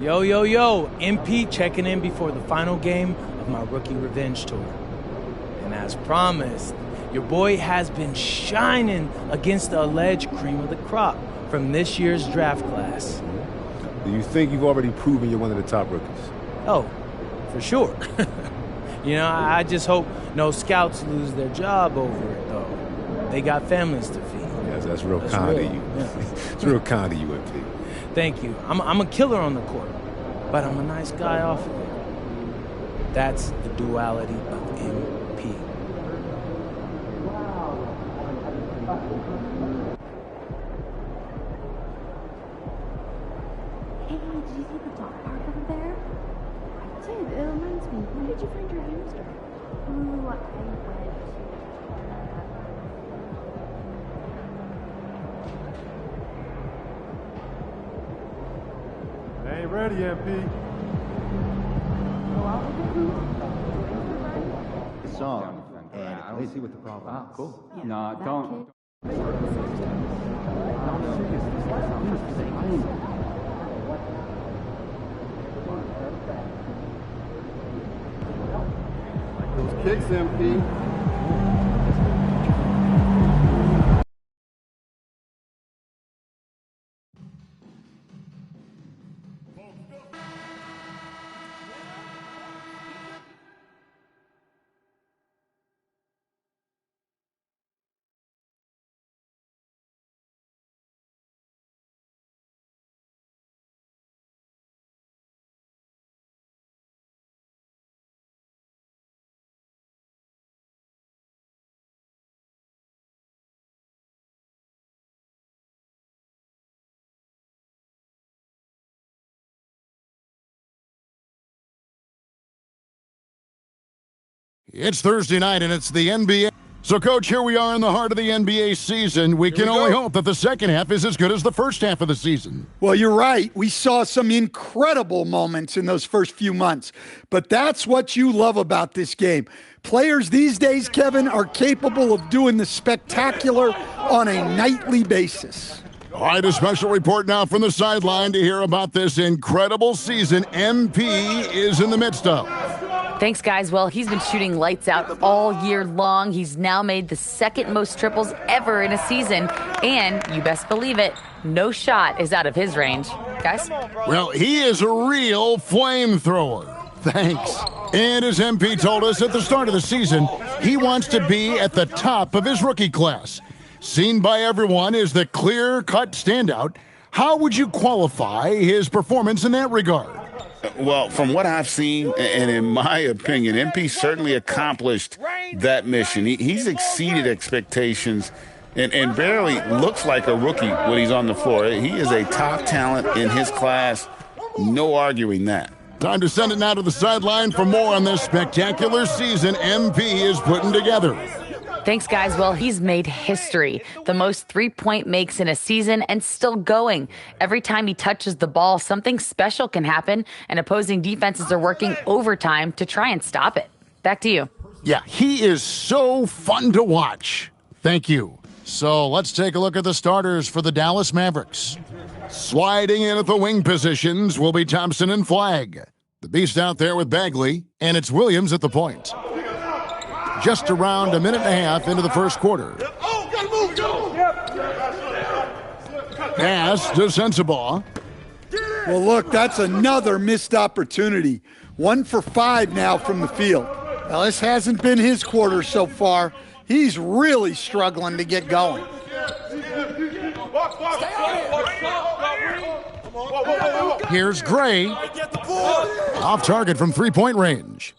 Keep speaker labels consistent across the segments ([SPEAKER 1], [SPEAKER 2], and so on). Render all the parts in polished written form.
[SPEAKER 1] Yo, yo, yo, MP checking in before the final game of my rookie revenge tour. And as promised, your boy has been shining against the alleged cream of the crop from this year's draft class.
[SPEAKER 2] Do you think you've already proven you're one of the top rookies?
[SPEAKER 1] Oh, for sure. You know, I just hope no scouts lose their job over it, though. They got families to feed.
[SPEAKER 2] Yes, that's real kind of you.
[SPEAKER 1] Yeah.
[SPEAKER 2] It's real kind of you, MP.
[SPEAKER 1] Thank you. I'm a killer on the court, but I'm a nice guy off of it. That's the duality of MP.
[SPEAKER 3] Hey, did you see the dog park over there? I did. It reminds me. When did you find your hamster? Ooh, I went
[SPEAKER 4] Ain't ready, MP.
[SPEAKER 5] The song, and I don't see what the problem is. Cool.
[SPEAKER 3] Yeah,
[SPEAKER 5] No,
[SPEAKER 3] that
[SPEAKER 5] don't.
[SPEAKER 4] Those kicks, MP.
[SPEAKER 6] It's Thursday night, and it's the NBA. So, Coach, here we are in the heart of the NBA season. We can only hope that the second half is as good as the first half of the season.
[SPEAKER 7] Well, you're right. We saw some incredible moments in those first few months. But that's what you love about this game. Players these days, Kevin, are capable of doing the spectacular on a nightly basis.
[SPEAKER 6] All right, a special report now from the sideline to hear about this incredible season MP is in the midst of.
[SPEAKER 8] Thanks, guys. Well, he's been shooting lights out all year long. He's now made the second most triples ever in a season. And you best believe it, no shot is out of his range. Guys?
[SPEAKER 6] Well, he is a real flamethrower. Thanks. And as MP told us at the start of the season, he wants to be at the top of his rookie class. Seen by everyone as the clear-cut standout. How would you qualify his performance in that regard?
[SPEAKER 9] Well, from what I've seen, and in my opinion, MP certainly accomplished that mission. He's exceeded expectations and barely looks like a rookie when he's on the floor. He is a top talent in his class. No arguing that.
[SPEAKER 6] Time to send it now to the sideline for more on this spectacular season MP is putting together.
[SPEAKER 8] Thanks, guys. Well, he's made history. The most three-point makes in a season and still going. Every time he touches the ball, something special can happen, and opposing defenses are working overtime to try and stop it. Back to you.
[SPEAKER 6] Yeah, he is so fun to watch. Thank you. So let's take a look at the starters for the Dallas Mavericks. Sliding in at the wing positions will be Thompson and Flagg. The Beast out there with Bagley, and it's Williams at the point. Just around a minute and a half into the first quarter. Pass to Sensabaugh.
[SPEAKER 7] Well, look, that's another missed opportunity. 1 for 5 now from the field. Now, this hasn't been his quarter so far. He's really struggling to get going.
[SPEAKER 6] Here's Gray. Off target from three-point range.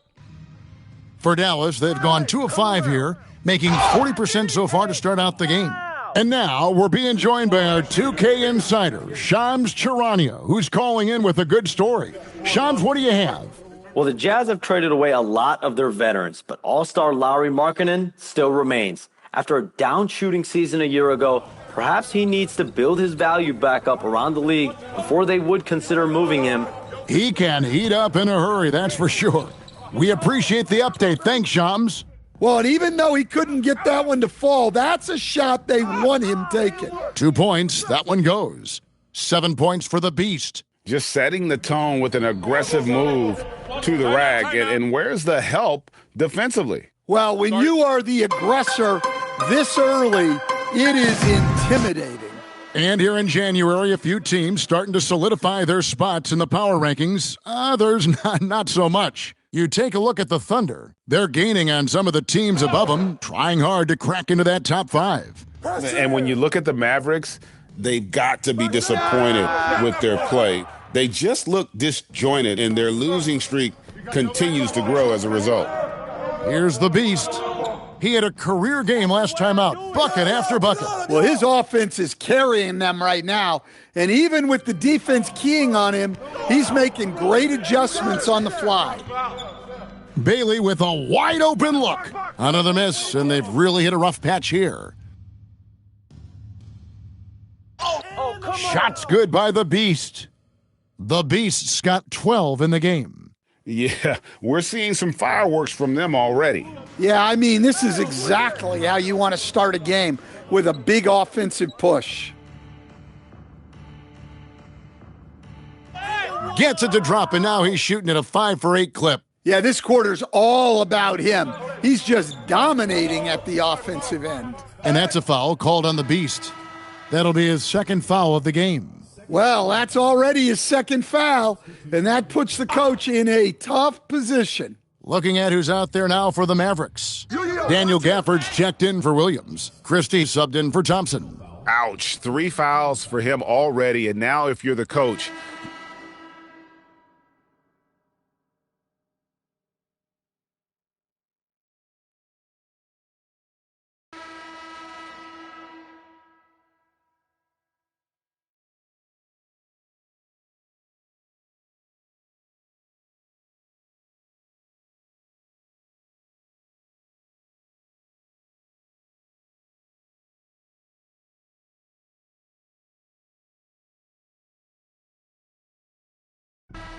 [SPEAKER 6] For Dallas, they've gone 2 of 5 here, making 40% so far to start out the game. And now we're being joined by our 2K insider, Shams Charania, who's calling in with a good story. Shams, what do you have?
[SPEAKER 10] Well, the Jazz have traded away a lot of their veterans, but all-star Lauri Markkanen still remains. After a down shooting season a year ago, perhaps he needs to build his value back up around the league before they would consider moving him.
[SPEAKER 6] He can heat up in a hurry, that's for sure. We appreciate the update. Thanks, Shams.
[SPEAKER 7] Well, and even though he couldn't get that one to fall, that's a shot they want him taking.
[SPEAKER 6] 2 points. That one goes. 7 points for the Beast.
[SPEAKER 9] just setting the tone with an aggressive move to the rack. And where's the help defensively?
[SPEAKER 7] Well, when you are the aggressor this early, it is intimidating.
[SPEAKER 6] And here in January, a few teams starting to solidify their spots in the power rankings. Others, not so much. You take a look at the Thunder. They're gaining on some of the teams above them, trying hard to crack into that top 5.
[SPEAKER 9] And when you look at the Mavericks, they've got to be disappointed with their play. They just look disjointed, and their losing streak continues to grow as a result.
[SPEAKER 6] Here's the Beast. He had a career game last time out, bucket after bucket.
[SPEAKER 7] Well, his offense is carrying them right now, and even with the defense keying on him, he's making great adjustments on the fly.
[SPEAKER 6] Bailey with a wide-open look. Another miss, and they've really hit a rough patch here. Shots good by the Beast. The Beast's got 12 in the game.
[SPEAKER 9] Yeah, we're seeing some fireworks from them already.
[SPEAKER 7] Yeah, I mean, this is exactly how you want to start a game, with a big offensive push.
[SPEAKER 6] Gets it to drop, and now he's shooting at a 5-for-8 clip.
[SPEAKER 7] Yeah, this quarter's all about him. He's just dominating at the offensive end.
[SPEAKER 6] And that's a foul called on the Beast. That'll be his second foul of the game.
[SPEAKER 7] Well, that's already his second foul, and that puts the coach in a tough position.
[SPEAKER 6] Looking at who's out there now for the Mavericks. Daniel Gafford's checked in for Williams. Christie subbed in for Thompson.
[SPEAKER 9] Ouch, 3 fouls for him already, and now if you're the coach,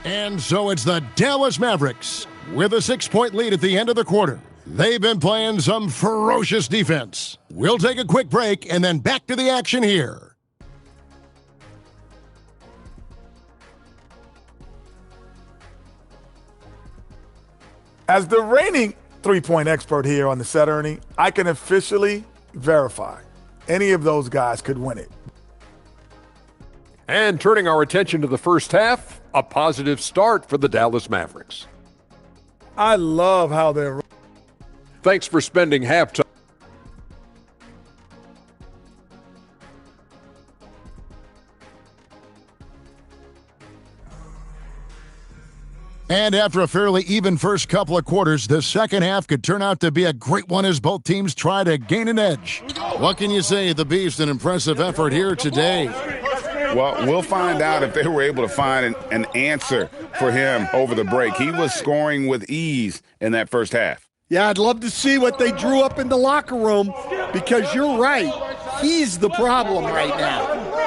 [SPEAKER 6] And so it's the Dallas Mavericks with a 6-point lead at the end of the quarter. They've been playing some ferocious defense. We'll take a quick break and then back to the action here.
[SPEAKER 11] As the reigning three-point expert here on the Set Ernie, I can officially verify any of those guys could win it.
[SPEAKER 12] And turning our attention to the first half, a positive start for the Dallas Mavericks.
[SPEAKER 11] I love how they're...
[SPEAKER 12] Thanks for spending halftime.
[SPEAKER 6] And after a fairly even first couple of quarters, the second half could turn out to be a great one as both teams try to gain an edge. What can you say? The Beast, an impressive effort here today.
[SPEAKER 9] Well, we'll find out if they were able to find an answer for him over the break. He was scoring with ease in that first half.
[SPEAKER 7] Yeah, I'd love to see what they drew up in the locker room, because you're right. He's the problem right now.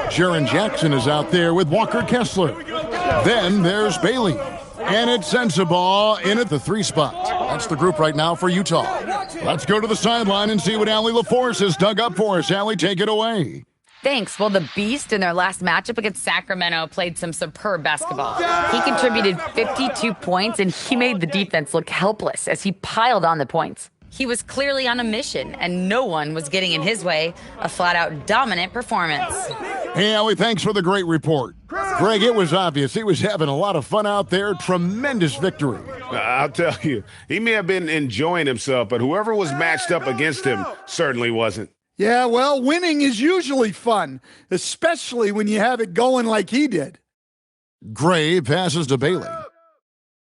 [SPEAKER 6] Jaren Jackson is out there with Walker Kessler. Then there's Bailey. And it's Sensabaugh in at the 3 spot. That's the group right now for Utah. Let's go to the sideline and see what Allie LaForce has dug up for us. Allie, take it away.
[SPEAKER 8] Thanks. Well, the Beast in their last matchup against Sacramento played some superb basketball. He contributed 52 points, and he made the defense look helpless as he piled on the points. He was clearly on a mission, and no one was getting in his way. A flat-out dominant performance.
[SPEAKER 6] Hey, Allie, thanks for the great report. Greg, it was obvious he was having a lot of fun out there. Tremendous victory.
[SPEAKER 9] I'll tell you, he may have been enjoying himself, but whoever was matched up against him certainly wasn't.
[SPEAKER 7] Yeah, well, winning is usually fun, especially when you have it going like he did.
[SPEAKER 6] Gray passes to Bailey.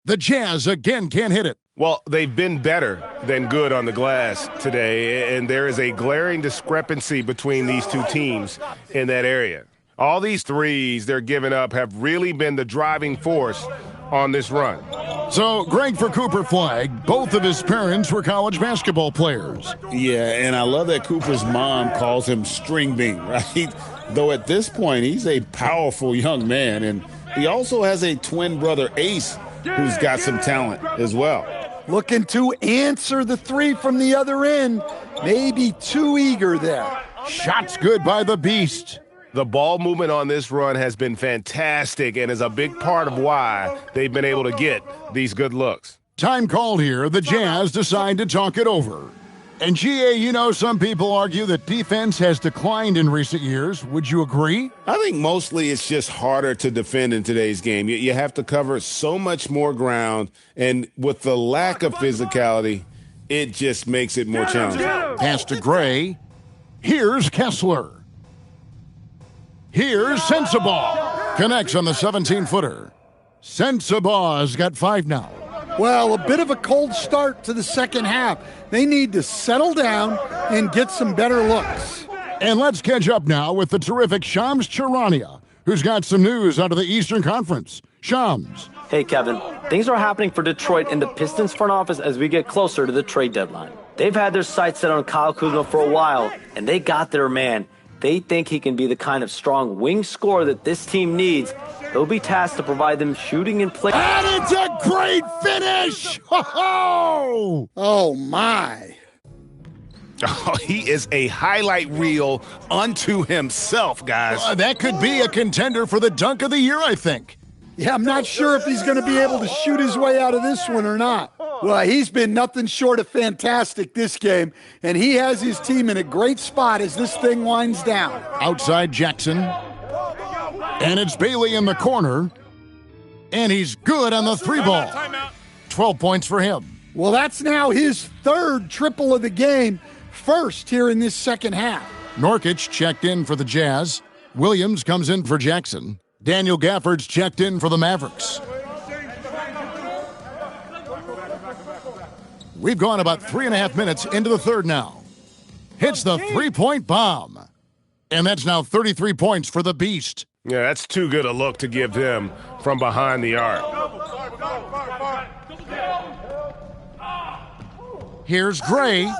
[SPEAKER 6] The Jazz again can't hit it.
[SPEAKER 13] Well, they've been better than good on the glass today, and there is a glaring discrepancy between these two teams in that area. All these threes they're giving up have really been the driving force on this run.
[SPEAKER 6] So, Greg, for Cooper Flag, both of his parents were college basketball players.
[SPEAKER 9] Yeah, and I love that Cooper's mom calls him String Bean, right? Though at this point, he's a powerful young man, and he also has a twin brother, Ace, who's got some talent as well.
[SPEAKER 7] Looking to answer the 3 from the other end. Maybe too eager there.
[SPEAKER 6] Shots good by the Beast.
[SPEAKER 13] The ball movement on this run has been fantastic and is a big part of why they've been able to get these good looks.
[SPEAKER 6] Time called here. The Jazz decide to talk it over. And GA, you know, some people argue that defense has declined in recent years. Would you agree?
[SPEAKER 9] I think mostly it's just harder to defend in today's game. You have to cover so much more ground, and with the lack of physicality, it just makes it more challenging.
[SPEAKER 6] Pass to Gray. Here's Kessler. Here's Sensabaugh. Connects on the 17-footer. Sensabaugh's got 5 now.
[SPEAKER 7] Well, a bit of a cold start to the second half. They need to settle down and get some better looks.
[SPEAKER 6] And let's catch up now with the terrific Shams Charania, who's got some news out of the Eastern Conference. Shams.
[SPEAKER 10] Hey, Kevin. Things are happening for Detroit in the Pistons front office as we get closer to the trade deadline. They've had their sights set on Kyle Kuzma for a while, and they got their man. They think he can be the kind of strong wing scorer that this team needs. He'll be tasked to provide them shooting and play.
[SPEAKER 6] And it's a great finish! Ho-ho!
[SPEAKER 7] Oh, my.
[SPEAKER 13] Oh, he is a highlight reel unto himself, guys.
[SPEAKER 6] That could be a contender for the dunk of the year, I think.
[SPEAKER 7] Yeah, I'm not sure if he's going to be able to shoot his way out of this one or not. Well, he's been nothing short of fantastic this game, and he has his team in a great spot as this thing winds down.
[SPEAKER 6] Outside Jackson. And it's Bailey in the corner. And he's good on the 3-ball. 12 points for him.
[SPEAKER 7] Well, that's now his third triple of the game, first here in this second half.
[SPEAKER 6] Nurkic checked in for the Jazz. Williams comes in for Jackson. Daniel Gafford's checked in for the Mavericks. We've gone about 3.5 minutes into the third now. Hits the 3-point bomb. And that's now 33 points for the Beast.
[SPEAKER 13] Yeah, that's too good a look to give him from behind the arc.
[SPEAKER 6] Here's Gray.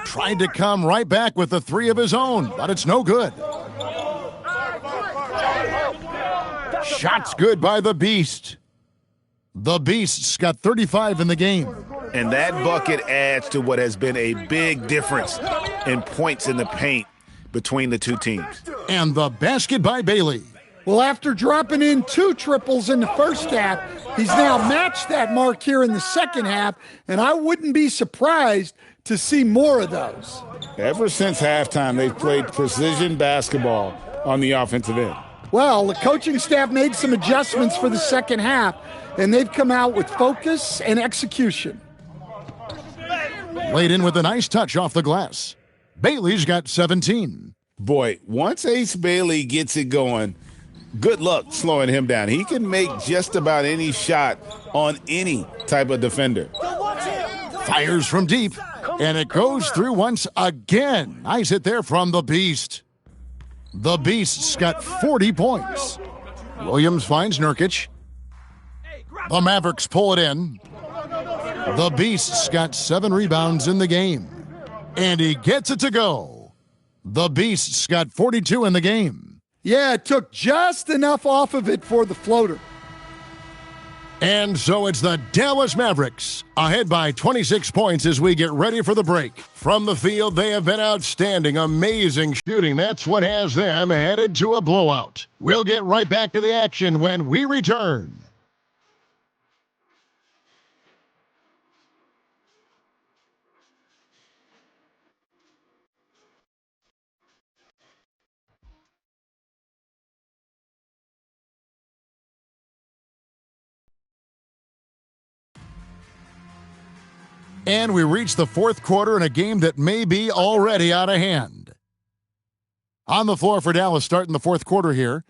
[SPEAKER 6] Tried to come right back with the 3 of his own, but it's no good. Shots good by the Beast. The Beast's got 35 in the game.
[SPEAKER 9] And that bucket adds to what has been a big difference in points in the paint between the two teams.
[SPEAKER 6] And the basket by Bailey.
[SPEAKER 7] Well, after dropping in 2 triples in the first half, he's now matched that mark here in the second half, and I wouldn't be surprised to see more of those.
[SPEAKER 9] Ever since halftime, they've played precision basketball on the offensive end.
[SPEAKER 7] Well, the coaching staff made some adjustments for the second half, and they've come out with focus and execution.
[SPEAKER 6] Laid in with a nice touch off the glass. Bailey's got 17.
[SPEAKER 9] Boy, once Ace Bailey gets it going, good luck slowing him down. He can make just about any shot on any type of defender.
[SPEAKER 6] Fires from deep, and it goes through once again. Nice hit there from the Beast. The Beast's got 40 points. Williams finds Nurkic. The Mavericks pull it in. The Beast's got 7 rebounds in the game. And he gets it to go. The Beast's got 42 in the game.
[SPEAKER 7] Yeah, it took just enough off of it for the floater.
[SPEAKER 6] And so it's the Dallas Mavericks ahead by 26 points as we get ready for the break. From the field, they have been outstanding, amazing shooting. That's what has them headed to a blowout. We'll get right back to the action when we return. And we reach the fourth quarter in a game that may be already out of hand. On the floor for Dallas starting the fourth quarter here.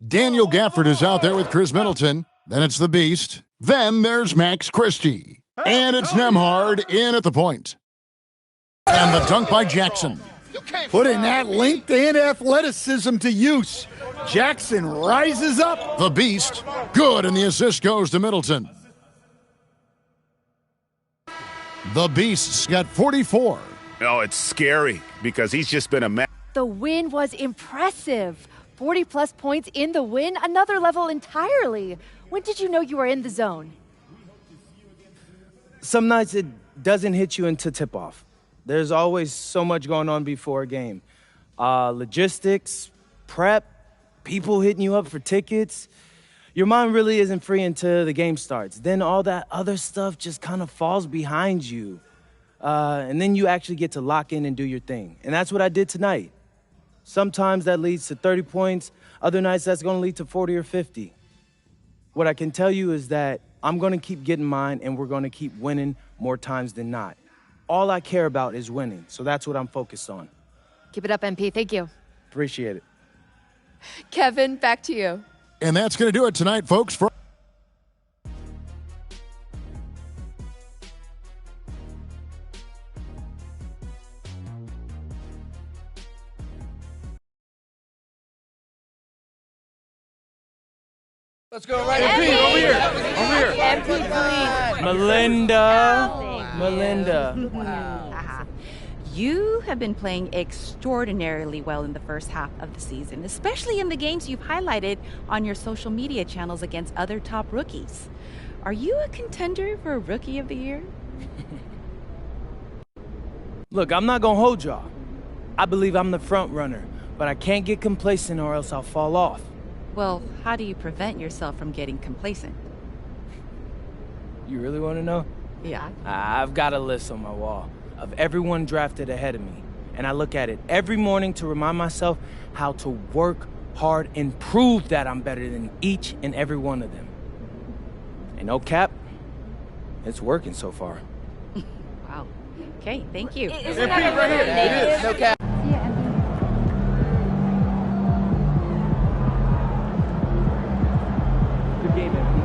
[SPEAKER 6] Daniel Gafford is out there with Chris Middleton. Then it's the Beast. Then there's Max Christie. And it's Nembhard in at the point. And the dunk by Jackson.
[SPEAKER 7] Putting that length and athleticism to use. Jackson rises up.
[SPEAKER 6] The Beast. Good, and the assist goes to Middleton. The Beast's got 44.
[SPEAKER 13] Oh, it's scary because he's just been a
[SPEAKER 3] The win was impressive. 40-plus points in the win, another level entirely. When did you know you were in the zone?
[SPEAKER 1] Some nights it doesn't hit you until tip-off. There's always so much going on before a game. Logistics, prep, people hitting you up for tickets. Your mind really isn't free until the game starts. Then all that other stuff just kind of falls behind you. And then you actually get to lock in and do your thing. And that's what I did tonight. Sometimes that leads to 30 points. Other nights that's going to lead to 40 or 50. What I can tell you is that I'm going to keep getting mine, and we're going to keep winning more times than not. All I care about is winning, so that's what I'm focused on.
[SPEAKER 14] Keep it up, MP. Thank you.
[SPEAKER 1] Appreciate it.
[SPEAKER 14] Kevin, back to you.
[SPEAKER 6] And that's going to do it tonight, folks.
[SPEAKER 15] Let's go right MP, over here. Over here.
[SPEAKER 14] MP, please.
[SPEAKER 1] Melinda.
[SPEAKER 16] You have been playing extraordinarily well in the first half of the season, especially in the games you've highlighted on your social media channels against other top rookies. Are you a contender for Rookie of the Year?
[SPEAKER 1] Look, I'm not going to hold y'all. I believe I'm the front runner, but I can't get complacent or else I'll fall off.
[SPEAKER 16] Well, how do you prevent yourself from getting complacent?
[SPEAKER 1] You really want to know?
[SPEAKER 16] Yeah.
[SPEAKER 1] I've got a list on my wall of everyone drafted ahead of me. And I look at it every morning to remind myself how to work hard and prove that I'm better than each and every one of them. And no cap, it's working so far.
[SPEAKER 16] Wow. Okay, thank you.
[SPEAKER 14] Isn't that right here? Negative?
[SPEAKER 15] No cap.
[SPEAKER 1] Good game, MP.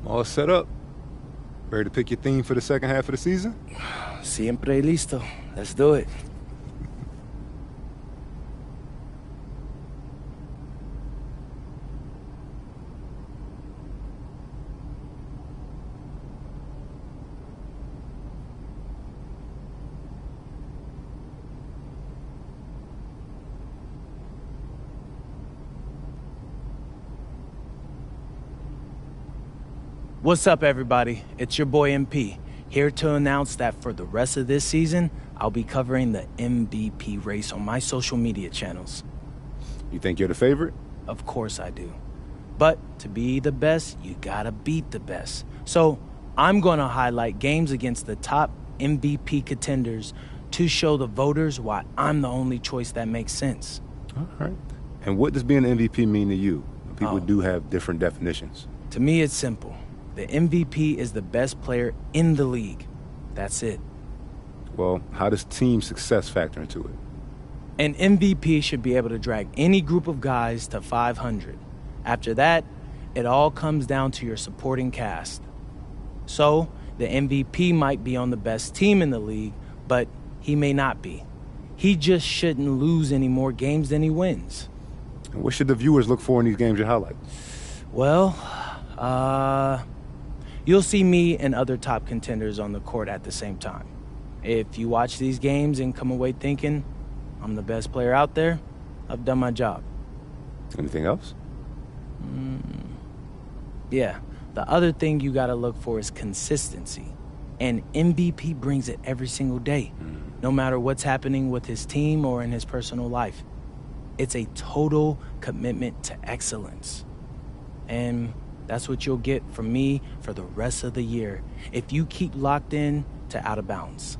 [SPEAKER 2] All set up. Ready to pick your theme for the second half of the season?
[SPEAKER 1] Siempre listo. Let's do it. What's up, everybody? It's your boy MP, here to announce that for the rest of this season, I'll be covering the MVP race on my social media channels.
[SPEAKER 2] You think you're the favorite?
[SPEAKER 1] Of course I do. But to be the best, you gotta beat the best. So I'm gonna highlight games against the top MVP contenders to show the voters why I'm the only choice that makes sense.
[SPEAKER 2] All right. And what does being an MVP mean to you? People do have different definitions.
[SPEAKER 1] To me, it's simple. The MVP is the best player in the league. That's it.
[SPEAKER 2] Well, how does team success factor into it?
[SPEAKER 1] An MVP should be able to drag any group of guys to 500. After that, It all comes down to your supporting cast. So, the MVP might be on the best team in the league, but he may not be. He just shouldn't lose any more games than he wins.
[SPEAKER 2] And what should the viewers look for in these games you highlight?
[SPEAKER 1] Well, you'll see me and other top contenders on the court at the same time. If you watch these games and come away thinking I'm the best player out there, I've done my job.
[SPEAKER 2] Anything else?
[SPEAKER 1] Yeah, the other thing you gotta look for is consistency. And MVP brings it every single day, no matter what's happening with his team or in his personal life. It's a total commitment to excellence. And that's what you'll get from me for the rest of the year if you keep locked in to Out of Bounds.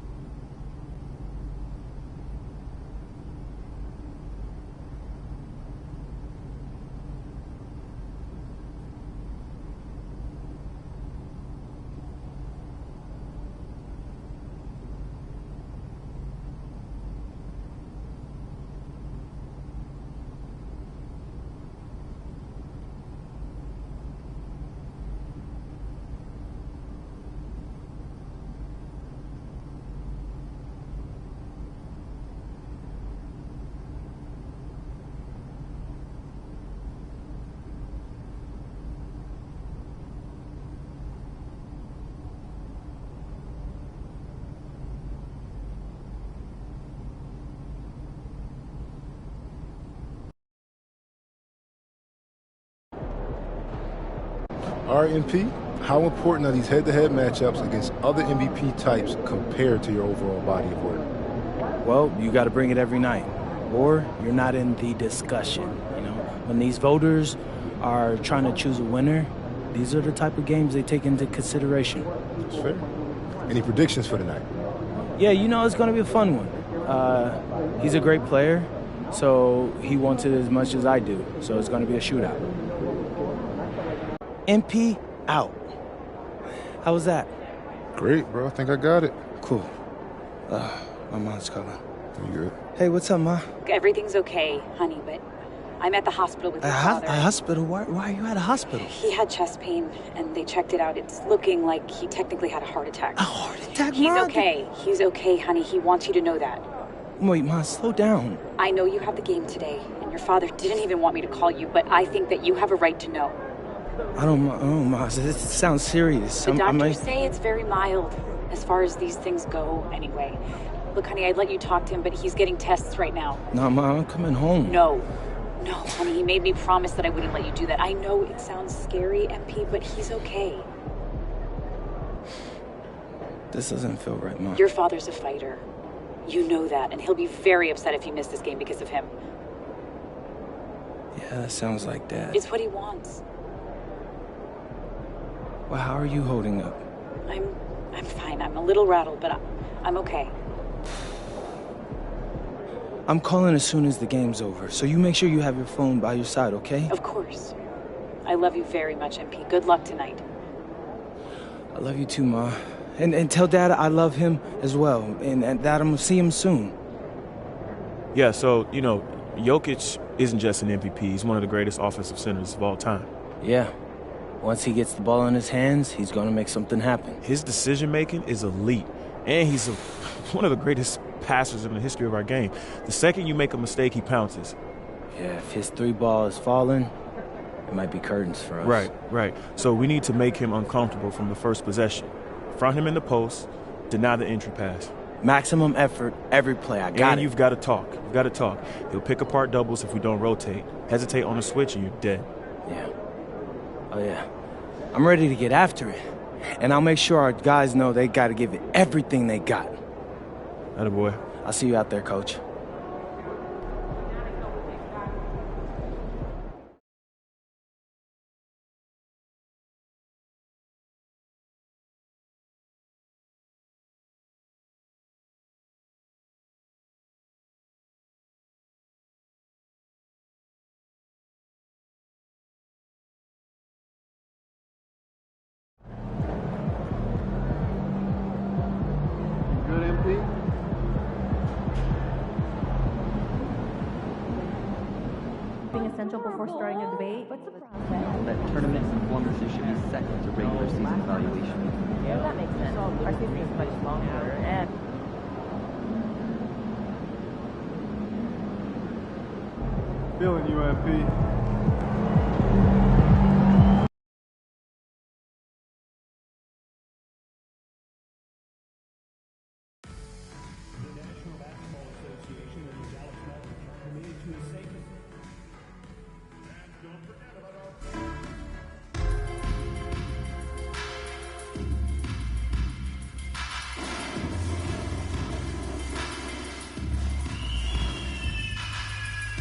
[SPEAKER 2] RMP, how important are these head-to-head matchups against other MVP types compared to your overall body of work?
[SPEAKER 1] Well, you got to bring it every night, or you're not in the discussion. When these voters are trying to choose a winner, these are the type of games they take into consideration.
[SPEAKER 2] That's fair. Any predictions for tonight?
[SPEAKER 1] Yeah, it's going to be a fun one. He's a great player, so he wants it as much as I do, so it's going to be a shootout. MP out. How was that?
[SPEAKER 2] Great, bro. I think I got it.
[SPEAKER 1] Cool. My mom's calling.
[SPEAKER 2] You good?
[SPEAKER 1] Hey, what's up, Ma?
[SPEAKER 17] Everything's okay, honey, but I'm at the hospital with your father.
[SPEAKER 1] A hospital? Why are you at a hospital?
[SPEAKER 17] He had chest pain, and they checked it out. It's looking like he technically had a heart attack.
[SPEAKER 1] A heart attack,
[SPEAKER 17] He's
[SPEAKER 1] Ma?
[SPEAKER 17] okay. He's okay, honey. He wants you to know that.
[SPEAKER 1] Wait, Ma, slow down.
[SPEAKER 17] I know you have the game today, and your father didn't even want me to call you, but I think that you have a right to know.
[SPEAKER 1] I don't know, Ma. This sounds serious.
[SPEAKER 17] The doctors say it's very mild, as far as these things go, anyway. Look, honey, I'd let you talk to him, but he's getting tests right now.
[SPEAKER 1] No, Ma, I'm coming home.
[SPEAKER 17] No, honey, he made me promise that I wouldn't let you do that. I know it sounds scary, MP, but he's okay.
[SPEAKER 1] This doesn't feel right, Ma.
[SPEAKER 17] Your father's a fighter. You know that, and he'll be very upset if you miss this game because of him.
[SPEAKER 1] Yeah, that sounds like Dad.
[SPEAKER 17] It's what he wants.
[SPEAKER 1] Well, how are you holding up?
[SPEAKER 17] I'm fine. I'm a little rattled, but I'm okay.
[SPEAKER 1] I'm calling as soon as the game's over, so you make sure you have your phone by your side, okay?
[SPEAKER 17] Of course. I love you very much, MP. Good luck tonight.
[SPEAKER 1] I love you too, Ma. And tell Dad I love him as well, and that I'm gonna see him soon.
[SPEAKER 18] Yeah, so, Jokic isn't just an MVP. He's one of the greatest offensive centers of all time.
[SPEAKER 1] Yeah. Once he gets the ball in his hands, he's going to make something happen.
[SPEAKER 18] His decision-making is elite, and he's one of the greatest passers in the history of our game. The second you make a mistake, he pounces.
[SPEAKER 1] Yeah, if his three ball is falling, it might be curtains for us.
[SPEAKER 18] Right. So we need to make him uncomfortable from the first possession. Front him in the post, deny the entry pass.
[SPEAKER 1] Maximum effort every play. I got it.
[SPEAKER 18] And you've got to talk. He'll pick apart doubles if we don't rotate. Hesitate on a switch and you're dead.
[SPEAKER 1] Yeah. Oh, yeah. I'm ready to get after it. And I'll make sure our guys know they got to give it everything they got.
[SPEAKER 18] Attaboy.
[SPEAKER 1] I'll see you out there, Coach.
[SPEAKER 3] Being essential before starting a debate. What's the process?
[SPEAKER 5] that tournament performances should be second to regular season evaluation.
[SPEAKER 19] Yeah, that makes sense. Our season is much longer, and
[SPEAKER 4] Feeling you, MP.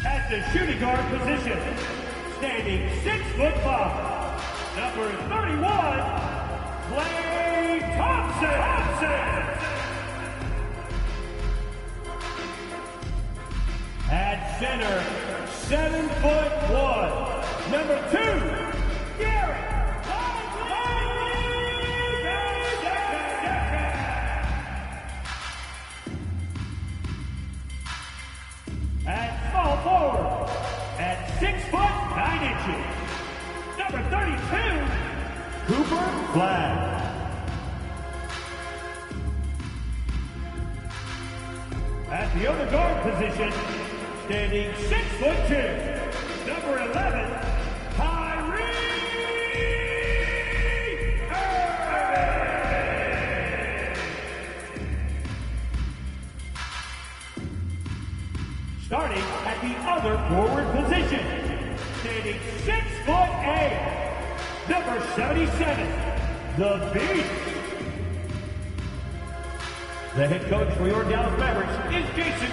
[SPEAKER 20] At the shooting guard position, standing 6'5", number 31, Klay Thompson. At center, 7'1", number 2, Garrett. At small forward, at 6'9", number 32, Cooper Flag. At the other guard position, standing 6'2", number 11, Kyrie Irving. Starting at the other forward position, standing 6'8", number 77, the Beast. The head coach for your Dallas Mavericks is Jason.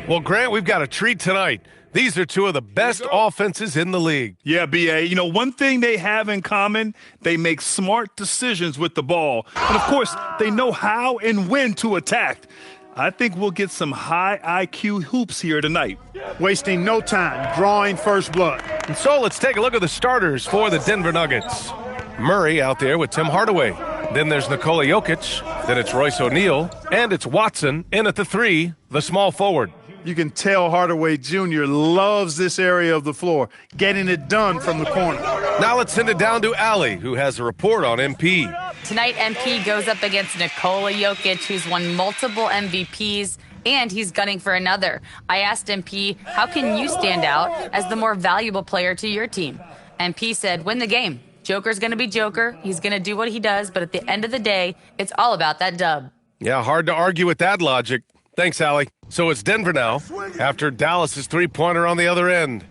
[SPEAKER 13] Well, Grant, we've got a treat tonight. These are two of the best offenses in the league.
[SPEAKER 21] Yeah, B.A., you know, one thing they have in common, they make smart decisions with the ball. And, of course, they know how and when to attack. I think we'll get some high IQ hoops here tonight.
[SPEAKER 22] Wasting no time, drawing first blood.
[SPEAKER 13] And so let's take a look at the starters for the Denver Nuggets. Murray out there with Tim Hardaway. Then there's Nikola Jokic. Then it's Royce O'Neal. And it's Watson in at the 3, the small forward.
[SPEAKER 22] You can tell Hardaway Jr. loves this area of the floor, getting it done from the corner.
[SPEAKER 13] Now let's send it down to Allie, who has a report on MP.
[SPEAKER 8] Tonight, MP goes up against Nikola Jokic, who's won multiple MVPs, and he's gunning for another. I asked MP, how can you stand out as the more valuable player to your team? MP said, win the game. Joker's going to be Joker. He's going to do what he does, but at the end of the day, it's all about that dub.
[SPEAKER 13] Yeah, hard to argue with that logic. Thanks, Allie. So it's Denver now, after Dallas's three-pointer on the other end.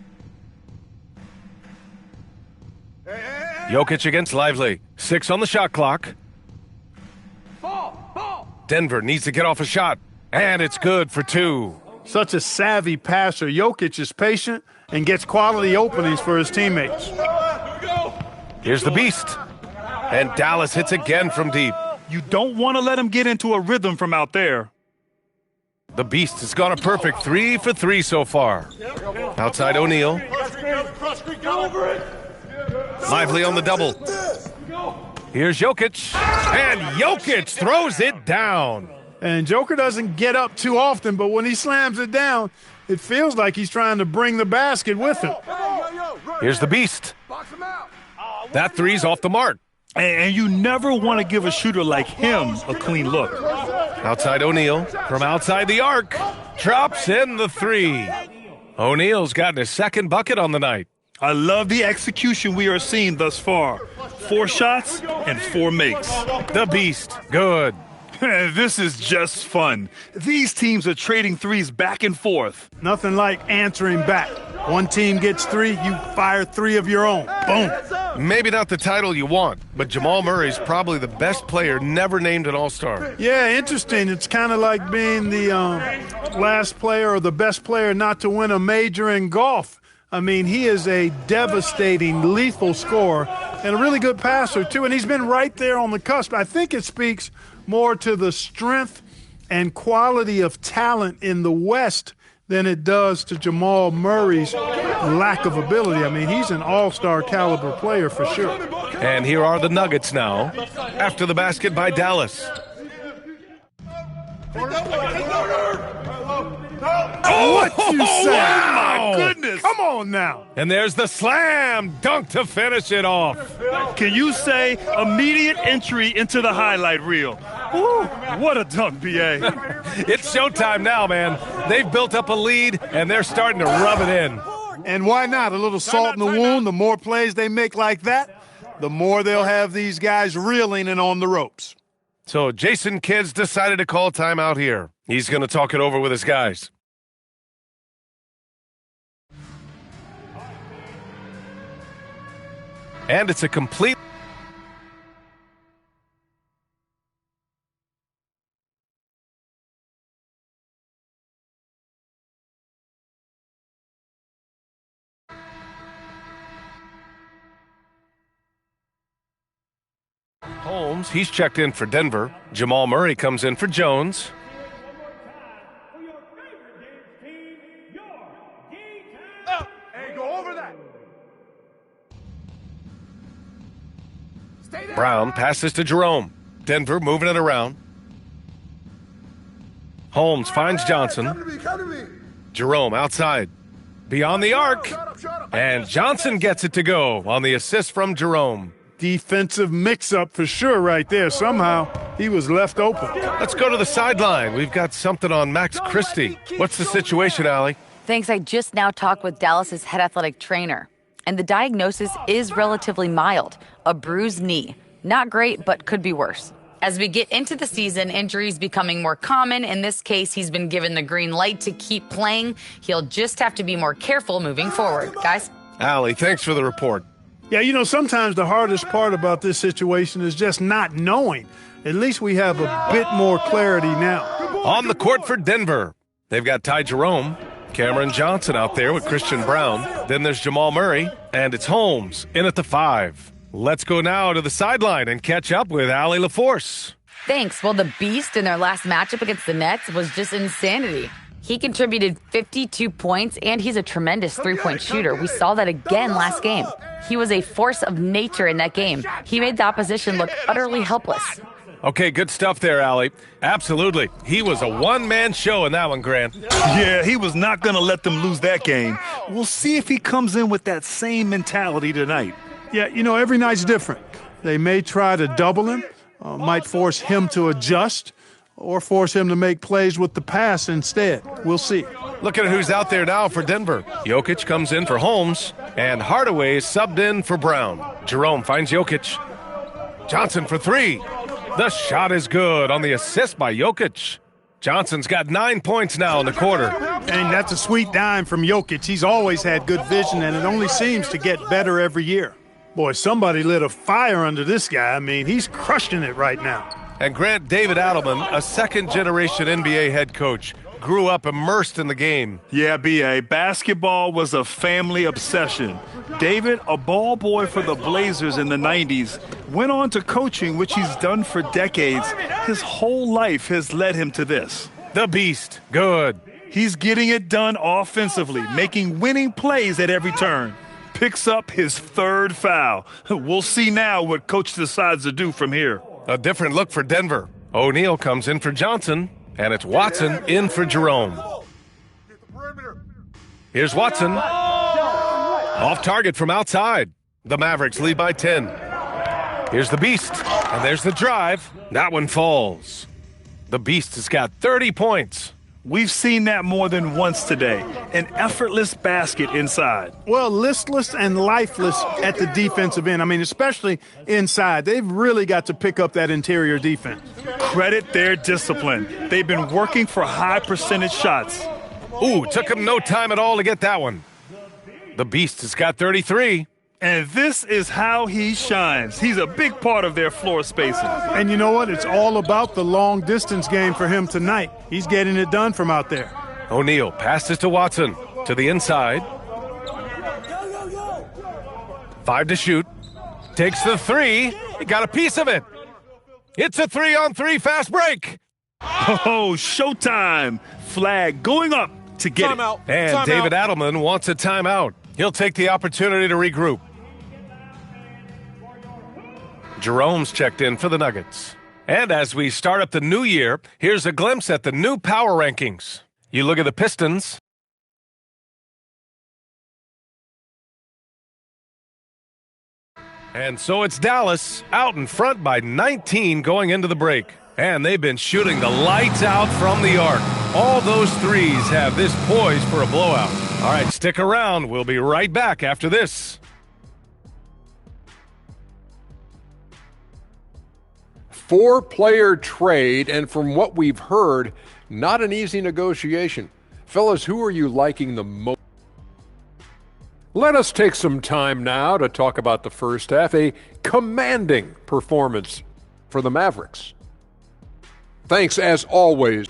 [SPEAKER 13] Jokic against Lively. 6 on the shot clock. Denver needs to get off a shot, and it's good for 2.
[SPEAKER 22] Such a savvy passer. Jokic is patient and gets quality openings for his teammates.
[SPEAKER 13] Here's the Beast. And Dallas hits again from deep.
[SPEAKER 21] You don't want to let him get into a rhythm from out there.
[SPEAKER 13] The Beast has gone a perfect 3 for 3 so far. Outside O'Neal. Lively on the double. Here's Jokic. And Jokic throws it down.
[SPEAKER 22] And Joker doesn't get up too often, but when he slams it down, it feels like he's trying to bring the basket with him.
[SPEAKER 13] Here's the Beast. That 3's off the mark.
[SPEAKER 21] And you never want to give a shooter like him a clean look.
[SPEAKER 13] Outside O'Neal, from outside the arc, drops in the 3. O'Neal's gotten his second bucket on the night.
[SPEAKER 21] I love the execution we are seeing thus far. 4 shots and 4 makes.
[SPEAKER 13] The Beast, good.
[SPEAKER 21] This is just fun. These teams are trading threes back and forth.
[SPEAKER 22] Nothing like answering back. One team gets 3, you fire 3 of your own. Boom.
[SPEAKER 13] Maybe not the title you want, but Jamal Murray's probably the best player never named an All-Star.
[SPEAKER 22] Yeah, interesting. It's kind of like being the last player or the best player not to win a major in golf. I mean, he is a devastating, lethal scorer and a really good passer, too. And he's been right there on the cusp. I think it speaks more to the strength and quality of talent in the West than it does to Jamal Murray's lack of ability. I mean, he's an all-star caliber player for sure.
[SPEAKER 13] And here are the Nuggets now, after the basket by Dallas.
[SPEAKER 22] What you say?
[SPEAKER 21] Wow. My goodness.
[SPEAKER 22] Come on now.
[SPEAKER 13] And there's the slam dunk to finish it off.
[SPEAKER 21] Can you say immediate entry into the highlight reel? Woo, what a dunk, B.A.
[SPEAKER 13] It's showtime now, man. They've built up a lead, and they're starting to rub it in.
[SPEAKER 22] And why not? A little salt in the wound. The more plays they make like that, the more they'll have these guys reeling and on the ropes.
[SPEAKER 13] So Jason Kidd's decided to call timeout here. He's going to talk it over with his guys. And it's a complete... Holmes, he's checked in for Denver. Jamal Murray comes in for Jones.
[SPEAKER 22] Hey, go over that.
[SPEAKER 13] Brown passes to Jerome. Denver moving it around. Holmes finds Johnson. Jerome outside. Beyond the arc. And Johnson gets it to go on the assist from Jerome.
[SPEAKER 22] Defensive mix-up for sure right there. Somehow he was left open.
[SPEAKER 13] Let's go to the sideline. We've got something on Max Christie. What's the situation, Allie?
[SPEAKER 8] Thanks. I just now talked with Dallas's head athletic trainer, and the diagnosis is relatively mild, a bruised knee. Not great, but could be worse. As we get into the season, injuries becoming more common. In this case, he's been given the green light to keep playing. He'll just have to be more careful moving forward. Guys?
[SPEAKER 13] Allie, thanks for the report.
[SPEAKER 22] Yeah, you know, sometimes the hardest part about this situation is just not knowing. At least we have a bit more clarity now.
[SPEAKER 13] On the court for Denver, they've got Ty Jerome, Cameron Johnson out there with Christian Brown. Then there's Jamal Murray, and it's Holmes in at the 5. Let's go now to the sideline and catch up with Allie LaForce.
[SPEAKER 8] Thanks. Well, the Beast in their last matchup against the Nets was just insanity. He contributed 52 points, and he's a tremendous three-point shooter. We saw that again last game. He was a force of nature in that game. He made the opposition look utterly helpless.
[SPEAKER 13] Okay, good stuff there, Allie. Absolutely. He was a one-man show in that one, Grant.
[SPEAKER 21] Yeah, he was not going to let them lose that game. We'll see if he comes in with that same mentality tonight.
[SPEAKER 22] Yeah, you know, every night's different. They may try to double him, might force him to adjust, or force him to make plays with the pass instead. We'll see.
[SPEAKER 13] Look at who's out there now for Denver. Jokic comes in for Holmes, and Hardaway is subbed in for Brown. Jerome finds Jokic. Johnson for 3. The shot is good on the assist by Jokic. Johnson's got 9 points now in the quarter.
[SPEAKER 22] And that's a sweet dime from Jokic. He's always had good vision, and it only seems to get better every year. Boy, somebody lit a fire under this guy. I mean, he's crushing it right now.
[SPEAKER 13] And Grant, David Adelman, a second-generation NBA head coach, grew up immersed in the game.
[SPEAKER 21] Yeah, B.A., basketball was a family obsession. David, a ball boy for the Blazers in the 90s, went on to coaching, which he's done for decades. His whole life has led him to this.
[SPEAKER 13] The Beast, good.
[SPEAKER 21] He's getting it done offensively, making winning plays at every turn. Picks up his 3rd foul. We'll see now what coach decides to do from here.
[SPEAKER 13] A different look for Denver. O'Neal comes in for Johnson, and it's Watson in for Jerome. Here's Watson. Off target from outside. The Mavericks lead by 10. Here's the Beast, and there's the drive. That one falls. The Beast has got 30 points.
[SPEAKER 21] We've seen that more than once today. An effortless basket inside.
[SPEAKER 22] Well, listless and lifeless at the defensive end. I mean, especially inside. They've really got to pick up that interior defense.
[SPEAKER 21] Credit their discipline. They've been working for high percentage shots.
[SPEAKER 13] Ooh, took him no time at all to get that one. The Beast has got 33.
[SPEAKER 21] And this is how he shines. He's a big part of their floor spacing.
[SPEAKER 22] And you know what? It's all about the long-distance game for him tonight. He's getting it done from out there.
[SPEAKER 13] O'Neal passes to Watson. To the inside. 5 to shoot. Takes the 3. He got a piece of it. It's a 3-on-3 fast break.
[SPEAKER 21] Oh, showtime. Flag going up to get it.
[SPEAKER 13] And David Adelman wants a timeout. He'll take the opportunity to regroup. Jerome's checked in for the Nuggets. And as we start up the new year, here's a glimpse at the new power rankings.
[SPEAKER 11] You look at the Pistons. And so it's Dallas out in front by 19 going into the break. And they've been shooting the lights out from the arc. All those threes have this poised for a blowout. All right, stick around. We'll be right back after this.
[SPEAKER 12] Four-player trade, and from what we've heard, not an easy negotiation. Fellas, who are you liking the most? Let us take some time now to talk about the first half, a commanding performance for the Mavericks. Thanks, as always.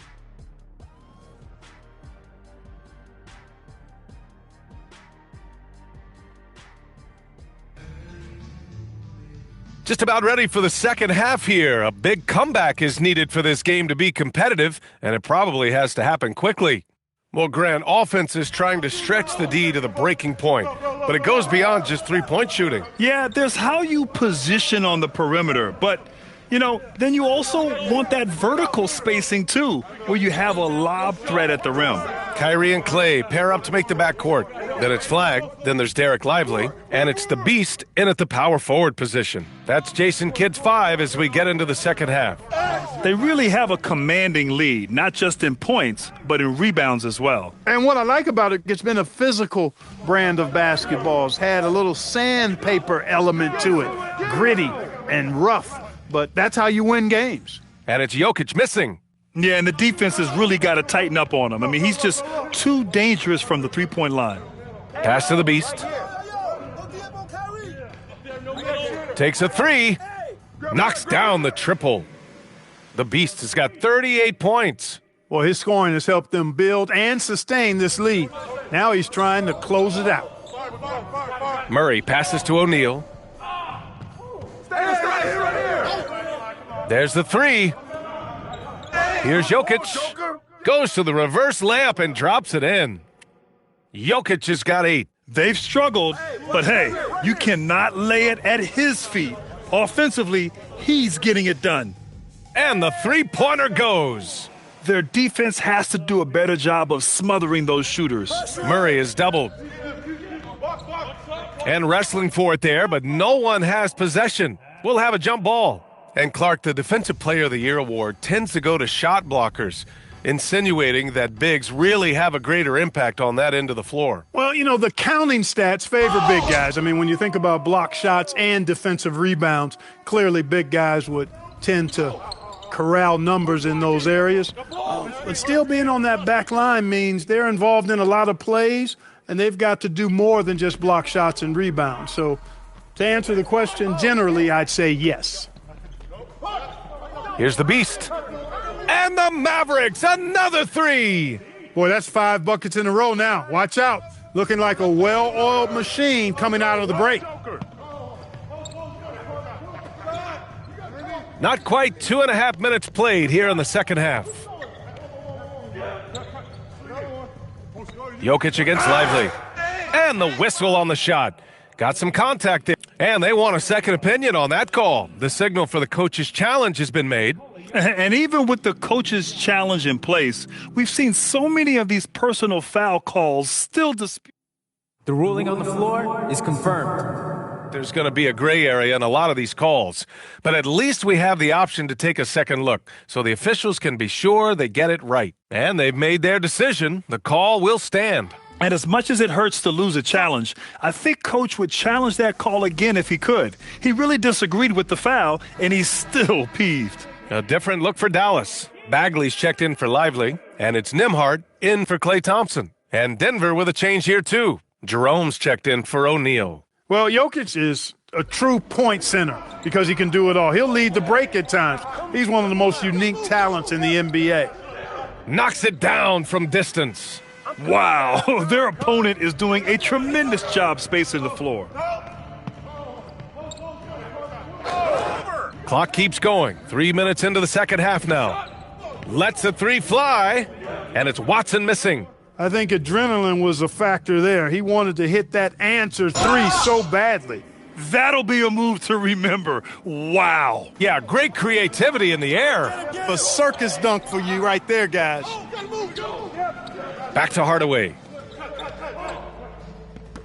[SPEAKER 11] Just about ready for the second half here. A big comeback is needed for this game to be competitive, and it probably has to happen quickly. Well, Grant, offense is trying to stretch the D to the breaking point, but it goes beyond just three-point shooting.
[SPEAKER 21] Yeah, there's how you position on the perimeter, but, then you also want that vertical spacing too, where you have a lob threat at the rim.
[SPEAKER 11] Kyrie and Clay pair up to make the backcourt. Then it's Flag, then there's Derek Lively, and it's the Beast in at the power forward position. That's Jason Kidd's 5 as we get into the second half.
[SPEAKER 21] They really have a commanding lead, not just in points, but in rebounds as well.
[SPEAKER 22] And what I like about it, it's been a physical brand of basketball. It's had a little sandpaper element to it, gritty and rough, but that's how you win games.
[SPEAKER 11] And it's Jokic missing.
[SPEAKER 21] Yeah, and the defense has really got to tighten up on him. I mean, he's just too dangerous from the three-point line.
[SPEAKER 11] Pass to the Beast. Takes a three. Knocks down the triple. The Beast has got 38 points.
[SPEAKER 22] Well, his scoring has helped them build and sustain this lead. Now he's trying to close it out.
[SPEAKER 11] Murray passes to O'Neal. There's the three. Here's Jokic. Goes to the reverse layup and drops it in. Jokic has got 8.
[SPEAKER 21] They've struggled, but hey, you cannot lay it at his feet. Offensively, he's getting it done.
[SPEAKER 11] And the three-pointer goes.
[SPEAKER 21] Their defense has to do a better job of smothering those shooters.
[SPEAKER 11] Murray is doubled. And wrestling for it there, but no one has possession. We'll have a jump ball. And Clark, the Defensive Player of the Year award tends to go to shot blockers, insinuating that bigs really have a greater impact on that end of the floor.
[SPEAKER 22] Well, the counting stats favor big guys. I mean, when you think about block shots and defensive rebounds, clearly big guys would tend to corral numbers in those areas. But still being on that back line means they're involved in a lot of plays, and they've got to do more than just block shots and rebounds. So to answer the question, generally, I'd say yes.
[SPEAKER 11] Here's the Beast. And the Mavericks, another 3.
[SPEAKER 22] Boy, that's 5 buckets in a row now. Watch out. Looking like a well-oiled machine coming out of the break.
[SPEAKER 11] Not quite 2.5 minutes played here in the second half. Jokic against Lively. And the whistle on the shot. Got some contact there. And they want a second opinion on that call. The signal for the coach's challenge has been made.
[SPEAKER 21] And even with the coach's challenge in place, we've seen so many of these personal foul calls still disputed.
[SPEAKER 1] The ruling on the floor is confirmed.
[SPEAKER 11] There's going to be a gray area in a lot of these calls, but at least we have the option to take a second look so the officials can be sure they get it right. And they've made their decision. The call will stand.
[SPEAKER 21] And as much as it hurts to lose a challenge, I think Coach would challenge that call again if he could. He really disagreed with the foul, and he's still peeved.
[SPEAKER 11] A different look for Dallas. Bagley's checked in for Lively, and it's Nembhard in for Klay Thompson. And Denver with a change here, too. Jerome's checked in for O'Neal.
[SPEAKER 22] Well, Jokic is a true point center because he can do it all. He'll lead the break at times. He's one of the most unique talents in the NBA.
[SPEAKER 11] Knocks it down from distance.
[SPEAKER 21] Wow, their opponent is doing a tremendous job spacing the floor.
[SPEAKER 11] Clock keeps going. 3 minutes into the second half now. Lets a 3 fly, and it's Watson missing.
[SPEAKER 22] I think adrenaline was a factor there. He wanted to hit that answer 3 so badly.
[SPEAKER 21] That'll be a move to remember. Wow.
[SPEAKER 11] Yeah, great creativity in the air.
[SPEAKER 22] A circus dunk for you right there, guys.
[SPEAKER 11] Back to Hardaway.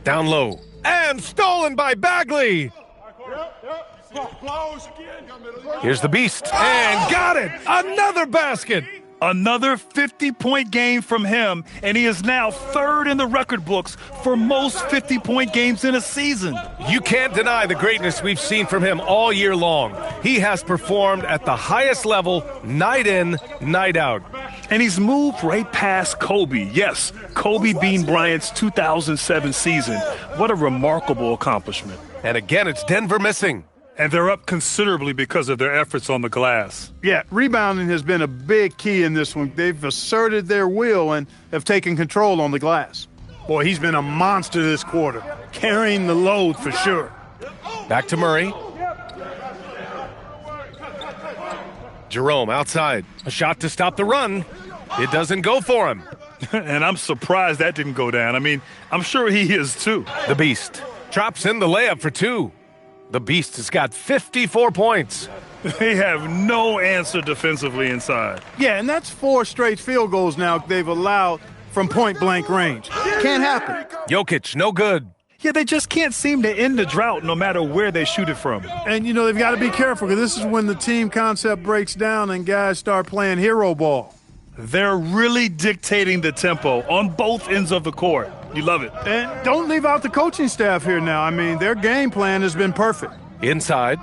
[SPEAKER 11] Down low. And stolen by Bagley. Here's the Beast. And got it. Another basket.
[SPEAKER 21] Another 50-point game from him, and he is now third in the record books for most 50-point games in a season.
[SPEAKER 11] You can't deny the greatness we've seen from him all year long. He has performed at the highest level, night in, night out.
[SPEAKER 21] And he's moved right past Kobe. Yes, Kobe Bean Bryant's 2007 season. What a remarkable accomplishment.
[SPEAKER 11] And again, it's Denver missing.
[SPEAKER 21] And they're up considerably because of their efforts on the glass.
[SPEAKER 22] Yeah, rebounding has been a big key in this one. They've asserted their will and have taken control on the glass. Boy, he's been a monster this quarter, carrying the load for sure.
[SPEAKER 11] Back to Murray. Jerome outside. A shot to stop the run. It doesn't go for him.
[SPEAKER 21] And I'm surprised that didn't go down. I mean, I'm sure he is too.
[SPEAKER 11] The Beast drops in the layup for two. The Beast has got 54 points.
[SPEAKER 21] They have no answer defensively inside.
[SPEAKER 22] Yeah, and that's 4 straight field goals now they've allowed from point-blank range. Can't happen.
[SPEAKER 11] Jokic, no good.
[SPEAKER 21] Yeah, they just can't seem to end the drought no matter where they shoot it from.
[SPEAKER 22] And, they've got to be careful because this is when the team concept breaks down and guys start playing hero ball.
[SPEAKER 21] They're really dictating the tempo on both ends of the court. You love it.
[SPEAKER 22] And don't leave out the coaching staff here now. I mean, their game plan has been perfect.
[SPEAKER 11] Inside.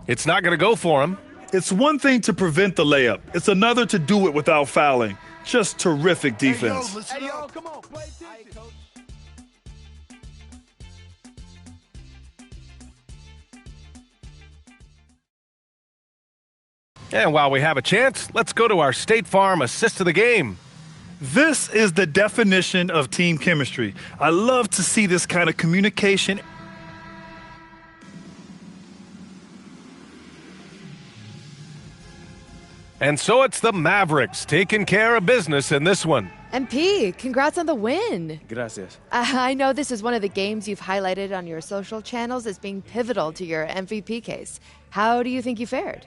[SPEAKER 11] It's not going to go for him.
[SPEAKER 21] It's one thing to prevent the layup. It's another to do it without fouling. Just terrific defense.
[SPEAKER 22] Hey, yo, come on, play attention.
[SPEAKER 11] And while we have a chance, let's go to our State Farm assist of the game.
[SPEAKER 21] This is the definition of team chemistry. I love to see this kind of communication.
[SPEAKER 11] And so it's the Mavericks taking care of business in this one.
[SPEAKER 14] MP, congrats on the win.
[SPEAKER 1] Gracias.
[SPEAKER 14] I know this is one of the games you've highlighted on your social channels as being pivotal to your MVP case. How do you think you fared?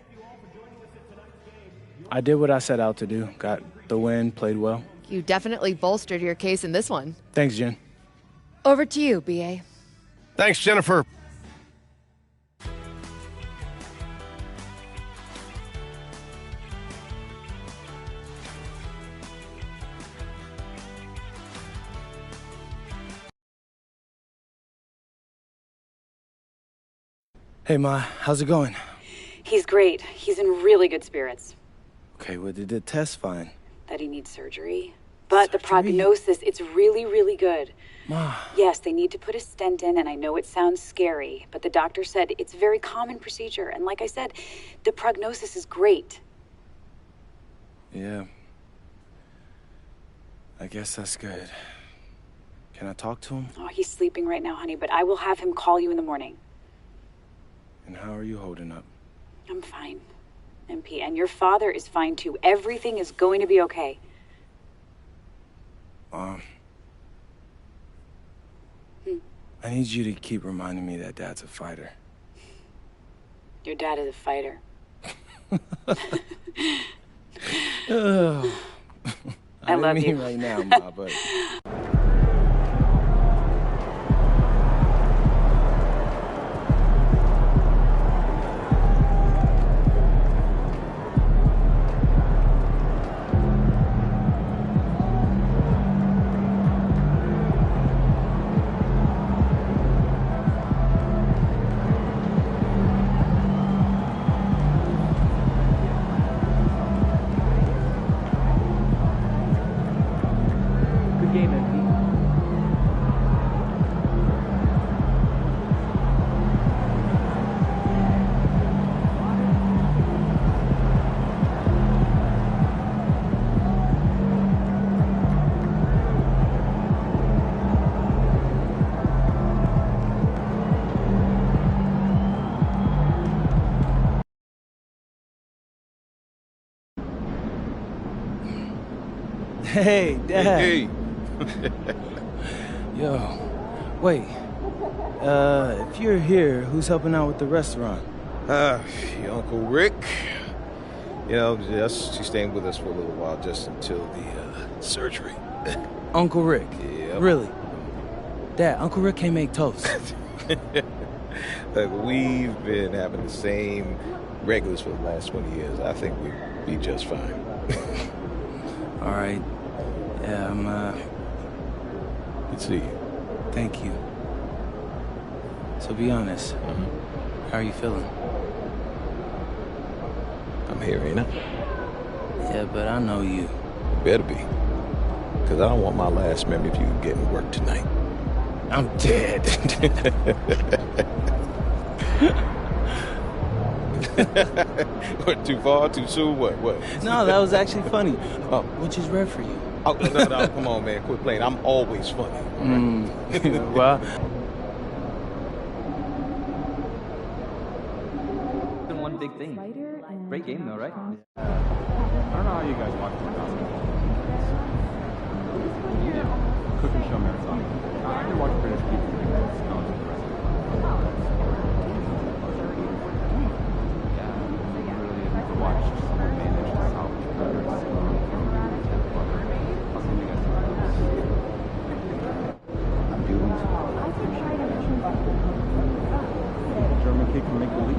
[SPEAKER 1] I did what I set out to do. Got the win, played well.
[SPEAKER 14] You definitely bolstered your case in this one.
[SPEAKER 1] Thanks, Jen.
[SPEAKER 14] Over to you, BA.
[SPEAKER 11] Thanks, Jennifer.
[SPEAKER 1] Hey, Ma, how's it going?
[SPEAKER 17] He's great. He's in really good spirits.
[SPEAKER 1] Okay, what did the test find?
[SPEAKER 17] That he needs surgery. But the prognosis, it's really, really good.
[SPEAKER 1] Ma.
[SPEAKER 17] Yes, they need to put a stent in, and I know it sounds scary, but the doctor said it's a very common procedure. And like I said, the prognosis is great.
[SPEAKER 1] Yeah. I guess that's good. Can I talk to him?
[SPEAKER 17] Oh, he's sleeping right now, honey, but I will have him call you in the morning.
[SPEAKER 1] And how are you holding up?
[SPEAKER 17] I'm fine, MP, and your father is fine too. Everything is going to be okay.
[SPEAKER 1] I need you to keep reminding me that Dad's a fighter.
[SPEAKER 17] Your dad is a fighter.
[SPEAKER 1] I
[SPEAKER 17] love you.
[SPEAKER 1] right now, Ma, but... Hey, Dad.
[SPEAKER 9] Hey.
[SPEAKER 1] Yo, wait. If you're here, who's helping out with the restaurant?
[SPEAKER 9] Your Uncle Rick. You know, she's staying with us for a little while, just until the surgery.
[SPEAKER 1] Uncle Rick?
[SPEAKER 9] Yeah.
[SPEAKER 1] Really? Dad, Uncle Rick can't make toast.
[SPEAKER 9] Look, we've been having the same regulars for the last 20 years. I think we'd be just fine.
[SPEAKER 1] All right. Yeah, I'm,
[SPEAKER 9] Good to see you.
[SPEAKER 1] Thank you. So be honest. How are you feeling?
[SPEAKER 9] I'm here, ain't I?
[SPEAKER 1] Yeah, but I know you.
[SPEAKER 9] Better be. Because I don't want my last memory of you getting work tonight.
[SPEAKER 1] I'm dead.
[SPEAKER 9] What, too far, too soon? What?
[SPEAKER 1] No, that was actually funny. Which is rare for you.
[SPEAKER 9] Oh, no, come on, man. Quit playing. I'm always funny.
[SPEAKER 1] Well...
[SPEAKER 5] One big thing. Great game, though, right? I don't know how you guys watch it. Cooking show marathon. I can watch British people. Watched someone manage to salvage progress. I'm doing German kid can make the leap.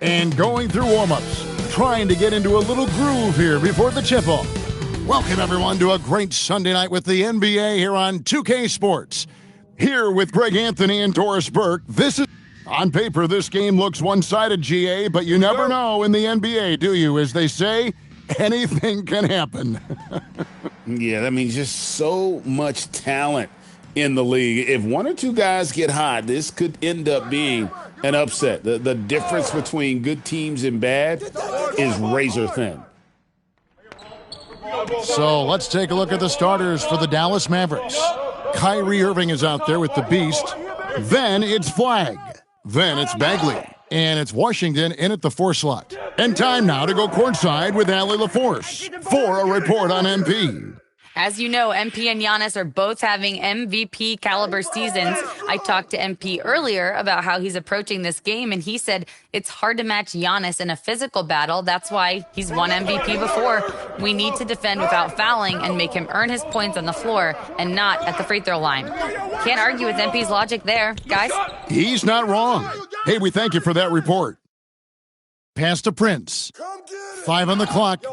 [SPEAKER 6] And going through warm-ups, trying to get into a little groove here before the tip-off. Welcome, everyone, to a great Sunday night with the NBA here on 2K Sports. Here with Greg Anthony and Doris Burke. On paper, this game looks one-sided, GA, but you never know in the NBA, do you? As they say, anything can happen.
[SPEAKER 10] Yeah, that means just so much talent in the league. If one or two guys get hot, this could end up being an upset. The difference between good teams and bad is razor thin.
[SPEAKER 6] So let's take a look at the starters for the Dallas Mavericks. Kyrie Irving is out there with the Beast. Then it's Flag. Then it's Bagley. And it's Washington in at the 4 slot. And time now to go courtside with Allie LaForce for a report on MP.
[SPEAKER 8] As you know, MP and Giannis are both having MVP caliber seasons. I talked to MP earlier about how he's approaching this game, and he said it's hard to match Giannis in a physical battle. That's why he's won MVP before. We need to defend without fouling and make him earn his points on the floor and not at the free throw line. Can't argue with MP's logic there, guys.
[SPEAKER 6] He's not wrong. Hey, we thank you for that report. Pass to Prince. 5 on the clock.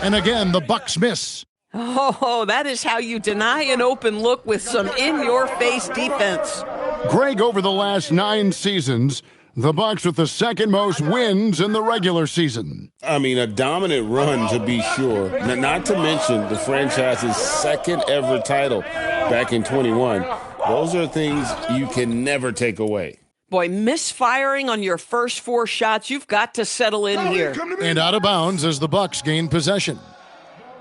[SPEAKER 6] And again, the Bucks miss.
[SPEAKER 23] Oh, that is how you deny an open look with some in-your-face defense.
[SPEAKER 6] Greg, over the last 9 seasons, the Bucks with the second most wins in the regular season.
[SPEAKER 10] I mean, a dominant run to be sure. Not to mention the franchise's second ever title back in 21. Those are things you can never take away.
[SPEAKER 23] Boy, misfiring on your first 4 shots, you've got to settle in here.
[SPEAKER 6] And out of bounds as the Bucks gain possession.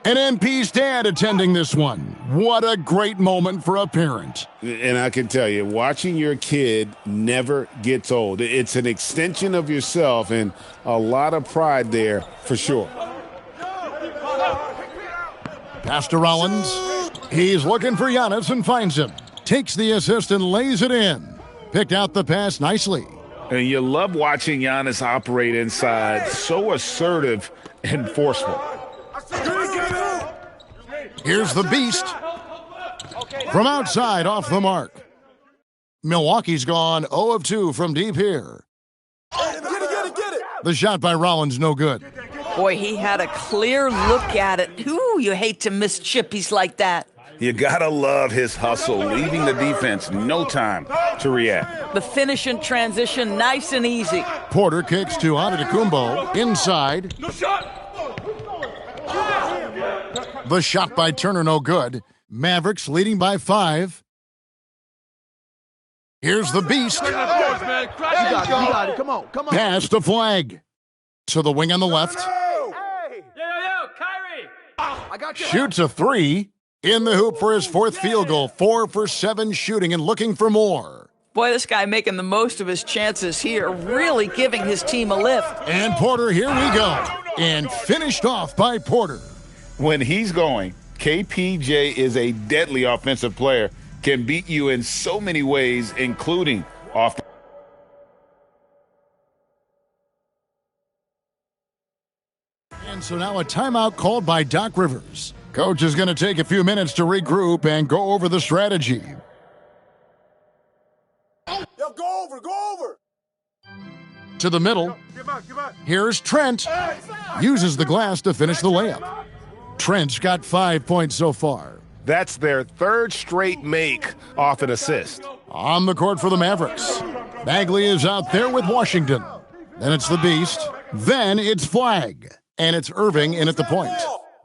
[SPEAKER 6] And MP's dad attending this one. What a great moment for a parent.
[SPEAKER 10] And I can tell you, watching your kid never gets old. It's an extension of yourself, and a lot of pride there for sure.
[SPEAKER 6] Pass to Rollins. He's looking for Giannis and finds him. Takes the assist and lays it in. Picked out the pass nicely.
[SPEAKER 10] And you love watching Giannis operate inside. So assertive and forceful.
[SPEAKER 6] Here's the Beast. From outside, off the mark. Milwaukee's gone 0 of 2 from deep here. The shot by Rollins, no good.
[SPEAKER 23] Boy, he had a clear look at it. Ooh, you hate to miss chippies like that.
[SPEAKER 10] You gotta love his hustle, leaving the defense no time to react.
[SPEAKER 23] The finish in transition, nice and easy.
[SPEAKER 6] Porter kicks to Antetokounmpo, inside.
[SPEAKER 20] No shot!
[SPEAKER 6] The shot by Turner, no good. Mavericks leading by 5. Here's the Beast.
[SPEAKER 15] You got it. Come on.
[SPEAKER 6] Pass to Flag. To the wing on the left.
[SPEAKER 20] Yo, Kyrie!
[SPEAKER 15] I got you.
[SPEAKER 6] Shoots a 3. In the hoop for his fourth field goal, 4 for 7 shooting and looking for more.
[SPEAKER 23] Boy, this guy making the most of his chances here, really giving his team a lift.
[SPEAKER 6] And Porter, here we go. And finished off by Porter.
[SPEAKER 10] When he's going, KPJ is a deadly offensive player, can beat you in so many ways, including off.
[SPEAKER 6] And so now a timeout called by Doc Rivers. Coach is going to take a few minutes to regroup and go over the strategy.
[SPEAKER 15] Yo, go over.
[SPEAKER 6] To the middle. Here's Trent. Uses the glass to finish the layup. Trent's got 5 points so far.
[SPEAKER 13] That's their third straight make off an assist.
[SPEAKER 6] On the court for the Mavericks. Bagley is out there with Washington. Then it's the Beast. Then it's Flag. And it's Irving in at the point.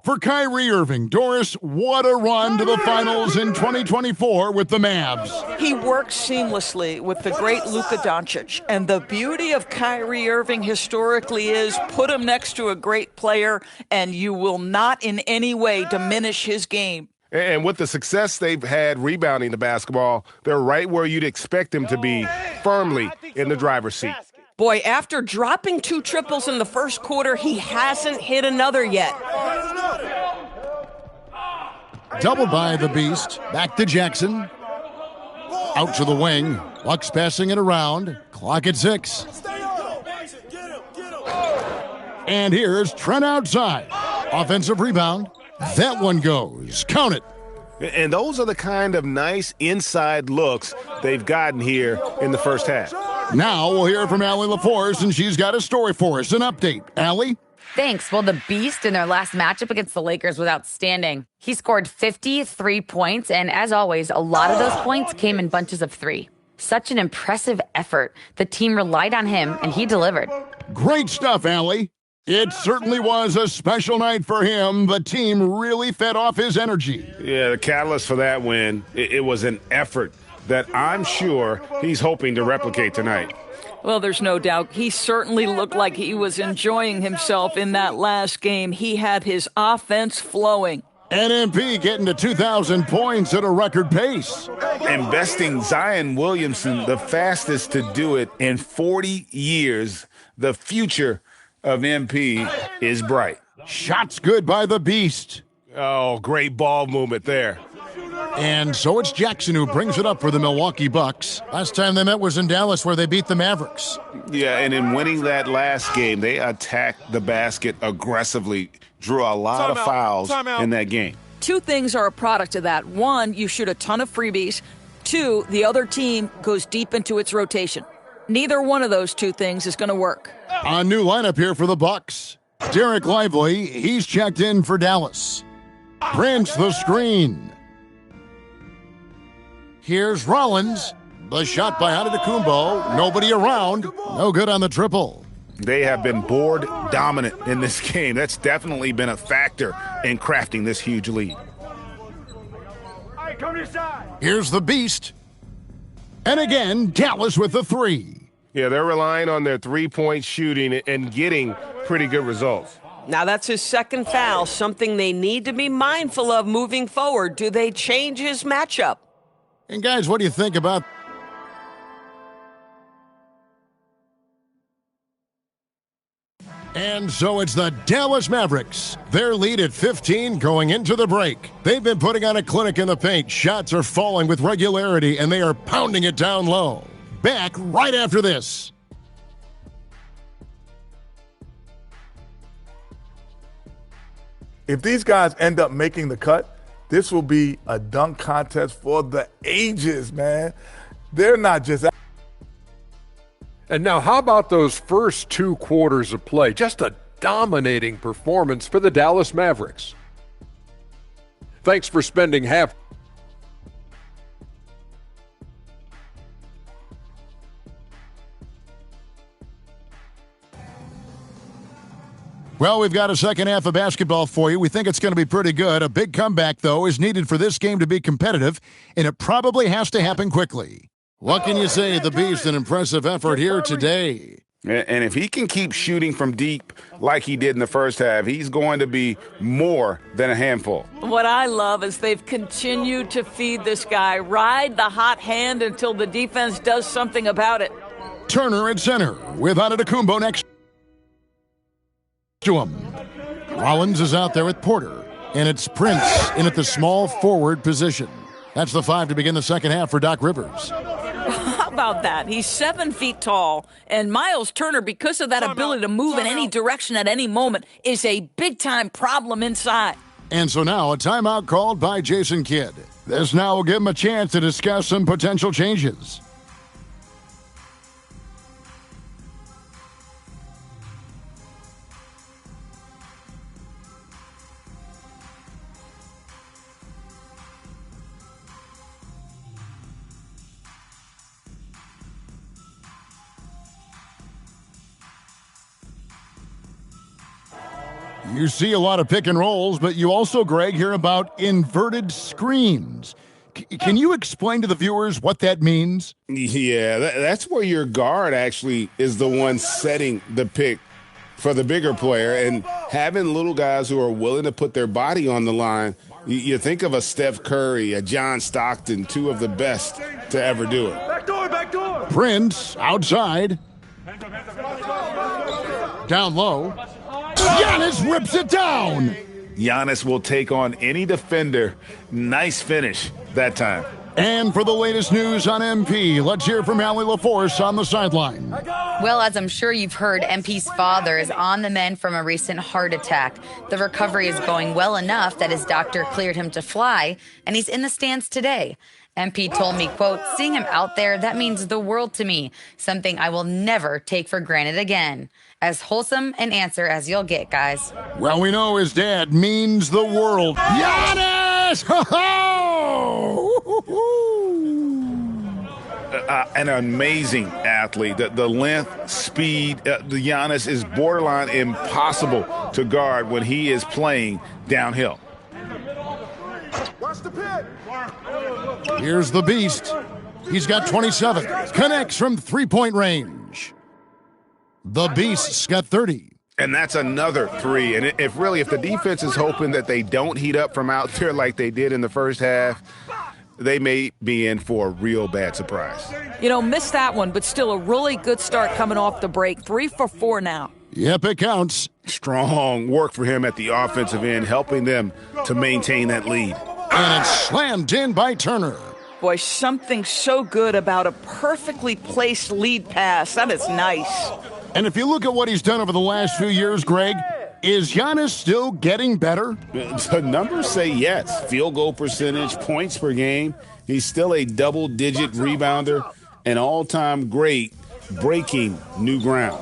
[SPEAKER 6] For Kyrie Irving, Doris, what a run to the finals in 2024 with the Mavs.
[SPEAKER 23] He works seamlessly with the great Luka Doncic. And the beauty of Kyrie Irving historically is put him next to a great player and you will not in any way diminish his game.
[SPEAKER 13] And with the success they've had rebounding the basketball, they're right where you'd expect them to be, firmly in the driver's seat.
[SPEAKER 23] Boy, after dropping 2 triples in the first quarter, he hasn't hit another yet.
[SPEAKER 6] Doubled by the Beast. Back to Jackson. Out to the wing. Bucks passing it around. Clock at 6. And here's Trent outside. Offensive rebound. That one goes. Count it.
[SPEAKER 13] And those are the kind of nice inside looks they've gotten here in the first half.
[SPEAKER 6] Now we'll hear from Allie LaForce, and she's got a story for us. An update. Allie?
[SPEAKER 8] Thanks. Well, the Beast in their last matchup against the Lakers was outstanding. He scored 53 points, and as always, a lot of those points came in bunches of 3. Such an impressive effort. The team relied on him, and he delivered.
[SPEAKER 6] Great stuff, Allie. It certainly was a special night for him. The team really fed off his energy.
[SPEAKER 13] Yeah, the catalyst for that win, it was an effort that I'm sure he's hoping to replicate tonight.
[SPEAKER 23] Well, there's no doubt. He certainly looked like he was enjoying himself in that last game. He had his offense flowing.
[SPEAKER 6] NMP getting to 2,000 points at a record pace.
[SPEAKER 10] Investing Zion Williamson, the fastest to do it in 40 years. The future of MP is bright.
[SPEAKER 6] Shots good by the Beast.
[SPEAKER 13] Oh, great ball movement there.
[SPEAKER 6] And so it's Jackson who brings it up for the Milwaukee Bucks. Last time they met was in Dallas, where they beat the Mavericks.
[SPEAKER 10] Yeah, and in winning that last game, they attacked the basket aggressively, drew a lot of fouls in that game.
[SPEAKER 23] 2 things are a product of that. 1, you shoot a ton of freebies. 2, the other team goes deep into its rotation. Neither one of those 2 things is going to work.
[SPEAKER 6] A new lineup here for the Bucks. Derek Lively, he's checked in for Dallas. Prince the screen. Here's Rollins. The shot by Antetokounmpo. Nobody around. No good on the triple.
[SPEAKER 10] They have been board dominant in this game. That's definitely been a factor in crafting this huge lead.
[SPEAKER 6] Here's the Beast. And again, Dallas with the 3.
[SPEAKER 13] Yeah, they're relying on their 3-point shooting and getting pretty good results.
[SPEAKER 23] Now, that's his second foul, something they need to be mindful of moving forward. Do they change his matchup?
[SPEAKER 6] And guys, what do you think about... And so it's the Dallas Mavericks. Their lead at 15 going into the break. They've been putting on a clinic in the paint. Shots are falling with regularity, and they are pounding it down low. Back right after this.
[SPEAKER 2] If these guys end up making the cut, this will be a dunk contest for the ages, man. They're not just...
[SPEAKER 12] And now, how about those first 2 quarters of play? Just a dominating performance for the Dallas Mavericks. Thanks for spending half.
[SPEAKER 6] Well, we've got a second half of basketball for you. We think it's going to be pretty good. A big comeback, though, is needed for this game to be competitive, and it probably has to happen quickly. What can you say? The Beast, an impressive effort here today.
[SPEAKER 10] And if he can keep shooting from deep like he did in the first half, he's going to be more than a handful.
[SPEAKER 23] What I love is they've continued to feed this guy, ride the hot hand until the defense does something about it.
[SPEAKER 6] Turner at center with Antetokounmpo next to him. Rollins is out there with Porter, and it's Prince in at the small forward position. That's the 5 to begin the second half for Doc Rivers.
[SPEAKER 23] How about that? He's 7 feet tall, and Miles Turner, because of that ability to move in any direction at any moment, is a big-time problem inside.
[SPEAKER 6] And so now a timeout called by Jason Kidd. This now will give him a chance to discuss some potential changes. You see a lot of pick and rolls, but you also, Greg, hear about inverted screens. Can you explain to the viewers what that means?
[SPEAKER 10] Yeah, that's where your guard actually is the one setting the pick for the bigger player, and having little guys who are willing to put their body on the line. You think of a Steph Curry, a John Stockton, two of the best to ever do it.
[SPEAKER 15] Back door!
[SPEAKER 6] Prince outside. Down low. Giannis rips it down.
[SPEAKER 10] Giannis will take on any defender. Nice finish that time.
[SPEAKER 6] And for the latest news on MP, let's hear from Allie LaForce on the sideline.
[SPEAKER 8] Well, as I'm sure you've heard, MP's father is on the mend from a recent heart attack. The recovery is going well enough that his doctor cleared him to fly, and he's in the stands today. MP told me, quote, "Seeing him out there, that means the world to me, something I will never take for granted again." As wholesome an answer as you'll get, guys.
[SPEAKER 6] Well, we know his dad means the world. Giannis!
[SPEAKER 10] An amazing athlete. The length, speed, the Giannis is borderline impossible to guard when he is playing downhill.
[SPEAKER 15] Watch the pit!
[SPEAKER 6] Here's the beast. He's got 27. Connects from three-point range. The Beast's got 30.
[SPEAKER 10] And that's another three. And if the defense is hoping that they don't heat up from out there like they did in the first half, they may be in for a real bad surprise.
[SPEAKER 23] Missed that one, but still a really good start coming off the break. 3 for 4 now.
[SPEAKER 6] Yep, it counts.
[SPEAKER 10] Strong work for him at the offensive end, helping them to maintain that lead.
[SPEAKER 6] And it's slammed in by Turner.
[SPEAKER 23] Boy, something so good about a perfectly placed lead pass. That is nice.
[SPEAKER 6] And if you look at what he's done over the last few years, Greg, is Giannis still getting better?
[SPEAKER 10] The numbers say yes. Field goal percentage, points per game. He's still a double-digit rebounder, an all-time great, breaking new ground.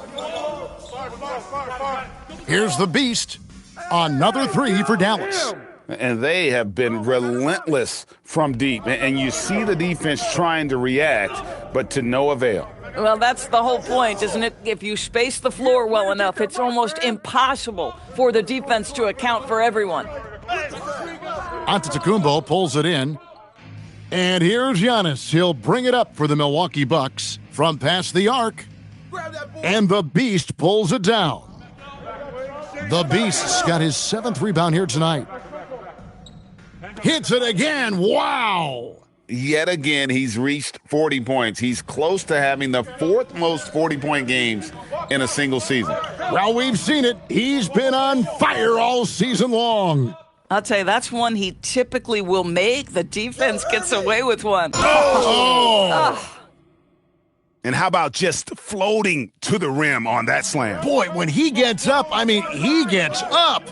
[SPEAKER 6] Here's the Beast. Another 3 for Dallas.
[SPEAKER 10] And they have been relentless from deep. And you see the defense trying to react, but to no avail.
[SPEAKER 23] Well, that's the whole point, isn't it? If you space the floor well enough, it's almost impossible for the defense to account for everyone.
[SPEAKER 6] Antetokounmpo pulls it in. And here's Giannis. He'll bring it up for the Milwaukee Bucks from past the arc. And the Beast pulls it down. The Beast's got his 7th rebound here tonight. Hits it again. Wow.
[SPEAKER 10] Yet again, he's reached 40 points. He's close to having the 4th most 40-point games in a single season.
[SPEAKER 6] Well, we've seen it. He's been on fire all season long.
[SPEAKER 23] I'll tell you, that's one he typically will make. The defense gets away with one.
[SPEAKER 10] And how about just floating to the rim on that slam?
[SPEAKER 6] Boy, when he gets up, he gets up.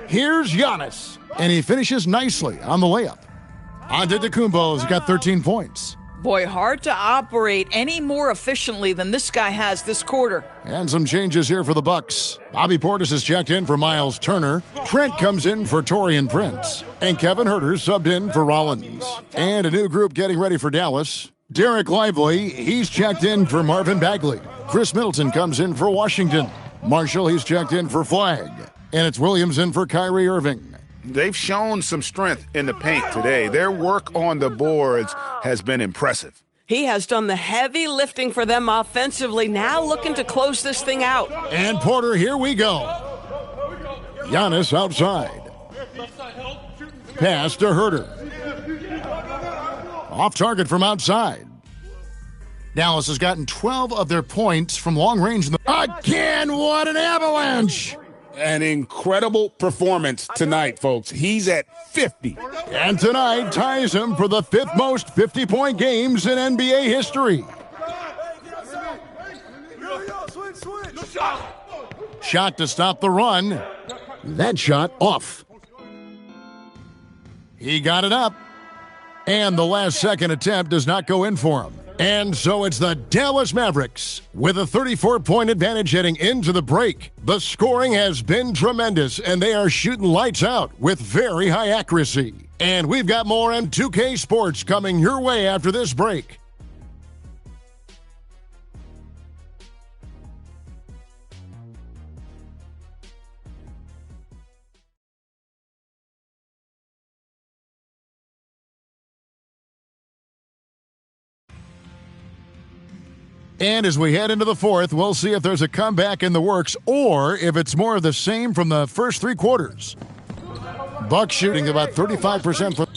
[SPEAKER 6] Here's Giannis, and he finishes nicely on the layup. Antetokounmpo's got 13 points.
[SPEAKER 23] Boy, hard to operate any more efficiently than this guy has this quarter.
[SPEAKER 6] And some changes here for the Bucks. Bobby Portis is checked in for Miles Turner. Trent comes in for Taurean Prince. And Kevin Huerter subbed in for Rollins. And a new group getting ready for Dallas. Derek Lively, he's checked in for Marvin Bagley. Chris Middleton comes in for Washington. Marshall, he's checked in for Flagg. And it's Williams in for Kyrie Irving.
[SPEAKER 10] They've shown some strength in the paint today. Their work on the boards has been impressive.
[SPEAKER 7] He has done the heavy lifting for them offensively, now looking to close this thing out.
[SPEAKER 6] And Porter, here we go. Giannis outside. Pass to Herter. Off target from outside. Dallas has gotten 12 of their points from long range. Again, what an avalanche!
[SPEAKER 10] An incredible performance tonight, folks. He's at 50.
[SPEAKER 6] And tonight ties him for the 5th most 50-point games in NBA history. Shot to stop the run. That shot off. He got it up. And the last second attempt does not go in for him. And so it's the Dallas Mavericks with a 34-point advantage heading into the break. The scoring has been tremendous, and they are shooting lights out with very high accuracy. And we've got more M2K Sports coming your way after this break. And as we head into the fourth, we'll see if there's a comeback in the works or if it's more of the same from the first 3 quarters. Bucks shooting about 35% from...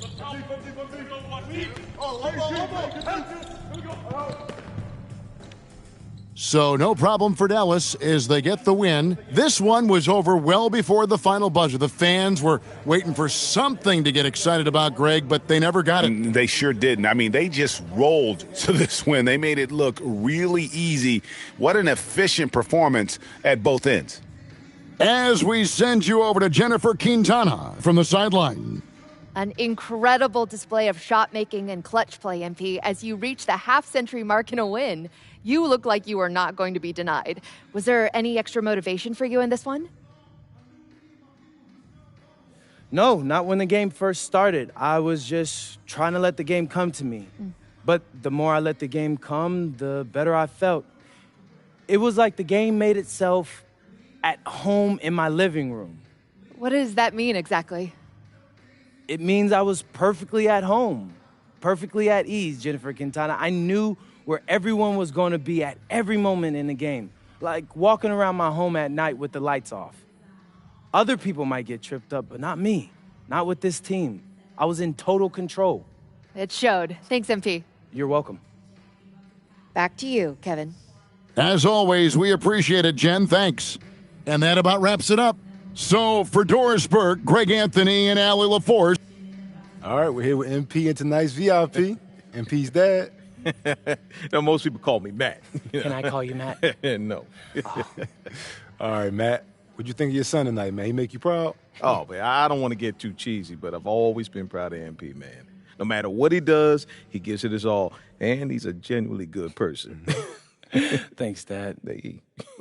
[SPEAKER 6] So no problem for Dallas as they get the win. This one was over well before the final buzzer. The fans were waiting for something to get excited about, Greg, but they never got it.
[SPEAKER 10] They sure didn't. I mean, they just rolled to this win. They made it look really easy. What an efficient performance at both ends.
[SPEAKER 6] As we send you over to Jennifer Quintana from the sideline.
[SPEAKER 14] An incredible display of shot making and clutch play, MP, as you reach the half-century mark in a win. You look like you are not going to be denied. Was there any extra motivation for you in this one?
[SPEAKER 1] No, not when the game first started. I was just trying to let the game come to me. But the more I let the game come, the better I felt. It was like the game made itself at home in my living room.
[SPEAKER 14] What does that mean exactly?
[SPEAKER 1] It means I was perfectly at home, perfectly at ease, Jennifer Quintana. I knew where everyone was going to be at every moment in the game, like walking around my home at night with the lights off. Other people might get tripped up, but not me, not with this team. I was in total control.
[SPEAKER 14] It showed. Thanks, MP.
[SPEAKER 1] You're welcome.
[SPEAKER 14] Back to you, Kevin.
[SPEAKER 6] As always, we appreciate it, Jen. Thanks. And that about wraps it up. So for Doris Burke, Greg Anthony, and Allie LaForce.
[SPEAKER 4] All right, we're here with MP and tonight's VIP. MP's dad.
[SPEAKER 9] Now, most people call me Matt.
[SPEAKER 1] Can I call you Matt?
[SPEAKER 9] No.
[SPEAKER 4] All right, Matt. What'd you think of your son tonight, man? He make you proud?
[SPEAKER 9] Oh, man, I don't want to get too cheesy, but I've always been proud of MP, man. No matter what he does, he gives it his all, and he's a genuinely good person.
[SPEAKER 1] Thanks, Dad.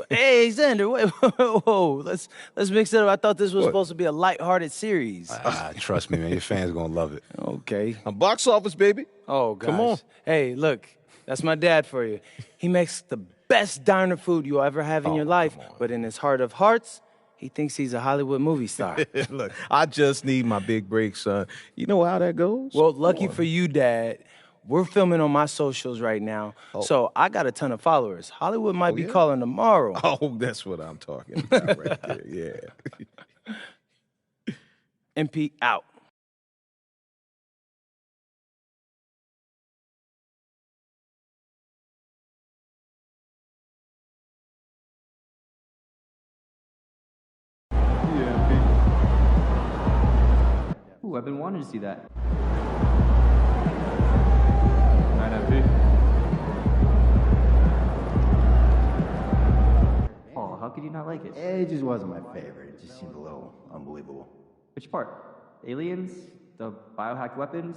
[SPEAKER 1] Hey, Xander, wait, whoa, let's mix it up. I thought this was supposed to be a lighthearted series.
[SPEAKER 4] Trust me, man. Your fans are gonna love it.
[SPEAKER 1] Okay.
[SPEAKER 9] A box office, baby.
[SPEAKER 1] Oh, gosh.
[SPEAKER 9] Come on.
[SPEAKER 1] Hey, look, that's my dad for you. He makes the best diner food you'll ever have in your life, but in his heart of hearts, he thinks he's a Hollywood movie star.
[SPEAKER 9] Look, I just need my big break, son. You know how that goes?
[SPEAKER 1] Well, lucky for you, Dad, we're filming on my socials right now, so I got a ton of followers. Hollywood might be calling tomorrow.
[SPEAKER 9] Oh, that's what I'm talking about right there, yeah.
[SPEAKER 1] MP out.
[SPEAKER 5] Ooh, I've been wanting to see that. Oh, how could you not like it?
[SPEAKER 16] It just wasn't my favorite. It just seemed a little unbelievable.
[SPEAKER 5] Which part? Aliens? The biohacked weapons?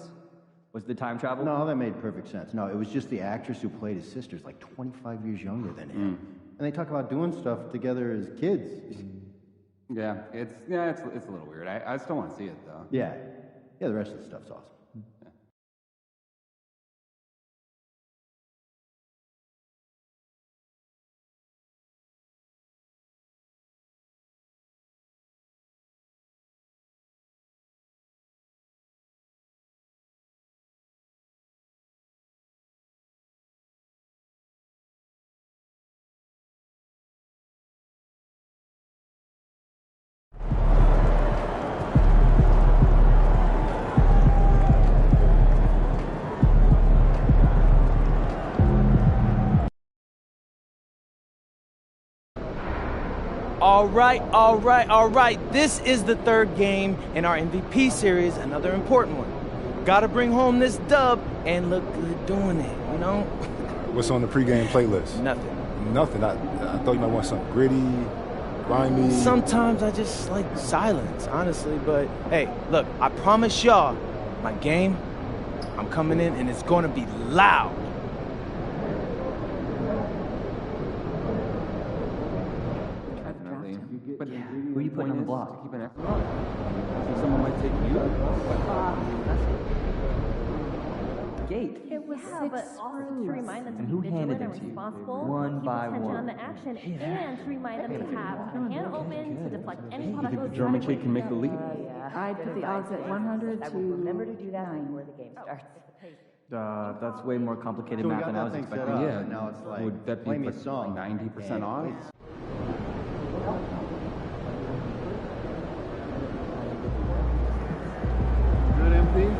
[SPEAKER 5] Was the time travel?
[SPEAKER 16] No, that made perfect sense. No, it was just the actress who played his sister's like 25 years younger than him. And they talk about doing stuff together as kids.
[SPEAKER 5] Yeah, it's a little weird. I still want to see it though.
[SPEAKER 16] Yeah. Yeah, the rest of the stuff's awesome.
[SPEAKER 1] All right. This is the third game in our MVP series, another important one. Gotta bring home this dub and look good doing it, you know?
[SPEAKER 4] What's on the pregame playlist?
[SPEAKER 1] Nothing.
[SPEAKER 4] I thought you might want something gritty, grimy.
[SPEAKER 1] Sometimes I just like silence, honestly. But hey, look, I promise y'all, my game, I'm coming in and it's gonna be loud.
[SPEAKER 5] But who are you putting on the block? Keep an extra. So someone might take you. Gate.
[SPEAKER 3] It was but also to remind them
[SPEAKER 5] And
[SPEAKER 3] to
[SPEAKER 5] who
[SPEAKER 3] be
[SPEAKER 5] handed
[SPEAKER 3] vigilant
[SPEAKER 5] them
[SPEAKER 3] and
[SPEAKER 5] to you?
[SPEAKER 3] responsible,
[SPEAKER 5] One by
[SPEAKER 3] keep
[SPEAKER 5] one.
[SPEAKER 3] on the action, and to remind them to have a hand open to deflect any
[SPEAKER 5] You
[SPEAKER 3] product.
[SPEAKER 5] think the German kid can make the leap?
[SPEAKER 3] I put the odds at 100 to remember to do that before the game starts.
[SPEAKER 5] That's way more complicated
[SPEAKER 16] So we
[SPEAKER 5] math
[SPEAKER 16] got
[SPEAKER 5] than I
[SPEAKER 16] that
[SPEAKER 5] was
[SPEAKER 16] thing set
[SPEAKER 5] expecting.
[SPEAKER 16] up,
[SPEAKER 5] Yeah.
[SPEAKER 16] and now it's like,
[SPEAKER 5] Would that be
[SPEAKER 16] play me a
[SPEAKER 5] like
[SPEAKER 16] song.
[SPEAKER 5] 90% odds?
[SPEAKER 22] Good MP.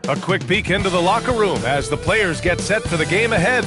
[SPEAKER 11] A quick peek into the locker room as the players get set for the game ahead.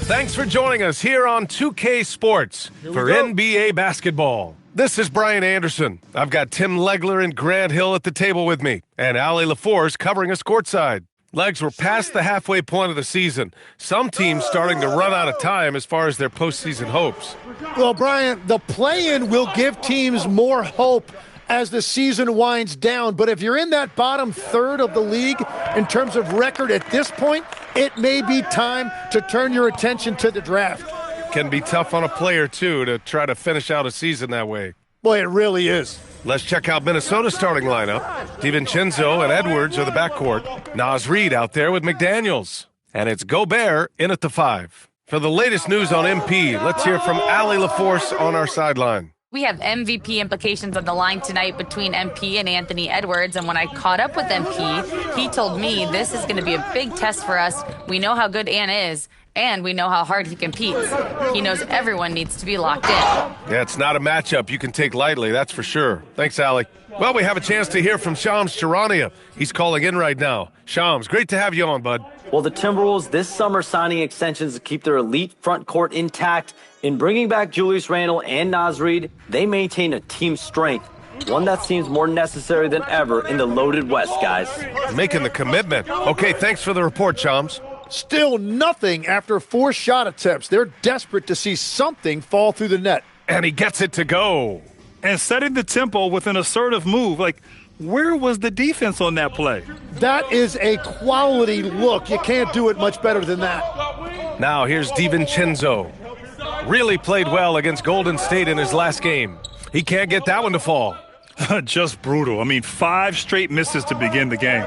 [SPEAKER 11] Thanks for joining us here on 2K Sports for NBA basketball. This is Brian Anderson. I've got Tim Legler and Grant Hill at the table with me, and Allie LaForce covering us courtside. Legs, we're past the halfway point of the season. Some teams starting to run out of time as far as their postseason hopes.
[SPEAKER 18] Well, Brian, the play-in will give teams more hope as the season winds down. But if you're in that bottom third of the league in terms of record at this point, it may be time to turn your attention to the draft.
[SPEAKER 11] Can be tough on a player, too, to try to finish out a season that way.
[SPEAKER 18] Boy, it really is.
[SPEAKER 11] Let's check out Minnesota's starting lineup. DiVincenzo and Edwards are the backcourt. Naz Reid out there with McDaniels. And it's Gobert in at the 5. For the latest news on MP, let's hear from Allie LaForce on our sideline.
[SPEAKER 8] We have MVP implications on the line tonight between MP and Anthony Edwards, and when I caught up with MP, he told me this is going to be a big test for us. We know how good Ant is, and we know how hard he competes. He knows everyone needs to be locked in.
[SPEAKER 11] Yeah, it's not a matchup you can take lightly, that's for sure. Thanks, Allie. Well, we have a chance to hear from Shams Charania. He's calling in right now. Shams, great to have you on, bud.
[SPEAKER 19] Well, the Timberwolves this summer signing extensions to keep their elite front court intact. In bringing back Julius Randle and Naz Reid, they maintain a team strength, one that seems more necessary than ever in the loaded West, guys.
[SPEAKER 11] Making the commitment. Okay, thanks for the report, Shams.
[SPEAKER 18] Still nothing after 4 shot attempts. They're desperate to see something fall through the net.
[SPEAKER 11] And he gets it to go.
[SPEAKER 21] And setting the tempo with an assertive move. Like, where was the defense on that play?
[SPEAKER 18] That is a quality look. You can't do it much better than that.
[SPEAKER 11] Now here's DiVincenzo. Really played well against Golden State in his last game. He can't get that one to fall.
[SPEAKER 21] Just brutal. I mean, 5 straight misses to begin the game.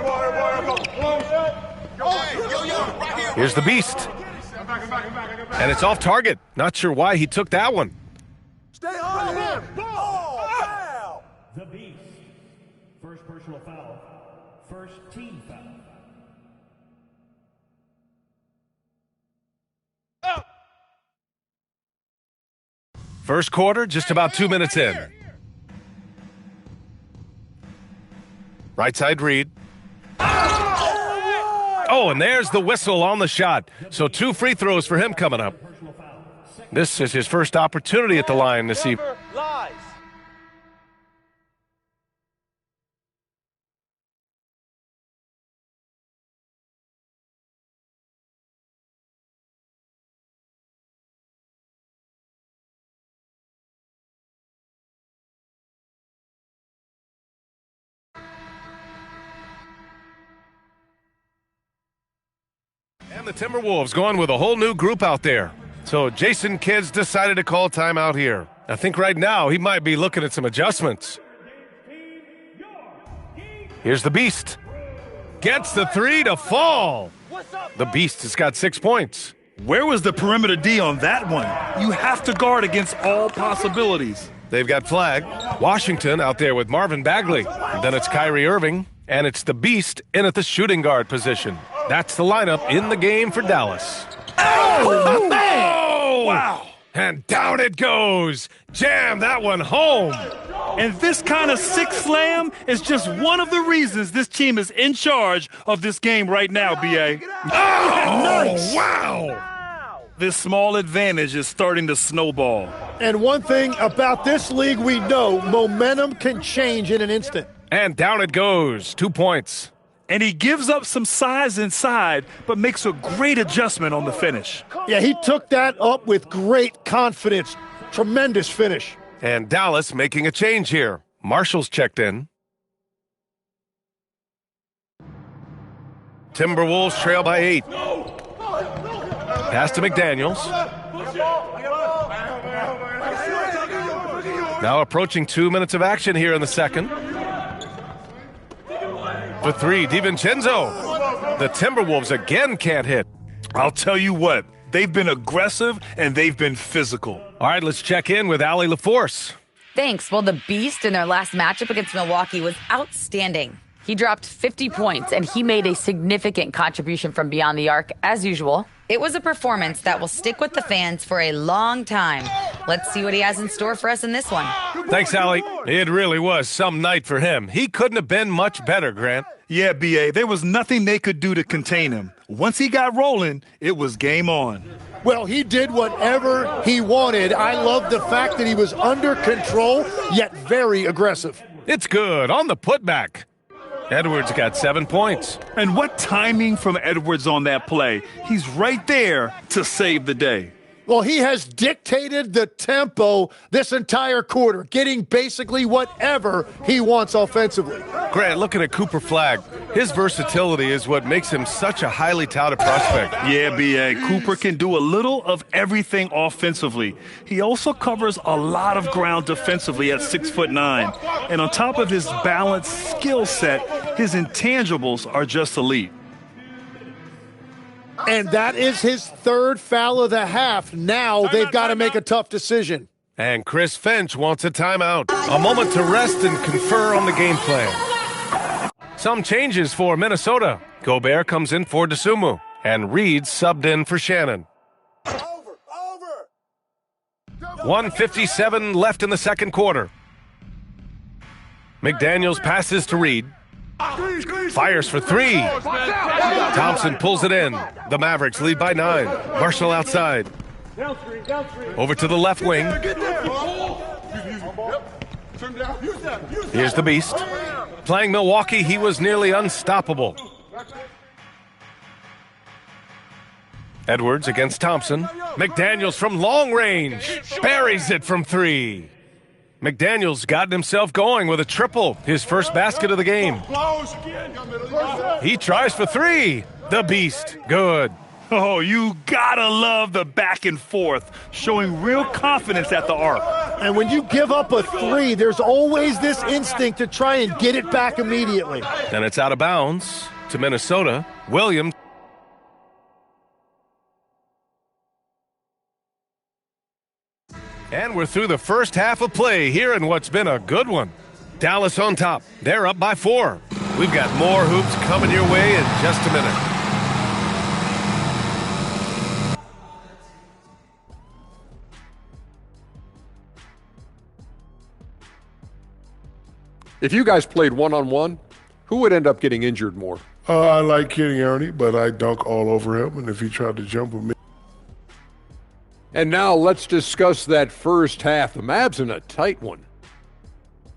[SPEAKER 11] Here's the beast. And it's off target. Not sure why he took that one.
[SPEAKER 15] Stay on him. Foul.
[SPEAKER 20] The Beast. First personal foul. First team foul.
[SPEAKER 11] First quarter, just about 2 minutes in. Right side Reid. Oh, and there's the whistle on the shot. So 2 free throws for him coming up. This is his first opportunity at the line this evening. And the Timberwolves going with a whole new group out there. So Jason Kidd's decided to call timeout here. I think right now he might be looking at some adjustments. Here's the Beast. Gets the 3 to fall. The Beast has got 6 points.
[SPEAKER 21] Where was the perimeter D on that one? You have to guard against all possibilities.
[SPEAKER 11] They've got flag. Washington out there with Marvin Bagley. And then it's Kyrie Irving. And it's the Beast in at the shooting guard position. That's the lineup in the game for Dallas.
[SPEAKER 18] Oh, man!
[SPEAKER 11] Wow! And down it goes. Jam that one home.
[SPEAKER 21] And this kind of six slam is just one of the reasons this team is in charge of this game right now, B.A.
[SPEAKER 22] Oh, nice.
[SPEAKER 21] Wow! This small advantage is starting to snowball.
[SPEAKER 18] And one thing about this league we know, momentum can change in an instant.
[SPEAKER 11] And down it goes. 2 points.
[SPEAKER 21] And he gives up some size inside, but makes a great adjustment on the finish.
[SPEAKER 18] Yeah, he took that up with great confidence. Tremendous finish.
[SPEAKER 11] And Dallas making a change here. Marshall's checked in. Timberwolves trail by 8. Pass to McDaniels. Now approaching 2 minutes of action here in the second. For 3, DiVincenzo. The Timberwolves again can't hit.
[SPEAKER 21] I'll tell you what, they've been aggressive and they've been physical.
[SPEAKER 11] All right, let's check in with Allie LaForce.
[SPEAKER 8] Thanks. Well, the Beast in their last matchup against Milwaukee was outstanding. He dropped 50 points, and he made a significant contribution from beyond the arc, as usual. It was a performance that will stick with the fans for a long time. Let's see what he has in store for us in this one.
[SPEAKER 11] Thanks, Allie. It really was some night for him. He couldn't have been much better, Grant.
[SPEAKER 21] Yeah, B.A., there was nothing they could do to contain him. Once he got rolling, it was game on.
[SPEAKER 18] Well, he did whatever he wanted. I love the fact that he was under control, yet very aggressive.
[SPEAKER 11] It's good on the putback. Edwards got 7 points.
[SPEAKER 21] And what timing from Edwards on that play. He's right there to save the day.
[SPEAKER 18] Well, he has dictated the tempo this entire quarter, getting basically whatever he wants offensively.
[SPEAKER 11] Grant, looking at Cooper Flagg, his versatility is what makes him such a highly touted prospect.
[SPEAKER 21] Yeah, B.A., Cooper can do a little of everything offensively. He also covers a lot of ground defensively at 6'9". And on top of his balanced skill set, his intangibles are just elite.
[SPEAKER 18] And that is his third foul of the half. Now they've got to make a tough decision.
[SPEAKER 11] And Chris Finch wants a timeout. A moment to rest and confer on the game plan. Some changes for Minnesota. Gobert comes in for DeSumo. And Reed subbed in for Shannon. 1:57 left in the second quarter. McDaniels passes to Reed. Fires for 3. Thompson pulls it in. The Mavericks lead by 9. Marshall outside. Over to the left wing. Here's the Beast. Playing Milwaukee, he was nearly unstoppable. Edwards against Thompson. McDaniels from long range. Buries it from 3. McDaniels gotten himself going with a triple, his first basket of the game. He tries for 3. The Beast, good.
[SPEAKER 21] Oh, you gotta love the back and forth, showing real confidence at the arc.
[SPEAKER 18] And when you give up a 3, there's always this instinct to try and get it back immediately.
[SPEAKER 11] And it's out of bounds to Minnesota. Williams. And we're through the first half of play here in what's been a good one. Dallas on top. They're up by 4. We've got more hoops coming your way in just a minute.
[SPEAKER 12] If you guys played one-on-one, who would end up getting injured more?
[SPEAKER 2] I like hitting Ernie, but I dunk all over him, and if he tried to jump with me.
[SPEAKER 12] And now let's discuss that first half. The Mavs in a tight one.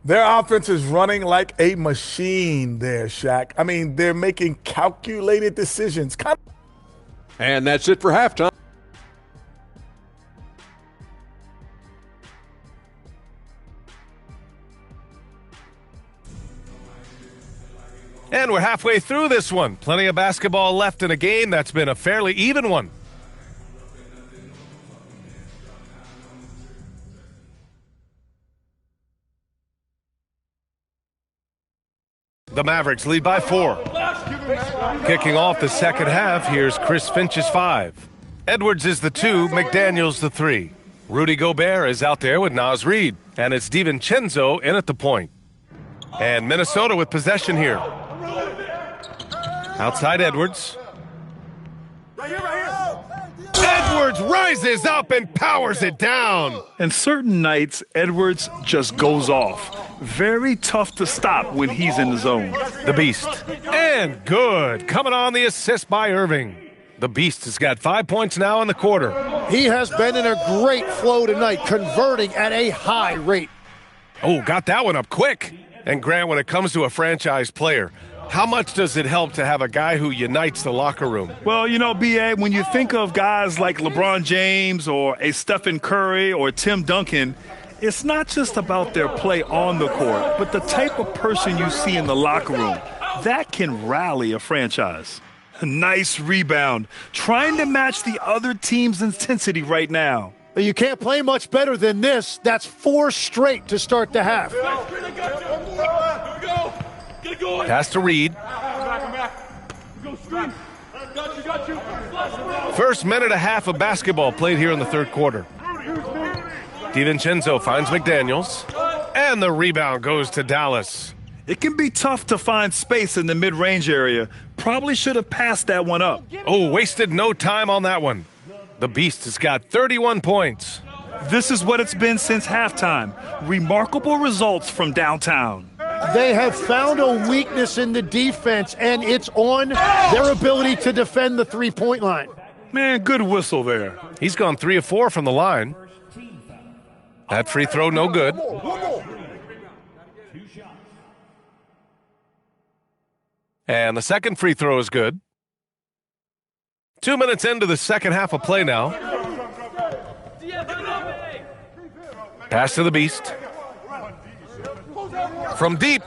[SPEAKER 13] Their offense is running like a machine there, Shaq. I mean, they're making calculated decisions.
[SPEAKER 12] And that's it for halftime.
[SPEAKER 11] And we're halfway through this one. Plenty of basketball left in a game that's been a fairly even one. The Mavericks lead by 4. Kicking off the second half, here's Chris Finch's 5. Edwards is the 2, McDaniels the 3. Rudy Gobert is out there with Naz Reid, and it's DiVincenzo in at the point. And Minnesota with possession here. Outside Edwards.
[SPEAKER 21] And
[SPEAKER 11] Edwards rises up and powers it down.
[SPEAKER 21] And certain nights, Edwards just goes off. Very tough to stop when he's in the zone.
[SPEAKER 11] The Beast. And good. Coming on the assist by Irving. The Beast has got 5 points now in the quarter.
[SPEAKER 18] He has been in a great flow tonight, converting at a high rate.
[SPEAKER 11] Oh, got that one up quick. And Grant, when it comes to a franchise player, how much does it help to have a guy who unites the locker room?
[SPEAKER 21] Well, you know, B.A., when you think of guys like LeBron James or a Stephen Curry or Tim Duncan, it's not just about their play on the court, but the type of person you see in the locker room. That can rally a franchise. Nice rebound. Trying to match the other team's intensity right now.
[SPEAKER 18] You can't play much better than this. That's 4 straight to start the half.
[SPEAKER 11] Pass to Reed. First minute and a half of basketball played here in the third quarter. DiVincenzo finds McDaniels. And the rebound goes to Dallas.
[SPEAKER 21] It can be tough to find space in the mid-range area. Probably should have passed that one up.
[SPEAKER 11] Oh, wasted no time on that one. The Beast has got 31 points.
[SPEAKER 21] This is what it's been since halftime. Remarkable results from downtown.
[SPEAKER 18] They have found a weakness in the defense, and it's on their ability to defend the three-point line.
[SPEAKER 21] Man, good whistle there.
[SPEAKER 11] He's gone 3 of 4 from the line. That free throw, no good. And the second free throw is good. 2 minutes into the second half of play now. Pass to the Beast. From deep,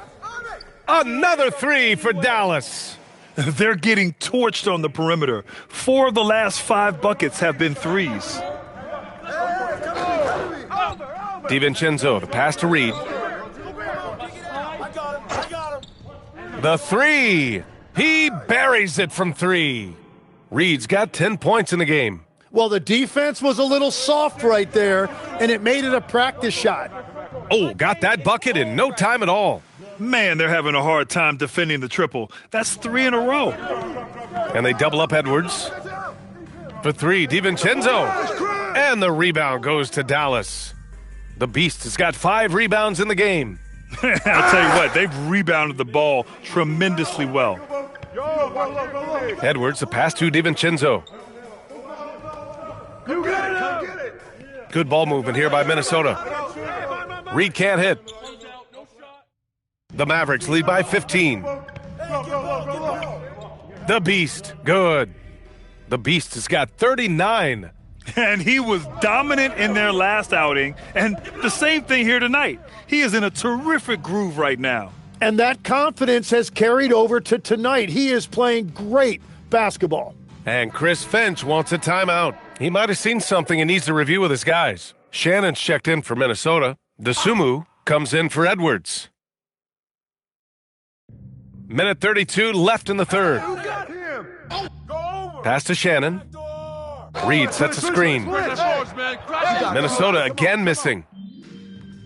[SPEAKER 11] another 3 for Dallas.
[SPEAKER 21] They're getting torched on the perimeter. 4 of the last 5 buckets have been threes.
[SPEAKER 11] DiVincenzo, the pass to Reed. The 3. He buries it from 3. Reed's got 10 points in the game.
[SPEAKER 18] Well, the defense was a little soft right there, and it made it a practice shot.
[SPEAKER 11] Oh, got that bucket in no time at all.
[SPEAKER 21] Man, they're having a hard time defending the triple. That's 3 in a row.
[SPEAKER 11] And they double up Edwards. For 3, DiVincenzo. And the rebound goes to Dallas. The Beast has got 5 rebounds in the game.
[SPEAKER 21] I'll tell you what, they've rebounded the ball tremendously well.
[SPEAKER 11] Edwards, the pass to DiVincenzo. Good ball movement here by Minnesota. Reed can't hit. The Mavericks lead by 15. The Beast, good. The Beast has got 39.
[SPEAKER 21] And he was dominant in their last outing. And the same thing here tonight. He is in a terrific groove right now.
[SPEAKER 18] And that confidence has carried over to tonight. He is playing great basketball.
[SPEAKER 11] And Chris Finch wants a timeout. He might have seen something and needs to review with his guys. Shannon's checked in for Minnesota. DeSumo comes in for Edwards. Minute 32 left in the third. Pass to Shannon. Reed sets a screen. Minnesota again missing.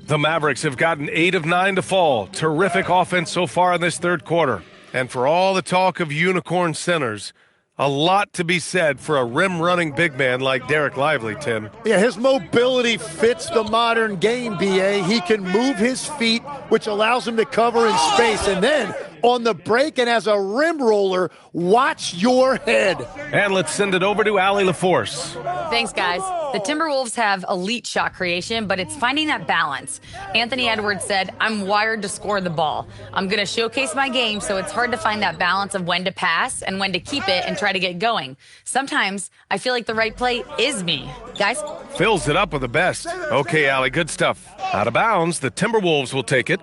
[SPEAKER 11] The Mavericks have gotten 8 of 9 to fall. Terrific offense so far in this third quarter. And for all the talk of unicorn centers, a lot to be said for a rim-running big man like Derek Lively, Tim.
[SPEAKER 18] Yeah, his mobility fits the modern game, B.A. He can move his feet, which allows him to cover in space. And then on the break and as a rim roller, watch your head.
[SPEAKER 11] And let's send it over to Allie LaForce.
[SPEAKER 8] Thanks, guys. The Timberwolves have elite shot creation, but it's finding that balance. Anthony Edwards said, "I'm wired to score the ball. I'm going to showcase my game, so it's hard to find that balance of when to pass and when to keep it and try to get going. Sometimes I feel like the right play is me." Guys?
[SPEAKER 11] Fills it up with the best. Okay, Allie, good stuff. Out of bounds, the Timberwolves will take it.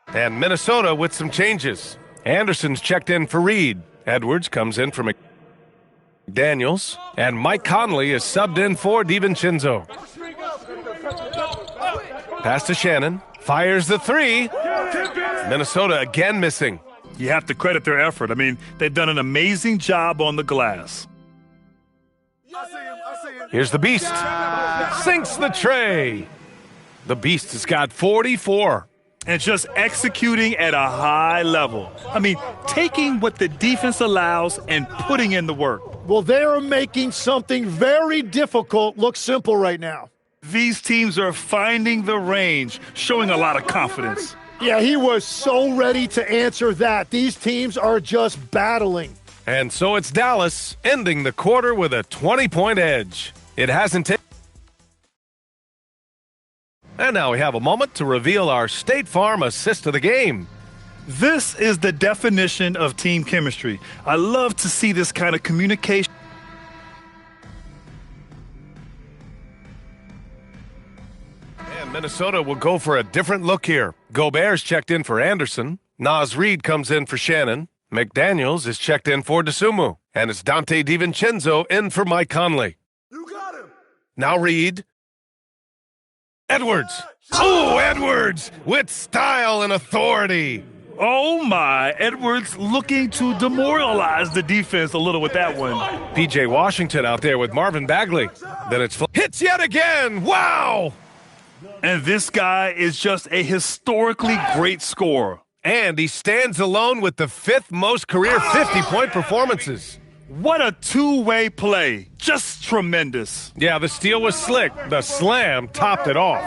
[SPEAKER 11] And Minnesota with some changes. Anderson's checked in for Reed. Edwards comes in for McDaniels. And Mike Conley is subbed in for DiVincenzo. Pass to Shannon. Fires the 3. Minnesota again missing.
[SPEAKER 21] You have to credit their effort. I mean, they've done an amazing job on the glass.
[SPEAKER 11] Here's the Beast. Sinks the tray. The Beast has got 44.
[SPEAKER 21] and just executing at a high level. I mean, taking what the defense allows and putting in the work.
[SPEAKER 18] Well, they are making something very difficult look simple right now.
[SPEAKER 21] These teams are finding the range, showing a lot of confidence.
[SPEAKER 18] Yeah, he was so ready to answer that. These teams are just battling.
[SPEAKER 11] And so it's Dallas ending the quarter with a 20-point edge. It hasn't taken. And now we have a moment to reveal our State Farm assist of the game.
[SPEAKER 21] This is the definition of team chemistry. I love to see this kind of communication.
[SPEAKER 11] And Minnesota will go for a different look here. Gobert's checked in for Anderson. Naz Reid comes in for Shannon. McDaniels is checked in for DeSumo. And it's Dante DiVincenzo in for Mike Conley.
[SPEAKER 15] You got him.
[SPEAKER 11] Now Reid. Edwards. Oh, Edwards with style and authority.
[SPEAKER 21] Oh, my. Edwards looking to demoralize the defense a little with that one.
[SPEAKER 11] P.J. Washington out there with Marvin Bagley. Then it's hits yet again. Wow.
[SPEAKER 21] And this guy is just a historically great scorer.
[SPEAKER 11] And he stands alone with the 5th most career 50-point performances.
[SPEAKER 21] What a two-way play. Just tremendous.
[SPEAKER 11] Yeah, the steal was slick. The slam topped it off.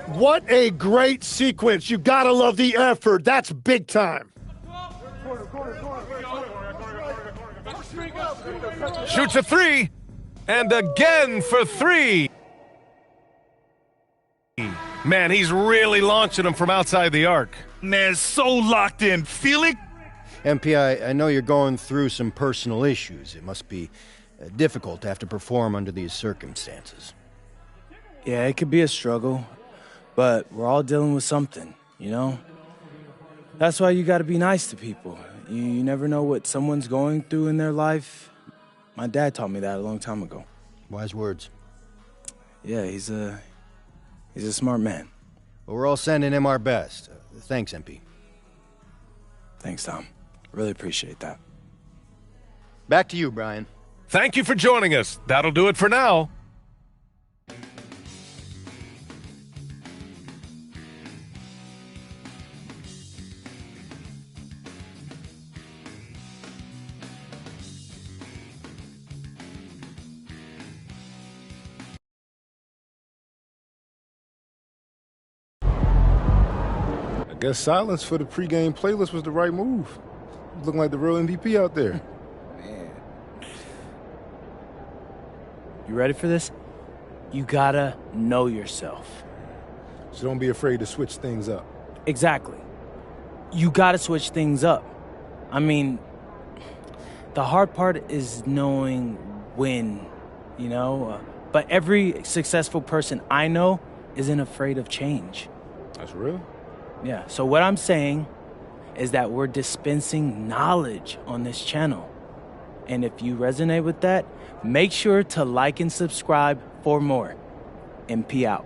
[SPEAKER 18] What a great sequence. You gotta love the effort. That's big time.
[SPEAKER 11] Shoots a 3. And again for 3. Man, he's really launching them from outside the arc.
[SPEAKER 21] Man, so locked in. Feeling?
[SPEAKER 16] MP, I know you're going through some personal issues. It must be difficult to have to perform under these circumstances.
[SPEAKER 1] Yeah, it could be a struggle, but we're all dealing with something, you know? That's why you got to be nice to people. You never know what someone's going through in their life. My dad taught me that a long time ago.
[SPEAKER 16] Wise words.
[SPEAKER 1] Yeah, he's a smart man.
[SPEAKER 16] Well, we're all sending him our best. Thanks, MP.
[SPEAKER 1] Thanks, Tom. Really appreciate that.
[SPEAKER 16] Back to you, Brian.
[SPEAKER 11] Thank you for joining us. That'll do it for now.
[SPEAKER 4] I guess silence for the pregame playlist was the right move. Looking like the real MVP out there.
[SPEAKER 1] Man. You ready for this? You gotta know yourself.
[SPEAKER 4] So don't be afraid to switch things up.
[SPEAKER 1] Exactly. You gotta switch things up. I mean, the hard part is knowing when, you know? But every successful person I know isn't afraid of change.
[SPEAKER 4] That's real?
[SPEAKER 1] Yeah, so what I'm saying is that we're dispensing knowledge on this channel. And if you resonate with that, make sure to like and subscribe for more. MP out.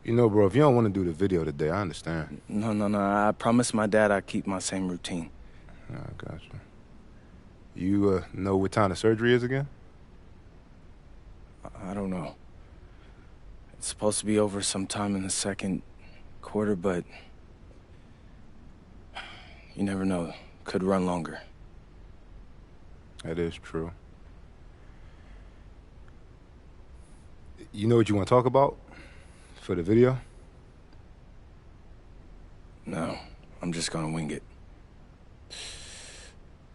[SPEAKER 4] You know, bro, if you don't want to do the video today, I understand.
[SPEAKER 1] No. I promised my dad I'd keep my same routine.
[SPEAKER 4] I got you. You know what time the surgery is again?
[SPEAKER 1] I don't know. It's supposed to be over sometime in the second quarter, but you never know. Could run longer.
[SPEAKER 4] That is true. You know what you want to talk about for the video?
[SPEAKER 1] No, I'm just gonna wing it.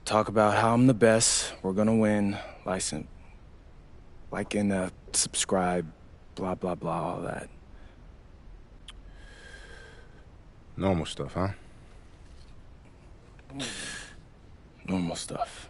[SPEAKER 1] Talk about how I'm the best, we're gonna win, like and subscribe, blah, blah, blah, all that.
[SPEAKER 4] Normal stuff, huh?
[SPEAKER 1] Normal stuff.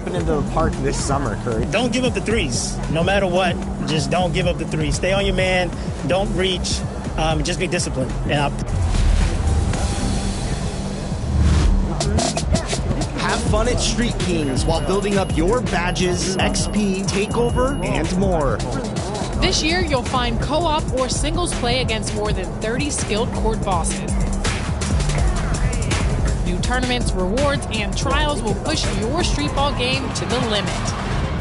[SPEAKER 7] Into the park this summer, Curry. Don't give up the threes. No matter what, just don't give up the threes. Stay on your man. Don't reach. Just be disciplined. And
[SPEAKER 17] have fun at Street Kings while building up your badges, XP, takeover, and more.
[SPEAKER 23] This year, you'll find co-op or singles play against more than 30 skilled court bosses. New tournaments, rewards, and trials will push your street ball game to the limit.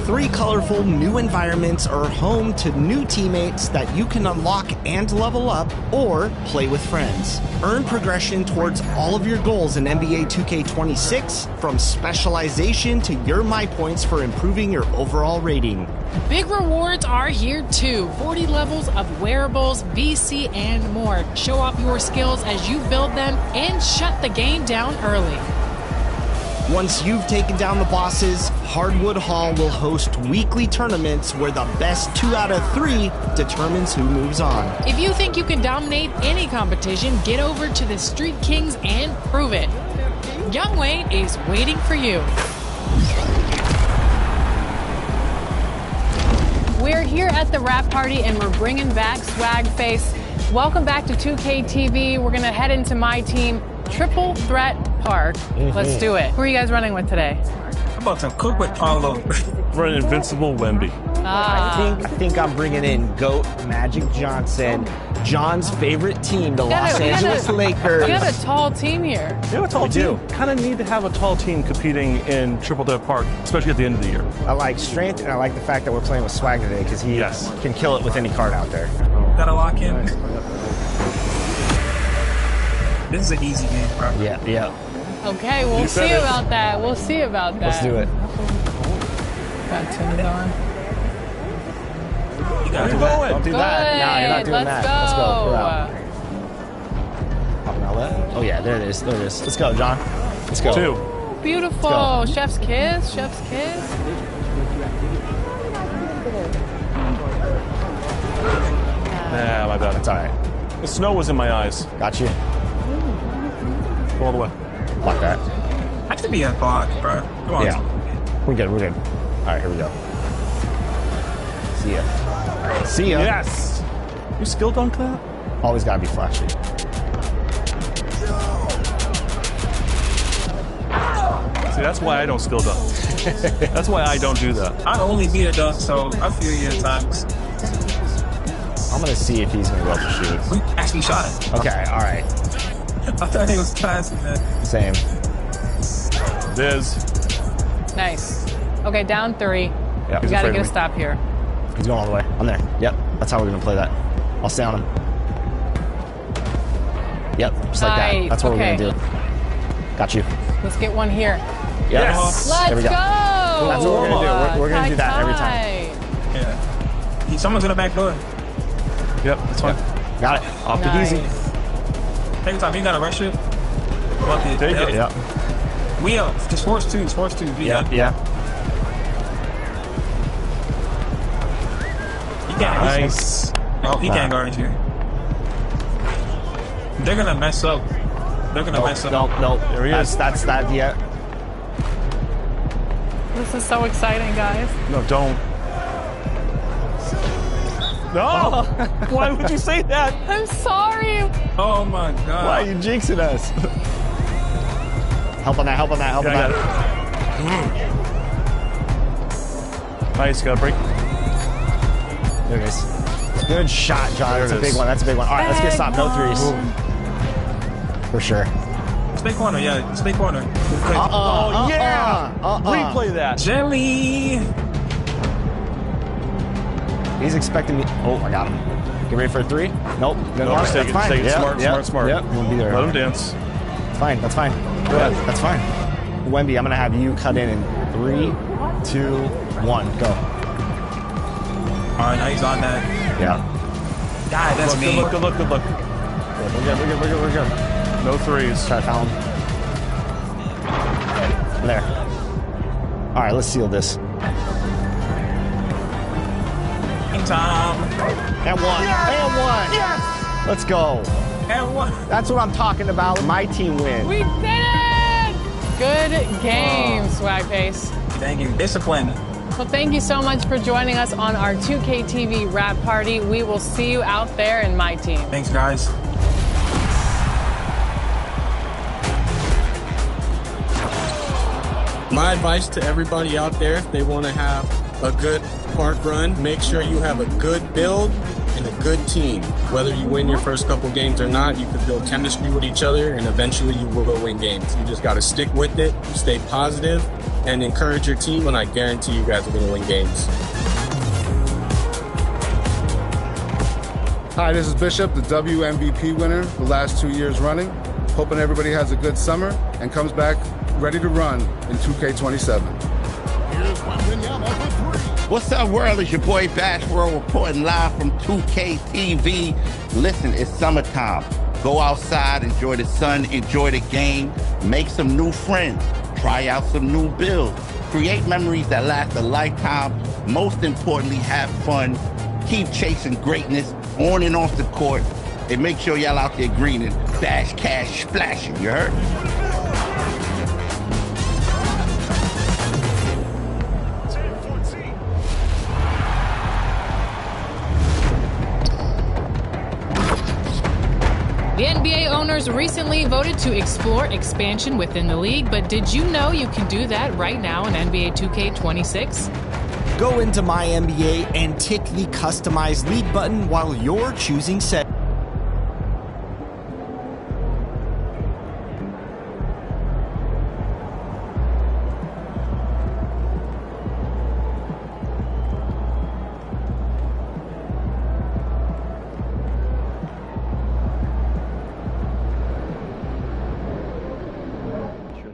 [SPEAKER 17] 3 colorful new environments are home to new teammates that you can unlock and level up or play with friends. Earn progression towards all of your goals in NBA 2K26, from specialization to your My Points for improving your overall rating.
[SPEAKER 23] Big rewards are here too. 40 levels of wearables, VC, and more. Show off your skills as you build them and shut the game down early.
[SPEAKER 17] Once you've taken down the bosses, Hardwood Hall will host weekly tournaments where the best 2 out of 3 determines who moves on.
[SPEAKER 23] If you think you can dominate any competition, get over to the Street Kings and prove it. Young Wayne is waiting for you. We're here at the wrap party and we're bringing back Swag Face. Welcome back to 2K TV. We're gonna head into my team, Triple Threat Park. Let's do it. Who are you guys running with today?
[SPEAKER 24] I'm about to cook with Paulo. Running Invincible Wemby.
[SPEAKER 7] I think I'm bringing in GOAT Magic Johnson, John's favorite team, the Los Angeles Lakers.
[SPEAKER 23] We got a tall team here.
[SPEAKER 24] You have a tall team. Kind of need to have a tall team competing in Triple Threat Park, especially at the end of the year.
[SPEAKER 7] I like strength, and I like the fact that we're playing with Swag today because he can kill it with any card out there.
[SPEAKER 24] Gotta lock in. This is an easy game, bro.
[SPEAKER 7] Yeah.
[SPEAKER 23] Okay, we'll see about that. We'll see about that.
[SPEAKER 7] Let's do it.
[SPEAKER 23] Got Tim's on.
[SPEAKER 24] You gotta do
[SPEAKER 7] that. Don't do that. No, you're not doing that. Let's go. We're out. Popping outlet. Oh, yeah, there it is. Let's go, John. Let's go.
[SPEAKER 24] 2.
[SPEAKER 23] Beautiful. Chef's kiss. Chef's kiss.
[SPEAKER 24] Nah, my bad.
[SPEAKER 17] It's all right.
[SPEAKER 24] The snow was in my eyes.
[SPEAKER 17] Got you.
[SPEAKER 24] All the way.
[SPEAKER 17] Block that.
[SPEAKER 6] I could be a block, bro. Come on.
[SPEAKER 17] Yeah. We're good. We're good. All right, here we go. See ya. See ya.
[SPEAKER 24] Yes. You skill dunk that?
[SPEAKER 17] Always gotta be flashy.
[SPEAKER 24] See, that's why I don't skill dunk. That's why I don't do that.
[SPEAKER 6] I only beat a dunk, so I feel you at times.
[SPEAKER 17] I'm gonna see if he's gonna go up to shoot.
[SPEAKER 6] We actually shot it.
[SPEAKER 17] Okay, all right.
[SPEAKER 6] I thought he was passing that.
[SPEAKER 17] Same.
[SPEAKER 24] Viz.
[SPEAKER 23] Nice. Okay, down 3.
[SPEAKER 17] Yeah,
[SPEAKER 23] We gotta get a stop here.
[SPEAKER 17] He's going all the way. I'm there. Yep, that's how we're gonna play that. I'll stay on him. Yep, just like that. That's what we're gonna do. Got you.
[SPEAKER 23] Let's get one here.
[SPEAKER 17] Yes.
[SPEAKER 23] Let's
[SPEAKER 17] there we
[SPEAKER 23] go.
[SPEAKER 17] That's what we're gonna do. We're gonna do that every time.
[SPEAKER 6] Yeah. Someone's in the back door.
[SPEAKER 24] Yep, that's fine.
[SPEAKER 17] Yep. Got it. Off the easy.
[SPEAKER 6] Take your time. You gotta rush it.
[SPEAKER 24] Take it.
[SPEAKER 17] Yep.
[SPEAKER 6] We up. It's force 2. It's force 2.
[SPEAKER 17] Yeah. Yeah.
[SPEAKER 6] He can't.
[SPEAKER 24] Nice.
[SPEAKER 6] Oh, he can't guard you. They're gonna mess up. They're gonna mess up.
[SPEAKER 17] Nope.
[SPEAKER 24] There he is.
[SPEAKER 17] That's that. Yeah.
[SPEAKER 23] This is so exciting, guys.
[SPEAKER 24] No, don't. No! Why would you say that?
[SPEAKER 23] I'm sorry.
[SPEAKER 6] Oh my God.
[SPEAKER 17] Why are you jinxing us? Help on that.
[SPEAKER 24] Nice, got a break.
[SPEAKER 17] There it is. Good shot, John. That's a big one. All right, let's get stopped. No threes. For sure.
[SPEAKER 6] Stay corner, yeah. Stay corner.
[SPEAKER 24] Replay that.
[SPEAKER 6] Jelly.
[SPEAKER 17] He's expecting me. Oh, I got him. Get ready for a 3. Nope.
[SPEAKER 24] Just take it.
[SPEAKER 17] Fine.
[SPEAKER 24] Take it.
[SPEAKER 17] Yep.
[SPEAKER 24] Smart.
[SPEAKER 17] Yep. We'll be there.
[SPEAKER 24] Let him dance.
[SPEAKER 17] That's fine. Good. That's fine. Wemby, I'm gonna have you cut in 3, 2, 1. Go.
[SPEAKER 6] All right, now he's on that.
[SPEAKER 17] Yeah.
[SPEAKER 6] God, that's me.
[SPEAKER 24] Good look.
[SPEAKER 17] We're good.
[SPEAKER 24] No threes.
[SPEAKER 17] Try to foul him. There. All right, let's seal this.
[SPEAKER 6] Time.
[SPEAKER 17] And 1. Yes! Let's go.
[SPEAKER 6] And 1.
[SPEAKER 17] That's what I'm talking about. My team win.
[SPEAKER 23] We did it! Good game, Swag Face.
[SPEAKER 6] Thank you. Discipline.
[SPEAKER 23] Well, thank you so much for joining us on our 2K TV wrap party. We will see you out there in my team.
[SPEAKER 6] Thanks, guys.
[SPEAKER 9] My advice to everybody out there, if they want to have a good park run, make sure you have a good build and a good team. Whether you win your first couple games or not, you can build chemistry with each other, and eventually you will win games. You just got to stick with it, stay positive, and encourage your team, and I guarantee you guys are going to win games.
[SPEAKER 10] Hi, this is Bishop, the WMVP winner the last 2 years running. Hoping everybody has a good summer and comes back ready to run in 2K27.
[SPEAKER 14] What's up, world? It's your boy Bash World reporting live from 2K TV. Listen, it's summertime. Go outside, enjoy the sun, enjoy the game, make some new friends, try out some new builds, create memories that last a lifetime. Most importantly, have fun. Keep chasing greatness on and off the court, and make sure y'all out there greening, dash cash splashing. You heard?
[SPEAKER 23] The NBA owners recently voted to explore expansion within the league, but did you know you can do that right now in NBA 2K26?
[SPEAKER 17] Go into My NBA and tick the Customize League button while you're choosing set.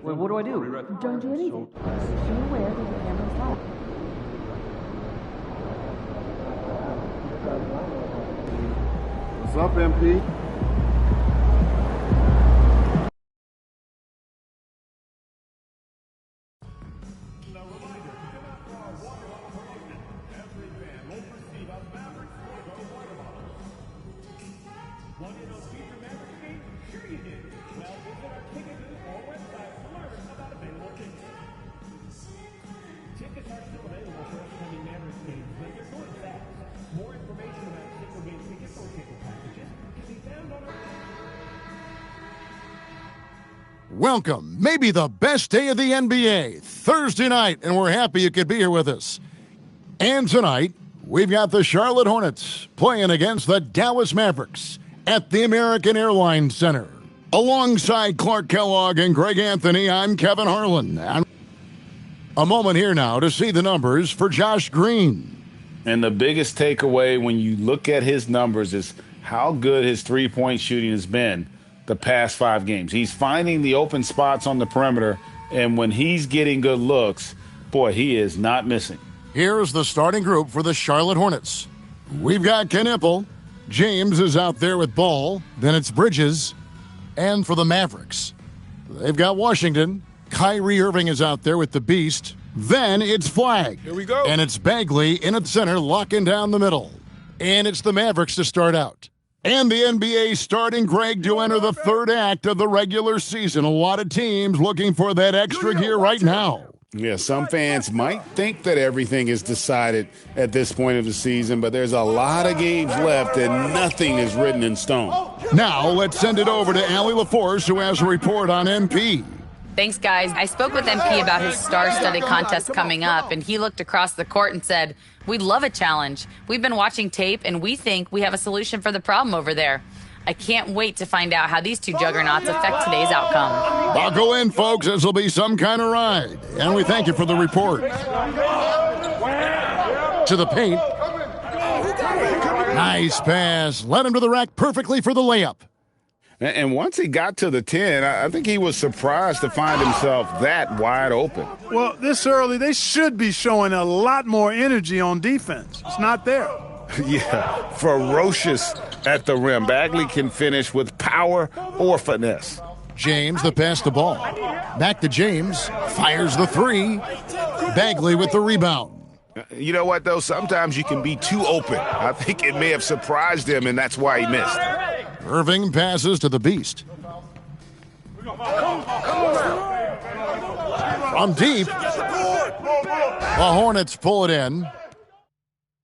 [SPEAKER 5] Wait, what do I do?
[SPEAKER 3] Don't do anything. Be aware that the camera's live.
[SPEAKER 10] What's up, MP?
[SPEAKER 2] Welcome, maybe the best day of the NBA, Thursday night, and we're happy you could be here with us. And tonight, we've got the Charlotte Hornets playing against the Dallas Mavericks at the American Airlines Center. Alongside Clark Kellogg and Greg Anthony, I'm Kevin Harlan. A moment here now to see the numbers for Josh Green.
[SPEAKER 19] And the biggest takeaway when you look at his numbers is how good his three-point shooting has been the past 5 games. He's finding the open spots on the perimeter, and when he's getting good looks, boy, he is not missing.
[SPEAKER 2] Here's the starting group for the Charlotte Hornets. We've got Knipple. James is out there with Ball. Then it's Bridges. And for the Mavericks, they've got Washington. Kyrie Irving is out there with the Beast. Then it's Flagg.
[SPEAKER 19] Here we go.
[SPEAKER 2] And it's Bagley in at center, locking down the middle. And it's the Mavericks to start out. And the NBA starting, Greg, to enter the third act of the regular season. A lot of teams looking for that extra gear right now.
[SPEAKER 19] Yeah, some fans might think that everything is decided at this point of the season, but there's a lot of games left and nothing is written in stone.
[SPEAKER 2] Now let's send it over to Allie LaForce, who has a report on MP.
[SPEAKER 8] Thanks, guys. I spoke with MP about his star-studded contest coming up, and he looked across the court and said, "We'd love a challenge. We've been watching tape, and we think we have a solution for the problem over there." I can't wait to find out how these two juggernauts affect today's outcome.
[SPEAKER 2] Buckle in, folks. This will be some kind of ride. And we thank you for the report. To the paint. Nice pass. Led him to the rack perfectly for the layup.
[SPEAKER 19] And once he got to the 10, I think he was surprised to find himself that wide open.
[SPEAKER 21] Well, this early, they should be showing a lot more energy on defense. It's not there.
[SPEAKER 19] Yeah, ferocious at the rim. Bagley can finish with power or finesse.
[SPEAKER 2] James, the pass to Ball. Back to James. Fires the three. Bagley with the rebound.
[SPEAKER 19] You know what, though? Sometimes you can be too open. I think it may have surprised him, and that's why he missed.
[SPEAKER 2] Irving passes to the Beast. From deep. The Hornets pull it in.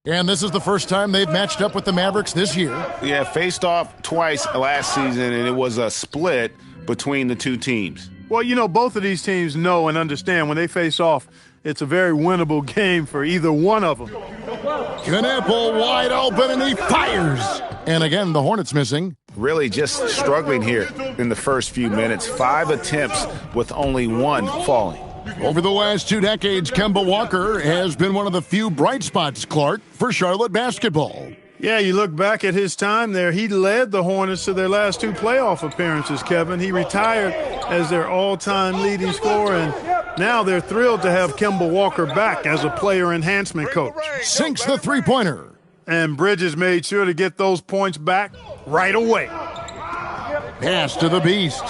[SPEAKER 2] And this is the first time they've matched up with the Mavericks this year.
[SPEAKER 19] Yeah, faced off twice last season, and it was a split between the two teams.
[SPEAKER 21] Well, you know, both of these teams know and understand when they face off, it's a very winnable game for either one of them.
[SPEAKER 2] Knipple wide open, and he fires. And again, the Hornets missing.
[SPEAKER 19] Really just struggling here in the first few minutes. 5 attempts with only 1 falling.
[SPEAKER 2] Over the last 2 decades, Kemba Walker has been one of the few bright spots, Clark, for Charlotte basketball.
[SPEAKER 21] Yeah, you look back at his time there, he led the Hornets to their last 2 playoff appearances, Kevin. He retired as their all-time leading scorer, and now they're thrilled to have Kemba Walker back as a player enhancement coach.
[SPEAKER 2] Sinks the three-pointer.
[SPEAKER 21] And Bridges made sure to get those points back right away.
[SPEAKER 2] Pass to the Beast.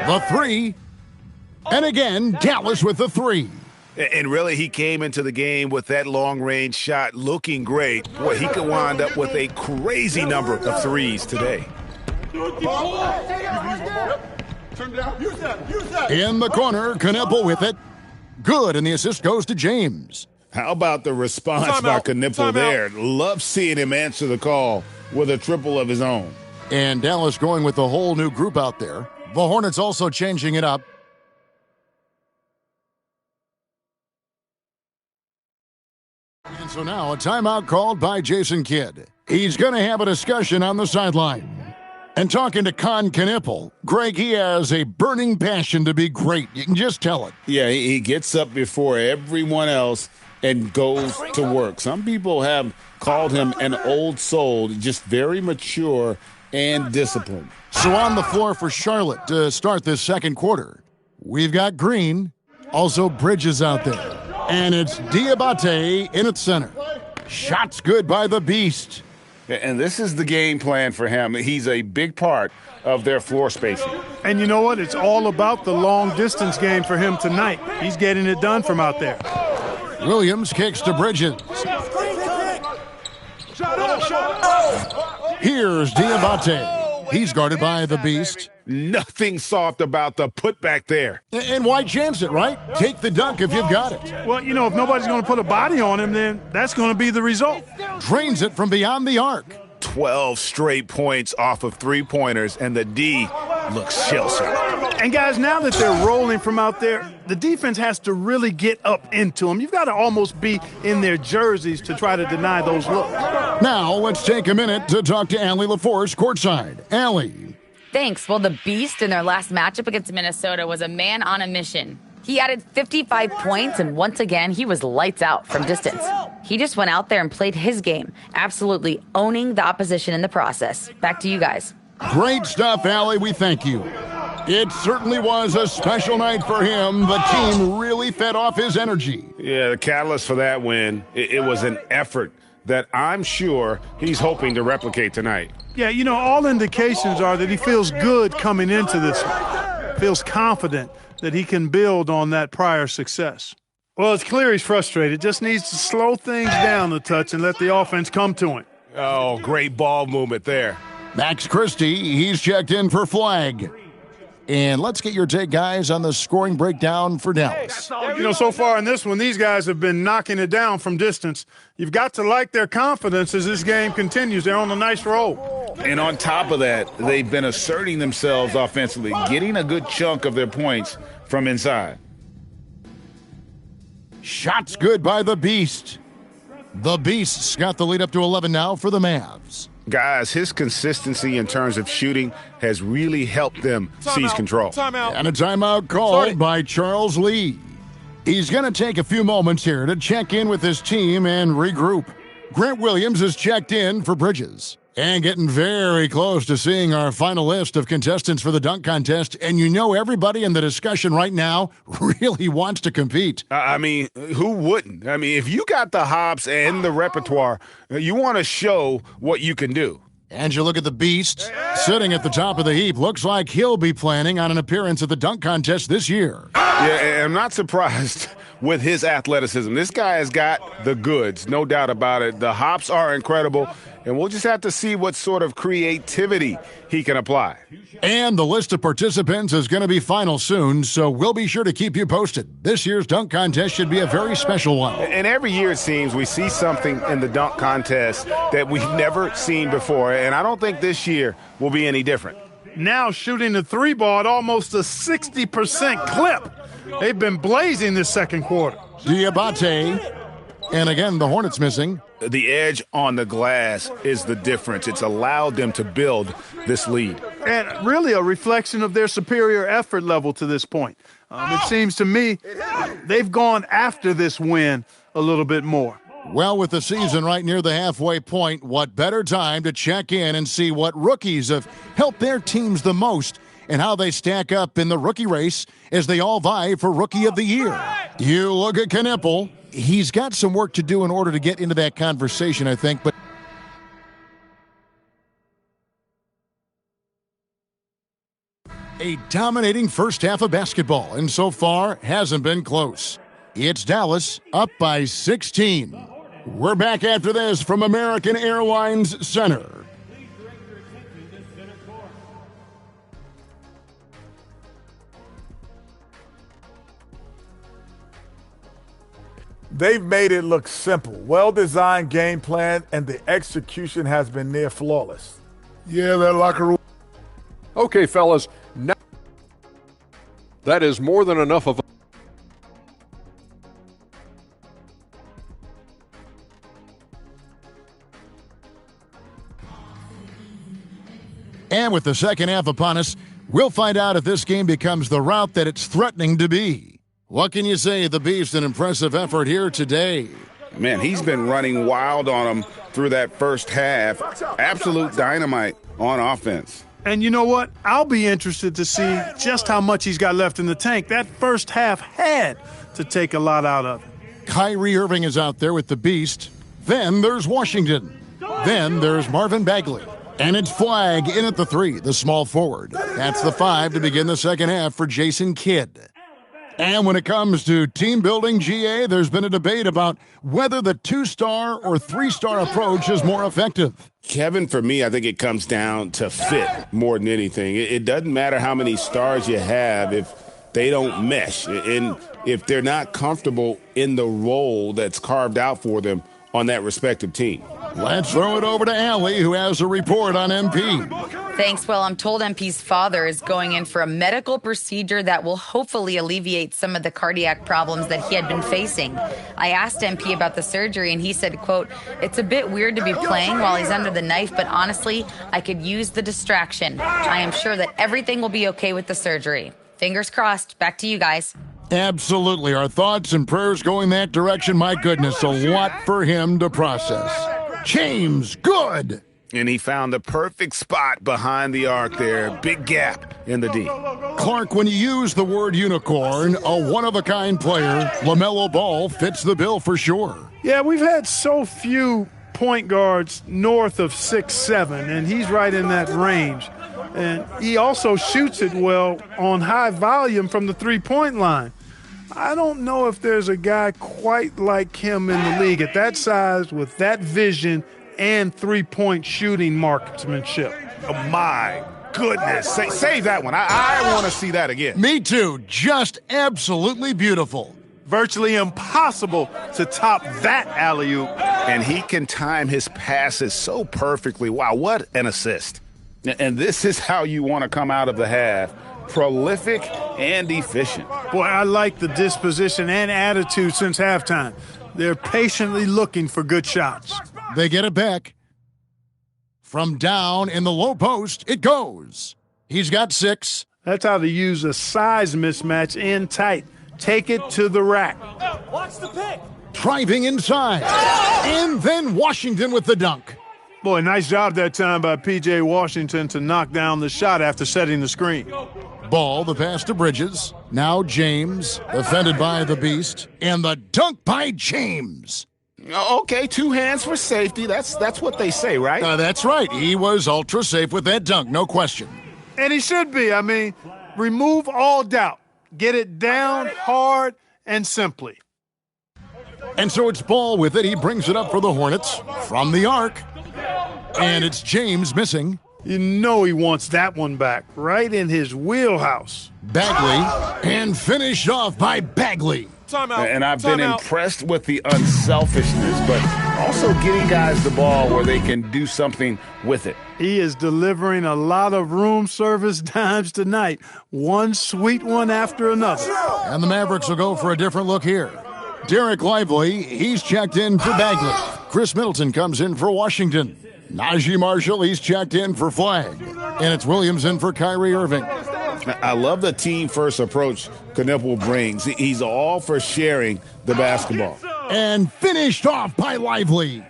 [SPEAKER 2] The three. And again, Dallas with the three.
[SPEAKER 19] And really, he came into the game with that long-range shot looking great. Boy, he could wind up with a crazy number of threes today.
[SPEAKER 2] In the corner, Knipple with it. Good, and the assist goes to James.
[SPEAKER 19] How about the response by Knipple there? Love seeing him answer the call with a triple of his own.
[SPEAKER 2] And Dallas going with a whole new group out there. The Hornets also changing it up. And so now a timeout called by Jason Kidd. He's going to have a discussion on the sideline. And talking to Con Knipple, Greg, he has a burning passion to be great. You can just tell it.
[SPEAKER 19] Yeah, he gets up before everyone else and goes to work. Some people have called him an old soul, just very mature and disciplined.
[SPEAKER 2] So on the floor for Charlotte to start this second quarter, we've got Green, also Bridges out there. And it's Diabate in at center. Shots good by the Beast.
[SPEAKER 19] And this is the game plan for him. He's a big part of their floor spacing.
[SPEAKER 21] And you know what? It's all about the long-distance game for him tonight. He's getting it done from out there.
[SPEAKER 2] Williams kicks to Bridges. Here's Diabate. He's guarded by the Beast.
[SPEAKER 19] Nothing soft about the putback there.
[SPEAKER 2] And why chance it, right? Take the dunk if you've got it.
[SPEAKER 21] Well, you know, if nobody's going to put a body on him, then that's going to be the result.
[SPEAKER 2] Drains it from beyond the arc.
[SPEAKER 19] 12 straight points off of three-pointers, and the D looks shell-shocked.
[SPEAKER 21] And, guys, now that they're rolling from out there, the defense has to really get up into them. You've got to almost be in their jerseys to try to deny those looks.
[SPEAKER 2] Now let's take a minute to talk to Allie LaForce courtside. Allie.
[SPEAKER 8] Thanks. Well, the Beast in their last matchup against Minnesota was a man on a mission. He added 55 points, and once again, he was lights out from distance. He just went out there and played his game, absolutely owning the opposition in the process. Back to you guys.
[SPEAKER 2] Great stuff, Allie. We thank you. It certainly was a special night for him. The team really fed off his energy.
[SPEAKER 19] Yeah, the catalyst for that win, it was an effort that I'm sure he's hoping to replicate tonight.
[SPEAKER 21] Yeah, you know, all indications are that he feels good coming into this one. Feels confident that he can build on that prior success. Well, it's clear he's frustrated. Just needs to slow things down a touch and let the offense come to him.
[SPEAKER 19] Oh, great ball movement there.
[SPEAKER 2] Max Christie, he's checked in for flag. And let's get your take, guys, on the scoring breakdown for Dallas.
[SPEAKER 21] You know, so far in this one, these guys have been knocking it down from distance. You've got to like their confidence as this game continues. They're on a nice roll.
[SPEAKER 19] And on top of that, they've been asserting themselves offensively, getting a good chunk of their points from inside.
[SPEAKER 2] Shots good by the Beast. The Beast's got the lead up to 11 now for the Mavs.
[SPEAKER 19] Guys, his consistency in terms of shooting has really helped them seize control.
[SPEAKER 2] And a timeout called by Charles Lee. He's going to take a few moments here to check in with his team and regroup. Grant Williams is checked in for Bridges. And getting very close to seeing our final list of contestants for the dunk contest. And you know everybody in the discussion right now really wants to compete.
[SPEAKER 19] I mean, who wouldn't? I mean, if you got the hops and the repertoire, you want to show what you can do.
[SPEAKER 2] And you look at the Beast sitting at the top of the heap. Looks like he'll be planning on an appearance at the dunk contest this year.
[SPEAKER 19] Yeah, I'm not surprised with his athleticism. This guy has got the goods, no doubt about it. The hops are incredible, and we'll just have to see what sort of creativity he can apply.
[SPEAKER 2] And the list of participants is going to be final soon, so we'll be sure to keep you posted. This year's dunk contest should be a very special one.
[SPEAKER 19] And every year, it seems, we see something in the dunk contest that we've never seen before, and I don't think this year will be any different.
[SPEAKER 21] Now shooting the three ball at almost a 60% clip. They've been blazing this second quarter.
[SPEAKER 2] Diabate. And again, the Hornets missing.
[SPEAKER 19] The edge on the glass is the difference. It's allowed them to build this lead.
[SPEAKER 21] And really a reflection of their superior effort level to this point. It seems to me they've gone after this win a little bit more.
[SPEAKER 2] Well, with the season right near the halfway point, what better time to check in and see what rookies have helped their teams the most and how they stack up in the rookie race as they all vie for Rookie of the Year. You look at Knipple. He's got some work to do in order to get into that conversation, I think, but a dominating first half of basketball, and so far hasn't been close. It's Dallas up by 16. We're back after this from American Airlines Center.
[SPEAKER 15] They've made it look simple. Well-designed game plan, and the execution has been near flawless.
[SPEAKER 10] Yeah, that locker room.
[SPEAKER 12] Okay, fellas, now that is more than enough of.
[SPEAKER 2] And with the second half upon us, we'll find out if this game becomes the route that it's threatening to be. What can you say? The Beast, an impressive effort here today.
[SPEAKER 19] Man, he's been running wild on them through that first half. Absolute dynamite on offense.
[SPEAKER 21] And you know what? I'll be interested to see just how much he's got left in the tank. That first half had to take a lot out of it.
[SPEAKER 2] Kyrie Irving is out there with the Beast. Then there's Washington. Then there's Marvin Bagley. And it's Flag in at the 3, the small forward. That's the 5 to begin the second half for Jason Kidd. And when it comes to team building, GA, there's been a debate about whether the 2-star or 3-star approach is more effective.
[SPEAKER 19] Kevin, for me, I think it comes down to fit more than anything. It doesn't matter how many stars you have if they don't mesh and if they're not comfortable in the role that's carved out for them on that respective team.
[SPEAKER 2] Let's throw it over to Allie, who has a report on MP.
[SPEAKER 8] Thanks. Well, I'm told MP's father is going in for a medical procedure that will hopefully alleviate some of the cardiac problems that he had been facing. I asked MP about the surgery, and he said, quote, "It's a bit weird to be playing while he's under the knife, but honestly, I could use the distraction. I am sure that everything will be okay with the surgery. Fingers crossed. Back to you guys."
[SPEAKER 2] Absolutely. Our thoughts and prayers going that direction. My goodness, a lot for him to process. James, good.
[SPEAKER 19] And he found the perfect spot behind the arc there. Big gap in the D.
[SPEAKER 2] Clark, when you use the word unicorn, a one-of-a-kind player, LaMelo Ball fits the bill for sure.
[SPEAKER 13] Yeah, we've had so few point guards north of 6'7", and he's right in that range. And he also shoots it well on high volume from the three-point line. I don't know if there's a guy quite like him in the league at that size with that vision and three-point shooting marksmanship.
[SPEAKER 19] Oh, my goodness. Save that one. I want to see that again.
[SPEAKER 2] Me too. Just absolutely beautiful.
[SPEAKER 13] Virtually impossible to top that alley-oop.
[SPEAKER 19] And he can time his passes so perfectly. Wow, what an assist. And this is how you want to come out of the half. Prolific and efficient.
[SPEAKER 13] Boy, I like the disposition and attitude since halftime. They're patiently looking for good shots.
[SPEAKER 2] They get it back. From down in the low post, it goes. He's got 6.
[SPEAKER 13] That's how to use a size mismatch in tight. Take it to the rack.
[SPEAKER 2] Watch the pick. Driving inside. And then Washington with the dunk.
[SPEAKER 13] Boy, nice job that time by P.J. Washington to knock down the shot after setting the screen.
[SPEAKER 2] Ball, the pass to Bridges. Now James, defended by the Beast. And the dunk by James.
[SPEAKER 19] Okay, 2 hands for safety. That's what they say, right?
[SPEAKER 2] That's right. He was ultra safe with that dunk, no question.
[SPEAKER 13] And he should be. I mean, remove all doubt. Get it down hard and simply.
[SPEAKER 2] And so it's Ball with it. He brings it up for the Hornets from the arc. And it's James missing.
[SPEAKER 13] You know he wants that one back, right in his wheelhouse.
[SPEAKER 2] Bagley, and finished off by Bagley.
[SPEAKER 19] And I've been impressed with the unselfishness, but also getting guys the ball where they can do something with it.
[SPEAKER 13] He is delivering a lot of room service dimes tonight. One sweet one after another.
[SPEAKER 2] And the Mavericks will go for a different look here. Derek Lively, he's checked in for Bagley. Chris Middleton comes in for Washington. Najee Marshall, he's checked in for Flag. And it's Williams in for Kyrie Irving.
[SPEAKER 19] I love the team-first approach Knipple brings. He's all for sharing the basketball.
[SPEAKER 2] And finished off by Lively.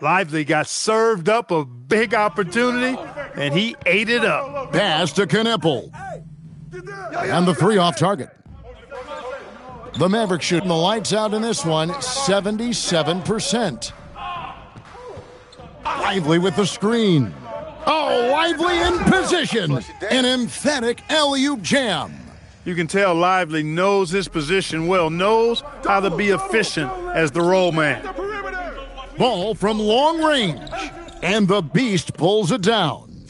[SPEAKER 13] Lively got served up a big opportunity, and he ate it up.
[SPEAKER 2] Pass to Knipple. And the 3 off target. The Mavericks shooting the lights out in this one, 77%. Lively with the screen. Oh, Lively in position. An emphatic alley-oop jam.
[SPEAKER 13] You can tell Lively knows his position well, knows how to be efficient as the roll man.
[SPEAKER 2] Ball from long range, and the Beast pulls it down.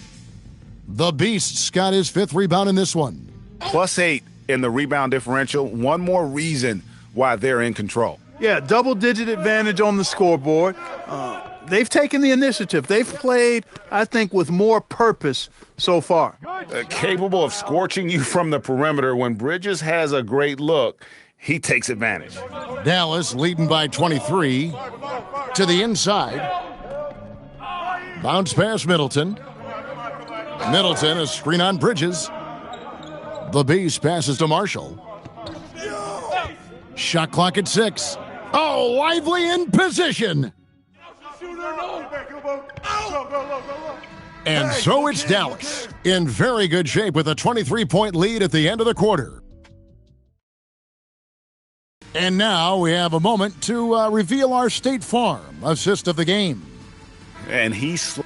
[SPEAKER 2] The Beast's got his 5th rebound in this one.
[SPEAKER 19] +8 in the rebound differential. One more reason why they're in control.
[SPEAKER 13] Yeah, double-digit advantage on the scoreboard. They've taken the initiative. They've played, I think, with more purpose so far.
[SPEAKER 19] Capable of scorching you from the perimeter. When Bridges has a great look, he takes advantage.
[SPEAKER 2] Dallas leading by 23 to the inside. Bounce pass Middleton. Middleton, a screen on Bridges. The Beast passes to Marshall. Shot clock at 6. Oh, Lively in position. And so it's Dallas in very good shape with a 23-point lead at the end of the quarter. And now we have a moment to reveal our State Farm assist of the game.
[SPEAKER 19] And he's...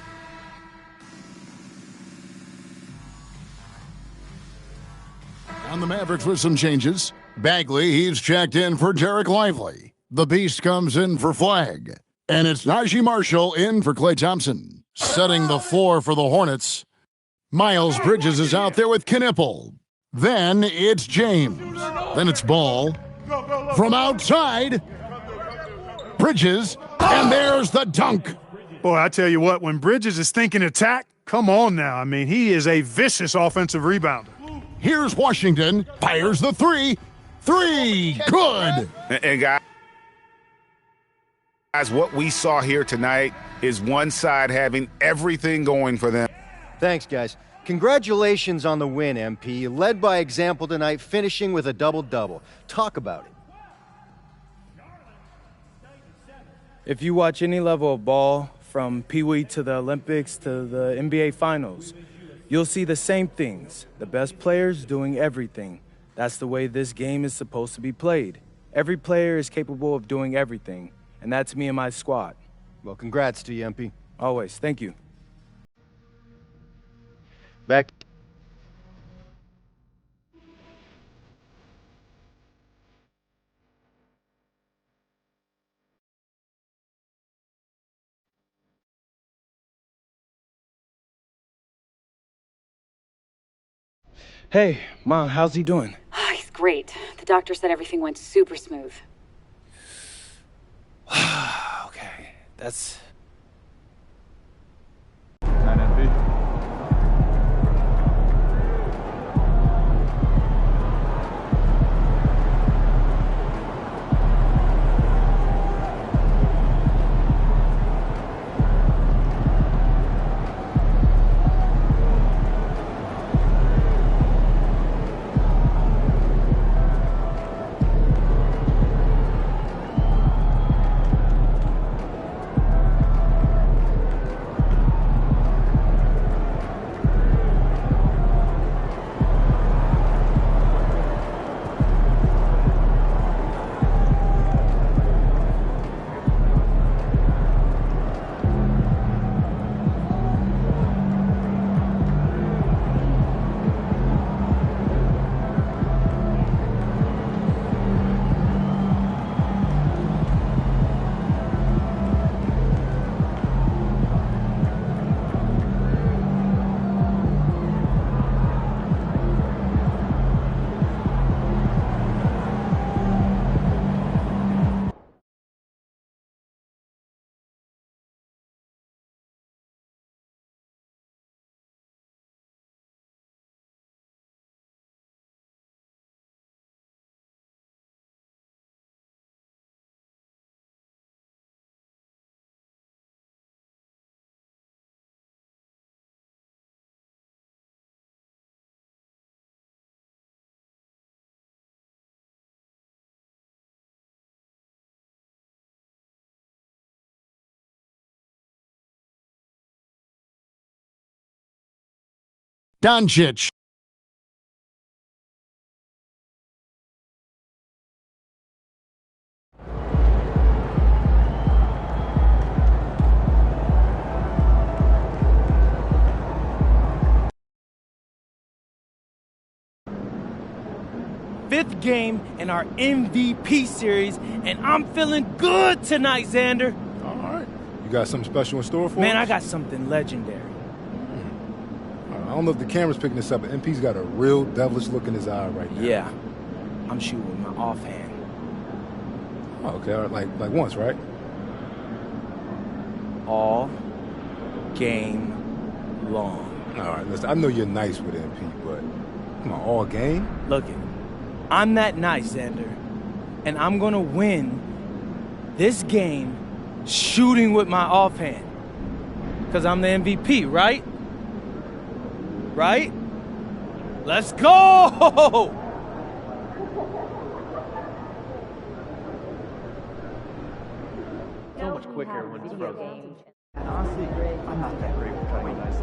[SPEAKER 2] On the Mavericks with some changes. Bagley, he's checked in for Derek Lively. The Beast comes in for Flag. And it's Najee Marshall in for Klay Thompson. Setting the floor for the Hornets. Miles Bridges is out there with Knipple. Then it's James. Then it's Ball. From outside, Bridges. And there's the dunk.
[SPEAKER 13] Boy, I tell you what, when Bridges is thinking attack, come on now. I mean, he is a vicious offensive rebounder.
[SPEAKER 2] Here's Washington, fires the three. Three, good.
[SPEAKER 19] And guys, what we saw here tonight is one side having everything going for them.
[SPEAKER 16] Thanks, guys. Congratulations on the win, MP. You led by example tonight, finishing with a double-double. Talk about it.
[SPEAKER 1] If you watch any level of ball, from Pee Wee to the Olympics to the NBA Finals, you'll see the same things. The best players doing everything. That's the way this game is supposed to be played. Every player is capable of doing everything, and that's me and my squad.
[SPEAKER 16] Well, congrats to you, MP.
[SPEAKER 1] Always. Thank you.
[SPEAKER 16] Back.
[SPEAKER 1] Hey, Mom, how's he doing?
[SPEAKER 18] Oh, he's great. The doctor said everything went super smooth.
[SPEAKER 1] Okay, that's...
[SPEAKER 2] Doncic.
[SPEAKER 1] Fifth game in our MVP series, and I'm feeling good tonight, Xander.
[SPEAKER 4] All right. You got something special in store for us?
[SPEAKER 1] Man, I got something legendary.
[SPEAKER 4] I don't know if the camera's picking this up, but MP's got a real devilish look in his eye right now.
[SPEAKER 1] Yeah. I'm shooting with my offhand.
[SPEAKER 4] Oh, okay. All right. Like once, right?
[SPEAKER 1] All game long.
[SPEAKER 4] All right. Listen, I know you're nice with MP, but come on, all game?
[SPEAKER 1] Look it. I'm that nice, Xander. And I'm going to win this game shooting with my offhand. Because I'm the MVP, right? Right? Let's go!
[SPEAKER 5] So much quicker when it's frozen. Honestly, I'm not that great with cutting ice.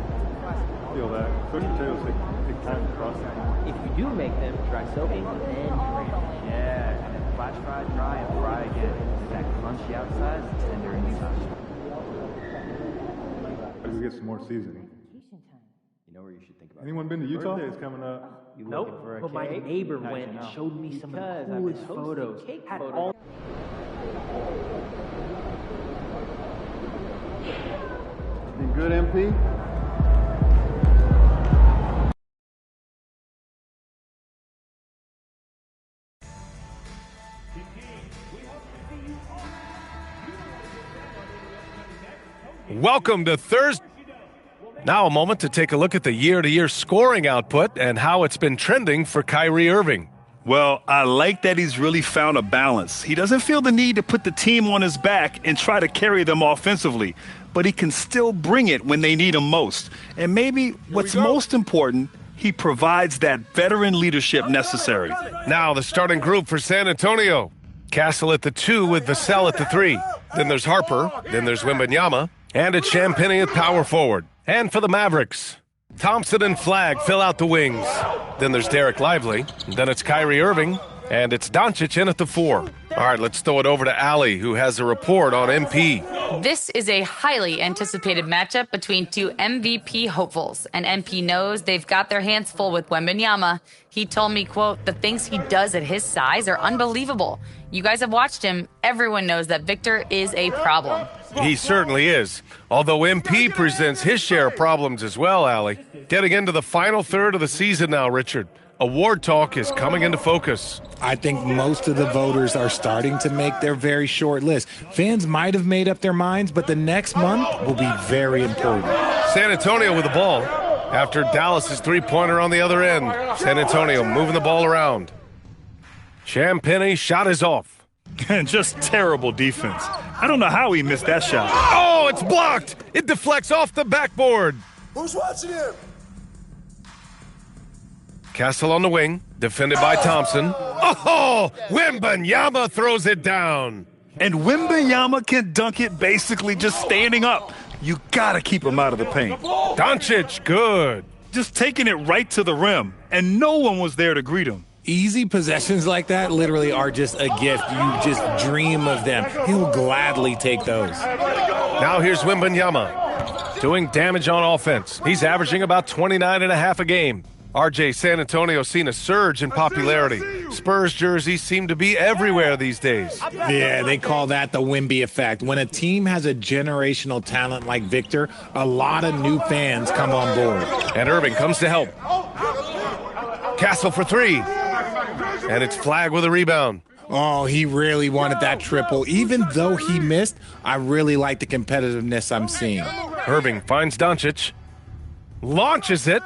[SPEAKER 20] Feel that. Sweet potatoes take time to process.
[SPEAKER 5] If you do make them, try soaking, then drain. Yeah, and then flash fry, dry, and fry again. That crunchy outside, tender inside.
[SPEAKER 20] We get some more seasoning.
[SPEAKER 5] You know where you should think about.
[SPEAKER 20] Anyone been to Utah? Birthday's coming up.
[SPEAKER 5] You looking for a cake? But my neighbor went and showed me some of the coolest photos. Had all.
[SPEAKER 10] Been good, MP?
[SPEAKER 7] Welcome to Thursday. Now a moment to take a look at the year-to-year scoring output and how it's been trending for Kyrie Irving.
[SPEAKER 21] Well, I like that he's really found a balance. He doesn't feel the need to put the team on his back and try to carry them offensively, but he can still bring it when they need him most. And maybe what's most important, he provides that veteran leadership necessary.
[SPEAKER 7] Now the starting group for San Antonio. Castle at the 2 with Vassell at the 3. Then there's Harper. Then there's Wembanyama. And it's Champagnie at power forward. And for the Mavericks, Thompson and Flagg fill out the wings. Then there's Derek Lively. Then it's Kyrie Irving. And it's Doncic in at the 4. All right, let's throw it over to Allie, who has a report on MP.
[SPEAKER 8] This is a highly anticipated matchup between two MVP hopefuls, and MP knows they've got their hands full with Wembanyama. He told me, quote, "The things he does at his size are unbelievable. You guys have watched him. Everyone knows that Victor is a problem."
[SPEAKER 7] He certainly is, although MP presents his share of problems as well, Allie. Getting into the final third of the season now, Richard. Award talk is coming into focus.
[SPEAKER 11] I think most of the voters are starting to make their very short list. Fans might have made up their minds, but the next month will be very important.
[SPEAKER 7] San Antonio with the ball after Dallas's three-pointer on the other end. San Antonio moving the ball around. Champagnie shot is off.
[SPEAKER 21] Just terrible defense. I don't know how he missed that shot.
[SPEAKER 7] Oh, it's blocked. It deflects off the backboard.
[SPEAKER 22] Who's watching him?
[SPEAKER 7] Castle on the wing, defended by Thompson. Oh, Wembanyama throws it down.
[SPEAKER 21] And Wembanyama can dunk it basically just standing up. You gotta keep him out of the paint.
[SPEAKER 7] Doncic, good.
[SPEAKER 21] Just taking it right to the rim, and no one was there to greet him.
[SPEAKER 11] Easy possessions like that literally are just a gift. You just dream of them. He'll gladly take those.
[SPEAKER 7] Now here's Wembanyama doing damage on offense. He's averaging about 29.5 a game. RJ, San Antonio seen a surge in popularity. Spurs jerseys seem to be everywhere these days.
[SPEAKER 11] Yeah, they call that the Wemby effect. When a team has a generational talent like Victor, a lot of new fans come on board.
[SPEAKER 7] And Irving comes to help. Castle for 3. And it's Flagg with a rebound.
[SPEAKER 11] Oh, he really wanted that triple. Even though he missed, I really like the competitiveness I'm seeing.
[SPEAKER 7] Irving finds Doncic. Launches it.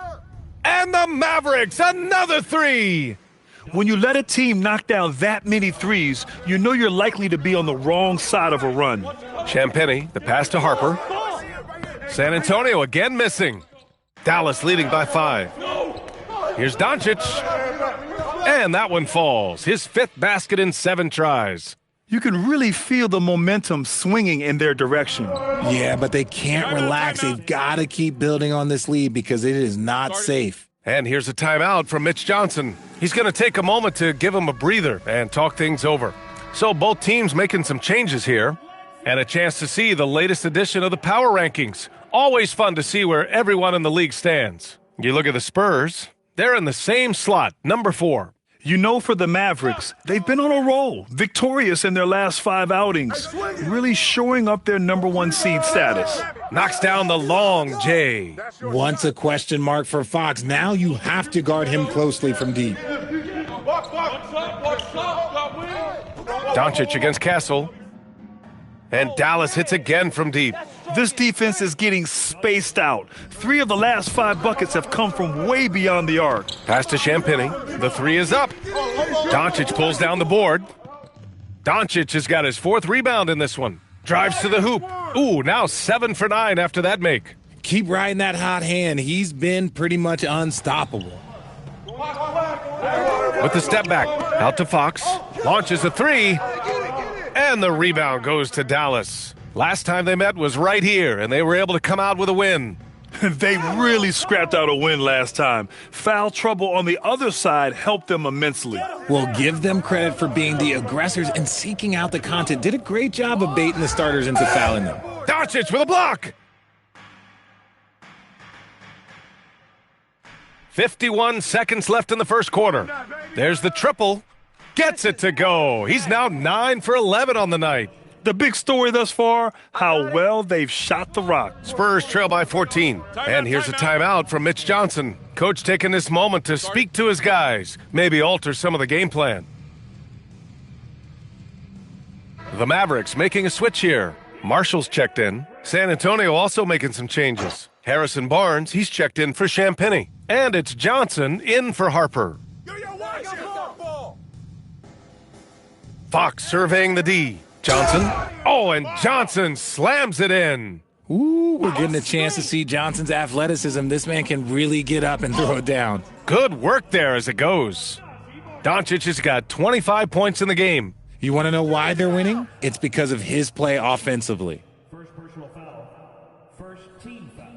[SPEAKER 7] And the Mavericks, another 3.
[SPEAKER 21] When you let a team knock down that many threes, you know you're likely to be on the wrong side of a run.
[SPEAKER 7] Champagnie, the pass to Harper. San Antonio again missing. Dallas leading by 5. Here's Doncic. And that one falls. His 5th basket in 7 tries.
[SPEAKER 21] You can really feel the momentum swinging in their direction.
[SPEAKER 11] Yeah, but they can't relax. They've got to keep building on this lead because it is not safe.
[SPEAKER 7] And here's a timeout from Mitch Johnson. He's going to take a moment to give him a breather and talk things over. So both teams making some changes here and a chance to see the latest edition of the power rankings. Always fun to see where everyone in the league stands. You look at the Spurs, they're in the same slot, number 4.
[SPEAKER 21] You know, for the Mavericks, they've been on a roll, victorious in their last 5 outings, really shoring up their number 1 seed status.
[SPEAKER 7] Knocks down the long J.
[SPEAKER 11] Once a question mark for Fox, now you have to guard him closely from deep.
[SPEAKER 7] Doncic against Castle. And Dallas hits again from deep.
[SPEAKER 21] This defense is getting spaced out. 3 of the last 5 buckets have come from way beyond the arc.
[SPEAKER 7] Pass to Champagnie. The 3 is up. Doncic pulls down the board. Doncic has got his 4th rebound in this one. Drives to the hoop. Ooh, now 7 for 9 after that make.
[SPEAKER 11] Keep riding that hot hand. He's been pretty much unstoppable.
[SPEAKER 7] With the step back, out to Fox. Launches a 3. And the rebound goes to Dallas. Last time they met was right here, and they were able to come out with a win.
[SPEAKER 21] They really scrapped out a win last time. Foul trouble on the other side helped them immensely.
[SPEAKER 11] We'll give them credit for being the aggressors and seeking out the content. Did a great job of baiting the starters into fouling them.
[SPEAKER 7] Doncic with a block. 51 seconds left in the first quarter. There's the triple. Gets it to go. He's now 9 for 11 on the night.
[SPEAKER 21] The big story thus far, how well they've shot the rock.
[SPEAKER 7] Spurs trail by 14. And here's a timeout from Mitch Johnson. Coach taking this moment to speak to his guys, maybe alter some of the game plan. The Mavericks making a switch here. Marshall's checked in. San Antonio also making some changes. Harrison Barnes, he's checked in for Champagny. And it's Johnson in for Harper. Fox surveying the D. Johnson. Oh, and Johnson slams it in.
[SPEAKER 11] Ooh, we're getting a chance to see Johnson's athleticism. This man can really get up and throw it down.
[SPEAKER 7] Good work there as it goes. Doncic has got 25 points in the game.
[SPEAKER 11] You want to know why they're winning? It's because of his play offensively.
[SPEAKER 20] First personal foul. First team foul.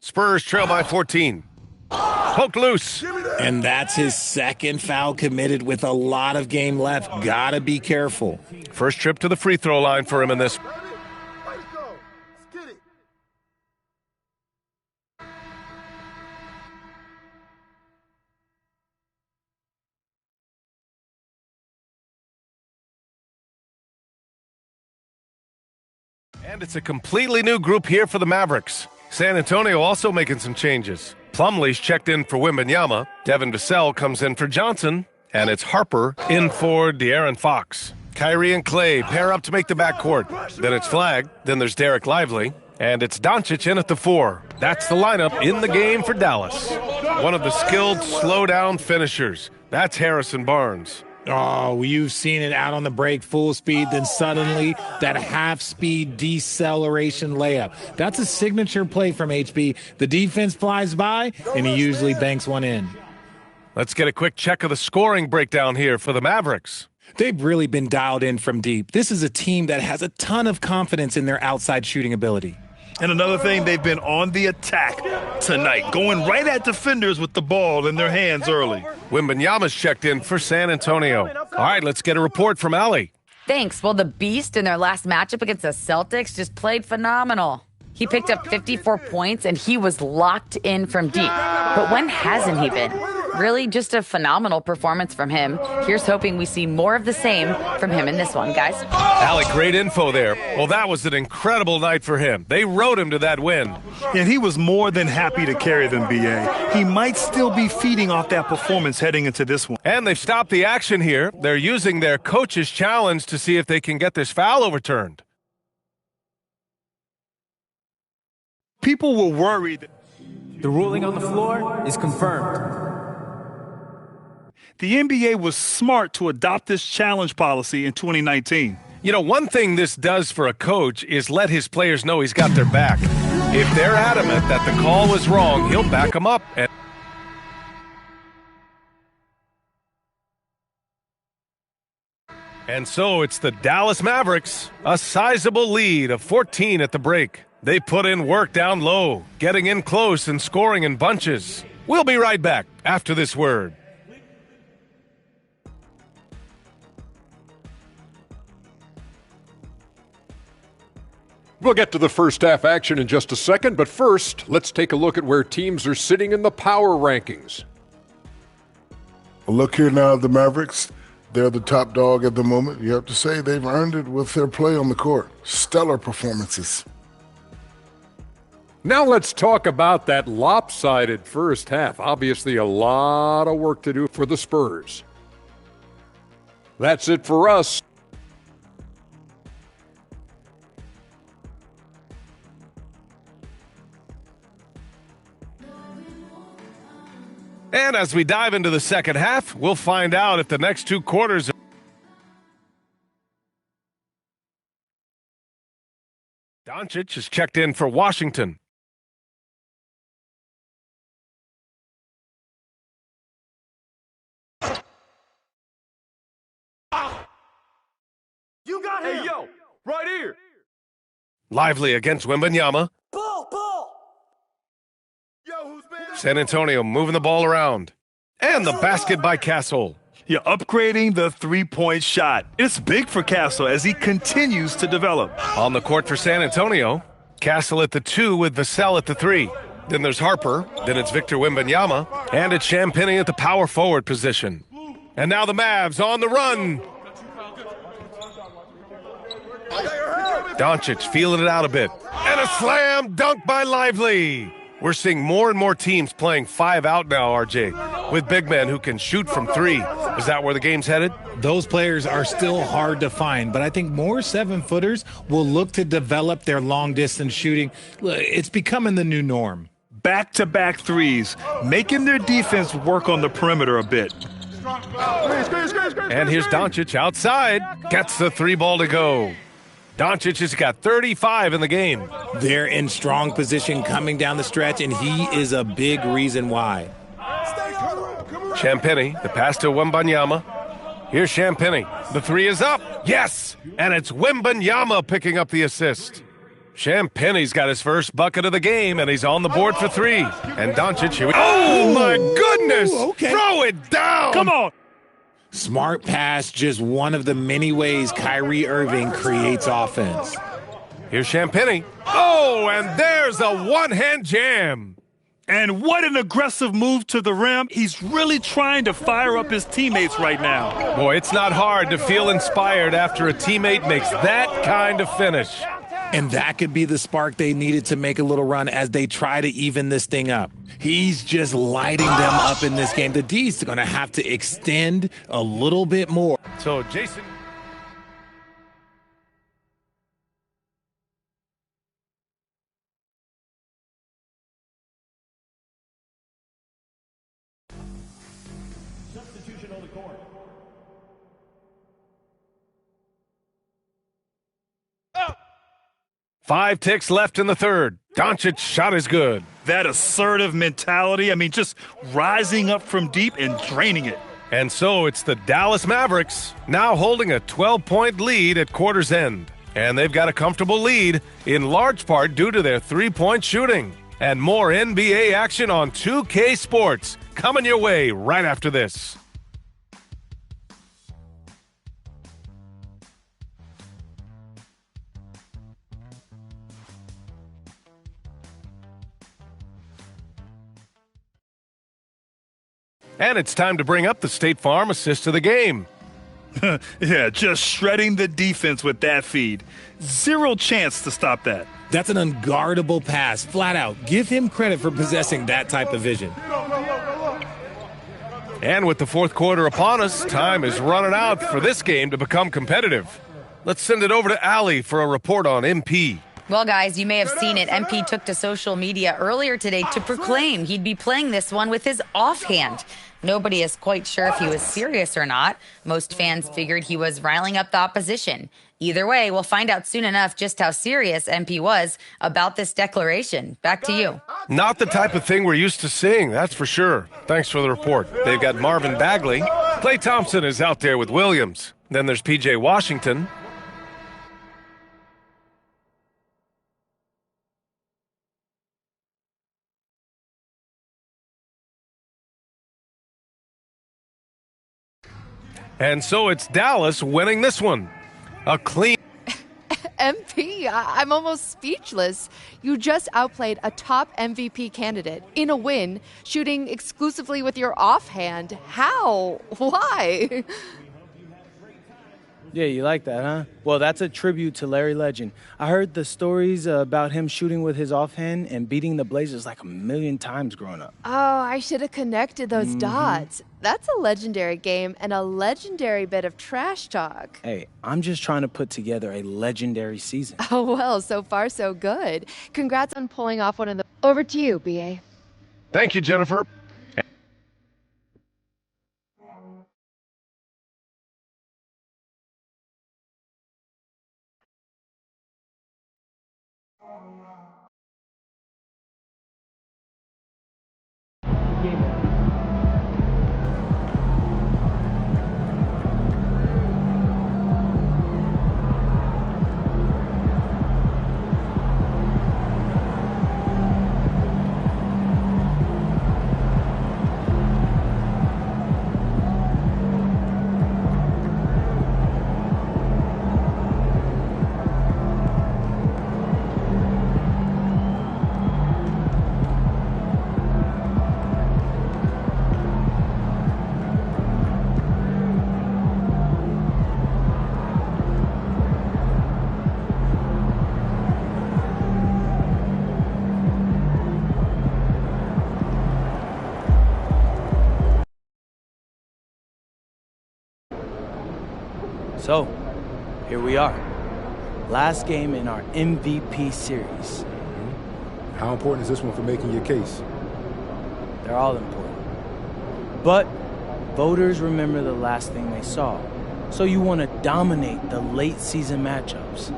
[SPEAKER 7] Spurs trail by 14. Poked loose.
[SPEAKER 11] And that's his second foul committed with a lot of game left. Gotta be careful.
[SPEAKER 7] First trip to the free throw line for him in this. And it's a completely new group here for the Mavericks. San Antonio also making some changes. Plumlee's checked in for Wembanyama. Devin Vassell comes in for Johnson. And it's Harper in for De'Aaron Fox. Kyrie and Clay pair up to make the backcourt. Then it's Flagg. Then there's Derek Lively. And it's Doncic in at the 4. That's the lineup in the game for Dallas. One of the skilled slow-down finishers. That's Harrison Barnes.
[SPEAKER 11] Oh, you've seen it out on the break, full speed, then suddenly that half-speed deceleration layup. That's a signature play from HB. The defense flies by, and he usually banks one in.
[SPEAKER 7] Let's get a quick check of the scoring breakdown here for the Mavericks.
[SPEAKER 11] They've really been dialed in from deep. This is a team that has a ton of confidence in their outside shooting ability.
[SPEAKER 21] And another thing, they've been on the attack tonight, going right at defenders with the ball in their hands early.
[SPEAKER 7] Wembanyama's checked in for San Antonio. All right, let's get a report from Allie.
[SPEAKER 8] Thanks. Well, the Beast in their last matchup against the Celtics just played phenomenal. He picked up 54 points, and he was locked in from deep. But when hasn't he been? Really just a phenomenal performance from him. Here's hoping we see more of the same from him in this one, guys.
[SPEAKER 7] Alec, great info there. Well, that was an incredible night for him. They rode him to that win.
[SPEAKER 21] And he was more than happy to carry them, B.A. He might still be feeding off that performance heading into this one.
[SPEAKER 7] And they've stopped the action here. They're using their coach's challenge to see if they can get this foul overturned.
[SPEAKER 21] People were worried.
[SPEAKER 1] The ruling on the floor is confirmed.
[SPEAKER 21] The NBA was smart to adopt this challenge policy in 2019.
[SPEAKER 7] You know, one thing this does for a coach is let his players know he's got their back. If they're adamant that the call was wrong, he'll back them up. And so it's the Dallas Mavericks, a sizable lead of 14 at the break. They put in work down low, getting in close and scoring in bunches. We'll be right back after this word.
[SPEAKER 12] We'll get to the first half action in just a second, but first, let's take a look at where teams are sitting in the power rankings.
[SPEAKER 6] Well, look here now, the Mavericks. They're the top dog at the moment. You have to say they've earned it with their play on the court. Stellar performances.
[SPEAKER 12] Now let's talk about that lopsided first half. Obviously, a lot of work to do for the Spurs. That's it for us.
[SPEAKER 7] And as we dive into the second half, we'll find out if the next two quarters. Doncic is checked in for Washington.
[SPEAKER 9] You got him! Hey, yo, right here!
[SPEAKER 7] Lively against Wembanyama.
[SPEAKER 9] Ball! Yo, who's been?
[SPEAKER 7] San Antonio moving the ball around. And the basket by Castle.
[SPEAKER 21] You're upgrading the three-point shot. It's big for Castle as he continues to develop.
[SPEAKER 7] On the court for San Antonio, Castle at the 2 with Vassell at the 3. Then there's Harper. Then it's Victor Wembanyama. And it's Champagny at the power forward position. And now the Mavs on the run. Doncic feeling it out a bit. And a slam dunk by Lively. We're seeing more and more teams playing 5 out now, RJ, with big men who can shoot from 3. Is that where the game's headed?
[SPEAKER 11] Those players are still hard to find, but I think more 7-footers will look to develop their long-distance shooting. It's becoming the new norm.
[SPEAKER 21] Back-to-back threes, making their defense work on the perimeter a bit.
[SPEAKER 7] And here's Doncic outside. Gets the 3 ball to go. Doncic has got 35 in the game.
[SPEAKER 11] They're in strong position coming down the stretch, and he is a big reason why.
[SPEAKER 7] Champagnie, the pass to Wembanyama. Here's Champagnie. The 3 is up. Yes! And it's Wembanyama picking up the assist. Champagnie's got his first bucket of the game, and he's on the board for 3. And Doncic, here we go. Oh, my goodness!
[SPEAKER 11] Okay.
[SPEAKER 7] Throw it down!
[SPEAKER 21] Come on!
[SPEAKER 11] Smart pass, just one of the many ways Kyrie Irving creates offense.
[SPEAKER 7] Here's Champagnie. Oh, and there's a one-hand jam.
[SPEAKER 21] And what an aggressive move to the rim. He's really trying to fire up his teammates right now.
[SPEAKER 7] Boy, it's not hard to feel inspired after a teammate makes that kind of finish.
[SPEAKER 11] And that could be the spark they needed to make a little run as they try to even this thing up. He's just lighting them up in this game. The D's going to have to extend a little bit more.
[SPEAKER 7] So, Jason.
[SPEAKER 14] Substitution on the court.
[SPEAKER 7] 5 ticks left in the third. Doncic's shot is good.
[SPEAKER 21] That assertive mentality, just rising up from deep and draining it.
[SPEAKER 7] And so it's the Dallas Mavericks now holding a 12-point lead at quarter's end. And they've got a comfortable lead in large part due to their 3-point shooting. And more NBA action on 2K Sports coming your way right after this. And it's time to bring up the State Farm assist of the game.
[SPEAKER 21] Yeah, just shredding the defense with that feed. Zero chance to stop that.
[SPEAKER 11] That's an unguardable pass, flat out. Give him credit for possessing that type of vision.
[SPEAKER 7] And with the fourth quarter upon us, time is running out for this game to become competitive. Let's send it over to Allie for a report on MP.
[SPEAKER 8] Well, guys, you may have seen it. MP took to social media earlier today to proclaim he'd be playing this one with his offhand. Nobody is quite sure if he was serious or not. Most fans figured he was riling up the opposition. Either way, we'll find out soon enough just how serious MP was about this declaration. Back to you.
[SPEAKER 7] Not the type of thing we're used to seeing, that's for sure. Thanks for the report. They've got Marvin Bagley. Klay Thompson is out there with Williams. Then there's P.J. Washington. And so it's Dallas winning this one. A clean.
[SPEAKER 22] MP, I'm almost speechless. You just outplayed a top MVP candidate in a win, shooting exclusively with your offhand. How? Why?
[SPEAKER 1] Yeah, you like that, huh? Well, that's a tribute to Larry Legend. I heard the stories about him shooting with his offhand and beating the Blazers like 1,000,000 times growing up.
[SPEAKER 22] Oh, I should have connected those dots. That's a legendary game and a legendary bit of trash talk.
[SPEAKER 1] Hey, I'm just trying to put together a legendary season.
[SPEAKER 22] Oh, well, so far so good. Congrats on pulling off one of the... Over to you, B.A.
[SPEAKER 7] Thank you, Jennifer.
[SPEAKER 1] So, here we are. Last game in our MVP series.
[SPEAKER 4] How important is this one for making your case?
[SPEAKER 1] They're all important. But voters remember the last thing they saw. So you want to dominate the late season matchups.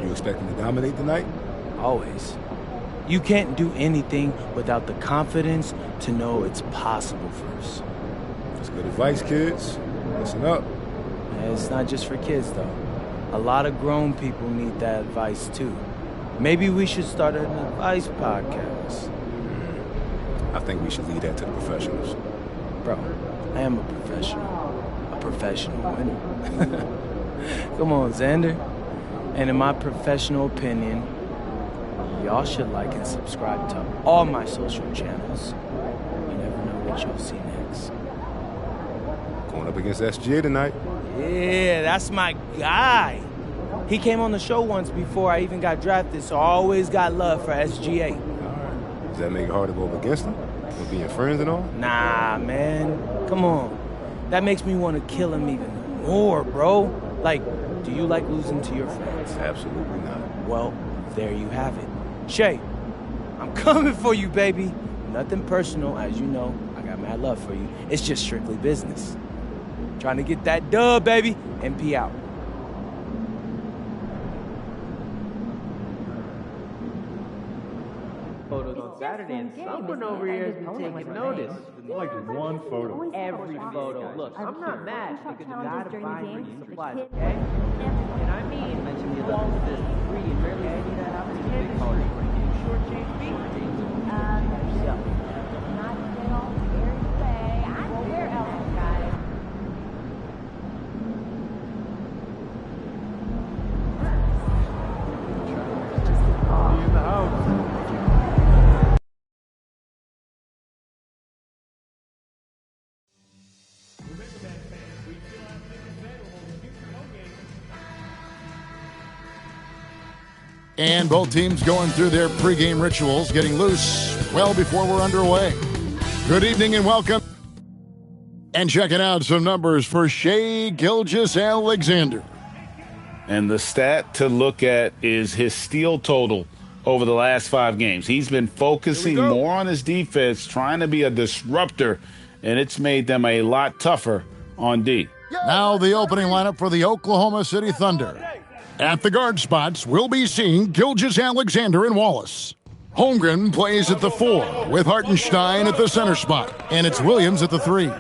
[SPEAKER 4] You expecting to dominate tonight?
[SPEAKER 1] Always. You can't do anything without the confidence to know it's possible first.
[SPEAKER 4] That's good advice, kids. Listen up.
[SPEAKER 1] And it's not just for kids, though. A lot of grown people need that advice, too. Maybe we should start an advice podcast.
[SPEAKER 4] I think we should leave that to the professionals.
[SPEAKER 1] Bro, I am a professional winner. Come on, Xander. And in my professional opinion, y'all should like and subscribe to all my social channels. You never know what you'll see next.
[SPEAKER 4] Going up against SGA tonight.
[SPEAKER 1] Yeah, that's my guy. He came on the show once before I even got drafted, so I always got love for SGA.
[SPEAKER 4] All right. Does that make it hard to go up against him? With being friends and all?
[SPEAKER 1] Nah, man. Come on. That makes me want to kill him even more, bro. Like, do you like losing to your friends?
[SPEAKER 4] Absolutely not.
[SPEAKER 1] Well, there you have it. Shay, I'm coming for you, baby. Nothing personal, as you know. I got mad love for you. It's just strictly business. Trying to get that dub, baby. MP out.
[SPEAKER 5] Photos on Saturday, and someone over here has been taking notice.
[SPEAKER 20] Like one photo.
[SPEAKER 5] Every photo. Look, I'm not mad because you gotta buy for your supplies, okay? And I mean, mentioned the level of this free and rarely see that happen to big colors. Shortchange me. Yourself.
[SPEAKER 3] Not get all carried away. I'm here, Ellen, guys.
[SPEAKER 20] In the house.
[SPEAKER 2] And both teams going through their pregame rituals, getting loose well before we're underway. Good evening and welcome. And checking out some numbers for Shai Gilgeous-Alexander.
[SPEAKER 19] And the stat to look at is his steal total over the last 5 games. He's been focusing more on his defense, trying to be a disruptor, and it's made them a lot tougher on D.
[SPEAKER 2] Now the opening lineup for the Oklahoma City Thunder. At the guard spots, we'll be seeing Gilgeous-Alexander and Wallace. Holmgren plays at the 4 with Hartenstein at the center spot, and it's Williams at the 3.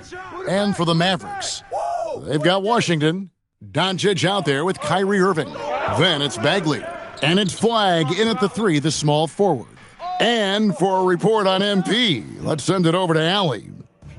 [SPEAKER 2] And for the Mavericks, they've got Washington, Doncic out there with Kyrie Irving. Then it's Bagley, and it's Flagg in at the 3, the small forward. And for a report on MP, let's send it over to Allie.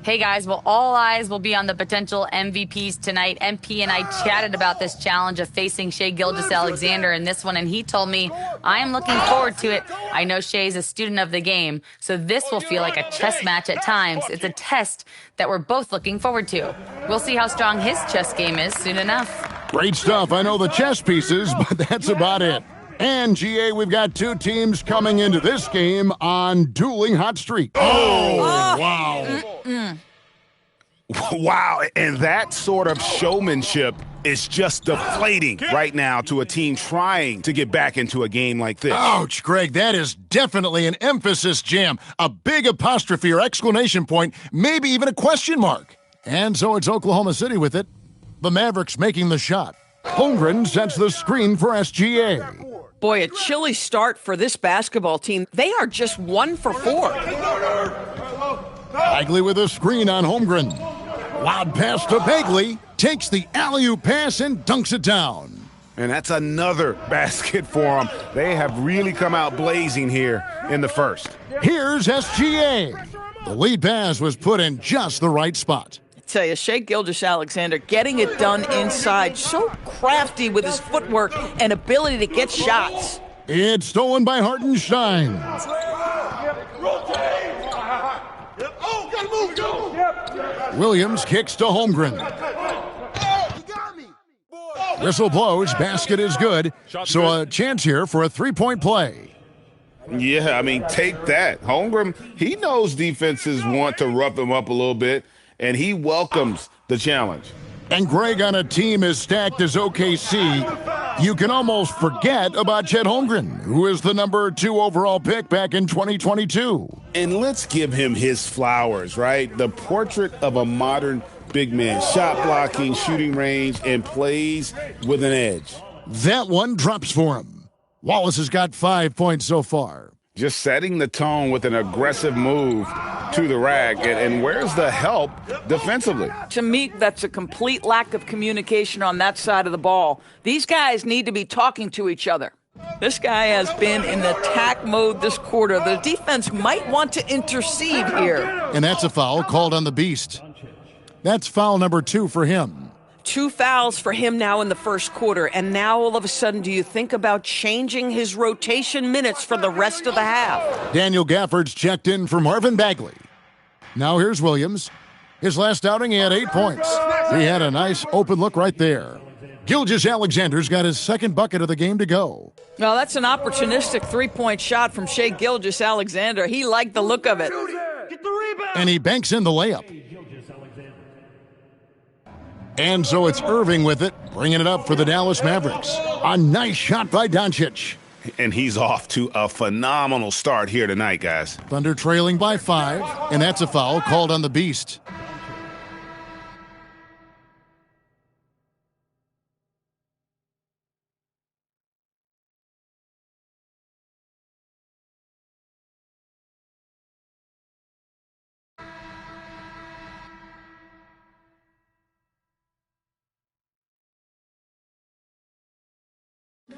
[SPEAKER 8] Hey guys, well, all eyes will be on the potential MVPs tonight. MP and I chatted about this challenge of facing Shai Gilgeous-Alexander in this one, and he told me, I am looking forward to it. I know Shai's a student of the game, so this will feel like a chess match at times. It's a test that we're both looking forward to. We'll see how strong his chess game is soon enough.
[SPEAKER 2] Great stuff. I know the chess pieces, but that's about it. And, GA, we've got 2 teams coming into this game on dueling hot streak.
[SPEAKER 19] Oh,
[SPEAKER 2] wow.
[SPEAKER 14] Wow, and that sort of showmanship is just deflating right now to a team trying to get back into a game like this.
[SPEAKER 2] Ouch, Greg, that is definitely an emphasis jam. A big apostrophe or exclamation point, maybe even a question mark. And so it's Oklahoma City with it. The Mavericks making the shot. Holmgren sets the screen for SGA.
[SPEAKER 17] Boy, a chilly start for this basketball team. They are just 1 for 4.
[SPEAKER 2] Bagley with a screen on Holmgren. Loud pass to Bagley. Takes the alley-oop pass and dunks it down.
[SPEAKER 14] And that's another basket for them. They have really come out blazing here in the first.
[SPEAKER 2] Here's SGA. The lead pass was put in just the right spot.
[SPEAKER 17] Tell you, Shai Gilgeous-Alexander getting it done inside, so crafty with his footwork and ability to get shots.
[SPEAKER 2] It's stolen by Hartenstein. Williams kicks to Holmgren. Whistle blows, basket is good, so a chance here for a 3-point play.
[SPEAKER 19] Yeah, I mean, take that. Holmgren, he knows defenses want to rough him up a little bit, and he welcomes the challenge.
[SPEAKER 2] And Greg, on a team as stacked as OKC, you can almost forget about Chet Holmgren, who is the number 2 overall pick back in 2022.
[SPEAKER 14] And let's give him his flowers, right? The portrait of a modern big man. Shot blocking, shooting range, and plays with an edge.
[SPEAKER 2] That one drops for him. Wallace has got 5 points so far.
[SPEAKER 19] Just setting the tone with an aggressive move to the rack. And where's the help defensively?
[SPEAKER 17] To me, that's a complete lack of communication on that side of the ball. These guys need to be talking to each other. This guy has been in attack mode this quarter. The defense might want to intercede here.
[SPEAKER 2] And that's a foul called on the Beast. That's foul number 2 for him.
[SPEAKER 13] 2 fouls for him now in the first quarter. And now all of a sudden, do you think about changing his rotation minutes for the rest of the half?
[SPEAKER 2] Daniel Gafford's checked in for Marvin Bagley. Now here's Williams. His last outing, he had 8 points. He had a nice open look right there. Gilgeous-Alexander's got his second bucket of the game to go.
[SPEAKER 17] Well, that's an opportunistic three-point shot from Shai Gilgeous-Alexander. He liked the look of it.
[SPEAKER 2] And he banks in the layup. And so it's Irving with it, bringing it up for the Dallas Mavericks. A nice shot by Doncic.
[SPEAKER 14] And he's off to a phenomenal start here tonight, guys.
[SPEAKER 2] Thunder trailing by 5, and that's a foul called on the Beast.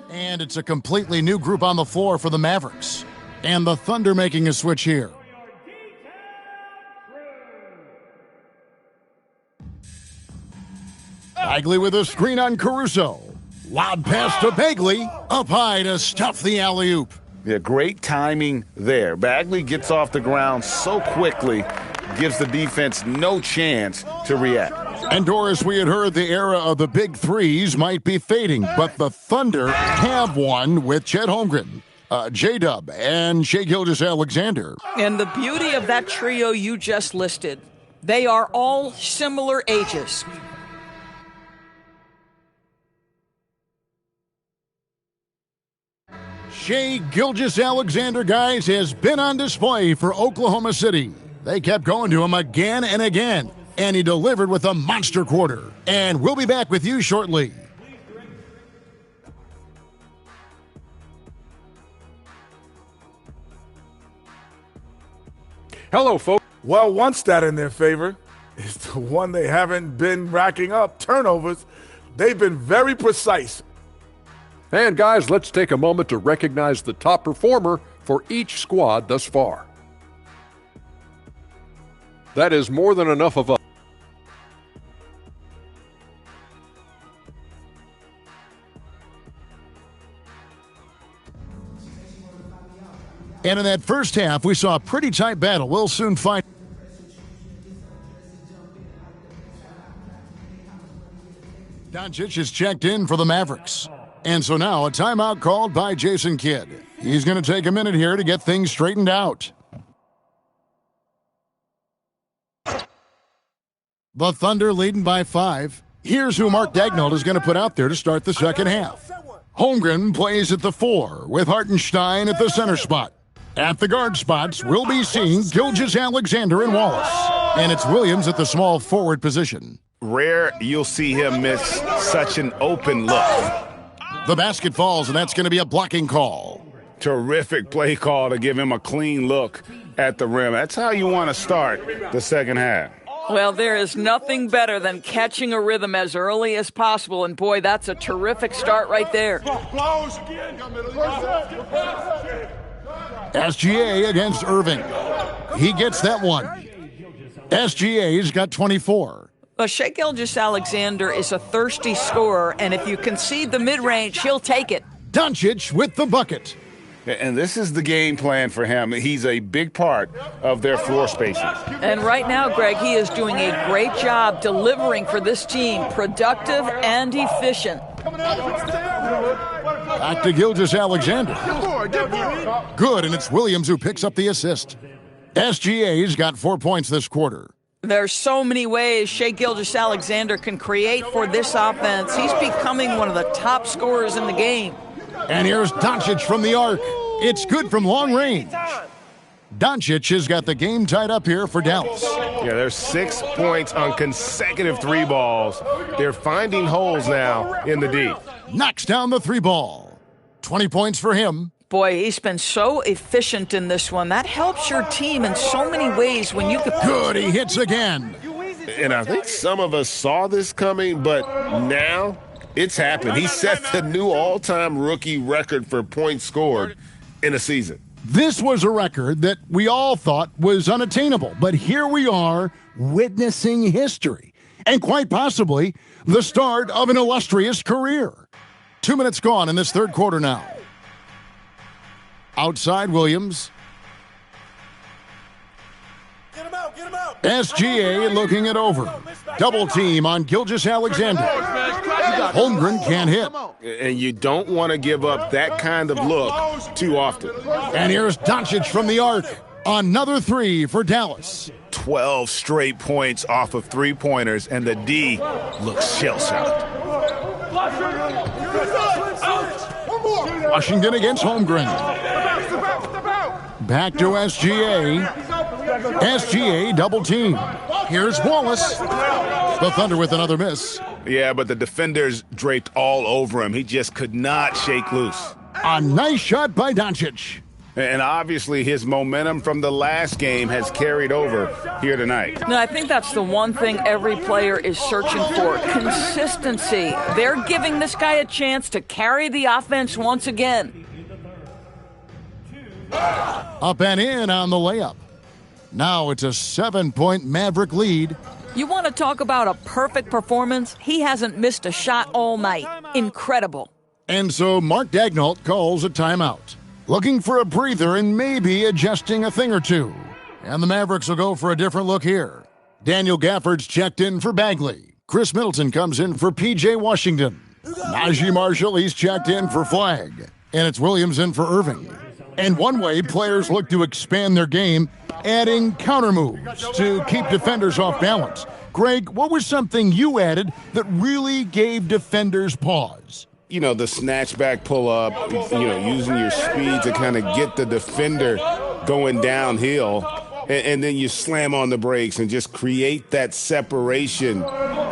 [SPEAKER 2] And it's a completely new group on the floor for the Mavericks. And the Thunder making a switch here. Bagley with a screen on Caruso. Lob pass to Bagley. Up high to stuff the alley-oop.
[SPEAKER 19] Yeah, great timing there. Bagley gets off the ground so quickly, gives the defense no chance to react.
[SPEAKER 2] And Doris, we had heard the era of the big threes might be fading, but the Thunder have one with Chet Holmgren, J-Dub, and Shai Gilgeous-Alexander.
[SPEAKER 17] And the beauty of that trio you just listed, they are all similar ages.
[SPEAKER 2] Shai Gilgeous-Alexander, guys, has been on display for Oklahoma City. They kept going to him again and again, and he delivered with a monster quarter. And we'll be back with you shortly.
[SPEAKER 15] Hello, folks. Well, one stat in their favor is the one they haven't been racking up, turnovers. They've been very precise.
[SPEAKER 12] And guys, let's take a moment to recognize the top performer for each squad thus far. That is more than enough of us.
[SPEAKER 2] And in that first half, we saw a pretty tight battle. We'll soon find. Doncic is checked in for the Mavericks. And so now a timeout called by Jason Kidd. He's going to take a minute here to get things straightened out. The Thunder leading by 5. Here's who Mark Daigneault is going to put out there to start the second half. Holmgren plays at the 4 with Hartenstein at the center spot. At the guard spots, we'll be seeing Gilgeous-Alexander and Wallace. And it's Williams at the small forward position.
[SPEAKER 19] Rare you'll see him miss such an open look.
[SPEAKER 2] The basket falls, and that's going to be a blocking call.
[SPEAKER 19] Terrific play call to give him a clean look at the rim. That's how you want to start the second half.
[SPEAKER 17] Well, there is nothing better than catching a rhythm as early as possible, and boy, that's a terrific start right there.
[SPEAKER 2] SGA against Irving. He gets that one. SGA's got 24.
[SPEAKER 17] Shai Gilgeous-Alexander is a thirsty scorer, and if you concede the mid-range, he'll take it.
[SPEAKER 2] Doncic with the bucket.
[SPEAKER 19] And this is the game plan for him. He's a big part of their floor spacing.
[SPEAKER 17] And right now, Greg, he is doing a great job delivering for this team, productive and efficient.
[SPEAKER 2] Back to Gilgeous-Alexander. Good, and it's Williams who picks up the assist. SGA's got 4 points this quarter.
[SPEAKER 17] There's so many ways Shai Gilgeous-Alexander can create for this offense. He's becoming one of the top scorers in the game.
[SPEAKER 2] And here's Doncic from the arc. It's good from long range. Doncic has got the game tied up here for Dallas.
[SPEAKER 7] Yeah, there's 6 points on consecutive 3 balls. They're finding holes now in the D.
[SPEAKER 2] Knocks down the 3 ball. 20 points for him.
[SPEAKER 17] Boy, he's been so efficient in this one. That helps your team in so many ways when you could...
[SPEAKER 2] Good, he hits again.
[SPEAKER 19] And I think some of us saw this coming, but now it's happened. He set the new all-time rookie record for points scored in a season.
[SPEAKER 2] This was a record that we all thought was unattainable, but here we are witnessing history, and quite possibly the start of an illustrious career. 2 minutes gone in this third quarter now. Outside Williams. SGA looking it over. Double team on Gilgeous-Alexander. Holmgren can't hit.
[SPEAKER 19] And you don't want to give up that kind of look too often.
[SPEAKER 2] And here's Doncic from the arc. Another 3 for Dallas.
[SPEAKER 19] 12 straight points off of 3-pointers, and the D looks shell-shocked.
[SPEAKER 2] Washington against Holmgren. Back to SGA. SGA double team. Here's Wallace. The Thunder with another miss.
[SPEAKER 19] Yeah, but the defenders draped all over him. He just could not shake loose.
[SPEAKER 2] A nice shot by Doncic.
[SPEAKER 19] And obviously his momentum from the last game has carried over here tonight.
[SPEAKER 17] No, I think that's the one thing every player is searching for, consistency. They're giving this guy a chance to carry the offense once again.
[SPEAKER 2] Up and in on the layup. Now it's a 7-point Maverick lead.
[SPEAKER 17] You want to talk about a perfect performance? He hasn't missed a shot all night. Incredible.
[SPEAKER 2] And so Mark Daigneault calls a timeout, looking for a breather and maybe adjusting a thing or two. And the Mavericks will go for a different look here. Daniel Gafford's checked in for Bagley. Chris Middleton comes in for P.J. Washington. Najee Marshall, he's checked in for Flagg. And it's Williams in for Irving. And one way players look to expand their game, adding counter moves to keep defenders off balance. Greg, what was something you added that really gave defenders pause?
[SPEAKER 19] You know, the snatchback pull-up, using your speed to kind of get the defender going downhill, and then you slam on the brakes and just create that separation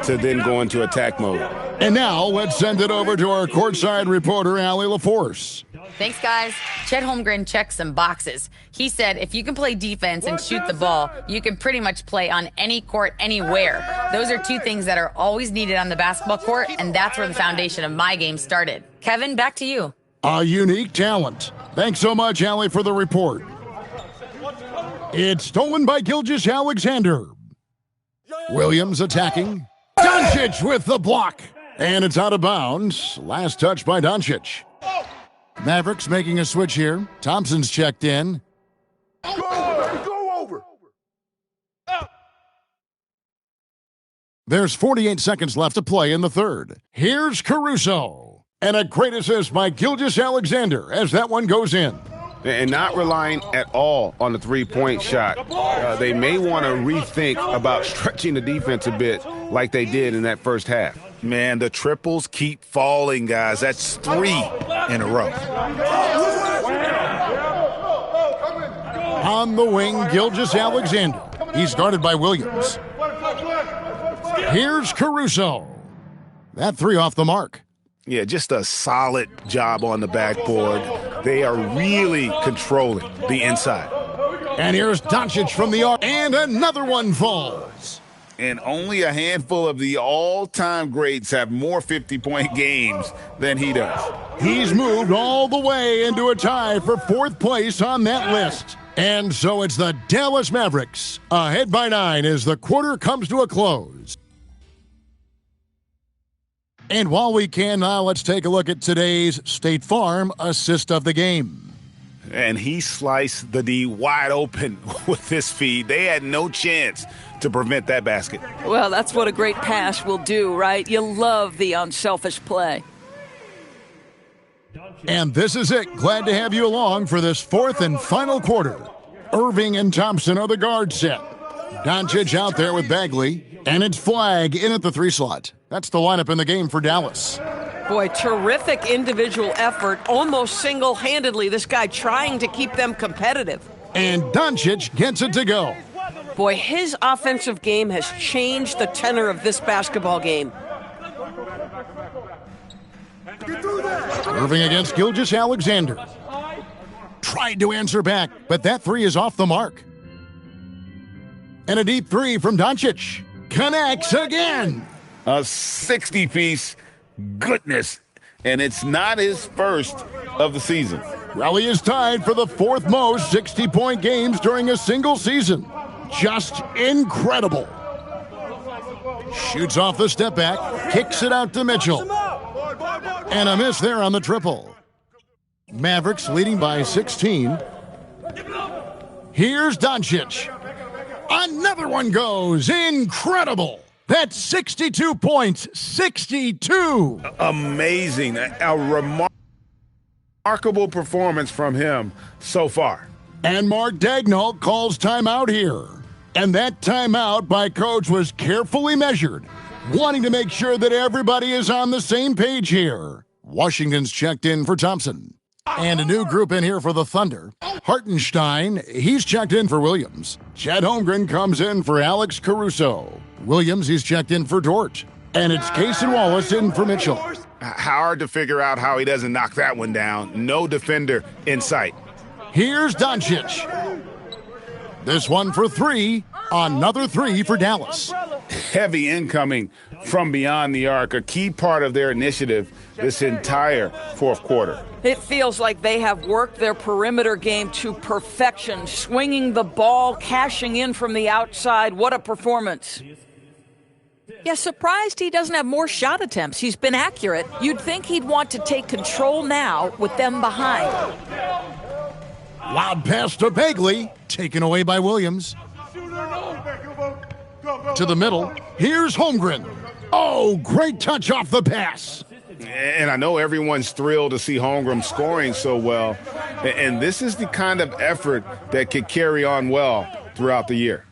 [SPEAKER 19] to then go into attack mode.
[SPEAKER 2] And now let's send it over to our courtside reporter, Allie LaForce.
[SPEAKER 8] Thanks, guys. Chet Holmgren checked some boxes. He said if you can play defense and shoot the ball, you can pretty much play on any court, anywhere. Those are 2 things that are always needed on the basketball court, and that's where the foundation of my game started. Kevin, back to you.
[SPEAKER 2] A unique talent. Thanks so much, Allie, for the report. It's stolen by Gilgeous-Alexander. Williams attacking. Doncic with the block. And it's out of bounds. Last touch by Doncic. Mavericks making a switch here. Thompson's checked in.
[SPEAKER 9] Go over.
[SPEAKER 2] There's 48 seconds left to play in the third. Here's Caruso. And a great assist by Gilgeous-Alexander as that one goes in.
[SPEAKER 19] And not relying at all on the 3-point shot. They may want to rethink about stretching the defense a bit like they did in that first half. Man, the triples keep falling, guys. That's 3 in a row.
[SPEAKER 2] On the wing, Gilgeous-Alexander. He's guarded by Williams. Here's Caruso. That 3 off the mark.
[SPEAKER 19] Yeah, just a solid job on the backboard. They are really controlling the inside.
[SPEAKER 2] And here's Doncic from the arc, and another one falls.
[SPEAKER 19] And only a handful of the all-time greats have more 50-point games than he does.
[SPEAKER 2] He's moved all the way into a tie for 4th place on that list. And so it's the Dallas Mavericks, ahead by 9 as the quarter comes to a close. And while we can now, let's take a look at today's State Farm assist of the game.
[SPEAKER 19] And he sliced the D wide open with his feed. They had no chance to prevent that basket.
[SPEAKER 17] Well, that's what a great pass will do, right? You love the unselfish play.
[SPEAKER 2] And this is it. Glad to have you along for this 4th and final quarter. Irving and Thompson are the guard set. Doncic out there with Bagley, and it's Flag in at the 3 slot. That's the lineup in the game for Dallas.
[SPEAKER 13] Boy, terrific individual effort, almost single-handedly, this guy trying to keep them competitive.
[SPEAKER 2] And Doncic gets it to go.
[SPEAKER 13] Boy, his offensive game has changed the tenor of this basketball game.
[SPEAKER 2] Irving against Gilgeous-Alexander. Tried to answer back, but that 3 is off the mark. And a deep 3 from Doncic. Connects again.
[SPEAKER 14] A 60-piece. Goodness. And it's not his first of the season.
[SPEAKER 2] Raleigh is tied for the 4th most 60-point games during a single season. Just incredible. Shoots off the step back, kicks it out to Mitchell. And a miss there on the triple. Mavericks leading by 16. Here's Doncic. Another one goes. Incredible. That's 62 points. 62.
[SPEAKER 14] Amazing. A remarkable performance from him so far.
[SPEAKER 2] And Mark Daigneault calls timeout here. And that timeout by Coach was carefully measured, wanting to make sure that everybody is on the same page here. Washington's checked in for Thompson. And a new group in here for the Thunder. Hartenstein, he's checked in for Williams. Chet Holmgren comes in for Alex Caruso. Williams, he's checked in for Dort. And it's Cason Wallace in for Mitchell.
[SPEAKER 14] Hard to figure out how he doesn't knock that one down. No defender in sight.
[SPEAKER 2] Here's Doncic. This one for 3. Another 3 for Dallas.
[SPEAKER 14] Heavy incoming from beyond the arc, a key part of their initiative this entire 4th quarter.
[SPEAKER 17] It feels like they have worked their perimeter game to perfection, swinging the ball, cashing in from the outside. What a performance. Yeah, surprised he doesn't have more shot attempts. He's been accurate. You'd think he'd want to take control now with them behind.
[SPEAKER 2] Loud pass to Bagley, taken away by Williams. To the middle, here's Holmgren. Oh, great touch off the pass.
[SPEAKER 14] And I know everyone's thrilled to see Holmgren scoring so well. And this is the kind of effort that could carry on well throughout the year.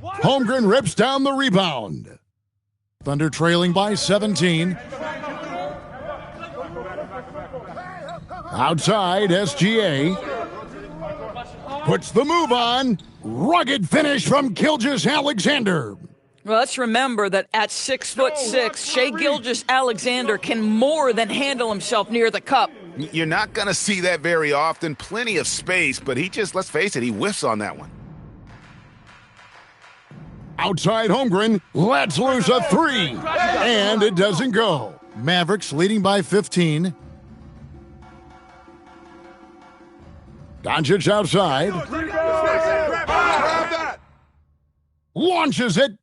[SPEAKER 2] Holmgren rips down the rebound. Thunder trailing by 17. Outside, SGA. Puts the move on. Rugged finish from Gilgeous-Alexander.
[SPEAKER 17] Well, let's remember that at 6'6", Shai Gilgeous-Alexander can more than handle himself near the cup.
[SPEAKER 14] You're not going to see that very often. Plenty of space, but he just, let's face it, he whiffs on that one.
[SPEAKER 2] Outside Holmgren, lets loose a 3. And it doesn't go. Mavericks leading by 15. Doncic outside. Launches it.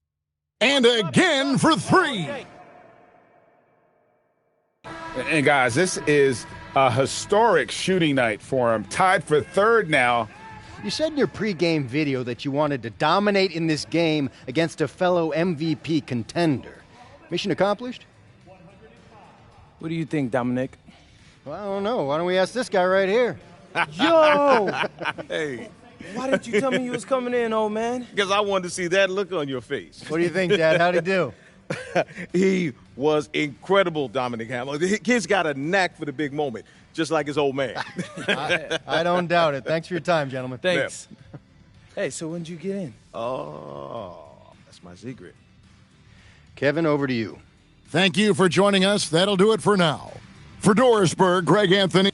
[SPEAKER 2] And again for 3.
[SPEAKER 14] And guys, this is a historic shooting night for him. Tied for 3rd now.
[SPEAKER 16] You said in your pregame video that you wanted to dominate in this game against a fellow MVP contender. Mission accomplished?
[SPEAKER 1] What do you think, Dominic?
[SPEAKER 16] Well, I don't know. Why don't we ask this guy right here?
[SPEAKER 18] Yo! Hey, why didn't you tell me you was coming in, old man? Because I wanted to see that look on your face.
[SPEAKER 16] What do you think, Dad? How'd he do?
[SPEAKER 18] He was incredible, Dominic Hamlin. The kid's got a knack for the big moment, just like his old man.
[SPEAKER 16] I don't doubt it. Thanks for your time, gentlemen.
[SPEAKER 1] Thanks. Hey, so when did you get in?
[SPEAKER 18] Oh, that's my secret.
[SPEAKER 16] Kevin, over to you.
[SPEAKER 2] Thank you for joining us. That'll do it for now. For Dorisburg, Greg Anthony.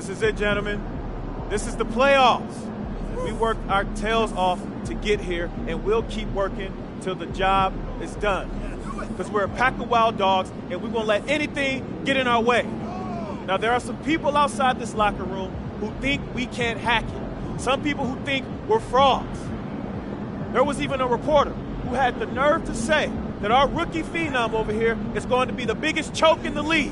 [SPEAKER 6] This is it, gentlemen. This is the playoffs. We worked our tails off to get here, and we'll keep working till the job is done. Because we're a pack of wild dogs, and we won't let anything get in our way. Now, there are some people outside this locker room who think we can't hack it. Some people who think we're frauds. There was even a reporter who had the nerve to say that our rookie phenom over here is going to be the biggest choke in the league.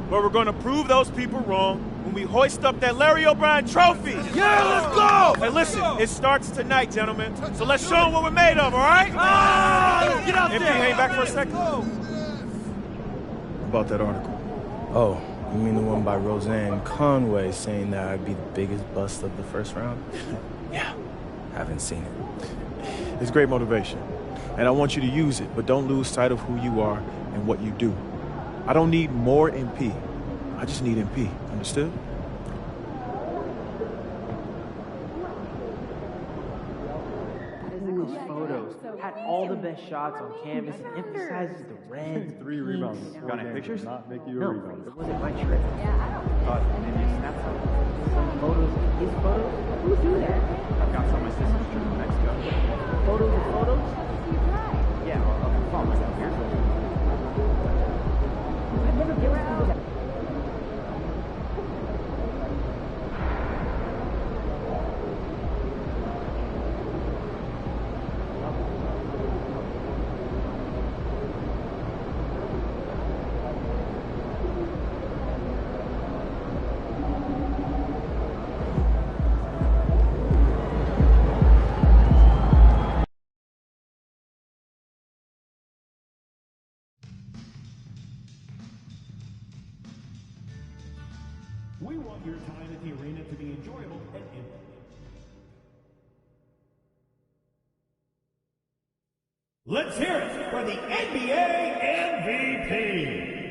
[SPEAKER 6] But we're going to prove those people wrong when we hoist up that Larry O'Brien trophy.
[SPEAKER 18] Yeah, let's go!
[SPEAKER 6] Hey, listen, it starts tonight, gentlemen. So let's show them what we're made of, all right?
[SPEAKER 18] Let's get out
[SPEAKER 6] MP,
[SPEAKER 18] there.
[SPEAKER 6] hang back for a second.
[SPEAKER 18] About that article.
[SPEAKER 1] Oh, you mean the one by Roseanne Conway saying that I'd be the biggest bust of the first round? Yeah, haven't seen it.
[SPEAKER 6] It's great motivation, and I want you to use it, but don't lose sight of who you are and what you do. I don't need more MP. I just need MP. Understood?
[SPEAKER 5] Those photos had all the best shots on canvas and emphasizes the red.
[SPEAKER 20] 3 rebounds.
[SPEAKER 5] Got any pictures?
[SPEAKER 20] Not make you a
[SPEAKER 5] No,
[SPEAKER 20] rebound.
[SPEAKER 5] it wasn't my trip. Maybe a snapshot. Some photos, his photos. Who do that? I've got some of my sister's trip to Mexico. Photos of photos? Yeah, I'll follow myself here. I've never been through that.
[SPEAKER 10] We want your time at the arena to be enjoyable and interesting. Let's hear it for the NBA MVP.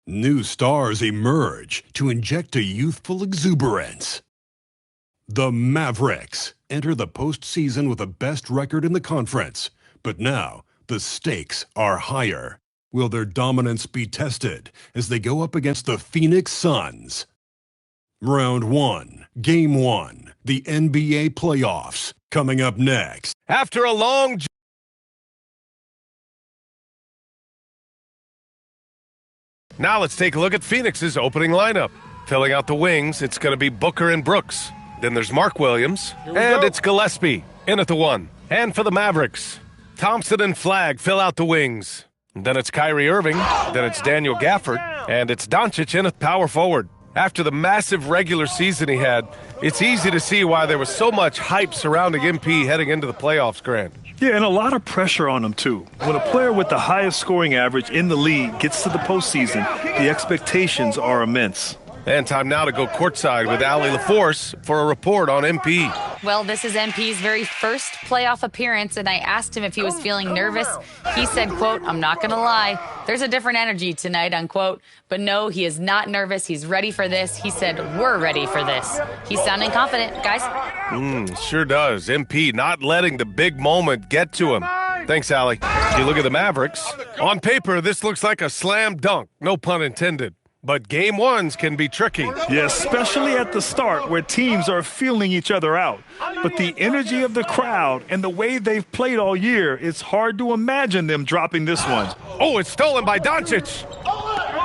[SPEAKER 23] New stars emerge to inject a youthful exuberance. The Mavericks enter the postseason with the best record in the conference, but now the stakes are higher. Will their dominance be tested as they go up against the Phoenix Suns? Round 1, Game 1, the NBA playoffs, coming up next.
[SPEAKER 7] After a long Now let's take a look at Phoenix's opening lineup. Filling out the wings, it's going to be Booker and Brooks. Then there's Mark Williams, and it's Gillespie in at the 1. And for the Mavericks, Thompson and Flagg fill out the wings. Then it's Kyrie Irving, then it's Daniel Gafford, and it's Doncic in at power forward. After the massive regular season he had, it's easy to see why there was so much hype surrounding MP heading into the playoffs, Grant.
[SPEAKER 21] Yeah, and a lot of pressure on him, too. When a player with the highest scoring average in the league gets to the postseason, the expectations are immense.
[SPEAKER 7] And time now to go courtside with Allie LaForce for a report on MP.
[SPEAKER 8] Well, this is MP's very first playoff appearance, and I asked him if he was feeling nervous. He said, quote, "I'm not going to lie. There's a different energy tonight," unquote. But no, he is not nervous. He's ready for this. He said, "We're ready for this." He's sounding confident, guys.
[SPEAKER 7] Sure does. MP not letting the big moment get to him. Thanks, Allie. If you look at the Mavericks, on paper, this looks like a slam dunk. No pun intended. But game ones can be tricky.
[SPEAKER 21] Yeah, especially at the start where teams are feeling each other out. But the energy of the crowd and the way they've played all year, it's hard to imagine them dropping this one.
[SPEAKER 7] Oh, it's stolen by Doncic.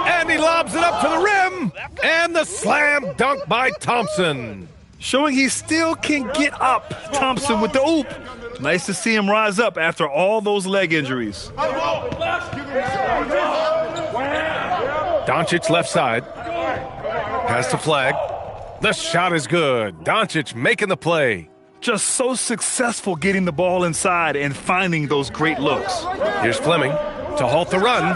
[SPEAKER 7] And he lobs it up to the rim. And the slam dunk by Thompson.
[SPEAKER 21] Showing he still can get up. Thompson with the oop. Nice to see him rise up after all those leg injuries.
[SPEAKER 7] Doncic left side. Pass to Flagg. The shot is good. Doncic making the play.
[SPEAKER 21] Just so successful getting the ball inside and finding those great looks.
[SPEAKER 7] Here's Fleming to halt the run.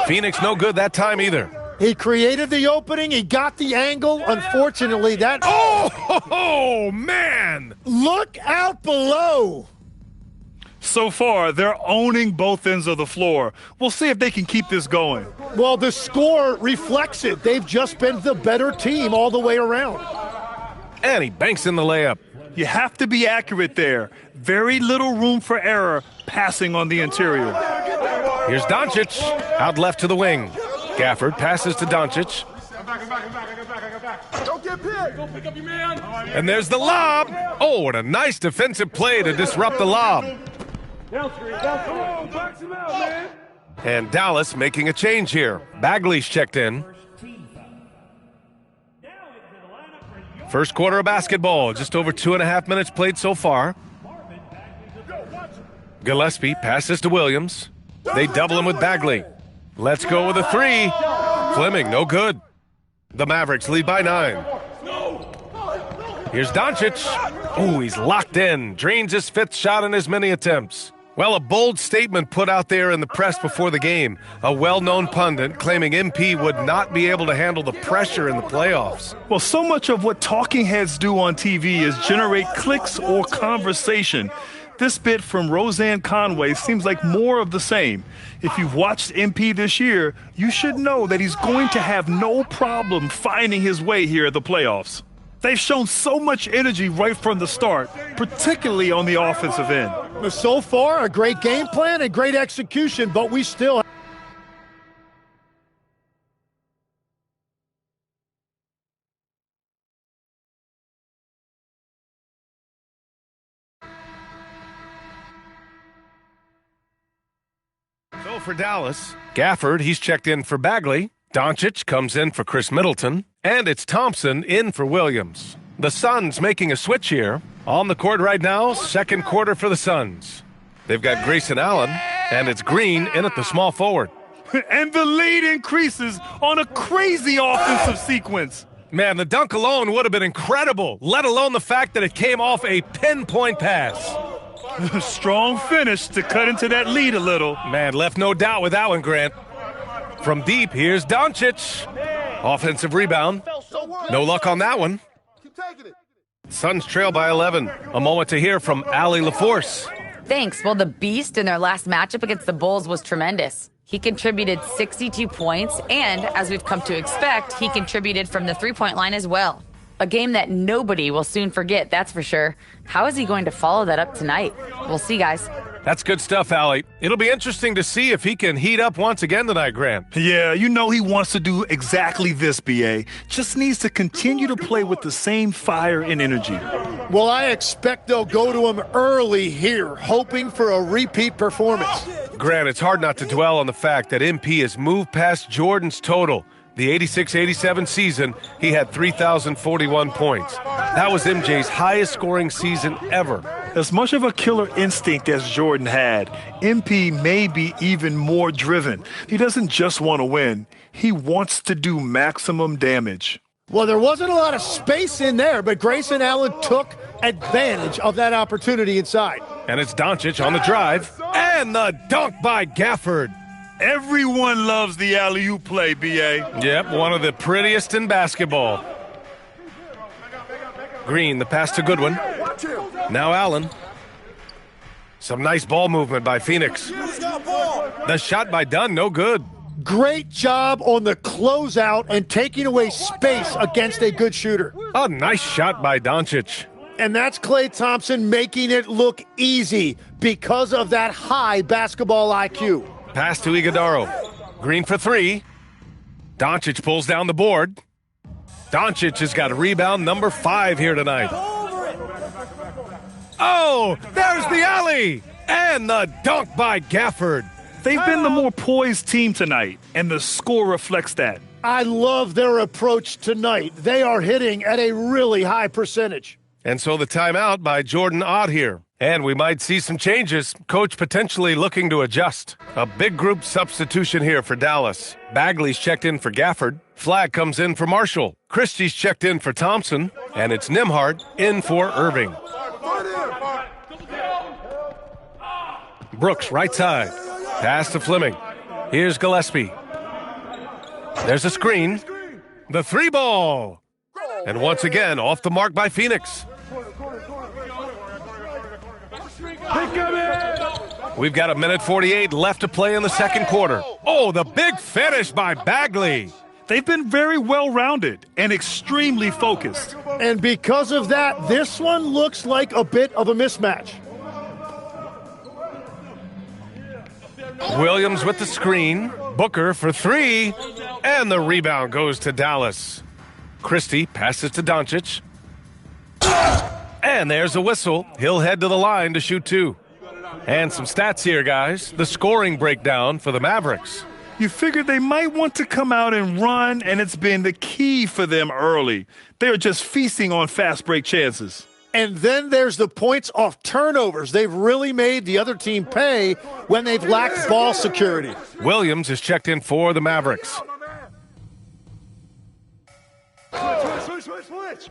[SPEAKER 7] Phoenix no good that time either.
[SPEAKER 24] He created the opening. He got the angle. Unfortunately, that...
[SPEAKER 7] Oh, man!
[SPEAKER 24] Look out below.
[SPEAKER 21] So far, they're owning both ends of the floor. We'll see if they can keep this going.
[SPEAKER 24] Well, the score reflects it. They've just been the better team all the way around.
[SPEAKER 7] And he banks in the layup.
[SPEAKER 21] You have to be accurate there. Very little room for error passing on the interior.
[SPEAKER 7] Here's Doncic, out left to the wing. Gafford passes to Doncic.
[SPEAKER 9] Don't get picked. Go pick up your man.
[SPEAKER 7] And there's the lob. Oh, and a nice defensive play to disrupt the lob.
[SPEAKER 10] Down screen, down. Come on, box him out, man.
[SPEAKER 7] And Dallas making a change here. Bagley's checked in. First quarter of basketball, just over 2.5 minutes played so far. Gillespie passes to Williams. They double him with Bagley. Let's go with a three. Fleming, no good. The Mavericks lead by 9. Here's Doncic. Oh, he's locked in. Drains his 5th shot in as many attempts. Well, a bold statement put out there in the press before the game. A well-known pundit claiming MP would not be able to handle the pressure in the playoffs.
[SPEAKER 21] Well, so much of what talking heads do on TV is generate clicks or conversation. This bit from Roseanne Conway seems like more of the same. If you've watched MP this year, you should know that he's going to have no problem finding his way here at the playoffs. They've shown so much energy right from the start, particularly on the offensive end.
[SPEAKER 24] So far, a great game plan and great execution, but we still
[SPEAKER 7] So for Dallas, Gafford, he's checked in for Bagley. Doncic comes in for Chris Middleton. And it's Thompson in for Williams. The Suns making a switch here. On the court right now, second quarter for the Suns. They've got Grayson Allen, and it's Green in at the small forward.
[SPEAKER 21] And the lead increases on a crazy offensive sequence.
[SPEAKER 7] Man, the dunk alone would have been incredible, let alone the fact that it came off a pinpoint pass.
[SPEAKER 21] Strong finish to cut into that lead a little.
[SPEAKER 7] Man, left no doubt with that one, Grant. From deep, here's Doncic. Offensive rebound. No luck on that one. Suns trail by 11. A moment to hear from Allie LaForce.
[SPEAKER 8] Thanks. Well, the Beast in their last matchup against the Bulls was tremendous. He contributed 62 points, and as we've come to expect, he contributed from the three-point line as well. A game that nobody will soon forget, that's for sure. How is he going to follow that up tonight? We'll see, guys.
[SPEAKER 7] That's good stuff, Allie. It'll be interesting to see if he can heat up once again tonight, Grant.
[SPEAKER 21] Yeah, you know he wants to do exactly this, B.A. Just needs to continue to play with the same fire and energy.
[SPEAKER 24] Well, I expect they'll go to him early here, hoping for a repeat performance.
[SPEAKER 7] Grant, it's hard not to dwell on the fact that MP has moved past Jordan's total. The 86-87 season, he had 3,041 points. That was MJ's highest scoring season ever.
[SPEAKER 21] As much of a killer instinct as Jordan had, MP may be even more driven. He doesn't just want to win. He wants to do maximum damage.
[SPEAKER 24] Well, there wasn't a lot of space in there, but Grayson Allen took advantage of that opportunity inside.
[SPEAKER 7] And it's Doncic on the drive. And the dunk by Gafford.
[SPEAKER 21] Everyone loves the alley-oop play, B.A.
[SPEAKER 7] Yep, one of the prettiest in basketball. Green, the pass to Goodwin. Now Allen. Some nice ball movement by Phoenix. The shot by Dunn, no good.
[SPEAKER 24] Great job on the closeout and taking away space against a good shooter.
[SPEAKER 7] A nice shot by Doncic.
[SPEAKER 24] And that's Klay Thompson making it look easy because of that high basketball IQ.
[SPEAKER 7] Pass to Iguodaro. Green for three. Doncic pulls down the board. Doncic has got rebound number 5 here tonight. Oh, there's the alley. And the dunk by Gafford.
[SPEAKER 21] They've been the more poised team tonight, and the score reflects that.
[SPEAKER 24] I love their approach tonight. They are hitting at a really high percentage.
[SPEAKER 7] And so the timeout by Jordan Ott here. And we might see some changes. Coach potentially looking to adjust. A big group substitution here for Dallas. Bagley's checked in for Gafford. Flag comes in for Marshall. Christie's checked in for Thompson. And it's Nimhart in for Irving. Brooks, right side. Pass to Fleming. Here's Gillespie. There's a screen. The 3-ball. And once again, off the mark by Phoenix. We've got 1:48 left to play in the second quarter. Oh, the big finish by Bagley.
[SPEAKER 21] They've been very well-rounded and extremely focused.
[SPEAKER 24] And because of that, this one looks like a bit of a mismatch.
[SPEAKER 7] Williams with the screen. Booker for three. And the rebound goes to Dallas. Christie passes to Doncic. And there's a whistle. He'll head to the line to shoot two. And some stats here, guys. The scoring breakdown for the Mavericks.
[SPEAKER 21] You figured they might want to come out and run, and it's been the key for them early. They're just feasting on fast break chances.
[SPEAKER 24] And then there's the points off turnovers. They've really made the other team pay when they've lacked ball security.
[SPEAKER 7] Williams is checked in for the Mavericks.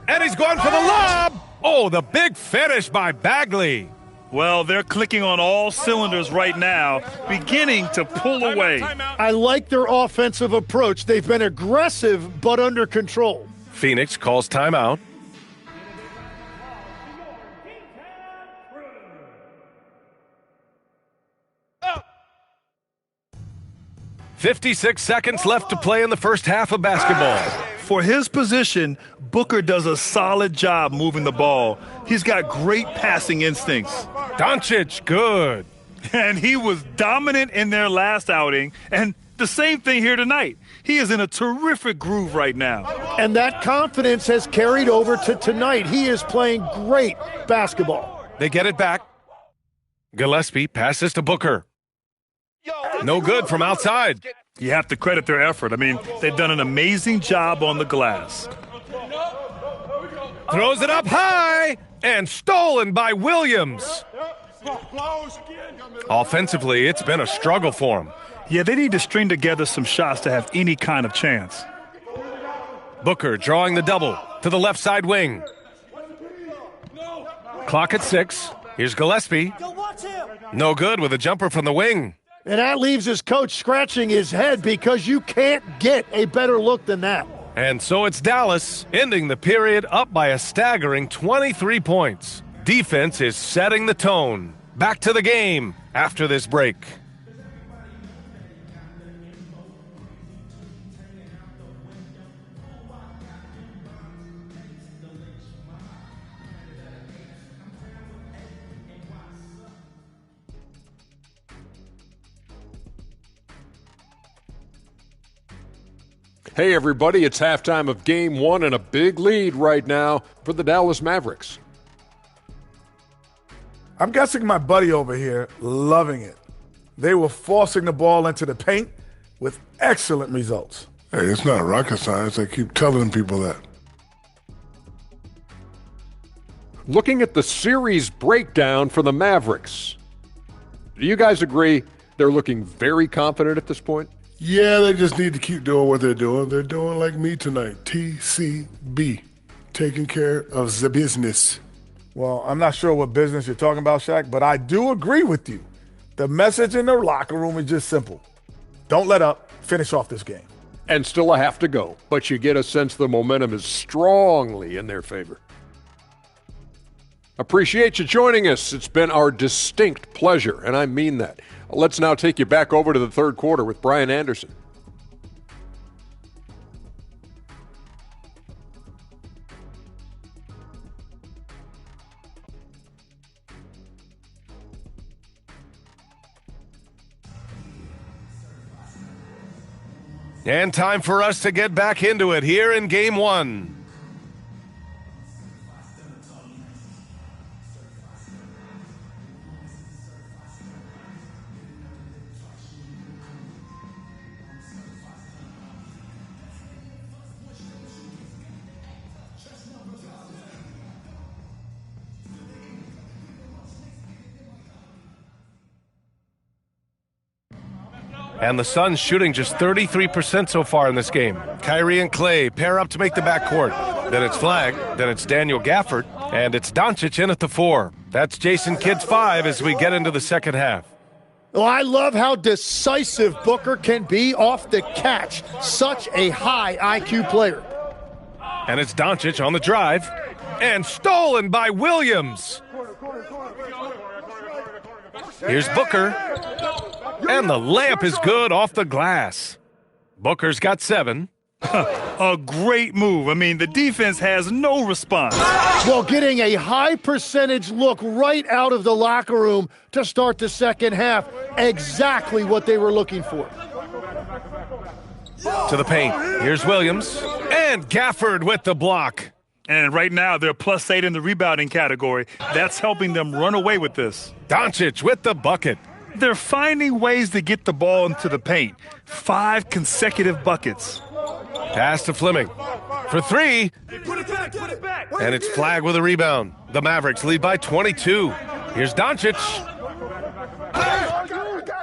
[SPEAKER 7] And he's going for the lob. Oh, the big finish by Bagley.
[SPEAKER 21] Well, they're clicking on all cylinders right now, beginning to pull away.
[SPEAKER 24] I like their offensive approach. They've been aggressive but under control.
[SPEAKER 7] Phoenix calls timeout. "56 seconds left to play in the first half of basketball."
[SPEAKER 21] For his position, Booker does a solid job moving the ball. He's got great passing instincts.
[SPEAKER 7] Doncic, good.
[SPEAKER 21] And he was dominant in their last outing, and the same thing here tonight. He is in a terrific groove right now.
[SPEAKER 24] And that confidence has carried over to tonight. He is playing great basketball.
[SPEAKER 7] They get it back. Gillespie passes to Booker. No good from outside.
[SPEAKER 21] You have to credit their effort. I mean, they've done an amazing job on the glass.
[SPEAKER 7] Throws it up high and stolen by Williams. Offensively, it's been a struggle for him.
[SPEAKER 21] Yeah, they need to string together some shots to have any kind of chance.
[SPEAKER 7] Booker drawing the double to the left side wing. Clock at 6. Here's Gillespie. No good with a jumper from the wing.
[SPEAKER 24] And that leaves his coach scratching his head because you can't get a better look than that.
[SPEAKER 7] And so it's Dallas ending the period up by a staggering 23 points. Defense is setting the tone. Back to the game after this break.
[SPEAKER 12] Hey, everybody, it's halftime of Game 1 and a big lead right now for the Dallas Mavericks.
[SPEAKER 15] I'm guessing my buddy over here loving it. They were forcing the ball into the paint with excellent results.
[SPEAKER 10] Hey, it's not rocket science. I keep telling people that.
[SPEAKER 12] Looking at the series breakdown for the Mavericks, do you guys agree they're looking very confident at this point?
[SPEAKER 10] Yeah, they just need to keep doing what they're doing. They're doing like me tonight. TCB. Taking care of the business.
[SPEAKER 15] Well, I'm not sure what business you're talking about, Shaq, but I do agree with you. The message in the locker room is just simple. Don't let up. Finish off this game.
[SPEAKER 12] And still a half to go, but you get a sense the momentum is strongly in their favor. Appreciate you joining us. It's been our distinct pleasure, and I mean that. Let's now take you back over to the third quarter with Brian Anderson.
[SPEAKER 7] And time for us to get back into it here in Game 1. And the Suns shooting just 33% so far in this game. Kyrie and Clay pair up to make the backcourt. Then it's Flag, then it's Daniel Gafford, and it's Doncic in at the 4. That's Jason Kidd's 5 as we get into the second half.
[SPEAKER 24] Well, I love how decisive Booker can be off the catch. Such a high IQ player.
[SPEAKER 7] And it's Doncic on the drive, and stolen by Williams. Here's Booker. And the layup is good off the glass. Booker's got 7.
[SPEAKER 21] A great move. I mean, the defense has no response.
[SPEAKER 24] Well, getting a high percentage look right out of the locker room to start the second half. Exactly what they were looking for.
[SPEAKER 7] To the paint. Here's Williams. And Gafford with the block.
[SPEAKER 21] And right now, they're +8 in the rebounding category. That's helping them run away with this.
[SPEAKER 7] Doncic with the bucket.
[SPEAKER 21] They're finding ways to get the ball into the paint. 5 consecutive buckets.
[SPEAKER 7] Pass to Fleming. For 3.
[SPEAKER 9] Put it back.
[SPEAKER 7] And it's Flagg with a rebound. The Mavericks lead by 22. Here's Doncic.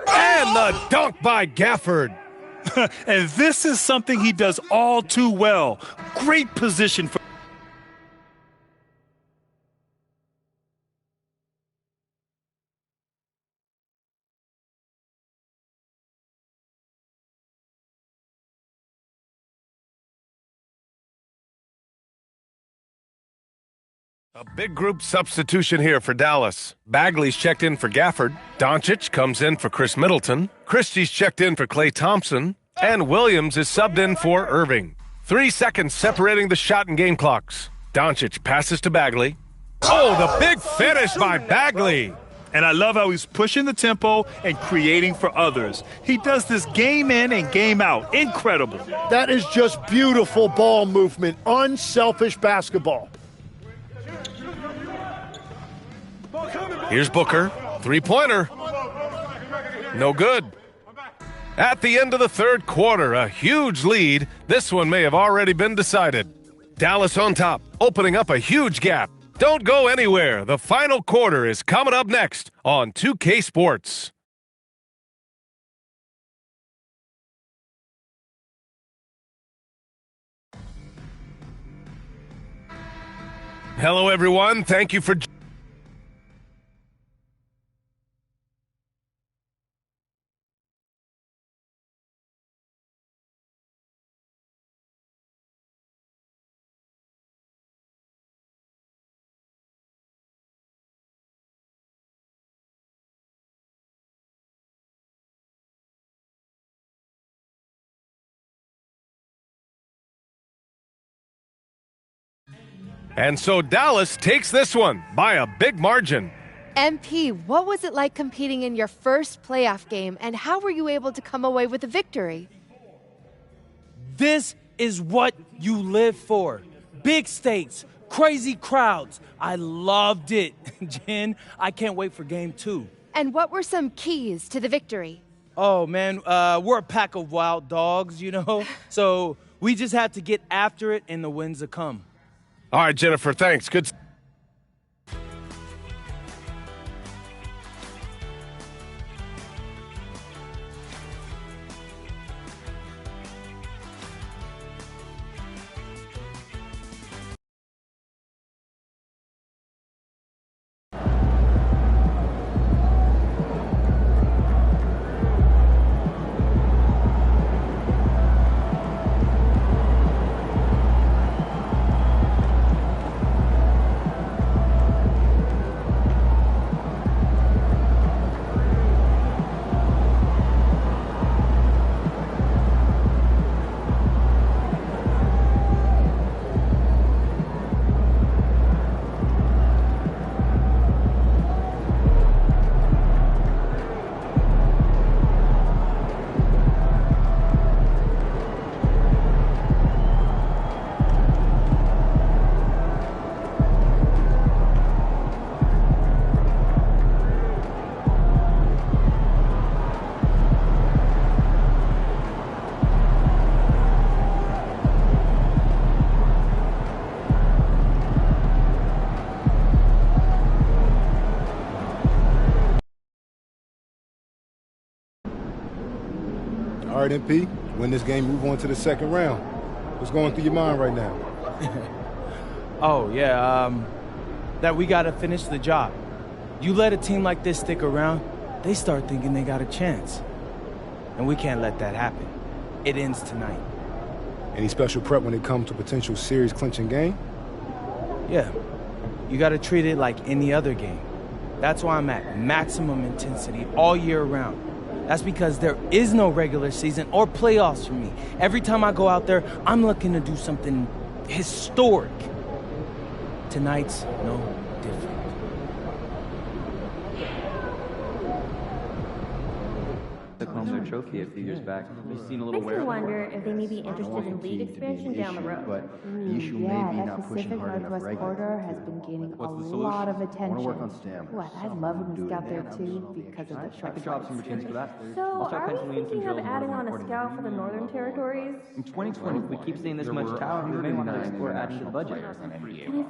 [SPEAKER 7] And the dunk by Gafford.
[SPEAKER 21] And this is something he does all too well. Great position for.
[SPEAKER 7] A big group substitution here for Dallas. Bagley's checked in for Gafford. Doncic comes in for Chris Middleton. Christie's checked in for Klay Thompson. And Williams is subbed in for Irving. 3 seconds separating the shot and game clocks. Doncic passes to Bagley. Oh, the big finish by Bagley.
[SPEAKER 21] And I love how he's pushing the tempo and creating for others. He does this game in and game out. Incredible.
[SPEAKER 24] That is just beautiful ball movement. Unselfish basketball.
[SPEAKER 7] Here's Booker. 3-pointer. No good. At the end of the third quarter, a huge lead. This one may have already been decided. Dallas on top, opening up a huge gap. Don't go anywhere. The final quarter is coming up next on 2K Sports. Hello, everyone. Thank you for And so Dallas takes this one by a big margin.
[SPEAKER 3] MP, what was it like competing in your first playoff game, and how were you able to come away with a victory?
[SPEAKER 1] This is what you live for. Big stakes, crazy crowds. I loved it. Jen, I can't wait for game 2.
[SPEAKER 3] And what were some keys to the victory?
[SPEAKER 1] Oh, man, we're a pack of wild dogs, you know? So we just have to get after it, and the wins will come.
[SPEAKER 7] All right, Jennifer, thanks. Good.
[SPEAKER 4] All right, MP, win this game, move on to the second round. What's going through your mind right now?
[SPEAKER 1] That we got to finish the job. You let a team like this stick around, they start thinking they got a chance. And we can't let that happen. It ends tonight.
[SPEAKER 4] Any special prep when it comes to potential series clinching game?
[SPEAKER 1] Yeah, you got to treat it like any other game. That's why I'm at maximum intensity all year round. That's because there is no regular season or playoffs for me. Every time I go out there, I'm looking to do something historic. Tonight's no different.
[SPEAKER 5] Took home their trophy a few years back. We've seen a little
[SPEAKER 11] Makes me wonder if they may be interested in league expansion down the road.
[SPEAKER 5] But the issue may be not pushing hard enough
[SPEAKER 11] Northwest corridor has been gaining a lot of attention.
[SPEAKER 5] I want to work on stamina.
[SPEAKER 11] What? I'd love him to scout there too because of the short
[SPEAKER 5] I could drop some routines for that.
[SPEAKER 11] So, are we thinking of adding on a scout for the northern territories?
[SPEAKER 5] In 2020, if we keep seeing this much talent, we may want to explore adding to the budget.
[SPEAKER 11] Can I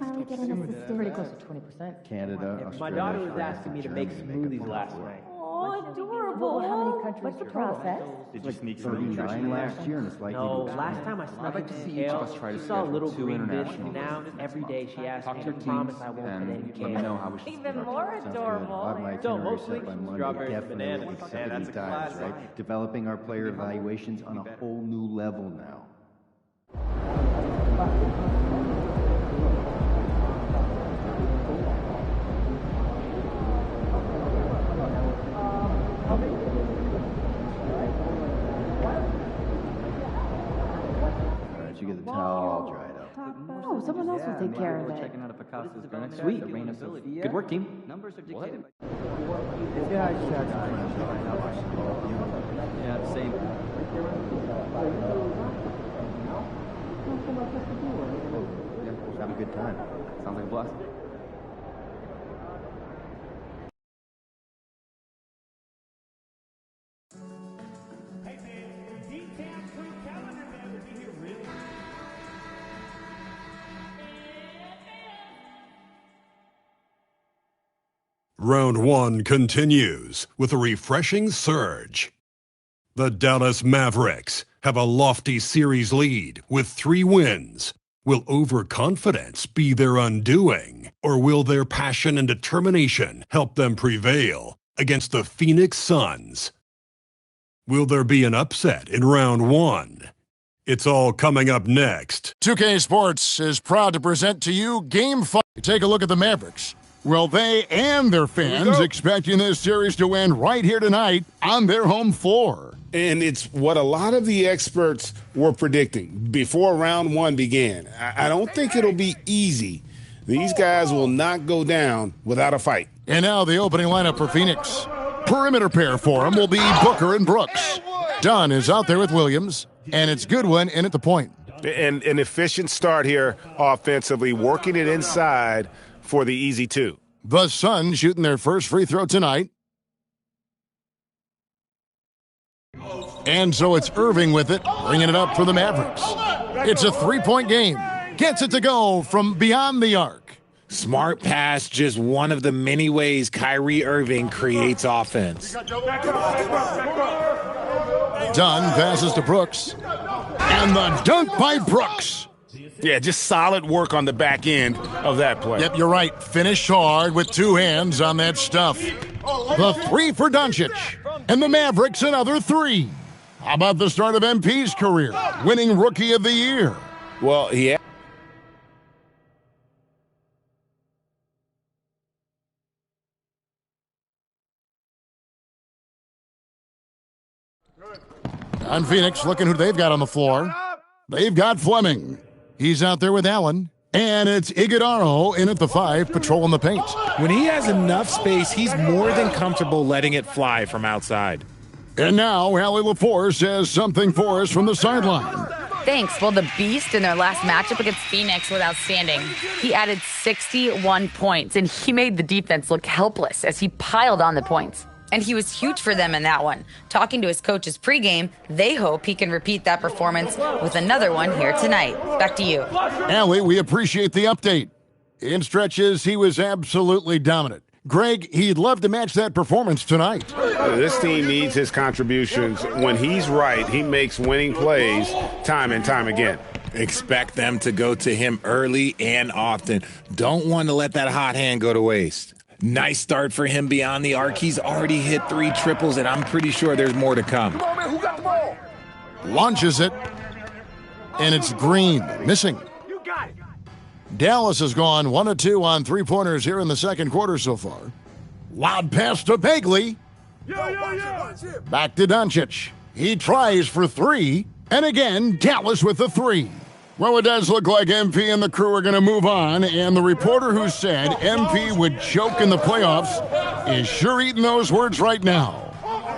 [SPEAKER 11] finally get an assistant?
[SPEAKER 5] Pretty close to 20%.
[SPEAKER 14] Canada,
[SPEAKER 5] My daughter was asking me to make smoothies last night.
[SPEAKER 11] Oh, adorable. How many countries? What's the process?
[SPEAKER 5] Did you sneak
[SPEAKER 14] 39 last year, and it's like
[SPEAKER 5] No, last time I snuck into the tail, she saw a little green fish, and now every day she asks me to promise I won't put any can.
[SPEAKER 11] Even more adorable.
[SPEAKER 5] Don't mostly strawberries and bananas. Yeah, that's a class,
[SPEAKER 14] right? Developing our player evaluations on a whole new level now. You get the towel all dried up.
[SPEAKER 11] Oh, someone else will take care of it.
[SPEAKER 5] Checking out a Picasso's gonna sweet. Good work, team. Numbers are dictated by. Yeah, same.
[SPEAKER 14] Have a good time.
[SPEAKER 5] Sounds like a blast.
[SPEAKER 23] Round 1 continues with a refreshing surge. The Dallas Mavericks have a lofty series lead with 3 wins. Will overconfidence be their undoing, or will their passion and determination help them prevail against the Phoenix Suns? Will there be an upset in round 1? It's all coming up next.
[SPEAKER 2] 2K Sports is proud to present to you Game 5. Take a look at the Mavericks. Well, they and their fans expecting this series to win right here tonight on their home floor.
[SPEAKER 14] And it's what a lot of the experts were predicting before round 1 began. I don't think it'll be easy. These guys will not go down without a fight.
[SPEAKER 2] And now the opening lineup for Phoenix. Perimeter pair for him will be Booker and Brooks. Dunn is out there with Williams, and it's Goodwin in at the point.
[SPEAKER 6] And an efficient start here offensively, working it inside for the easy 2.
[SPEAKER 2] The Suns shooting their first free throw tonight. And so it's Irving with it, bringing it up for the Mavericks. It's a 3-point game. Gets it to go from beyond the arc.
[SPEAKER 13] Smart pass, just one of the many ways Kyrie Irving creates offense.
[SPEAKER 2] Dunn passes to Brooks. And the dunk by Brooks.
[SPEAKER 14] Yeah, just solid work on the back end of that play.
[SPEAKER 2] Yep, you're right. Finish hard with 2 hands on that stuff. The 3 for Doncic. And the Mavericks another 3. How about the start of MP's career? Winning Rookie of the Year.
[SPEAKER 14] Well, yeah.
[SPEAKER 2] On Phoenix, looking who they've got on the floor. They've got Fleming. He's out there with Allen. And it's Iguodala in at the 5, patrolling the paint.
[SPEAKER 13] When he has enough space, he's more than comfortable letting it fly from outside.
[SPEAKER 2] And now, Allie Lepore says something for us from the sideline.
[SPEAKER 8] Thanks. Well, the Beast in their last matchup against Phoenix was outstanding. He added 61 points, and he made the defense look helpless as he piled on the points. And he was huge for them in that one. Talking to his coaches pregame, they hope he can repeat that performance with another one here tonight. Back to you.
[SPEAKER 2] Allie, we appreciate the update. In stretches, he was absolutely dominant. Greg, he'd love to match that performance tonight.
[SPEAKER 14] This team needs his contributions. When he's right, he makes winning plays time and time again.
[SPEAKER 13] Expect them to go to him early and often. Don't want to let that hot hand go to waste. Nice start for him beyond the arc. He's already hit 3 triples, and I'm pretty sure there's more to come.
[SPEAKER 9] Come on, man, who got the ball?
[SPEAKER 2] Launches it, and it's Green, missing.
[SPEAKER 9] You got it.
[SPEAKER 2] Dallas has gone 1 of 2 on 3-pointers here in the second quarter so far. Loud pass to Bagley. Back to Doncic. He tries for three, and again, Dallas with the three. Well, it does look like MP and the crew are going to move on, and the reporter who said MP would choke in the playoffs is sure eating those words right now.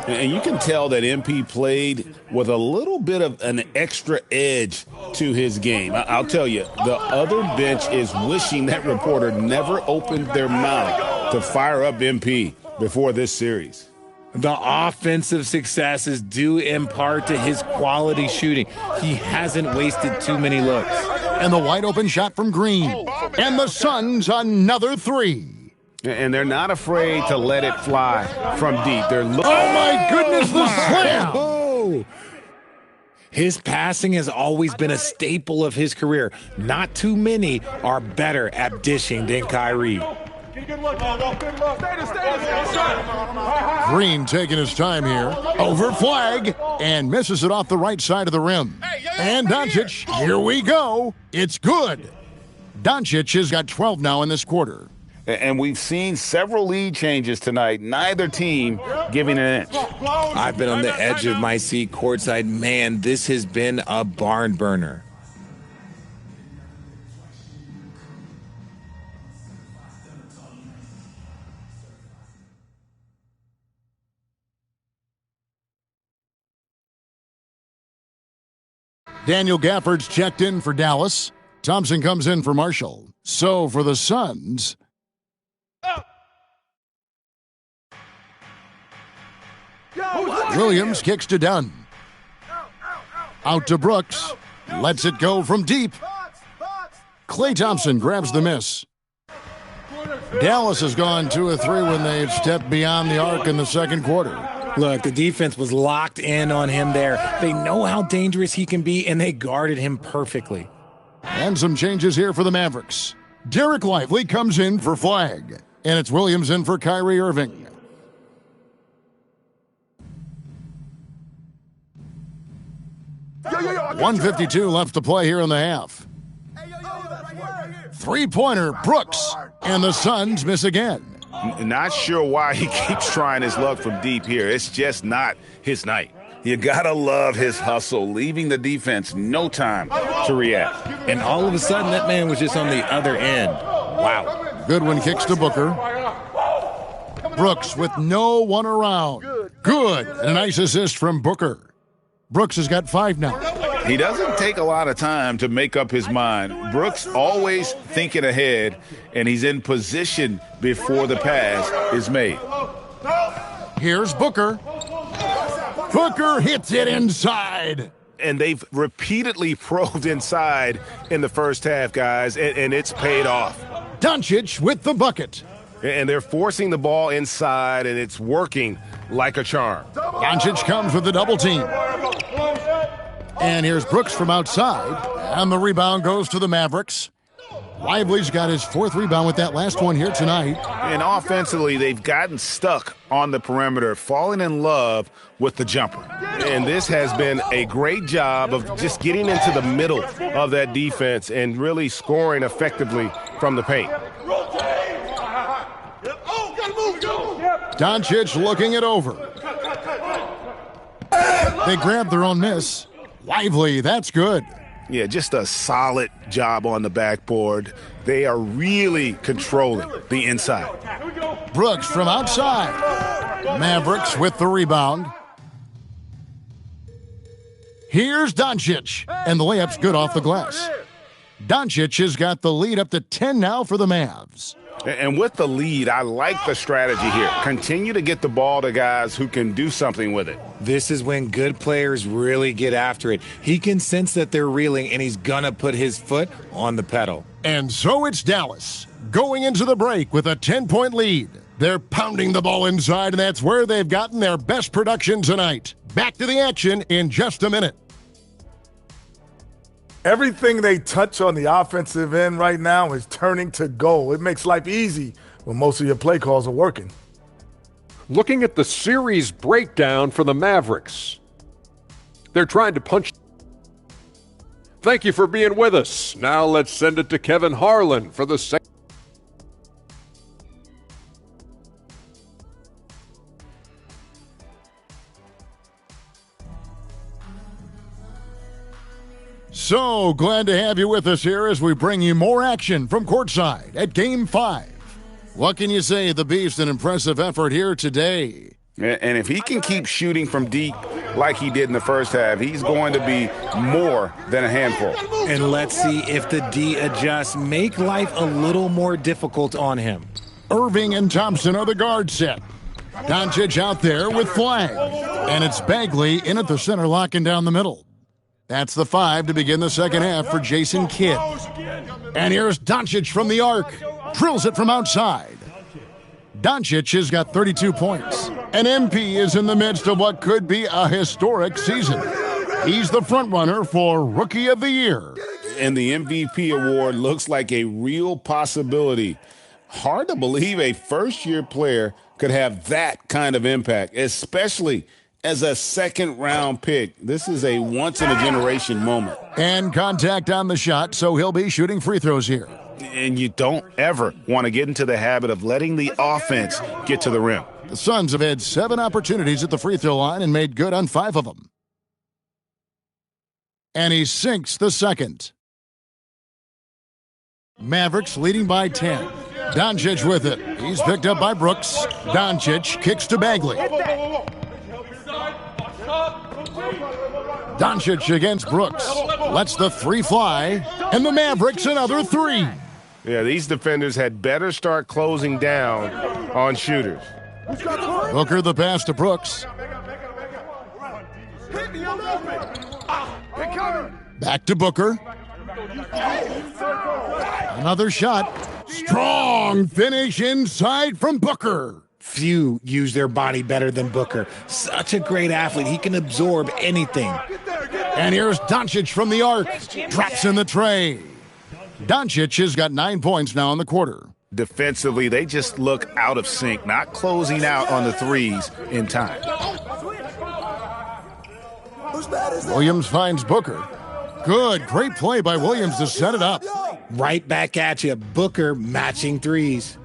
[SPEAKER 14] And you can tell that MP played with a little bit of an extra edge to his game. I'll tell you, the other bench is wishing that reporter never opened their mouth to fire up MP before this series.
[SPEAKER 13] The offensive success is due in part to his quality shooting. He hasn't wasted too many looks.
[SPEAKER 2] And the wide open shot from Green. And the Suns another three.
[SPEAKER 14] And they're not afraid to let it fly from deep. They're
[SPEAKER 2] oh my goodness, the slam!
[SPEAKER 13] Oh. His passing has always been a staple of his career. Not too many are better at dishing than Kyrie.
[SPEAKER 2] Green taking his time here. Over flag. And misses it off the right side of the rim. And Doncic, here we go. It's good. Doncic has got 12 now in this quarter.
[SPEAKER 14] And we've seen several lead changes tonight. Neither team giving an inch.
[SPEAKER 13] I've been on the edge of my seat courtside. Man, this has been a barn burner.
[SPEAKER 2] Daniel Gafford's checked in for Dallas. Thompson comes in for Marshall. So for the Suns, Williams kicks to Dunn. Out to Brooks. Lets it go from deep. Klay Thompson grabs the miss. Dallas has gone 2 of 3 when they've stepped beyond the arc in the second quarter.
[SPEAKER 13] Look, the defense was locked in on him there. They know how dangerous he can be, and they guarded him perfectly.
[SPEAKER 2] And some changes here for the Mavericks. Derek Lively comes in for flag. And it's Williams in for Kyrie Irving. .152 left to play here in the half. Three-pointer, Brooks. And the Suns miss again.
[SPEAKER 14] Not sure why he keeps trying his luck from deep here. It's just not his night. You gotta love his hustle, leaving the defense no time to react.
[SPEAKER 13] And all of a sudden, that man was just on the other end. Wow.
[SPEAKER 2] Goodwin kicks to Booker. Brooks with no one around. Good. And a nice assist from Booker. Brooks has got 5 now.
[SPEAKER 14] He doesn't take a lot of time to make up his mind. Brooks always thinking ahead, and he's in position before the pass is made.
[SPEAKER 2] Here's Booker. Booker hits it inside.
[SPEAKER 14] And they've repeatedly probed inside in the first half, guys, and it's paid off.
[SPEAKER 2] Doncic with the bucket.
[SPEAKER 14] And they're forcing the ball inside, and it's working like a charm.
[SPEAKER 2] Doncic comes with the double team. And here's Brooks from outside. And the rebound goes to the Mavericks. Lively's got his 4th rebound with that last one here tonight.
[SPEAKER 14] And offensively, they've gotten stuck on the perimeter, falling in love with the jumper. And this has been a great job of just getting into the middle of that defense and really scoring effectively from the paint.
[SPEAKER 2] Doncic looking it over. They grab their own miss. Lively, that's good.
[SPEAKER 14] Yeah, just a solid job on the backboard. They are really controlling the inside.
[SPEAKER 2] Brooks from outside. Mavericks with the rebound. Here's Doncic, and the layup's good off the glass. Doncic has got the lead up to 10 now for the Mavs.
[SPEAKER 14] And with the lead, I like the strategy here. Continue to get the ball to guys who can do something with it.
[SPEAKER 13] This is when good players really get after it. He can sense that they're reeling, and he's going to put his foot on the pedal.
[SPEAKER 2] And so it's Dallas going into the break with a 10-point lead. They're pounding the ball inside, and that's where they've gotten their best production tonight. Back to the action in just a minute.
[SPEAKER 15] Everything they touch on the offensive end right now is turning to goal. It makes life easy when most of your play calls are working.
[SPEAKER 12] Looking at the series breakdown for the Mavericks. They're trying to punch. Thank you for being with us. Now let's send it to Kevin Harlan for the second.
[SPEAKER 2] So glad to have you with us here as we bring you more action from courtside at Game 5. What can you say? The Beast, an impressive effort here today.
[SPEAKER 14] And if he can keep shooting from deep like he did in the first half, he's going to be more than a handful.
[SPEAKER 13] And let's see if the D adjusts, make life a little more difficult on him.
[SPEAKER 2] Irving and Thompson are the guard set. Doncic out there with Flag. And it's Bagley in at the center, locking down the middle. That's the 5 to begin the second half for Jason Kidd. And here's Doncic from the arc. Drills it from outside. Doncic has got 32 points. And MP is in the midst of what could be a historic season. He's the frontrunner for Rookie of the Year.
[SPEAKER 14] And the MVP award looks like a real possibility. Hard to believe a first-year player could have that kind of impact, especially as a second-round pick. This is a once-in-a-generation moment.
[SPEAKER 2] And contact on the shot, so he'll be shooting free throws here.
[SPEAKER 14] And you don't ever want to get into the habit of letting the offense get to the rim.
[SPEAKER 2] The Suns have had 7 opportunities at the free throw line and made good on 5 of them. And he sinks the second. Mavericks leading by 10. Doncic with it. He's picked up by Brooks. Doncic kicks to Bagley. Doncic against Brooks. Lets the 3 fly. And the Mavericks another 3.
[SPEAKER 7] Yeah, these defenders had better start closing down on shooters.
[SPEAKER 2] Booker the pass to Brooks. Back to Booker. Another shot. Strong finish inside from Booker.
[SPEAKER 13] Few use their body better than Booker. Such a great athlete. He can absorb anything.
[SPEAKER 2] And here's Doncic from the arc. Drops in the tray. Doncic has got 9 points now in the quarter.
[SPEAKER 14] Defensively, they just look out of sync, not closing out on the threes in time.
[SPEAKER 2] Williams finds Booker. Good, great play by Williams to set it up.
[SPEAKER 13] Right back at you. Booker matching threes.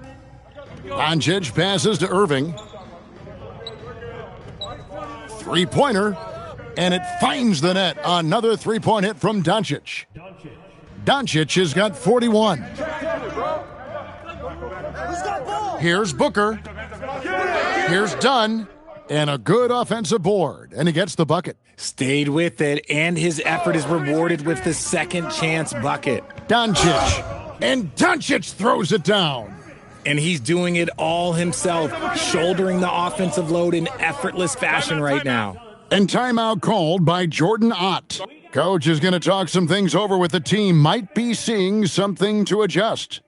[SPEAKER 2] Doncic passes to Irving. 3-pointer, and it finds the net. Another 3-point hit from Doncic. Doncic has got 41. Here's Booker. Here's Dunn. And a good offensive board. And he gets the bucket.
[SPEAKER 13] Stayed with it, and his effort is rewarded with the second chance bucket.
[SPEAKER 2] Doncic. And Doncic throws it down.
[SPEAKER 13] And he's doing it all himself, shouldering the offensive load in effortless fashion right now.
[SPEAKER 2] And timeout called by Jordan Ott. Coach is going to talk some things over with the team. Might be seeing something to adjust.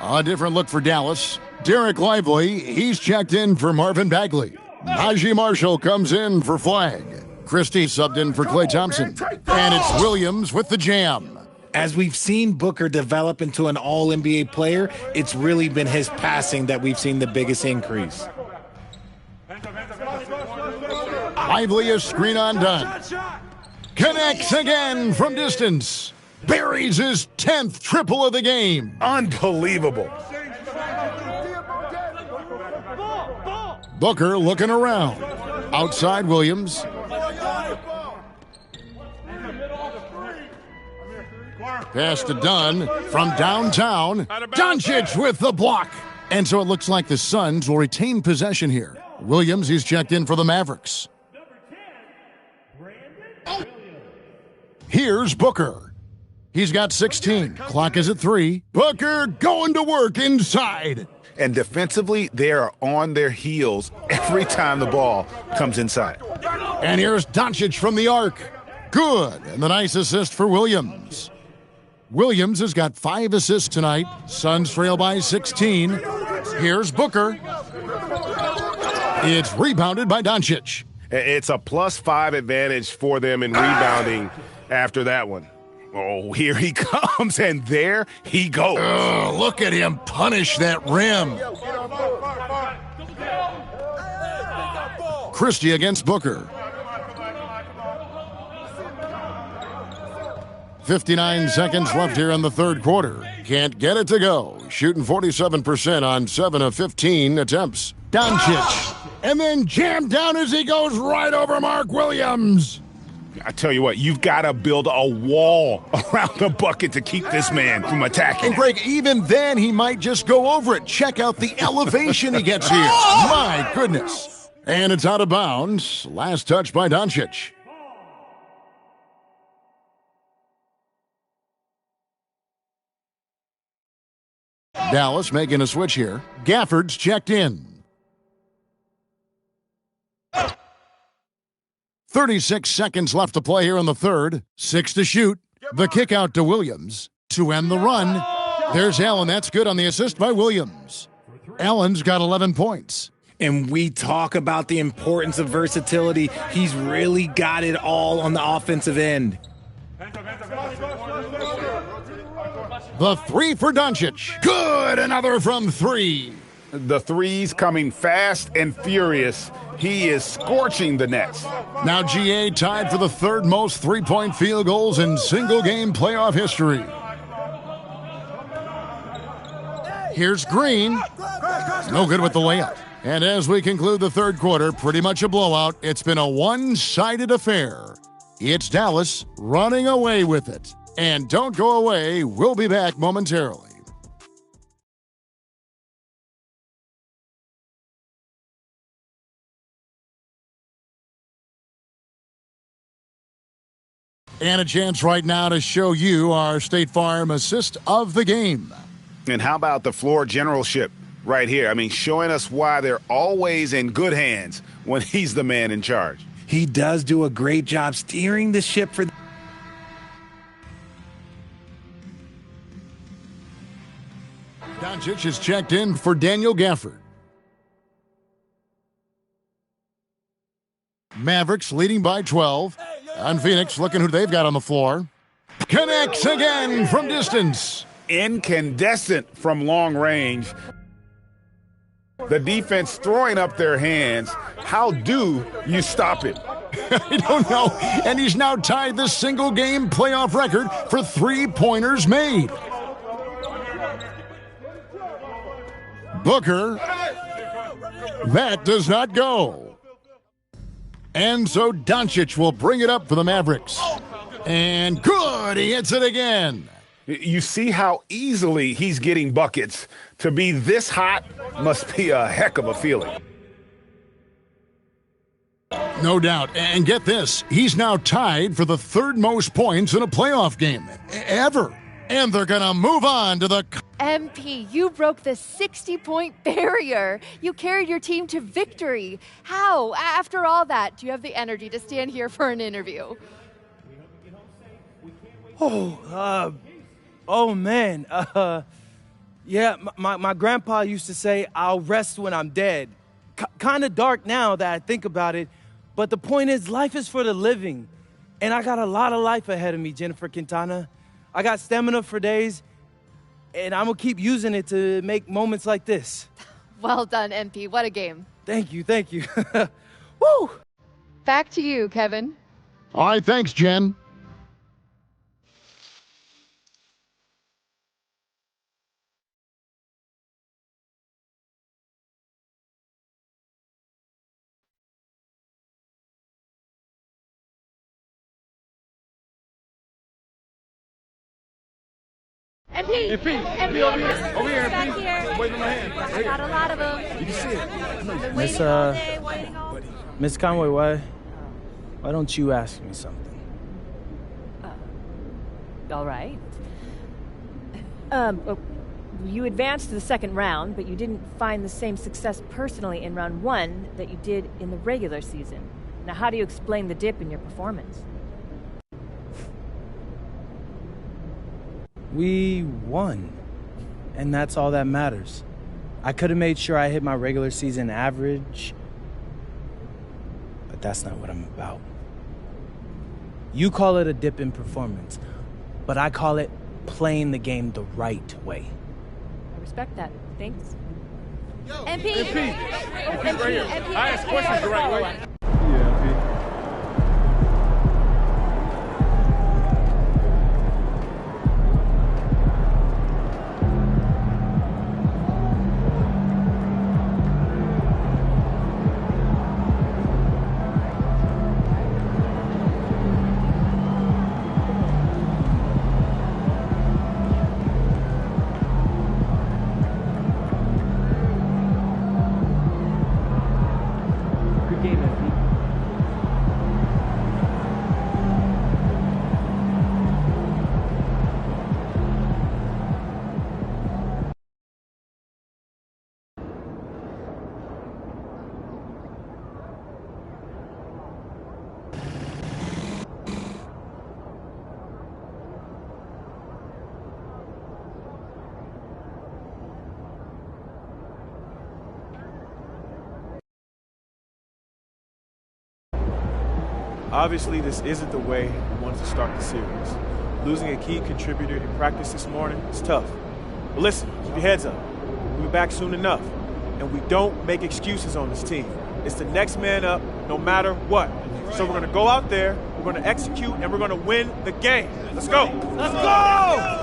[SPEAKER 2] A different look for Dallas. Derek Lively, he's checked in for Marvin Bagley. Najee Marshall comes in for Flag. Christie subbed in for Klay Thompson. And it's Williams with the jam.
[SPEAKER 13] As we've seen Booker develop into an all-NBA player, it's really been his passing that we've seen the biggest increase.
[SPEAKER 2] Lively is screen on Dunn. Connects again from distance. Buries his 10th triple of the game.
[SPEAKER 15] Unbelievable.
[SPEAKER 2] Booker looking around. Outside Williams. Pass to Dunn from downtown. Doncic with the block. And so it looks like the Suns will retain possession here. Williams, he's checked in for the Mavericks. Here's Booker. He's got 16. Clock is at 3. Booker going to work inside.
[SPEAKER 14] And defensively, they are on their heels every time the ball comes inside.
[SPEAKER 2] And here's Doncic from the arc. Good. And the nice assist for Williams. Williams has got 5 assists tonight. Suns trail by 16. Here's Booker. It's rebounded by Doncic.
[SPEAKER 7] It's a +5 advantage for them in rebounding after that one.
[SPEAKER 14] Oh, here he comes, and there he goes.
[SPEAKER 2] Look at him punish that rim. Christie against Booker. 59 seconds left here in the third quarter. Can't get it to go. Shooting 47% on 7 of 15 attempts. Doncic. And then jammed down as he goes right over Mark Williams.
[SPEAKER 14] I tell you what, you've got to build a wall around the bucket to keep this man from attacking.
[SPEAKER 2] And Greg, even then, he might just go over it. Check out the elevation he gets here. My goodness. And it's out of bounds. Last touch by Doncic. Dallas making a switch here. Gafford's checked in. 36 seconds left to play here in the third. 6 to shoot. The kick out to Williams to end the run. There's Allen. That's good on the assist by Williams. Allen's got 11 points.
[SPEAKER 13] And we talk about the importance of versatility. He's really got it all on the offensive end.
[SPEAKER 2] The three for Doncic. Good. Another from three.
[SPEAKER 14] The threes coming fast and furious. He is scorching the Nets.
[SPEAKER 2] Now GA tied for the third most three-point field goals in single-game playoff history. Here's Green. No good with the layup. And as we conclude the third quarter, pretty much a blowout. It's been a one-sided affair. It's Dallas running away with it. And don't go away. We'll be back momentarily. And a chance right now to show you our State Farm assist of the game.
[SPEAKER 14] And how about the floor generalship right here? I mean, showing us why they're always in good hands when he's the man in charge.
[SPEAKER 13] He does do a great job steering the ship for
[SPEAKER 2] Doncic is checked in for Daniel Gafford. Mavericks leading by 12. On Phoenix, looking who they've got on the floor. Connects again from distance.
[SPEAKER 14] Incandescent from long range. The defense throwing up their hands. How do you stop it?
[SPEAKER 2] I don't know. And he's now tied the single-game playoff record for three-pointers made. Booker. That does not go. And so Doncic will bring it up for the Mavericks. And good, he hits it again.
[SPEAKER 14] You see how easily he's getting buckets. To be this hot must be a heck of a feeling.
[SPEAKER 2] No doubt. And get this, he's now tied for the third most points in a playoff game ever. And they're going to move on to the...
[SPEAKER 3] MP, you broke the 60-point barrier. You carried your team to victory. How, after all that, do you have the energy to stand here for an interview?
[SPEAKER 1] Man. Yeah, my grandpa used to say, I'll rest when I'm dead. Kind of dark now that I think about it, but the point is, life is for the living. And I got a lot of life ahead of me, Jennifer Quintana. I got stamina for days, and I'm going to keep using it to make moments like this.
[SPEAKER 3] Well done, MP. What a game.
[SPEAKER 1] Thank you. Woo!
[SPEAKER 3] Back to you, Kevin.
[SPEAKER 2] All right, thanks, Jen.
[SPEAKER 11] MP, over here, MP. Waiting on my hand. I got a lot of them.
[SPEAKER 1] You can see it. Miss Conway, why don't you ask me something?
[SPEAKER 11] All right. You advanced to the second round, but you didn't find the same success personally in round one that you did in the regular season. Now, how do you explain the dip in your performance?
[SPEAKER 1] We won, and that's all that matters. I could have made sure I hit my regular season average, but that's not what I'm about. You call it a dip in performance, but I call it playing the game the right way.
[SPEAKER 11] I respect that. Thanks.
[SPEAKER 9] MP, right here. I ask questions the right way.
[SPEAKER 6] Obviously, this isn't the way we wanted to start the series. Losing a key contributor in practice this morning is tough. But listen, keep your heads up. We'll be back soon enough. And we don't make excuses on this team. It's the next man up no matter what. So we're going to go out there, we're going to execute, and we're going to win the game. Let's go. Let's go!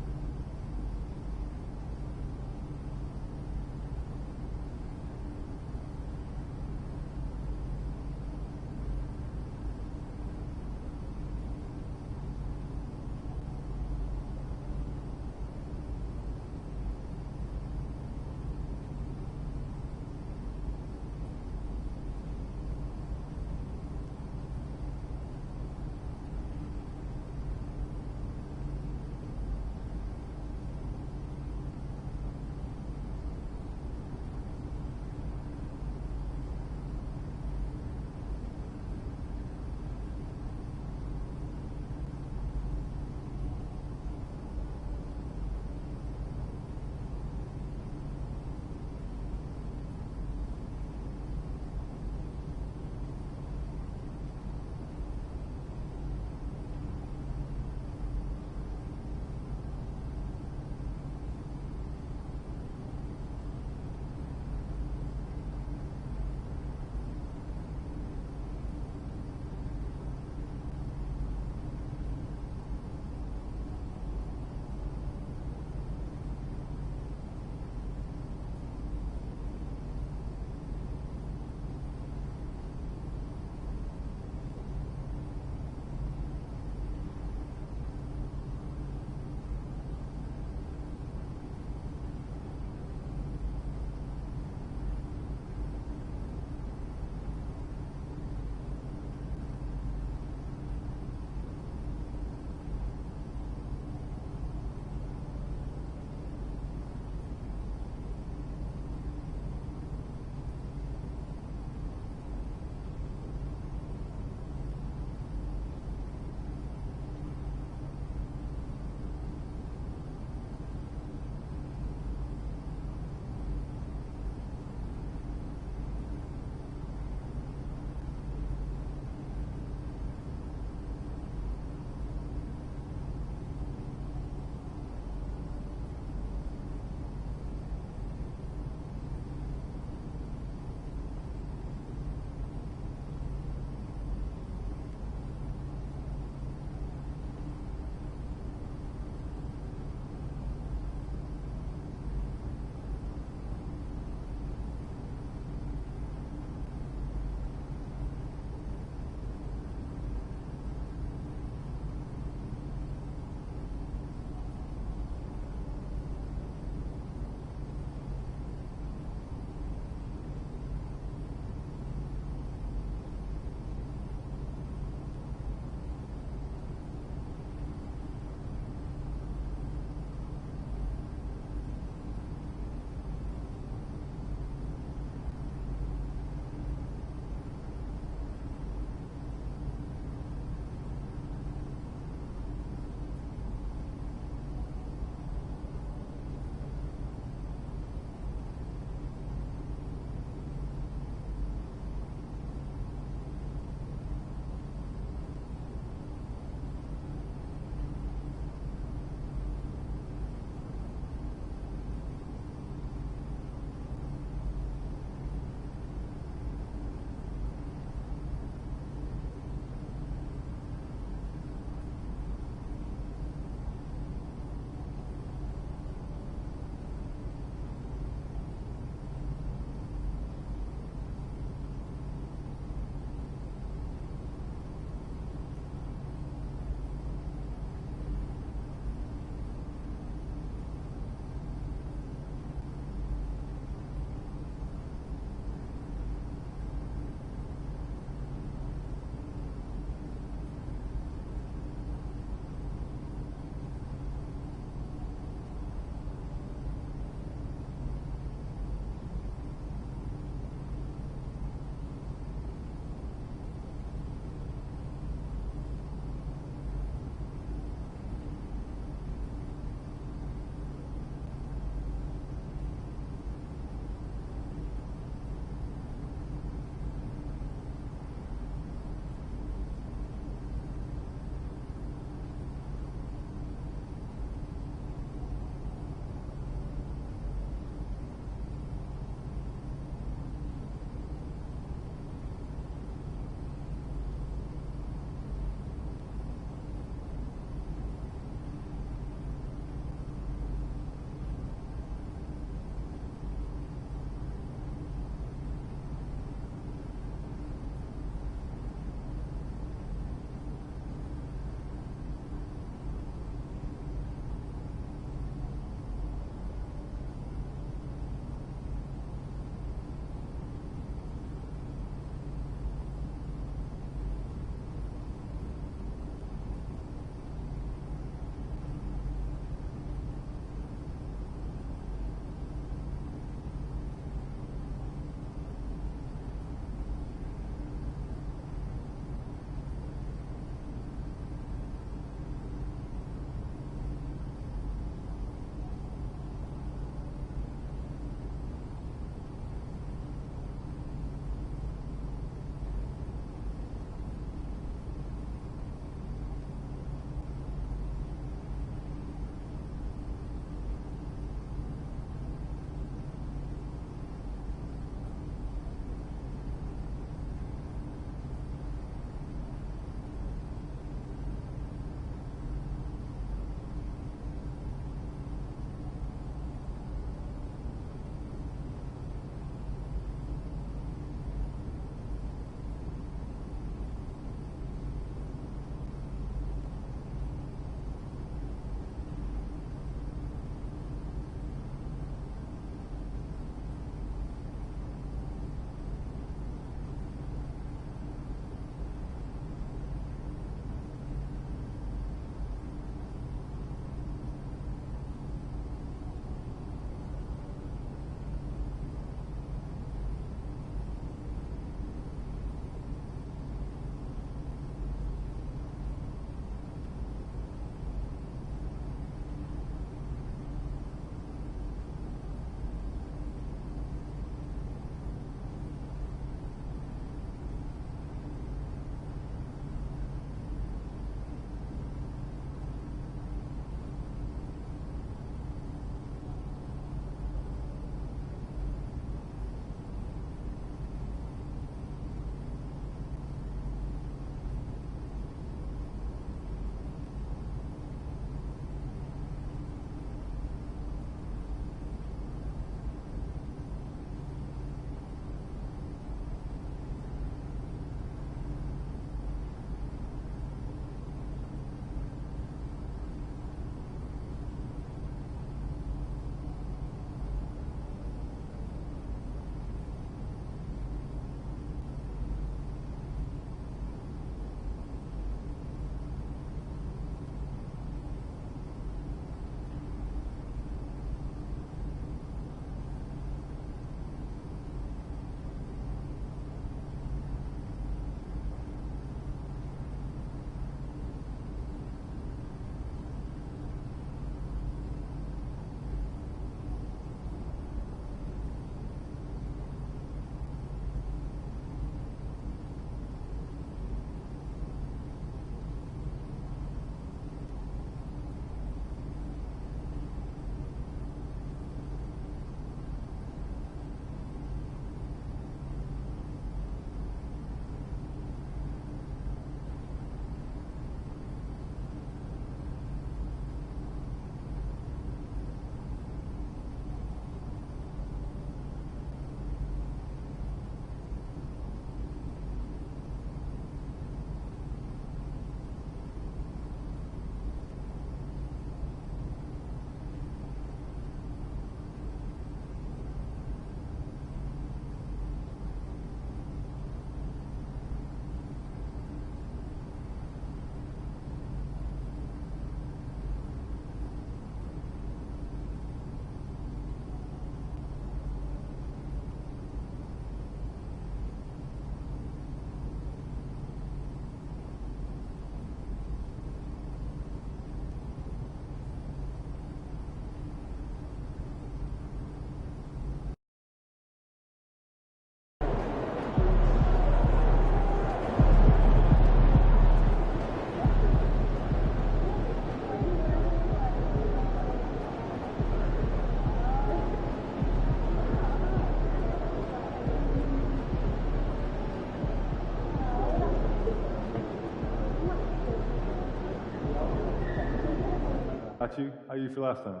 [SPEAKER 20] got you. How you feel last time?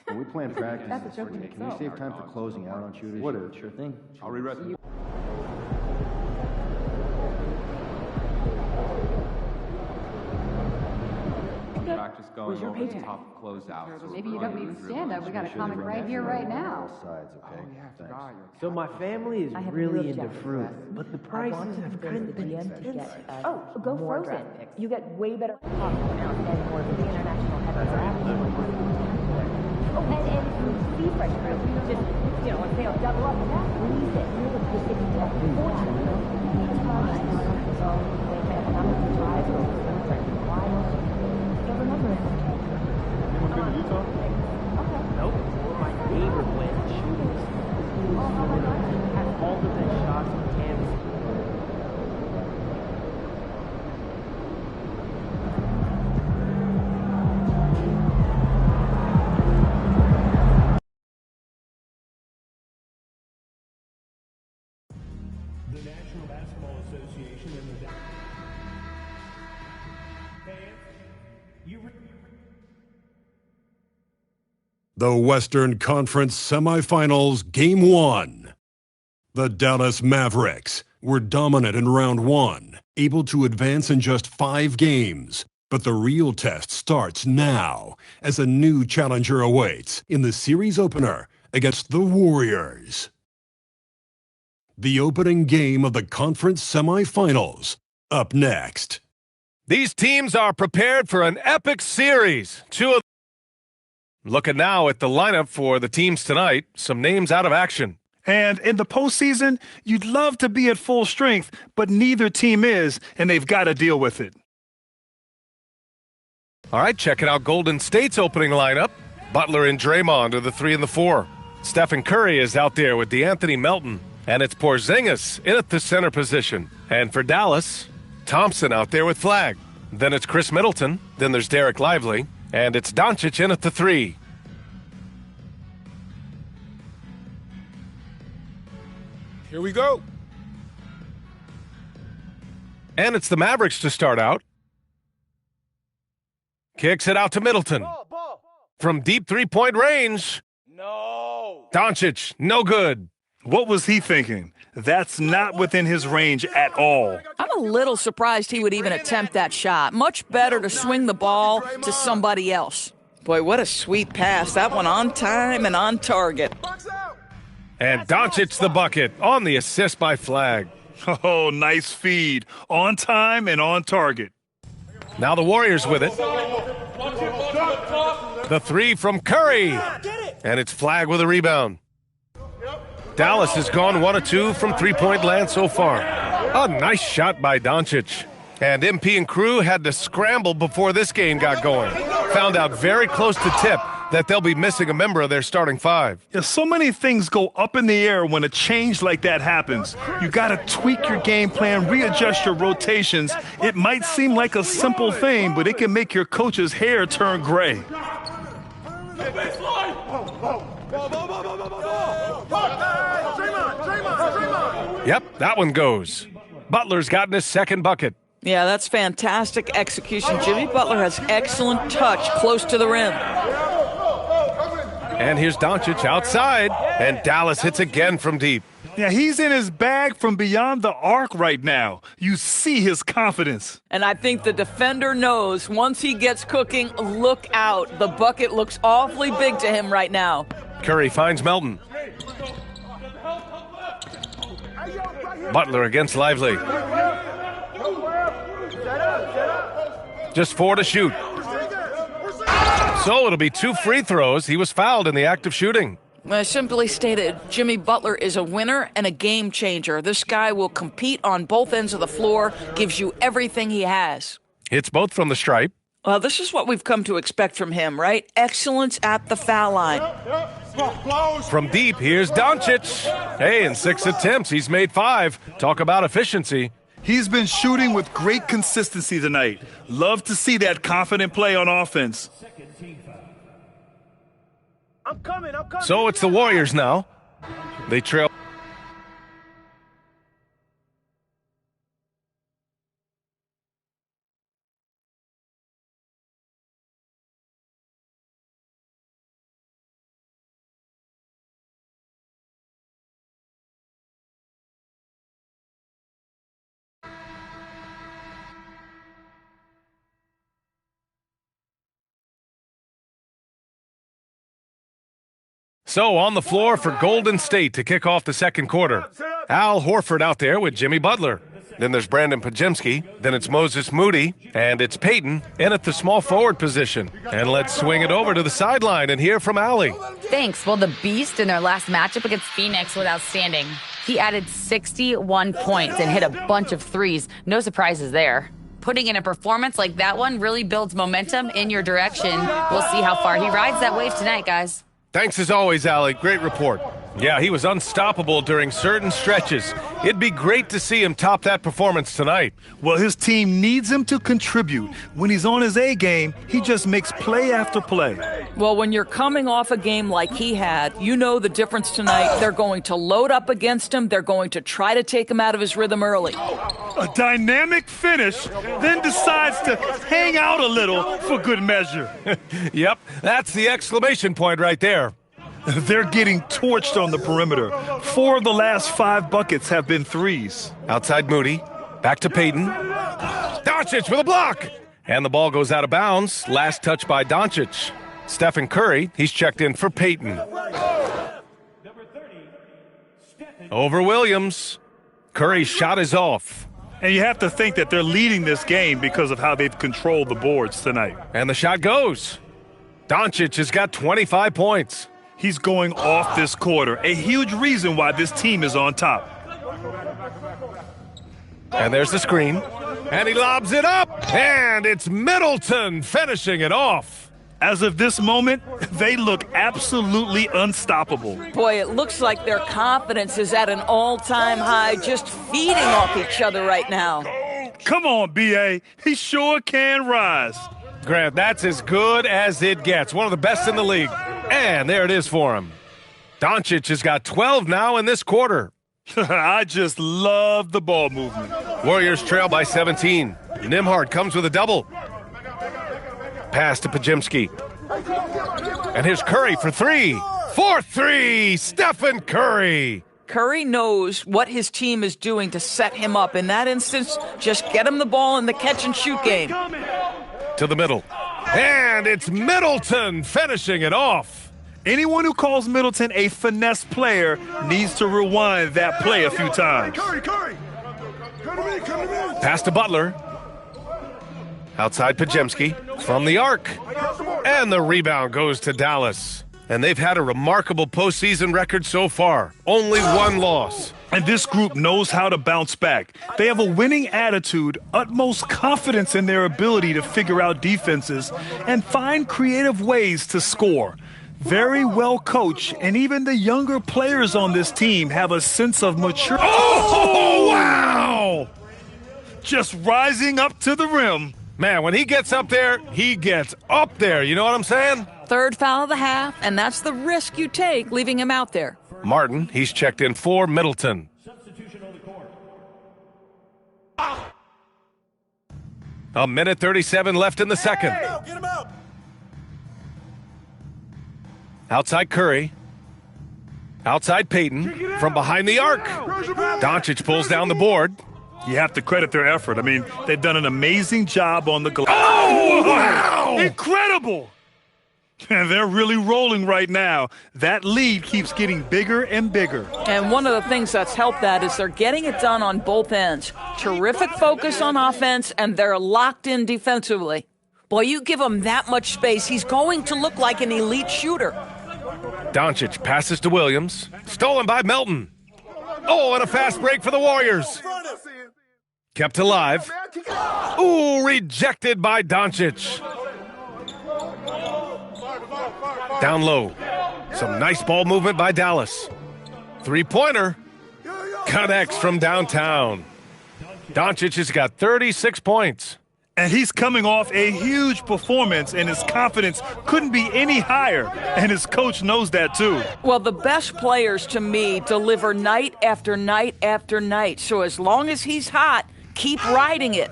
[SPEAKER 16] Well, we planned practice.
[SPEAKER 17] That's a joke in
[SPEAKER 16] Can you save time for closing out on shooters?
[SPEAKER 20] What is?
[SPEAKER 16] Sure thing.
[SPEAKER 20] I'll rewrite the
[SPEAKER 17] Practice going over the top closeout.
[SPEAKER 19] Maybe you don't need stand-up. We got a comic right here, right now.
[SPEAKER 16] Sides, okay? Thanks.
[SPEAKER 5] So my family is really into fruit, but the prices have kind of been expensive.
[SPEAKER 11] Oh, go frozen. You get way better and more of the international Oh, and sea fresh fruit. Just, if they don't double up, squeeze it.
[SPEAKER 20] Anyone been to Utah?
[SPEAKER 5] Nope. My neighbor went shooting. Had all the best shots on campus.
[SPEAKER 22] The National Basketball Association and the
[SPEAKER 23] The Western Conference Semifinals, Game 1. The Dallas Mavericks were dominant in round 1, able to advance in just 5 games. But the real test starts now as a new challenger awaits in the series opener against the Warriors. The opening game of the conference semifinals, up next.
[SPEAKER 7] These teams are prepared for an epic series. Looking now at the lineup for the teams tonight, some names out of action.
[SPEAKER 21] And in the postseason, you'd love to be at full strength, but neither team is, and they've got to deal with it.
[SPEAKER 7] All right, checking out Golden State's opening lineup. Butler and Draymond are the 3 and the 4. Stephen Curry is out there with DeAnthony Melton, and it's Porzingis in at the center position. And for Dallas, Thompson out there with Flagg. Then it's Chris Middleton. Then there's Derek Lively. And it's Doncic in at the 3.
[SPEAKER 13] Here we go.
[SPEAKER 7] And it's the Mavericks to start out. Kicks it out to Middleton. From deep three-point range.
[SPEAKER 21] No.
[SPEAKER 7] Doncic, no good.
[SPEAKER 21] What was he thinking? That's not within his range at all.
[SPEAKER 25] I'm a little surprised he would even attempt that shot. Much better to swing the ball to somebody else. Boy, what a sweet pass. That one on time and on target.
[SPEAKER 7] And Doncic the bucket on the assist by Flagg.
[SPEAKER 21] Oh, nice feed. On time and on target.
[SPEAKER 7] Now the Warriors with it. The 3 from Curry. And it's Flagg with a rebound. Dallas has gone 1 of 2 from three-point land so far. A nice shot by Doncic. And MP and crew had to scramble before this game got going. Found out very close to tip that they'll be missing a member of their starting 5.
[SPEAKER 21] Yeah, so many things go up in the air when a change like that happens. You got to tweak your game plan, readjust your rotations. It might seem like a simple thing, but it can make your coach's hair turn gray.
[SPEAKER 7] Yep, that one goes. Butler's gotten his second bucket.
[SPEAKER 25] Yeah, that's fantastic execution. Jimmy Butler has excellent touch close to the rim.
[SPEAKER 7] And here's Doncic outside, and Dallas hits again from deep.
[SPEAKER 21] Yeah, he's in his bag from beyond the arc right now. You see his confidence.
[SPEAKER 25] And I think the defender knows once he gets cooking, look out. The bucket looks awfully big to him right now.
[SPEAKER 7] Curry finds Melton. Butler against Lively. Just 4 to shoot. So it'll be 2 free throws. He was fouled in the act of shooting.
[SPEAKER 25] Simply stated, Jimmy Butler is a winner and a game changer. This guy will compete on both ends of the floor, gives you everything he has.
[SPEAKER 7] Hits both from the stripe.
[SPEAKER 25] Well, this is what we've come to expect from him, right? Excellence at the foul line.
[SPEAKER 7] From deep, here's Doncic. Hey, in 6 attempts, he's made 5. Talk about efficiency.
[SPEAKER 21] He's been shooting with great consistency tonight. Love to see that confident play on offense.
[SPEAKER 5] I'm coming.
[SPEAKER 7] So it's the Warriors now. They trail. So on the floor for Golden State to kick off the second quarter. Al Horford out there with Jimmy Butler. Then there's Brandon Podziemski. Then it's Moses Moody. And it's Peyton in at the small forward position. And let's swing it over to the sideline and hear from Allie.
[SPEAKER 4] Thanks. Well, the Beast in their last matchup against Phoenix was outstanding. He added 61 points and hit a bunch of threes. No surprises there. Putting in a performance like that one really builds momentum in your direction. We'll see how far he rides that wave tonight, guys.
[SPEAKER 7] Thanks as always, Allie. Great report. Yeah, he was unstoppable during certain stretches. It'd be great to see him top that performance tonight.
[SPEAKER 21] Well, his team needs him to contribute. When he's on his A game, he just makes play after play.
[SPEAKER 25] Well, when you're coming off a game like he had, you know the difference tonight. They're going to load up against him. They're going to try to take him out of his rhythm early.
[SPEAKER 21] A dynamic finish, then decides to hang out a little for good measure.
[SPEAKER 7] Yep, that's the exclamation point right there.
[SPEAKER 21] They're getting torched on the perimeter. 4 of the last 5 buckets have been threes.
[SPEAKER 7] Outside Moody. Back to Peyton. Doncic with a block. And the ball goes out of bounds. Last touch by Doncic. Stephen Curry, he's checked in for Peyton. Over Williams. Curry's shot is off.
[SPEAKER 21] And you have to think that they're leading this game because of how they've controlled the boards tonight.
[SPEAKER 7] And the shot goes. Doncic has got 25 points.
[SPEAKER 21] He's going off this quarter, a huge reason why this team is on top.
[SPEAKER 7] And there's the screen. And he lobs it up. And it's Middleton finishing it off.
[SPEAKER 21] As of this moment, they look absolutely unstoppable.
[SPEAKER 25] Boy, it looks like their confidence is at an all-time high, just feeding off each other right now.
[SPEAKER 21] Come on, B.A. He sure can rise.
[SPEAKER 7] Grant, that's as good as it gets. One of the best in the league. And there it is for him. Doncic has got 12 now in this quarter.
[SPEAKER 21] I just love the ball movement.
[SPEAKER 7] Warriors trail by 17. Nembhard comes with a double. Pass to Podziemski. And here's Curry for 3. 4-3, Stephen Curry.
[SPEAKER 25] Curry knows what his team is doing to set him up. In that instance, just get him the ball in the catch-and-shoot game.
[SPEAKER 7] To the middle. And it's Middleton finishing it off.
[SPEAKER 21] Anyone who calls Middleton a finesse player needs to rewind that play a few times.
[SPEAKER 15] Curry, come to me.
[SPEAKER 7] Pass to Butler. Outside Podziemski from the arc. And the rebound goes to Dallas. And they've had a remarkable postseason record so far. Only 1 loss.
[SPEAKER 21] And this group knows how to bounce back. They have a winning attitude, utmost confidence in their ability to figure out defenses, and find creative ways to score. Very well coached, and even the younger players on this team have a sense of maturity.
[SPEAKER 7] Oh, wow!
[SPEAKER 21] Just rising up to the rim.
[SPEAKER 7] Man, when he gets up there, he gets up there. You know what I'm saying?
[SPEAKER 25] Third foul of the half, and that's the risk you take leaving him out there.
[SPEAKER 7] Martin, he's checked in for Middleton.
[SPEAKER 22] Substitution on the court.
[SPEAKER 7] A minute 37 left in the second.
[SPEAKER 15] Get him out.
[SPEAKER 7] Outside Curry. Outside Peyton. From behind the arc. Doncic pulls down the board.
[SPEAKER 21] You have to credit their effort. I mean, they've done an amazing job on the glass.
[SPEAKER 7] Oh, wow!
[SPEAKER 21] Incredible! And they're really rolling right now. That lead keeps getting bigger and bigger.
[SPEAKER 25] And one of the things that's helped that is they're getting it done on both ends. Terrific focus on offense, and they're locked in defensively. Boy, you give him that much space, he's going to look like an elite shooter.
[SPEAKER 7] Doncic passes to Williams. Stolen by Melton. Oh, and a fast break for the Warriors. Kept alive. Ooh, rejected by Doncic. Down low. Some nice ball movement by Dallas. 3-pointer. Connects from downtown. Doncic has got 36 points.
[SPEAKER 21] And he's coming off a huge performance, and his confidence couldn't be any higher. And his coach knows that, too.
[SPEAKER 25] Well, the best players, to me, deliver night after night after night. So as long as he's hot, keep riding it.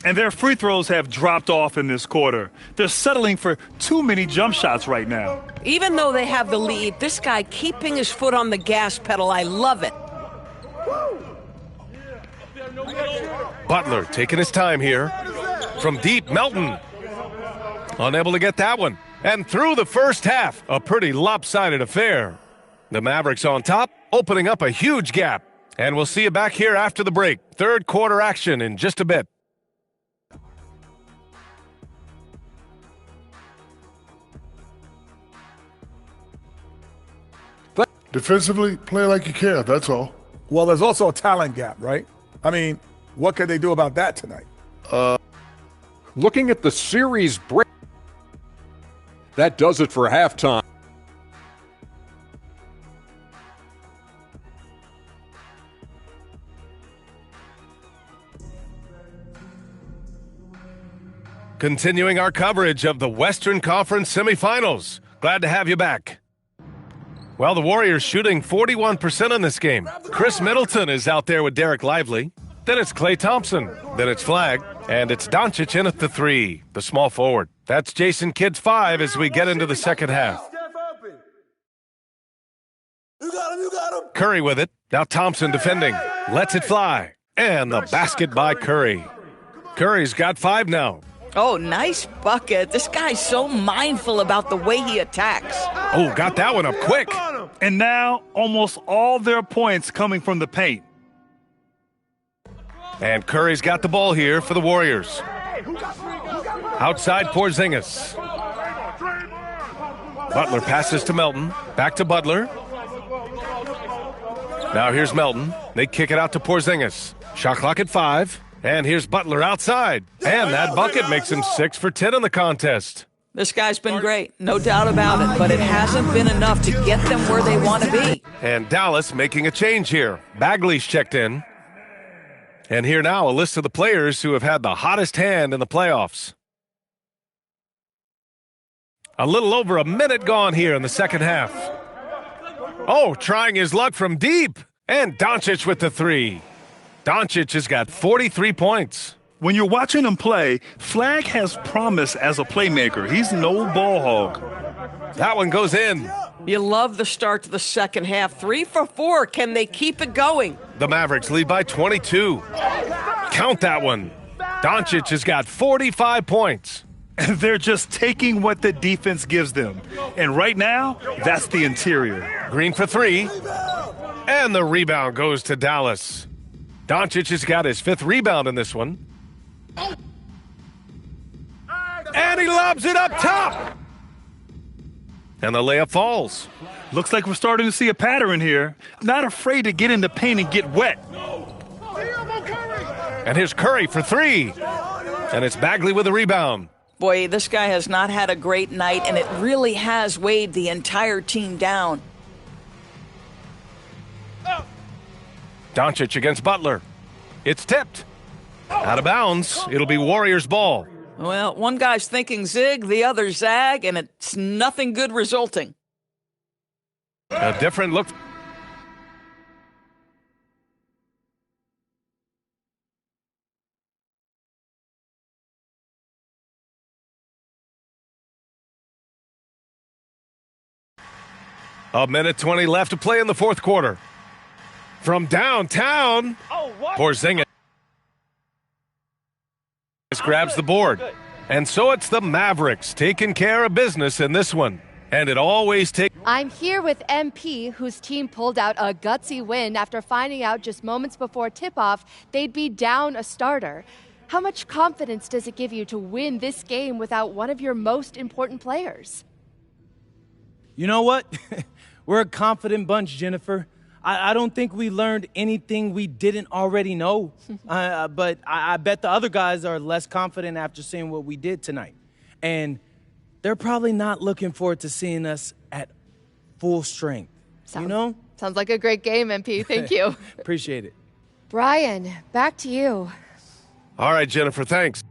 [SPEAKER 21] And their free throws have dropped off in this quarter. They're settling for too many jump shots right now.
[SPEAKER 8] Even though they have the lead, this guy keeping his foot on the gas pedal, I love it.
[SPEAKER 7] Butler taking his time here. From deep, Melton. Unable to get that one. And through the first half, a pretty lopsided affair. The Mavericks on top, opening up a huge gap. And we'll see you back here after the break. Third quarter action in just a bit.
[SPEAKER 10] Defensively, play like you care, that's all.
[SPEAKER 15] Well, there's also a talent gap, right? I mean, what can they do about that tonight?
[SPEAKER 12] Looking at the series break, that does it for halftime.
[SPEAKER 7] Continuing our coverage of the Western Conference semifinals. Glad to have you back. Well, the Warriors shooting 41% in this game. Chris Middleton is out there with Derek Lively. Then it's Klay Thompson. Then it's Flag. And it's Doncic in at the 3, the small forward. That's Jason Kidd's 5 as we get into the second half. Curry with it. Now Thompson defending. Lets it fly. And the basket by Curry. Curry's got 5 now.
[SPEAKER 25] Oh, nice bucket. This guy's so mindful about the way he attacks.
[SPEAKER 7] Oh, got that one up quick.
[SPEAKER 21] And now almost all their points coming from the paint.
[SPEAKER 7] And Curry's got the ball here for the Warriors. Outside Porzingis. Butler passes to Melton. Back to Butler. Now here's Melton. They kick it out to Porzingis. Shot clock at 5. And here's Butler outside. And that bucket makes him 6 for 10 in the contest.
[SPEAKER 25] This guy's been great, no doubt about it, but it hasn't been enough to get them where they want to be.
[SPEAKER 7] And Dallas making a change here. Bagley's checked in. And here now a list of the players who have had the hottest hand in the playoffs. A little over a minute gone here in the second half. Oh, trying his luck from deep. And Doncic with the 3. Doncic has got 43 points.
[SPEAKER 21] When you're watching him play, Flag has promise as a playmaker. He's no ball hog.
[SPEAKER 7] That one goes in.
[SPEAKER 25] You love the start to the second half. 3 for 4. Can they keep it going?
[SPEAKER 7] The Mavericks lead by 22. Count that one. Doncic has got 45 points.
[SPEAKER 21] They're just taking what the defense gives them. And right now, that's the interior.
[SPEAKER 7] Green for 3. And the rebound goes to Dallas. Doncic has got his 5th rebound in this one. And he lobs it up top. And the layup falls.
[SPEAKER 21] Looks like we're starting to see a pattern here. Not afraid to get in the paint and get wet.
[SPEAKER 7] And here's Curry for 3. And it's Bagley with a rebound.
[SPEAKER 25] Boy, this guy has not had a great night, and it really has weighed the entire team down.
[SPEAKER 7] Doncic against Butler. It's tipped. Out of bounds. It'll be Warriors ball.
[SPEAKER 25] Well, one guy's thinking zig, the other zag, and it's nothing good resulting.
[SPEAKER 7] A different look. A minute 20 left to play in the fourth quarter. From downtown, Porzingis grabs the board. And so it's the Mavericks taking care of business in this one. And it always takes...
[SPEAKER 3] I'm here with MP, whose team pulled out a gutsy win after finding out just moments before tip-off they'd be down a starter. How much confidence does it give you to win this game without one of your most important players?
[SPEAKER 1] You know what? We're a confident bunch, Jennifer. I don't think we learned anything we didn't already know. But I bet the other guys are less confident after seeing what we did tonight. And they're probably not looking forward to seeing us at full strength.
[SPEAKER 3] Sounds like a great game, MP. Thank you.
[SPEAKER 1] Appreciate it.
[SPEAKER 3] Brian, back to you.
[SPEAKER 7] All right, Jennifer, thanks.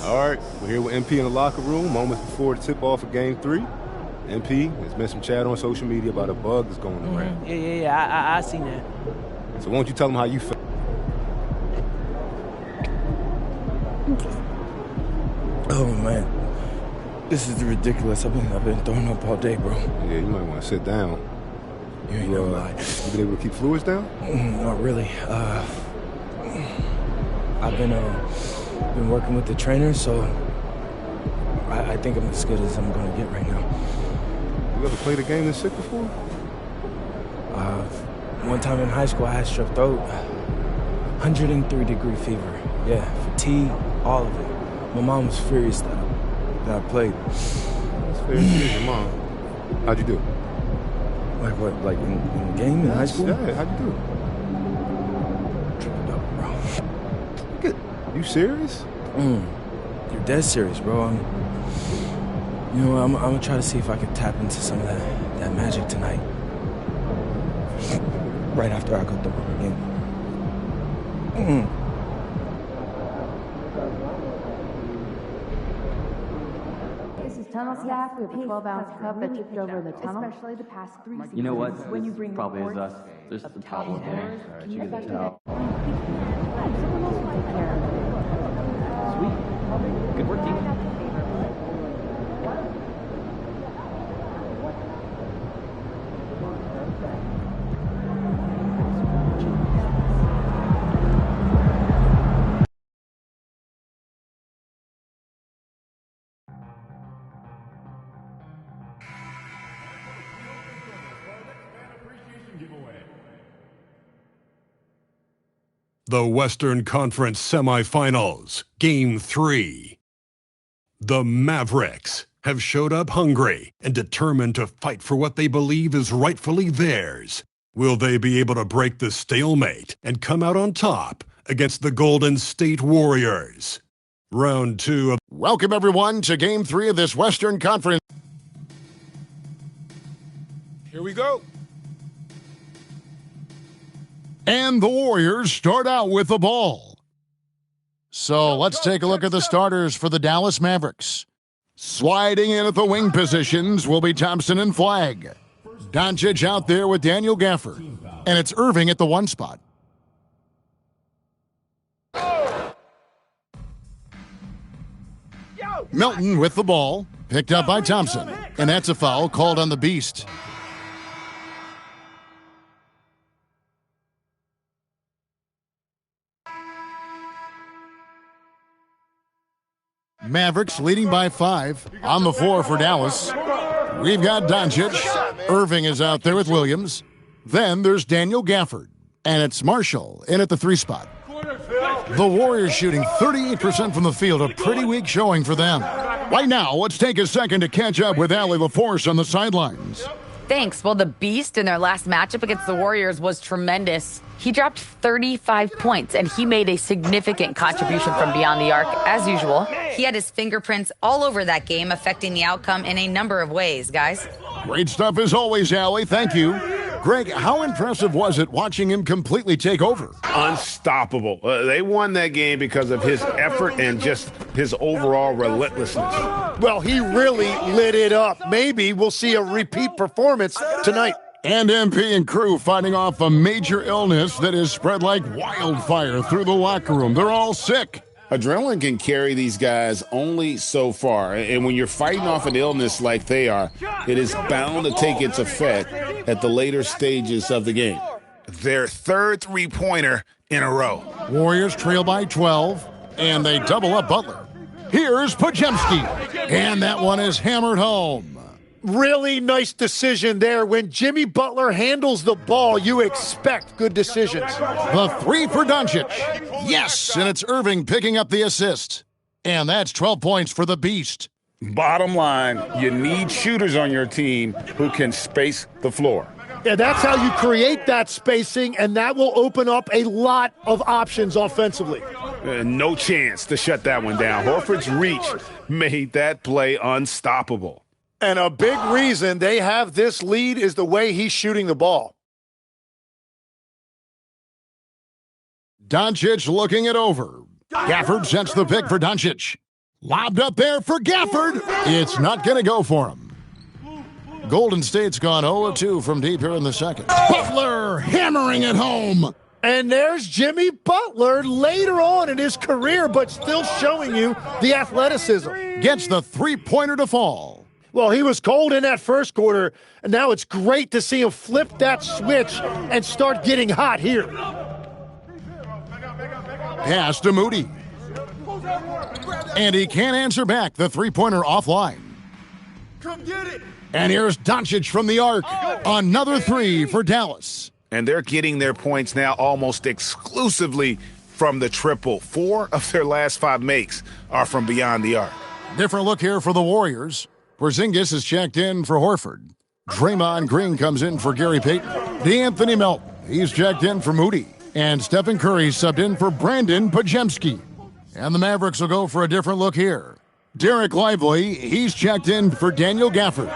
[SPEAKER 2] All right, we're here with MP in the locker room, moments before the tip-off of Game 3. MP, there's been some chat on social media about a bug that's going around.
[SPEAKER 1] Yeah, I seen that.
[SPEAKER 2] So why don't you tell them how you feel?
[SPEAKER 1] Oh, man. This is ridiculous. I've been throwing up all day, bro.
[SPEAKER 2] Yeah, you might want to sit down.
[SPEAKER 1] You ain't gonna lie.
[SPEAKER 2] You been able to keep fluids down?
[SPEAKER 1] Not really. I've been working with the trainer, so I think I'm as good as I'm gonna get right now.
[SPEAKER 2] You ever played a game this sick before?
[SPEAKER 1] One time in high school, I had strep throat, 103-degree fever. Yeah, fatigue, all of it. My mom was furious that I played.
[SPEAKER 2] That's fair to your mom. How'd you do?
[SPEAKER 1] Like what? Like in the game in high school?
[SPEAKER 2] Yeah, how'd you do?
[SPEAKER 1] Tripped up, bro.
[SPEAKER 2] You serious?
[SPEAKER 1] You're dead serious, bro. I'm gonna try to see if I can tap into some of that magic tonight. Right after I go through it again.
[SPEAKER 19] This is tunnel staff. We have a 12-ounce cup that tipped over the tunnel. Especially the past 3 seasons.
[SPEAKER 17] You know what?
[SPEAKER 19] When you bring
[SPEAKER 17] probably is us. There's some towel there.
[SPEAKER 19] Can you
[SPEAKER 17] You can
[SPEAKER 19] get
[SPEAKER 17] tell.
[SPEAKER 19] Someone else will take care of it.
[SPEAKER 17] Sweet. Good work, team.
[SPEAKER 23] The Western Conference Semifinals, Game 3. The Mavericks have showed up hungry and determined to fight for what they believe is rightfully theirs. Will they be able to break the stalemate and come out on top against the Golden State Warriors? Round 2 of...
[SPEAKER 9] Welcome, everyone, to Game 3 of this Western Conference.
[SPEAKER 15] Here we go.
[SPEAKER 9] And the Warriors start out with the ball. So let's take a look at the starters for the Dallas Mavericks. Sliding in at the wing positions will be Thompson and Flagg. Doncic out there with Daniel Gafford. And it's Irving at the 1 spot. Milton with the ball, picked up by Thompson. And that's a foul called on the Beast. Mavericks leading by 5 on the floor for Dallas. We've got Doncic. Irving is out there with Williams. Then there's Daniel Gafford. And it's Marshall in at the 3 spot. The Warriors shooting 38% from the field, a pretty weak showing for them. Right now, let's take a second to catch up with Allie LaForce on the sidelines.
[SPEAKER 4] Thanks. Well, the Beast in their last matchup against the Warriors was tremendous. He dropped 35 points, and he made a significant contribution from beyond the arc, as usual. He had his fingerprints all over that game, affecting the outcome in a number of ways, guys.
[SPEAKER 9] Great stuff as always, Allie. Thank you. Greg, how impressive was it watching him completely take over?
[SPEAKER 13] Unstoppable. They won that game because of his effort and just his overall relentlessness.
[SPEAKER 14] Well, he really lit it up. Maybe we'll see a repeat performance tonight.
[SPEAKER 9] And MP and crew fighting off a major illness that is spread like wildfire through the locker room. They're all sick.
[SPEAKER 13] Adrenaline can carry these guys only so far. And when you're fighting off an illness like they are, it is bound to take its effect at the later stages of the game.
[SPEAKER 18] Their third three-pointer in a row.
[SPEAKER 9] Warriors trail by 12, and they double up Butler. Here's Podziemski, and that one is hammered home.
[SPEAKER 14] Really nice decision there. When Jimmy Butler handles the ball, you expect good decisions.
[SPEAKER 9] The 3 for Doncic. Yes, and it's Irving picking up the assist. And that's 12 points for the Beast.
[SPEAKER 13] Bottom line, you need shooters on your team who can space the floor.
[SPEAKER 14] Yeah, that's how you create that spacing, and that will open up a lot of options offensively.
[SPEAKER 13] No chance to shut that one down. Horford's reach made that play unstoppable.
[SPEAKER 14] And a big reason they have this lead is the way he's shooting the ball.
[SPEAKER 9] Doncic looking it over. Gafford sets the pick for Doncic. Lobbed up there for Gafford. It's not going to go for him. Golden State's gone 0-2 from deep here in the second. Butler hammering it home.
[SPEAKER 14] And there's Jimmy Butler later on in his career, but still showing you the athleticism.
[SPEAKER 9] Gets the three-pointer to fall.
[SPEAKER 14] Well, he was cold in that first quarter, and now it's great to see him flip that switch and start getting hot here.
[SPEAKER 9] Pass to Moody. And he can't answer back. The three-pointer offline.
[SPEAKER 6] Come get it.
[SPEAKER 9] And here's Doncic from the arc. Another three for Dallas.
[SPEAKER 18] And they're getting their points now almost exclusively from the triple. 4 of their last 5 makes are from beyond the arc.
[SPEAKER 9] Different look here for the Warriors. Porzingis is checked in for Horford. Draymond Green comes in for Gary Payton. D'Anthony Melton, he's checked in for Moody. And Stephen Curry subbed in for Brandon Pajemski. And the Mavericks will go for a different look here. Derek Lively, he's checked in for Daniel Gafford.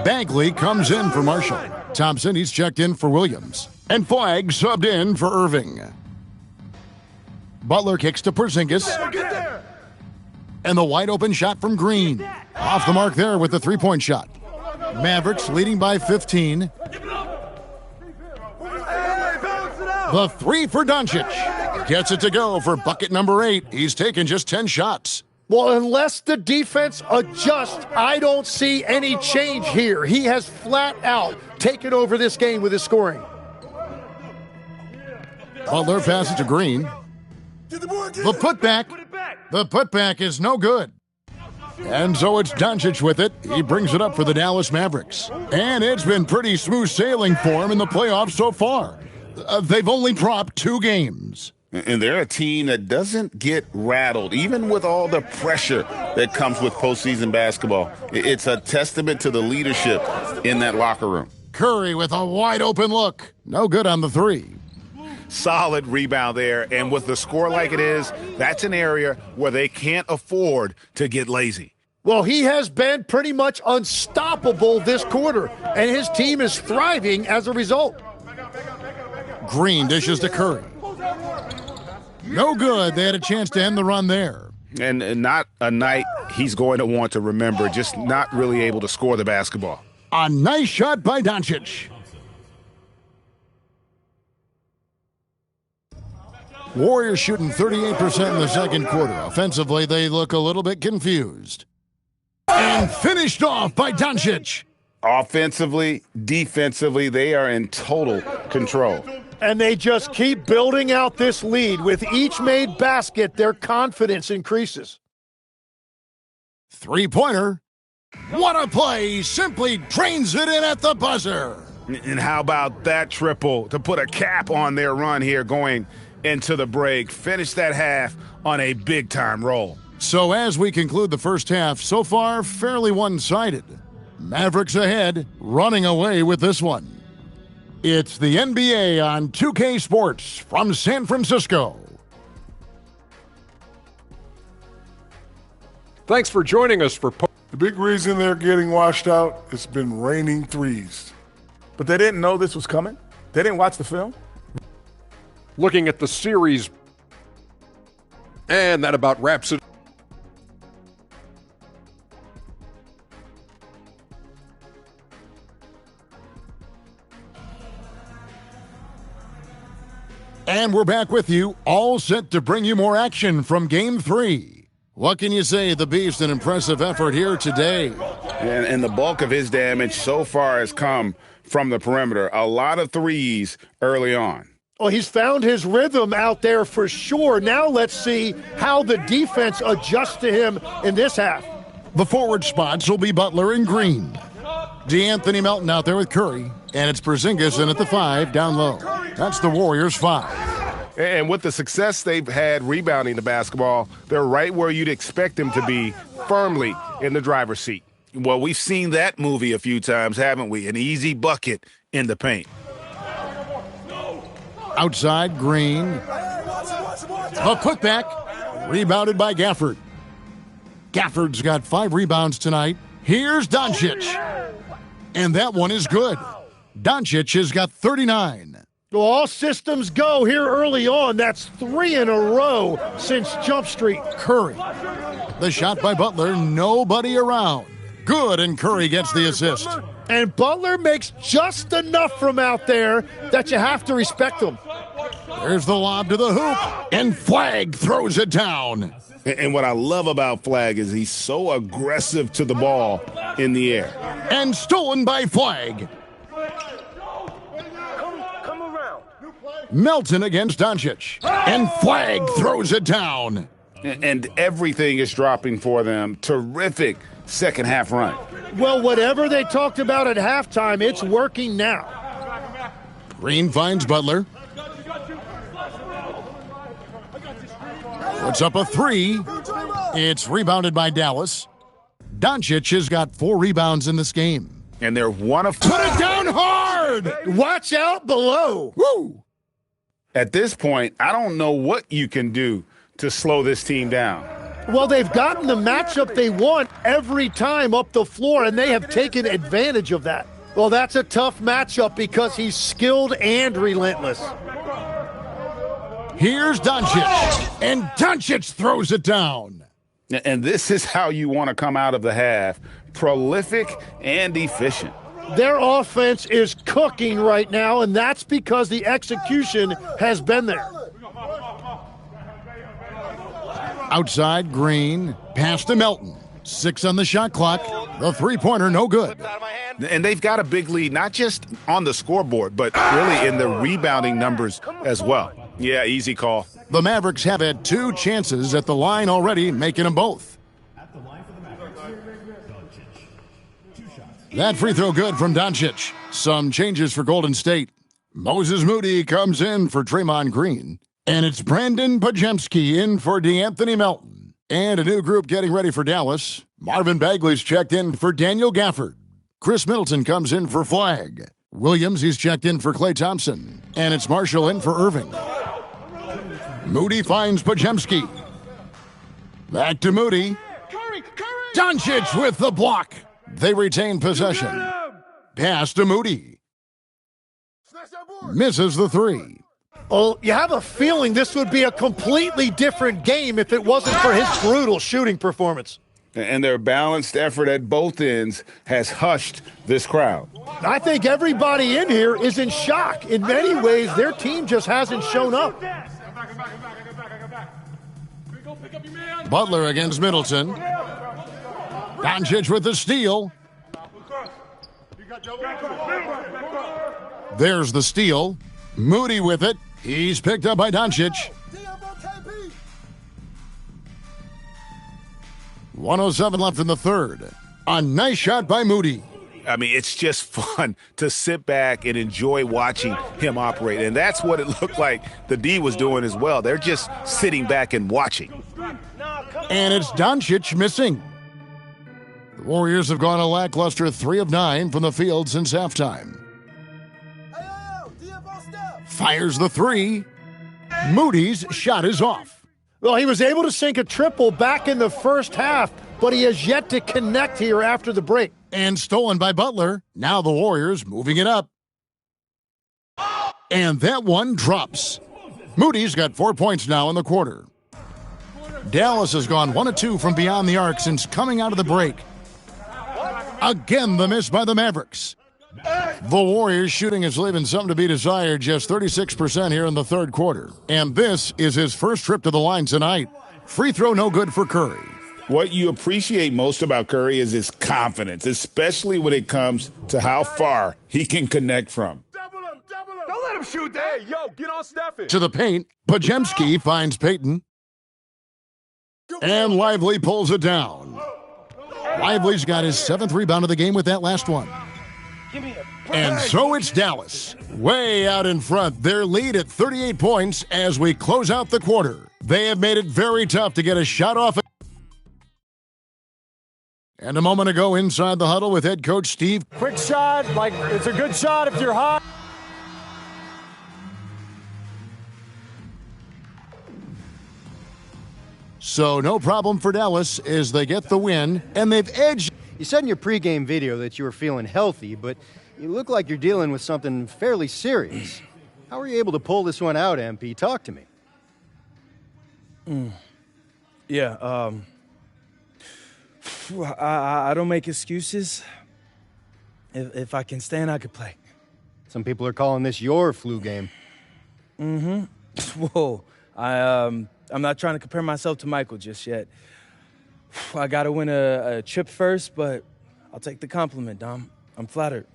[SPEAKER 9] Bagley comes in for Marshall. Thompson, he's checked in for Williams. And Flagg subbed in for Irving. Butler kicks to Porzingis. And the wide open shot from Green. Off the mark there with the three-point shot. Mavericks leading by 15. The three for Doncic. Gets it to go for bucket number 8. He's taken just 10 shots.
[SPEAKER 14] Well, unless the defense adjusts, I don't see any change here. He has flat out taken over this game with his scoring.
[SPEAKER 9] Butler passes to Green. The putback. The putback is no good. And so it's Doncic with it. He brings it up for the Dallas Mavericks. And it's been pretty smooth sailing for him in the playoffs so far. They've only dropped 2 games.
[SPEAKER 18] And they're a team that doesn't get rattled, even with all the pressure that comes with postseason basketball. It's a testament to the leadership in that locker room.
[SPEAKER 9] Curry with a wide open look. No good on the 3.
[SPEAKER 18] Solid rebound there. And with the score like it is, that's an area where they can't afford to get lazy.
[SPEAKER 14] Well, he has been pretty much unstoppable this quarter, and his team is thriving as a result.
[SPEAKER 9] Green dishes to Curry. No good. They had a chance to end the run there.
[SPEAKER 18] And not a night he's going to want to remember, just not really able to score the basketball.
[SPEAKER 9] A nice shot by Doncic. Warriors shooting 38% in the second quarter. Offensively, they look a little bit confused. And finished off by Doncic.
[SPEAKER 18] Offensively, defensively, they are in total control.
[SPEAKER 14] And they just keep building out this lead. With each made basket, their confidence increases.
[SPEAKER 9] Three-pointer. What a play. Simply drains it in at the buzzer.
[SPEAKER 18] And how about that triple to put a cap on their run here going into the break. Finish that half on a big-time roll.
[SPEAKER 9] So as we conclude the first half, so far fairly one-sided. Mavericks ahead, running away with this one. It's the NBA on 2K Sports from San Francisco.
[SPEAKER 12] Thanks for joining us for...
[SPEAKER 10] The big reason they're getting washed out, it's been raining threes.
[SPEAKER 15] But they didn't know this was coming? They didn't watch the film?
[SPEAKER 12] Looking at the series. And that about wraps it.
[SPEAKER 9] And we're back with you, all set to bring you more action from Game 3. What can you say? The Beast, an impressive effort here today.
[SPEAKER 18] And the bulk of his damage so far has come from the perimeter. A lot of threes early on.
[SPEAKER 14] Well, he's found his rhythm out there for sure. Now let's see how the defense adjusts to him in this half.
[SPEAKER 9] The forward spots will be Butler and Green. D'Anthony Melton out there with Curry. And it's Porzingis in at the 5, down low. That's the Warriors' 5.
[SPEAKER 18] And with the success they've had rebounding the basketball, they're right where you'd expect them to be, firmly in the driver's seat. Well, we've seen that movie a few times, haven't we? An easy bucket in the paint.
[SPEAKER 9] Outside, Green. A putback. Rebounded by Gafford. Gafford's got 5 rebounds tonight. Here's Doncic. And that one is good. Doncic has got 39.
[SPEAKER 14] Well, all systems go here early on. That's 3 in a row since Jump Street.
[SPEAKER 9] Curry. The shot by Butler, nobody around. Good, and Curry gets the assist.
[SPEAKER 14] And Butler makes just enough from out there that you have to respect him.
[SPEAKER 9] There's the lob to the hoop, and Flagg throws it down.
[SPEAKER 18] And what I love about Flagg is he's so aggressive to the ball in the air.
[SPEAKER 9] And stolen by Flagg.
[SPEAKER 6] Come around.
[SPEAKER 9] Melton against Doncic. And Flagg throws it down.
[SPEAKER 18] And everything is dropping for them. Terrific second half run.
[SPEAKER 14] Well, whatever they talked about at halftime, it's working now.
[SPEAKER 9] Green finds Butler. Puts up a three. It's rebounded by Dallas. Doncic has got 4 rebounds in this game.
[SPEAKER 18] And they're one of...
[SPEAKER 14] Put it down hard! Watch out below.
[SPEAKER 9] Woo!
[SPEAKER 18] At this point, I don't know what you can do to slow this team down.
[SPEAKER 14] Well, they've gotten the matchup they want every time up the floor, and they have taken advantage of that. Well, that's a tough matchup because he's skilled and relentless.
[SPEAKER 9] Here's Doncic, and Doncic throws it down.
[SPEAKER 18] And this is how you want to come out of the half, prolific and efficient.
[SPEAKER 14] Their offense is cooking right now, and that's because the execution has been there.
[SPEAKER 9] Outside, Green, pass to Melton. 6 on the shot clock. The three-pointer, no good.
[SPEAKER 18] And they've got a big lead, not just on the scoreboard, but really in the rebounding numbers as well. Yeah, easy call.
[SPEAKER 9] The Mavericks have had 2 chances at the line already, making them both. That free throw good from Doncic. Some changes for Golden State. Moses Moody comes in for Draymond Green. And it's Brandon Pajemski in for DeAnthony Melton. And a new group getting ready for Dallas. Marvin Bagley's checked in for Daniel Gafford. Chris Middleton comes in for Flagg. Williams, he's checked in for Klay Thompson. And it's Marshall in for Irving. Moody finds Pajemski. Back to Moody. Doncic with the block. They retain possession. Pass to Moody. Misses the three.
[SPEAKER 14] Oh, you have a feeling this would be a completely different game if it wasn't for his brutal shooting performance.
[SPEAKER 18] And their balanced effort at both ends has hushed this crowd.
[SPEAKER 14] I think everybody in here is in shock. In many ways, their team just hasn't shown up.
[SPEAKER 9] Butler against Middleton. Doncic with the steal. There's the steal. Moody with it. He's picked up by Doncic. 1:07 left in the third. A nice shot by Moody.
[SPEAKER 18] I mean, it's just fun to sit back and enjoy watching him operate. And that's what it looked like the D was doing as well. They're just sitting back and watching.
[SPEAKER 9] And it's Doncic missing. The Warriors have gone a lackluster 3 of 9 from the field since halftime. Fires the three. Moody's shot is off.
[SPEAKER 14] Well, he was able to sink a triple back in the first half, but he has yet to connect here after the break.
[SPEAKER 9] And stolen by Butler. Now the Warriors moving it up. And that one drops. Moody's got 4 points now in the quarter. Dallas has gone 1 of 2 from beyond the arc since coming out of the break. Again, the miss by the Mavericks. The Warriors shooting is leaving something to be desired, just 36% here in the third quarter. And this is his first trip to the line tonight. Free throw no good for Curry.
[SPEAKER 18] What you appreciate most about Curry is his confidence, especially when it comes to how far he can connect from.
[SPEAKER 6] Don't let him shoot that. Hey, yo, get on Stephen.
[SPEAKER 9] To the paint, Pajemski finds Payton. And Lively pulls it down. Lively's got his 7th rebound of the game with that last one. And so it's Dallas, way out in front. Their lead at 38 points as we close out the quarter. They have made it very tough to get a shot off. And a moment ago inside the huddle with head coach Steve.
[SPEAKER 5] Quick shot, like it's a good shot if you're hot.
[SPEAKER 9] So no problem for Dallas as they get the win, and they've edged.
[SPEAKER 11] You said in your pregame video that you were feeling healthy, but you look like you're dealing with something fairly serious. How were you able to pull this one out, MP? Talk to me.
[SPEAKER 1] I don't make excuses. If I can stand, I could play.
[SPEAKER 11] Some people are calling this your flu game.
[SPEAKER 1] Mm-hmm. Whoa. I'm not trying to compare myself to Michael just yet. I got to win a chip first, but I'll take the compliment, Dom. I'm flattered.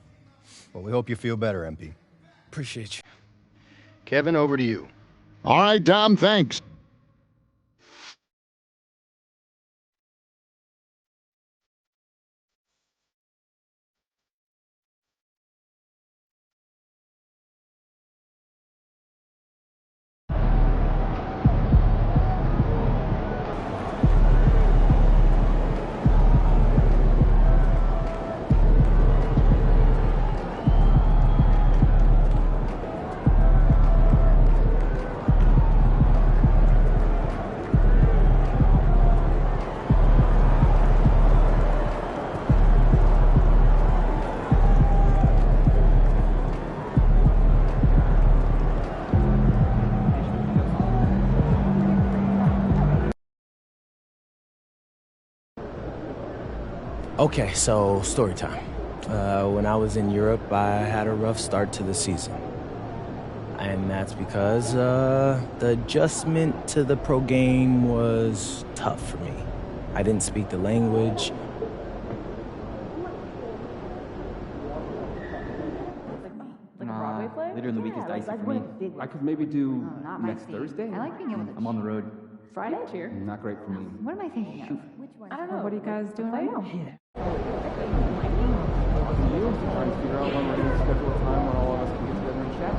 [SPEAKER 11] Well, we hope you feel better, MP.
[SPEAKER 1] Appreciate you.
[SPEAKER 11] Kevin, over to you.
[SPEAKER 9] All right, Dom, thanks.
[SPEAKER 1] Okay, so story time. When I was in Europe, I had a rough start to the season. And that's because the adjustment to the pro game was tough for me. I didn't speak the language.
[SPEAKER 17] Later in the week is dicey for me. I could maybe do next Thursday.
[SPEAKER 19] I like being able to
[SPEAKER 17] I'm on the road.
[SPEAKER 19] Friday? Cheer.
[SPEAKER 17] Not great for me.
[SPEAKER 19] What am I thinking of? Which one? I don't know. What are you guys doing right now?
[SPEAKER 17] You? Trying to figure out when we're going to schedule a time where all of us can get together and chat.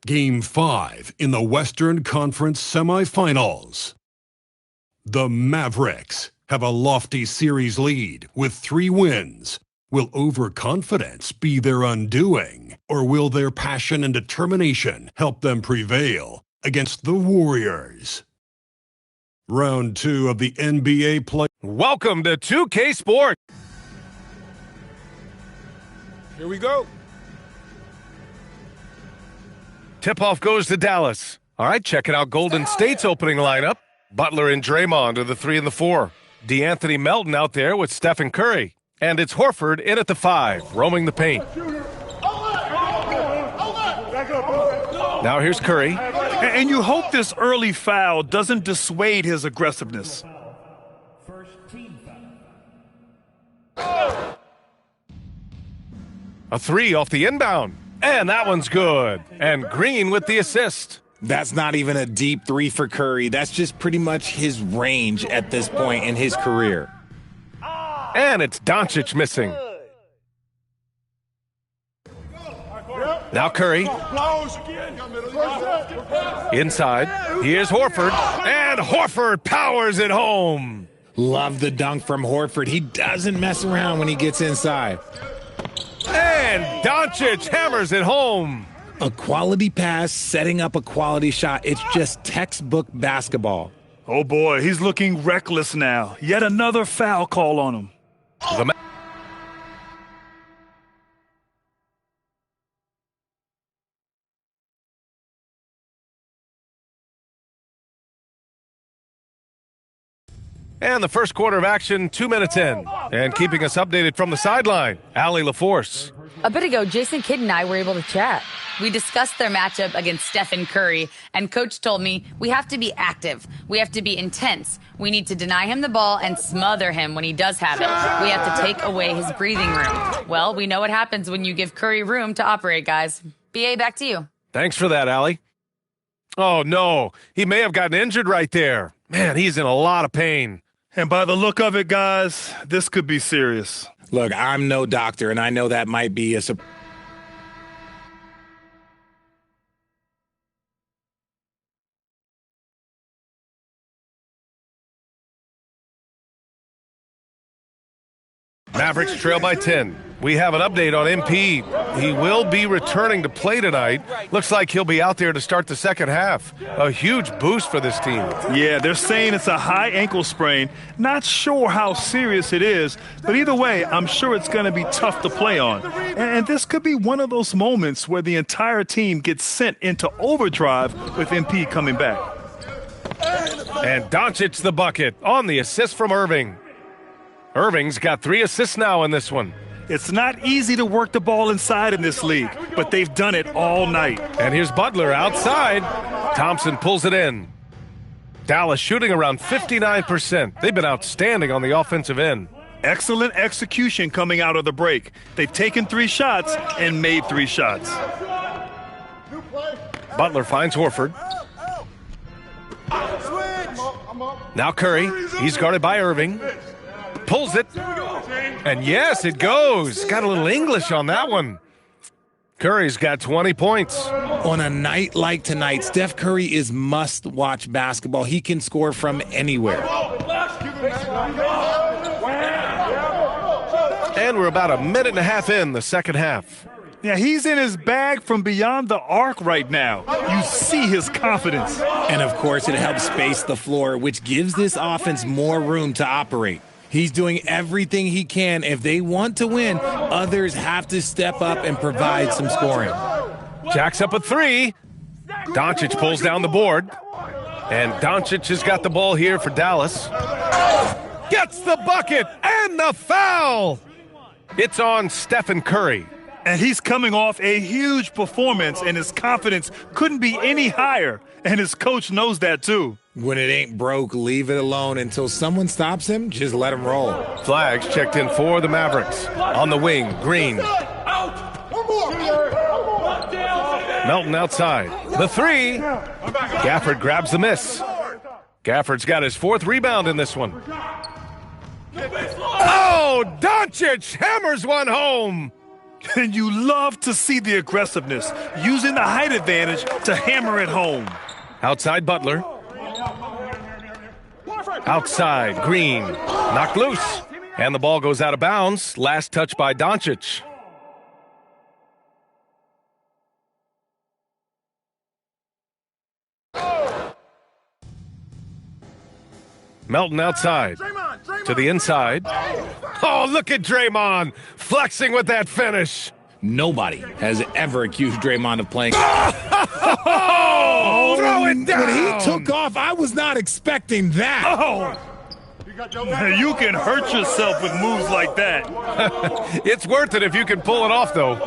[SPEAKER 23] Game 5 in the Western Conference semifinals. The Mavericks have a lofty series lead with 3 wins. Will overconfidence be their undoing, or will their passion and determination help them prevail against the Warriors? Round 2 of the NBA play.
[SPEAKER 7] Welcome to 2K Sport.
[SPEAKER 18] Here we go.
[SPEAKER 7] Tip-off goes to Dallas. All right, checking out Golden State's opening lineup. Butler and Draymond are the 3 and the 4. DeAnthony Melton out there with Stephen Curry. And it's Horford in at the 5, roaming the paint. Now here's Curry.
[SPEAKER 21] And you hope this early foul doesn't dissuade his aggressiveness.
[SPEAKER 7] A 3 off the inbound. And that one's good. And Green with the assist.
[SPEAKER 13] That's not even a deep 3 for Curry. That's just pretty much his range at this point in his career.
[SPEAKER 7] And it's Doncic missing. Now Curry. Inside. Here's Horford. And Horford powers it home.
[SPEAKER 13] Love the dunk from Horford. He doesn't mess around when he gets inside.
[SPEAKER 7] And Doncic hammers it home.
[SPEAKER 13] A quality pass, setting up a quality shot. It's just textbook basketball.
[SPEAKER 21] Oh boy, he's looking reckless now. Yet another foul call on him.
[SPEAKER 7] And the first quarter of action, 2 minutes in. And keeping us updated from the sideline, Allie LaForce.
[SPEAKER 4] A bit ago, Jason Kidd and I were able to chat. We discussed their matchup against Stephen Curry, and Coach told me we have to be active. We have to be intense. We need to deny him the ball and smother him when he does have it. We have to take away his breathing room. Well, we know what happens when you give Curry room to operate, guys. BA, back to you.
[SPEAKER 7] Thanks for that, Allie. Oh, no. He may have gotten injured right there. Man, he's in a lot of pain.
[SPEAKER 21] And by the look of it, guys, this could be serious.
[SPEAKER 13] Look, I'm no doctor, and I know that might be a surprise.
[SPEAKER 7] Mavericks trail by 10. We have an update on MP. He will be returning to play tonight. Looks like he'll be out there to start the second half. A huge boost for this team.
[SPEAKER 21] Yeah, they're saying it's a high ankle sprain. Not sure how serious it is, but either way, I'm sure it's going to be tough to play on. And this could be one of those moments where the entire team gets sent into overdrive with MP coming back.
[SPEAKER 7] And Doncic the bucket on the assist from Irving. Irving's got 3 assists now in this one.
[SPEAKER 21] It's not easy to work the ball inside in this league, but they've done it all night.
[SPEAKER 7] And here's Butler outside. Thompson pulls it in. Dallas shooting around 59%. They've been outstanding on the offensive end.
[SPEAKER 21] Excellent execution coming out of the break. They've taken 3 shots and made 3 shots.
[SPEAKER 7] Butler finds Horford. Now Curry. He's guarded by Irving. Pulls it. And yes, it goes. Got a little English on that one. Curry's got 20 points.
[SPEAKER 13] On a night like tonight, Steph Curry is must-watch basketball. He can score from anywhere.
[SPEAKER 7] And we're about a minute and a half in the second half.
[SPEAKER 21] Yeah, he's in his bag from beyond the arc right now. You see his confidence.
[SPEAKER 13] And, of course, it helps space the floor, which gives this offense more room to operate. He's doing everything he can. If they want to win, others have to step up and provide some scoring.
[SPEAKER 7] Jacks up a 3. Doncic pulls down the board. And Doncic has got the ball here for Dallas. Gets the bucket and the foul. It's on Stephen Curry.
[SPEAKER 21] And he's coming off a huge performance, and his confidence couldn't be any higher. And his coach knows that, too.
[SPEAKER 13] When it ain't broke, leave it alone. Until someone stops him, just let him roll.
[SPEAKER 7] Flags checked in for the Mavericks. On the wing, Green. Melton outside. The 3. Gafford grabs the miss. Gafford's got his 4th rebound in this one. Oh, Doncic hammers one home.
[SPEAKER 21] And you love to see the aggressiveness, using the height advantage to hammer it home.
[SPEAKER 7] Outside Butler. Outside Green. Knocked loose. And the ball goes out of bounds. Last touch by Doncic. Melton outside. To the inside. Oh, look at Draymond flexing with that finish.
[SPEAKER 13] Nobody has ever accused Draymond of playing.
[SPEAKER 7] Oh, throw it down.
[SPEAKER 13] When he took off, I was not expecting that.
[SPEAKER 21] Oh. You can hurt yourself with moves like that.
[SPEAKER 7] It's worth it if you can pull it off, though.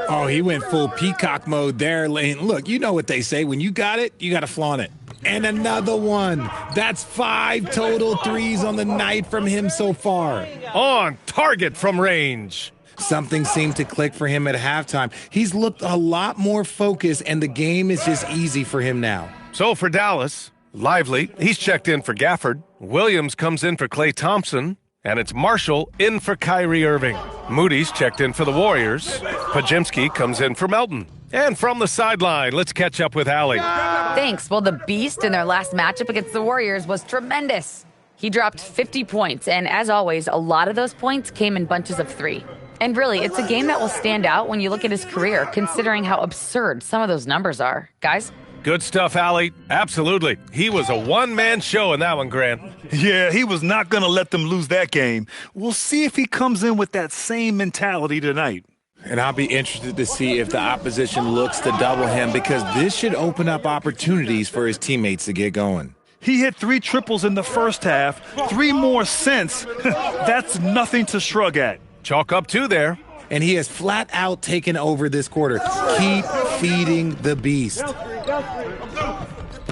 [SPEAKER 13] Oh, he went full peacock mode there. Look, you know what they say. When you got it, you got to flaunt it. And another one. That's 5 total threes on the night from him so far.
[SPEAKER 7] On target from range.
[SPEAKER 13] Something seemed to click for him at halftime. He's looked a lot more focused, and the game is just easy for him now.
[SPEAKER 7] So for Dallas, Lively, he's checked in for Gafford. Williams comes in for Klay Thompson. And it's Marshall in for Kyrie Irving. Moody's checked in for the Warriors. Pajemski comes in for Melton. And from the sideline, let's catch up with Allie.
[SPEAKER 4] Thanks. Well, the Beast in their last matchup against the Warriors was tremendous. He dropped 50 points, and as always, a lot of those points came in bunches of 3. And really, it's a game that will stand out when you look at his career, considering how absurd some of those numbers are. Guys?
[SPEAKER 7] Good stuff, Allie. Absolutely. He was a one-man show in that one, Grant.
[SPEAKER 21] Yeah, he was not going to let them lose that game. We'll see if he comes in with that same mentality tonight.
[SPEAKER 13] And I'll be interested to see if the opposition looks to double him, because this should open up opportunities for his teammates to get going.
[SPEAKER 21] He hit 3 triples in the first half, 3 more since. That's nothing to shrug at.
[SPEAKER 7] Chalk up 2 there.
[SPEAKER 13] And he has flat out taken over this quarter. Keep feeding the beast.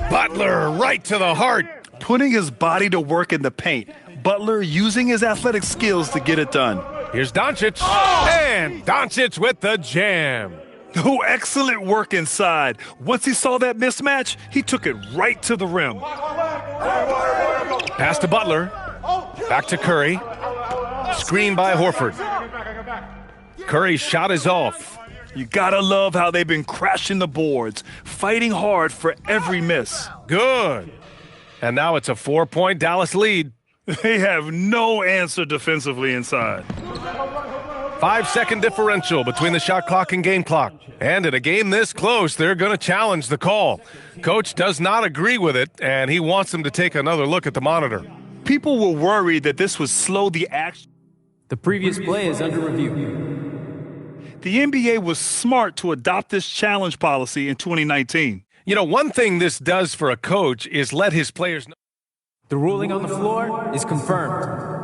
[SPEAKER 7] Butler right to the heart.
[SPEAKER 21] Putting his body to work in the paint. Butler using his athletic skills to get it done.
[SPEAKER 7] Here's Doncic. And Doncic with the jam.
[SPEAKER 21] Oh, excellent work inside. Once he saw that mismatch, he took it right to the rim.
[SPEAKER 7] Pass to Butler. Back to Curry. Screen by Horford. Curry's shot is off.
[SPEAKER 21] You gotta love how they've been crashing the boards, fighting hard for every miss.
[SPEAKER 7] Good. And now it's a 4-point Dallas lead.
[SPEAKER 21] They have no answer defensively inside.
[SPEAKER 7] 5-second differential between the shot clock and game clock. And in a game this close, they're going to challenge the call. Coach does not agree with it, and he wants them to take another look at the monitor.
[SPEAKER 21] People were worried that this would slow the action.
[SPEAKER 17] The previous play is under review.
[SPEAKER 21] The NBA was smart to adopt this challenge policy in 2019.
[SPEAKER 7] You know, one thing this does for a coach is let his players know.
[SPEAKER 17] The ruling on the floor is confirmed.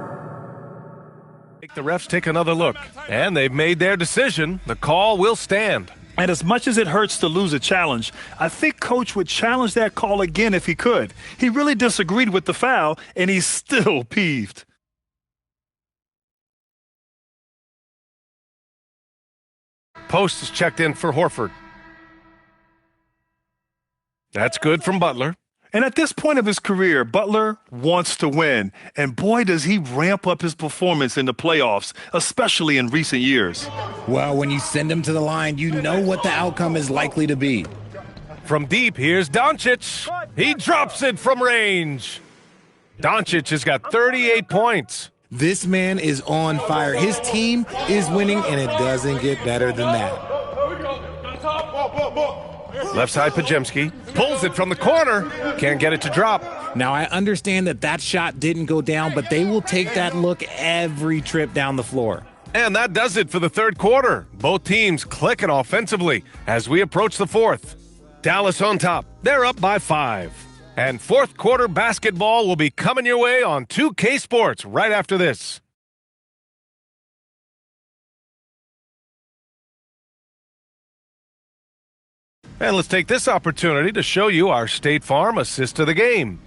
[SPEAKER 7] The refs take another look, and they've made their decision. The call will stand.
[SPEAKER 21] And as much as it hurts to lose a challenge, I think Coach would challenge that call again if he could. He really disagreed with the foul, and he's still peeved.
[SPEAKER 7] Post is checked in for Horford. That's good from Butler.
[SPEAKER 21] And at this point of his career, Butler wants to win. And boy, does he ramp up his performance in the playoffs, especially in recent years.
[SPEAKER 13] Well, when you send him to the line, you know what the outcome is likely to be.
[SPEAKER 7] From deep, here's Doncic. He drops it from range. Doncic has got 38 points.
[SPEAKER 13] This man is on fire. His team is winning, and it doesn't get better than that.
[SPEAKER 7] Left side, Podziemski pulls it from the corner. Can't get it to drop.
[SPEAKER 13] Now, I understand that shot didn't go down, but they will take that look every trip down the floor.
[SPEAKER 7] And that does it for the third quarter. Both teams clicking offensively as we approach the fourth. Dallas on top. They're up by 5. And fourth quarter basketball will be coming your way on 2K Sports right after this. And let's take this opportunity to show you our State Farm assist to the game.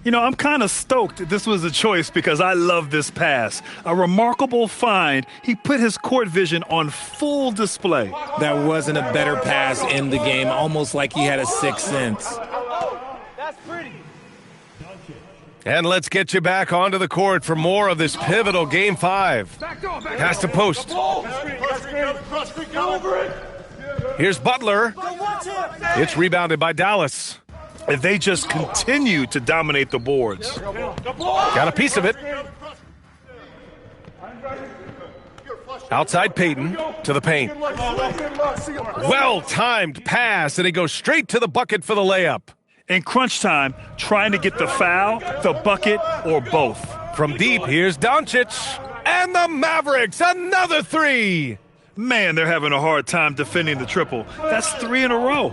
[SPEAKER 21] You know, I'm kind of stoked this was a choice because I love this pass. A remarkable find. He put his court vision on full display.
[SPEAKER 13] That wasn't a better pass in the game, almost like he had a sixth sense.
[SPEAKER 5] That's pretty.
[SPEAKER 7] And let's get you back onto the court for more of this pivotal Game 5. Pass to post. Here's Butler. It's rebounded by Dallas.
[SPEAKER 21] And they just continue to dominate the boards.
[SPEAKER 7] Got a piece of it. Outside Peyton to the paint. Well-timed pass, and it goes straight to the bucket for the layup.
[SPEAKER 21] In crunch time, trying to get the foul, the bucket, or both.
[SPEAKER 7] From deep, here's Doncic. And the Mavericks, another 3.
[SPEAKER 21] Man, they're having a hard time defending the triple. That's 3 in a row.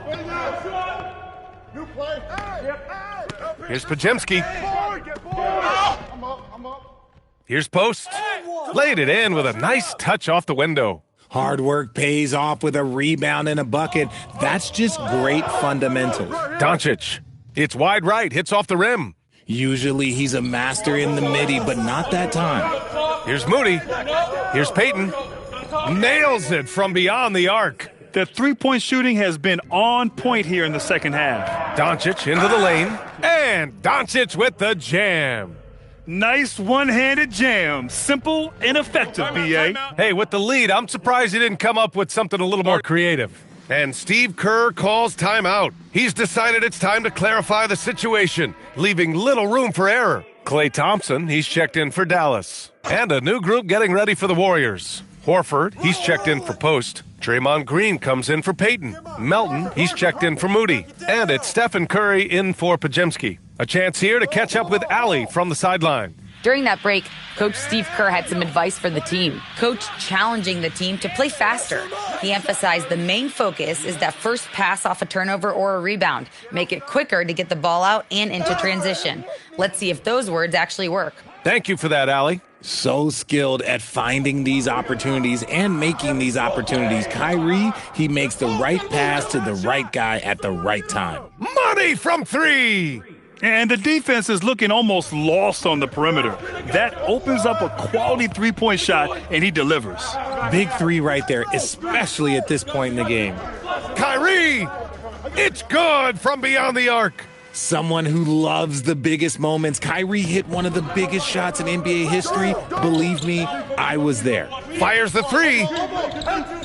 [SPEAKER 7] Here's Podziemski. Here's Post. Laid it in with a nice touch off the window.
[SPEAKER 13] Hard work pays off with a rebound and a bucket. That's just great fundamentals.
[SPEAKER 7] Doncic. It's wide right, hits off the rim.
[SPEAKER 13] Usually he's a master in the midi, but not that time.
[SPEAKER 7] Here's Moody. Here's Peyton. Nails it from beyond the arc.
[SPEAKER 21] The three-point shooting has been on point here in the second half.
[SPEAKER 7] Doncic into the lane. And Doncic with the jam.
[SPEAKER 21] Nice one-handed jam. Simple and effective, B.A.
[SPEAKER 7] Hey, with the lead, I'm surprised he didn't come up with something a little more creative. And Steve Kerr calls timeout. He's decided it's time to clarify the situation, leaving little room for error. Klay Thompson, he's checked in for Dallas. And a new group getting ready for the Warriors. Horford, he's checked in for Post. Draymond Green comes in for Peyton. Melton, he's checked in for Moody. And it's Stephen Curry in for Podziemski. A chance here to catch up with Allie from the sideline.
[SPEAKER 4] During that break, Coach Steve Kerr had some advice for the team. Coach challenging the team to play faster. He emphasized the main focus is that first pass off a turnover or a rebound. Make it quicker to get the ball out and into transition. Let's see if those words actually work.
[SPEAKER 7] Thank you for that, Allie.
[SPEAKER 13] So skilled at finding these opportunities and making these opportunities. Kyrie, he makes the right pass to the right guy at the right time.
[SPEAKER 7] Money from 3!
[SPEAKER 21] And the defense is looking almost lost on the perimeter. That opens up a quality three-point shot, and he delivers.
[SPEAKER 13] Big 3 right there, especially at this point in the game.
[SPEAKER 7] Kyrie! It's good from beyond the arc.
[SPEAKER 13] Someone who loves the biggest moments. Kyrie hit one of the biggest shots in NBA history. Believe me, I was there.
[SPEAKER 7] Fires the 3.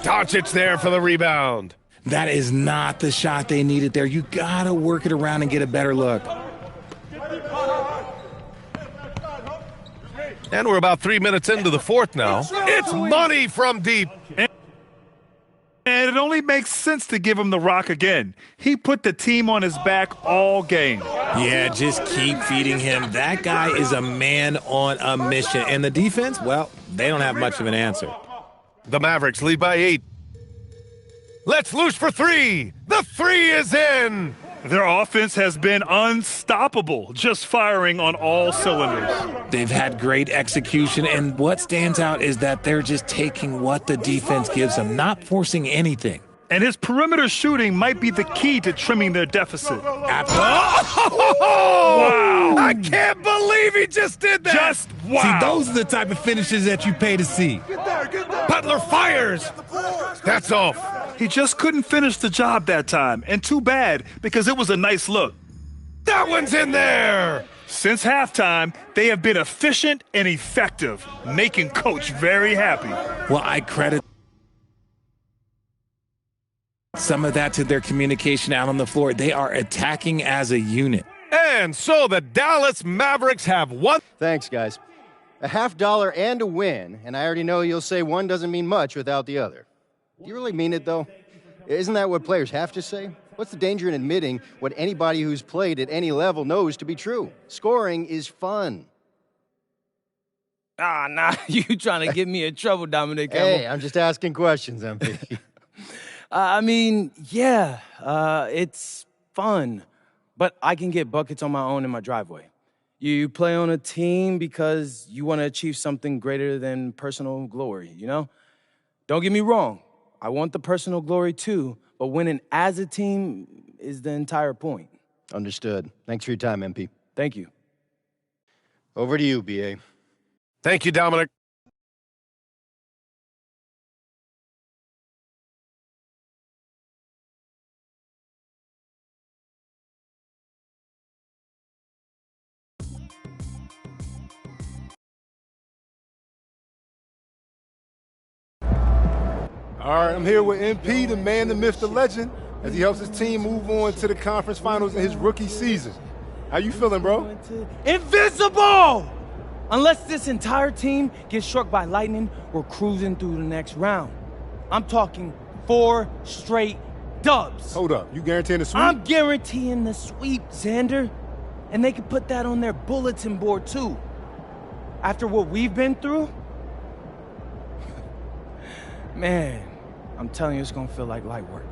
[SPEAKER 7] Doncic there for the rebound.
[SPEAKER 13] That is not the shot they needed there. You gotta work it around and get a better look.
[SPEAKER 7] And we're about 3 minutes into the fourth now. It's money from deep.
[SPEAKER 21] And it only makes sense to give him the rock again. He put the team on his back all game.
[SPEAKER 13] Yeah, just keep feeding him. That guy is a man on a mission. And the defense, well, they don't have much of an answer.
[SPEAKER 7] The Mavericks lead by 8. Let's loose for 3. The 3 is in.
[SPEAKER 21] Their offense has been unstoppable, just firing on all cylinders.
[SPEAKER 13] They've had great execution, and what stands out is that they're just taking what the defense gives them, not forcing anything.
[SPEAKER 21] And his perimeter shooting might be the key to trimming their deficit.
[SPEAKER 7] Oh, wow! I can't believe he just did that!
[SPEAKER 21] Just wow!
[SPEAKER 13] See, those are the type of finishes that you pay to see.
[SPEAKER 7] Butler fires! That's off.
[SPEAKER 21] He just couldn't finish the job that time, and too bad, because it was a nice look.
[SPEAKER 7] That one's in there!
[SPEAKER 21] Since halftime, they have been efficient and effective, making Coach very happy.
[SPEAKER 13] Well, I credit some of that to their communication out on the floor. They are attacking as a unit.
[SPEAKER 7] And so the Dallas Mavericks have won.
[SPEAKER 11] Thanks, guys. A $50 and a win, and I already know you'll say one doesn't mean much without the other. Do you really mean it, though? Isn't that what players have to say? What's the danger in admitting what anybody who's played at any level knows to be true? Scoring is fun.
[SPEAKER 1] Ah, nah, you trying to get me in trouble, Dominic.
[SPEAKER 11] Hey, I'm just asking questions, MP.
[SPEAKER 1] I mean, yeah, it's fun, but I can get buckets on my own in my driveway. You play on a team because you want to achieve something greater than personal glory, you know? Don't get me wrong. I want the personal glory too, but winning as a team is the entire point.
[SPEAKER 11] Understood. Thanks for your time, MP.
[SPEAKER 1] Thank you.
[SPEAKER 11] Over to you, BA.
[SPEAKER 7] Thank you, Dominic.
[SPEAKER 2] All right, I'm here with MP, the man, the myth, the legend, as he helps his team move on to the conference finals in his rookie season. How you feeling, bro?
[SPEAKER 1] Invincible! Unless this entire team gets struck by lightning, we're cruising through the next round. I'm talking 4 straight dubs.
[SPEAKER 2] Hold up, you guaranteeing the sweep?
[SPEAKER 1] I'm guaranteeing the sweep, Xander. And they can put that on their bulletin board, too. After what we've been through, man, I'm telling you, it's gonna feel like light work.